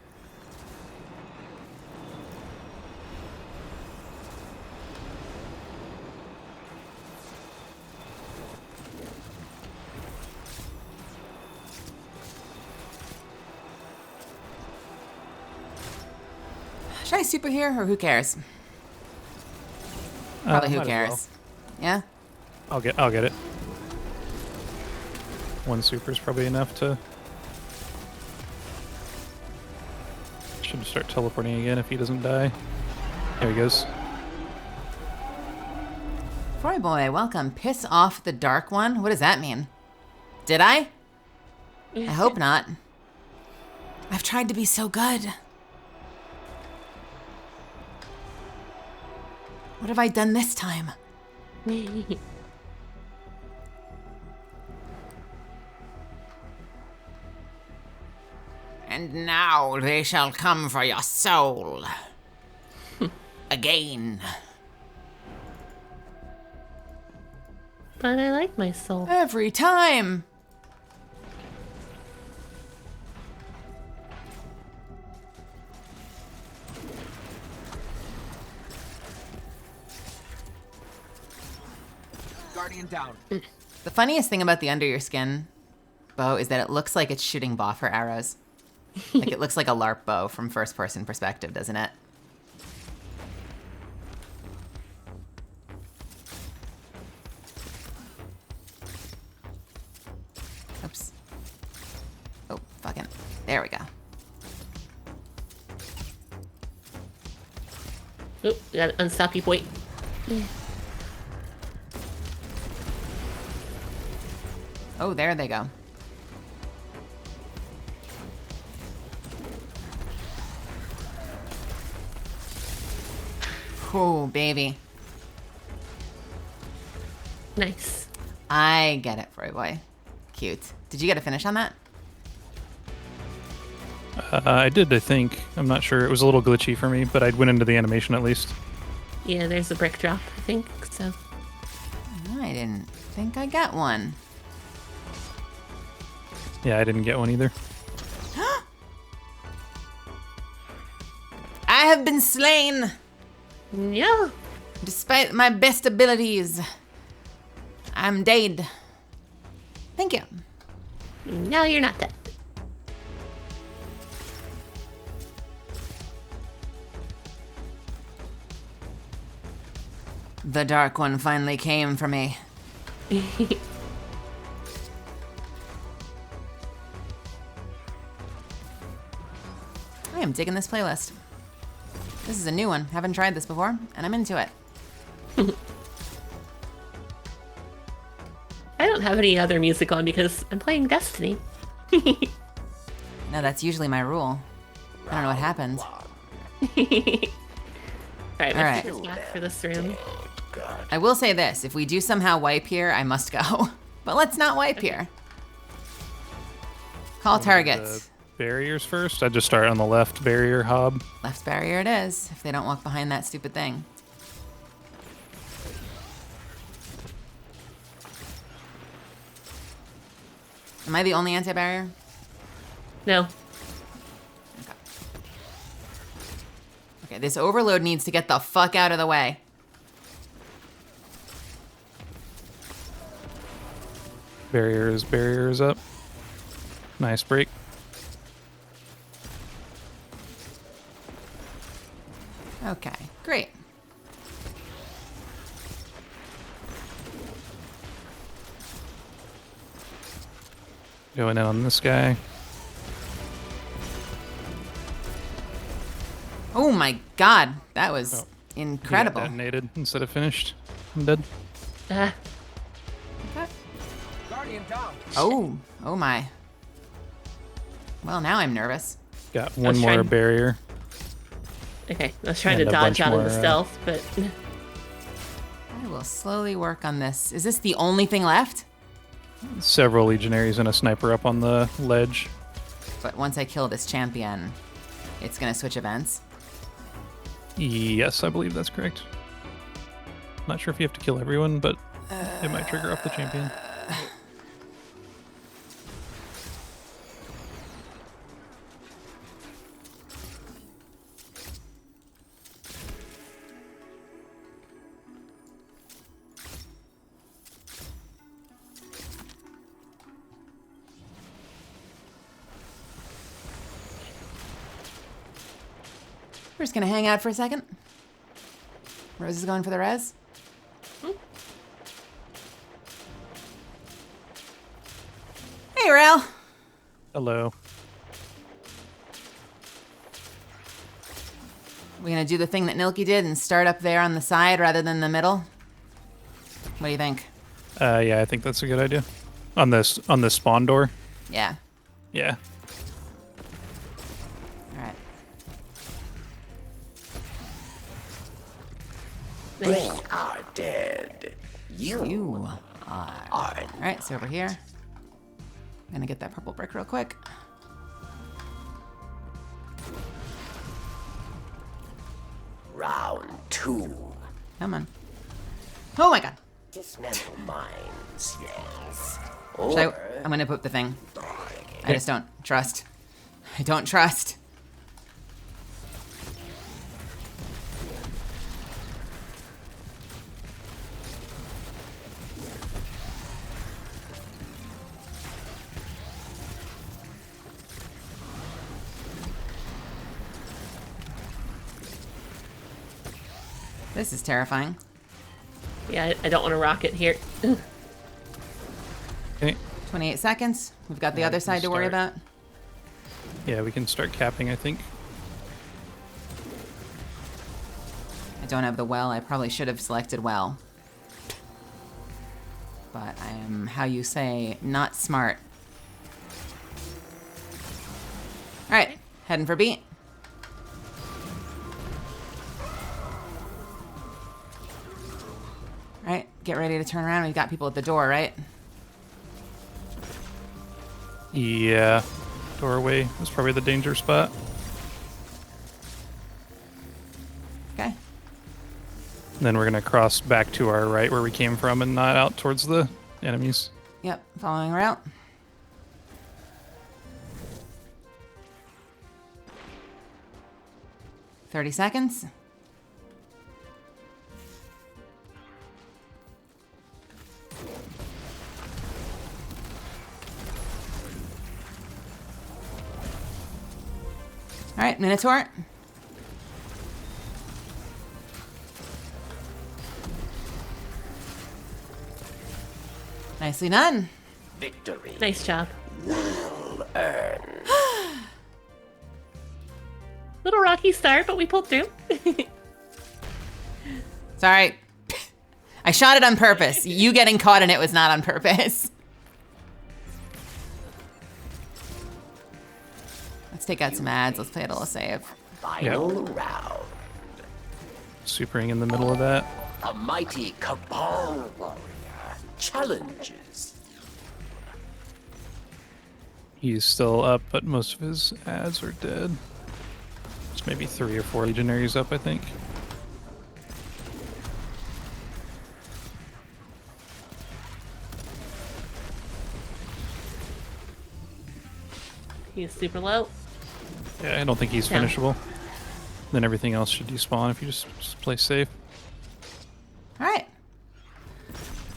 Should I super here or who cares? Probably who might as cares. well. Yeah? I'll get it. One super is probably enough to... Should start teleporting again if he doesn't die. There he goes. Boy, boy, welcome. Piss off the Dark One? What does that mean? Did I? I hope not. I've tried to be so good. What have I done this time? And now they shall come for your soul. Again. But I like my soul. Every time. Guardian down. The funniest thing about the under your skin bow is that it looks like it's shooting boffer arrows. Like it looks like a LARP bow from first person perspective, doesn't it? Oops. Oh, fucking. There we go. Oop, gotta unstop you, boy. Oh, there they go. Oh, baby. Nice. I get it, Froy Boy. Cute. Did you get a finish on that? I did, I think. I'm not sure. It was a little glitchy for me, but I went into the animation at least. Yeah, there's a brick drop, I think, so. I didn't think I got one. Yeah, I didn't get one either. I have been slain! Yeah. Despite my best abilities, I'm dead. Thank you. No, you're not dead. The Dark One finally came for me. I am digging this playlist. This is a new one. Haven't tried this before, and I'm into it. I don't have any other music on because I'm playing Destiny. No, that's usually my rule. I don't know what happened. Alright, my Alright. ticket's back for this room. I will say this, if we do somehow wipe here, I must go. But let's not wipe here. Call targets. The barriers first. I'd just start on the left barrier hob. Left barrier it is, if they don't walk behind that stupid thing. Am I the only anti-barrier? No. Okay, this overload needs to get the fuck out of the way. Barriers up. Nice break. Okay, great. Going in on this guy. Oh my god, that was Oh. incredible. He got detonated instead of finished. I'm dead. Ah, Guardian down. Oh my. Well, now I'm nervous. Got was one more trying- barrier. okay, I was trying And to a bunch dodge out of more, the stealth, but I will slowly work on this. Is this the only thing left? Several legionaries and a sniper up on the ledge. But once I kill this champion, it's gonna switch events. Yes, I believe that's correct. Not sure if you have to kill everyone, but it might trigger off the champion. We're just gonna hang out for a second. Rose is going for the res. Hey, Rail. Hello. We gonna do the thing that Nilky did and start up there on the side rather than the middle? What do you think? Yeah, I think that's a good idea. On this spawn door. Yeah. Yeah. All right. They are dead. You are. All right, so over here. I'm gonna get that purple brick real quick. Round 2. Come on. Oh my god. Dismantle mines, yes. I'm gonna put the thing. I just don't trust. I don't trust. This is terrifying. yeah, I don't want to rock it here. Okay. 28 seconds. We've got the Yeah, other we can side to worry start. about. Yeah, we can start capping, I think. I don't have the well. I probably should have selected well. But I am, how you say, not smart. All right, heading for beat. All right, get ready to turn around. We've got people at the door, right? Yeah. Doorway is probably the danger spot. Okay. And then we're gonna cross back to our right where we came from and not out towards the enemies. Yep, following route. "30 seconds. All right, Minotaur. Nicely done. Victory. Nice job. Well earned. Little rocky start, but we pulled through. Sorry. I shot it on purpose. You getting caught in it was not on purpose. Let's take out some ads. Let's play a little save. Final round. Supering in the middle of that. A mighty cabal warrior challenges. He's still up, but most of his ads are dead. There's maybe 3 or 4 legionaries up, I think. He's super low. Yeah, I don't think he's Yeah. finishable. Then everything else should despawn if you just play safe. All right.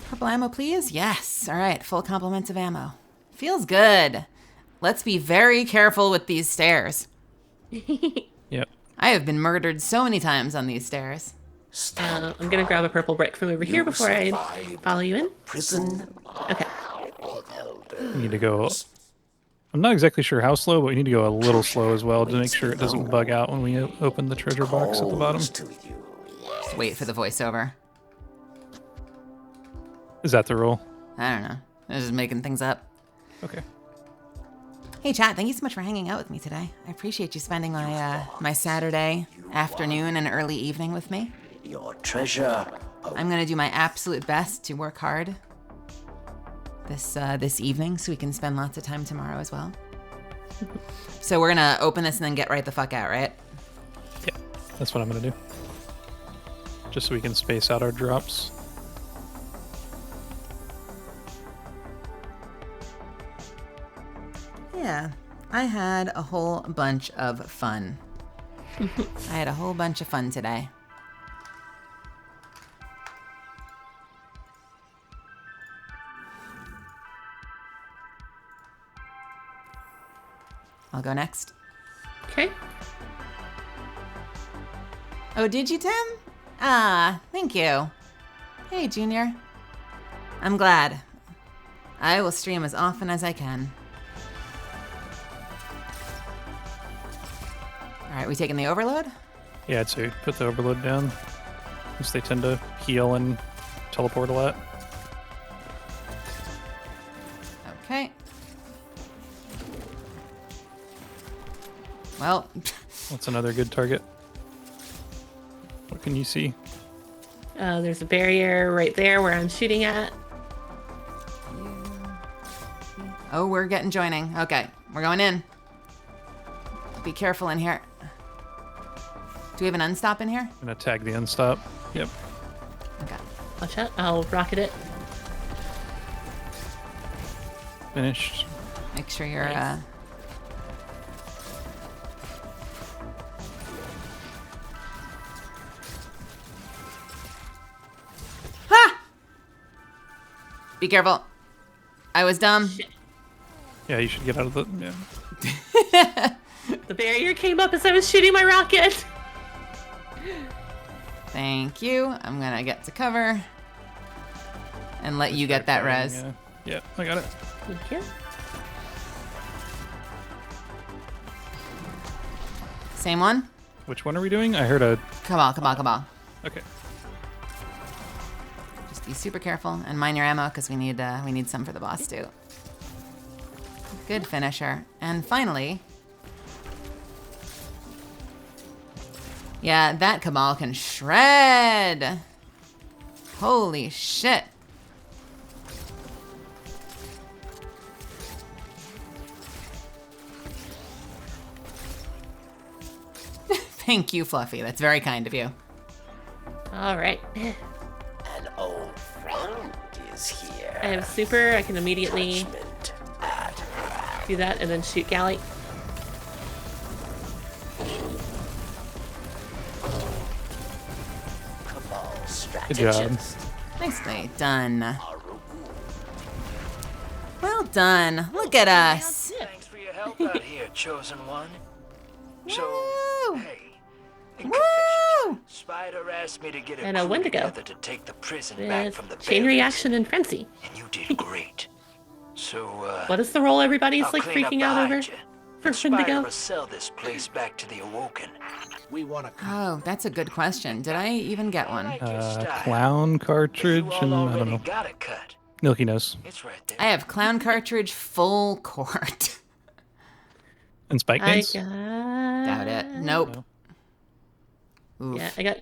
Purple ammo, please. Yes. All right. Full complements of ammo. Feels good. Let's be very careful with these stairs. Yep. I have been murdered so many times on these stairs. I'm gonna grab a purple brick from over here before I follow you in. Prison. Okay. We need to go... I'm not exactly sure how slow, but we need to go a little slow as well to make sure it doesn't bug out when we open the treasure box at the bottom. Just wait for the voiceover. Is that the rule? I don't know. I was just making things up. Okay. Hey, chat. Thank you so much for hanging out with me today. I appreciate you spending my Saturday afternoon and early evening with me. Your treasure. I'm gonna do my absolute best to work hard this evening so we can spend lots of time tomorrow as well. So we're gonna open this and then get right the fuck out, right? Yeah, that's what I'm gonna do. Just so we can space out our drops. Yeah, I had a whole bunch of fun. I had a whole bunch of fun today. I'll go next. Okay. Oh, did you, Tim? Ah, thank you. Hey, Junior. I'm glad. I will stream as often as I can. All right, we taking the overload? Yeah, I'd say put the overload down, because they tend to heal and teleport a lot. Okay. Well, That's another good target. What can you see? There's a barrier right there where I'm shooting at. oh, we're getting joining. Okay, we're going in. Be careful in here. Do we have an unstop in here? I'm gonna tag the unstop. Yep. Okay. Watch out. I'll rocket it. Finished. Make sure you're Nice. Ha! Be careful. I was dumb. Yeah, you should get out of the... Yeah. The barrier came up as I was shooting my rocket. Thank you. I'm gonna get to cover and let you get that res. Yeah, I got it. Thank you. Same one? Which one are we doing? I heard a... Come on, come on, come on. Okay. Just be super careful and mind your ammo because we need some for the boss too. Good finisher. And finally, yeah, that Cabal can shred. Holy shit. Thank you, Fluffy. That's very kind of you. All right. An old friend is here. I have super. I can immediately Judgment at hand. do that and then shoot Galley. Cabal Good job. strategist. Nicely done. Well done. Look at us. Thanks for your help out here, chosen one. So, Woo! hey, in Woo! confession, Spider asked me to get a And a crew Wendigo. together to take the prison back With from the chain barracks, reaction and frenzy. and you did great. So, What is the role everybody's I'll like clean up freaking out over? behind you. Conspire to sell this place back to the Awoken. We want to Oh, that's a good question. Did I even get one? Clown cartridge, and I don't know. Got it cut. Milky knows. It's right there. I have clown cartridge full court. And spike I gains? got... Doubt it. Nope. Oof. Yeah, I got...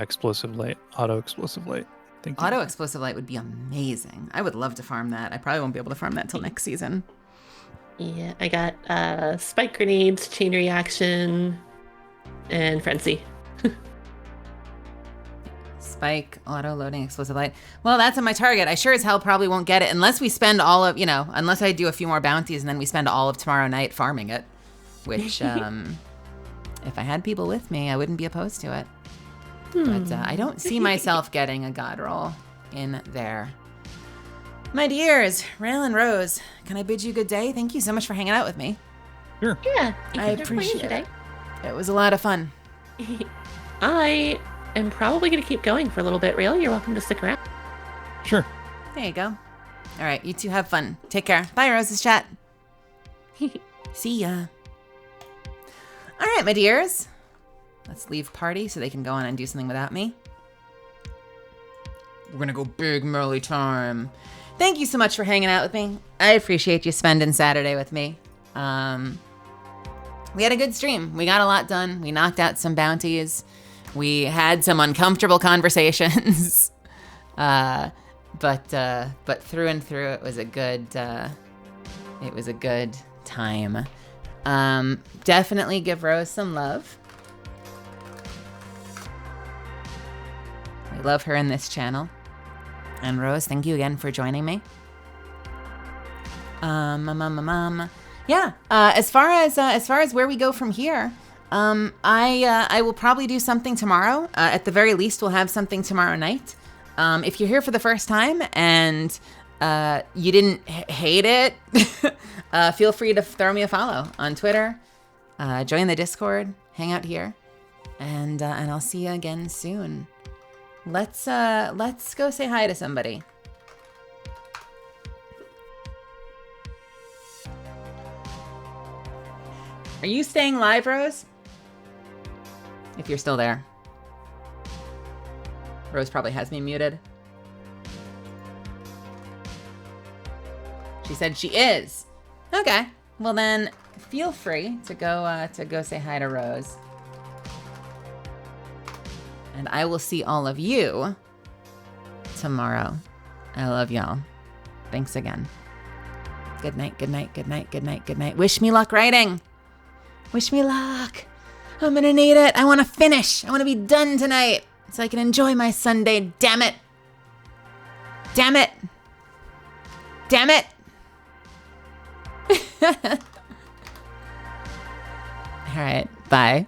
Explosive light. Auto explosive light. Thank you. Auto explosive light would be amazing. I would love to farm that. I probably won't be able to farm that till next season. Yeah, I got spike grenades, chain reaction, and frenzy. Spike, auto loading, explosive light. Well, that's on my target. I sure as hell probably won't get it unless we spend all of, unless I do a few more bounties and then we spend all of tomorrow night farming it. Which, if I had people with me, I wouldn't be opposed to it. But I don't see myself getting a god roll in there. My dears, Rail and Rose, can I bid you good day? Thank you so much for hanging out with me. Sure. Yeah, I appreciate it. It was a lot of fun. I am probably going to keep going for a little bit, Rail. You're welcome to stick around. Sure. There you go. All right, you two have fun. Take care. Bye, Rose's chat. See ya. All right, my dears. Let's leave party so they can go on and do something without me. We're gonna go big Meli time. Thank you so much for hanging out with me. I appreciate you spending Saturday with me. We had a good stream. We got a lot done. We knocked out some bounties. We had some uncomfortable conversations. But through and through, it was a good time. Definitely give Rose some love. I love her in this channel. And Rose, thank you again for joining me. Yeah. As far as where we go from here, I will probably do something tomorrow. At the very least, we'll have something tomorrow night. If you're here for the first time and you didn't hate it, feel free to throw me a follow on Twitter. Join the Discord. Hang out here, and I'll see you again soon. Let's go say hi to somebody. Are you staying live, Rose? If you're still there. Rose probably has me muted. She said she is. Okay. Well then, feel free to go say hi to Rose. And I will see all of you tomorrow. I love y'all. Thanks again. Good night, good night, good night, good night, good night. Wish me luck writing. Wish me luck. I'm gonna need it. I wanna finish. I wanna be done tonight so I can enjoy my Sunday. Damn it. Damn it. Damn it. All right, bye.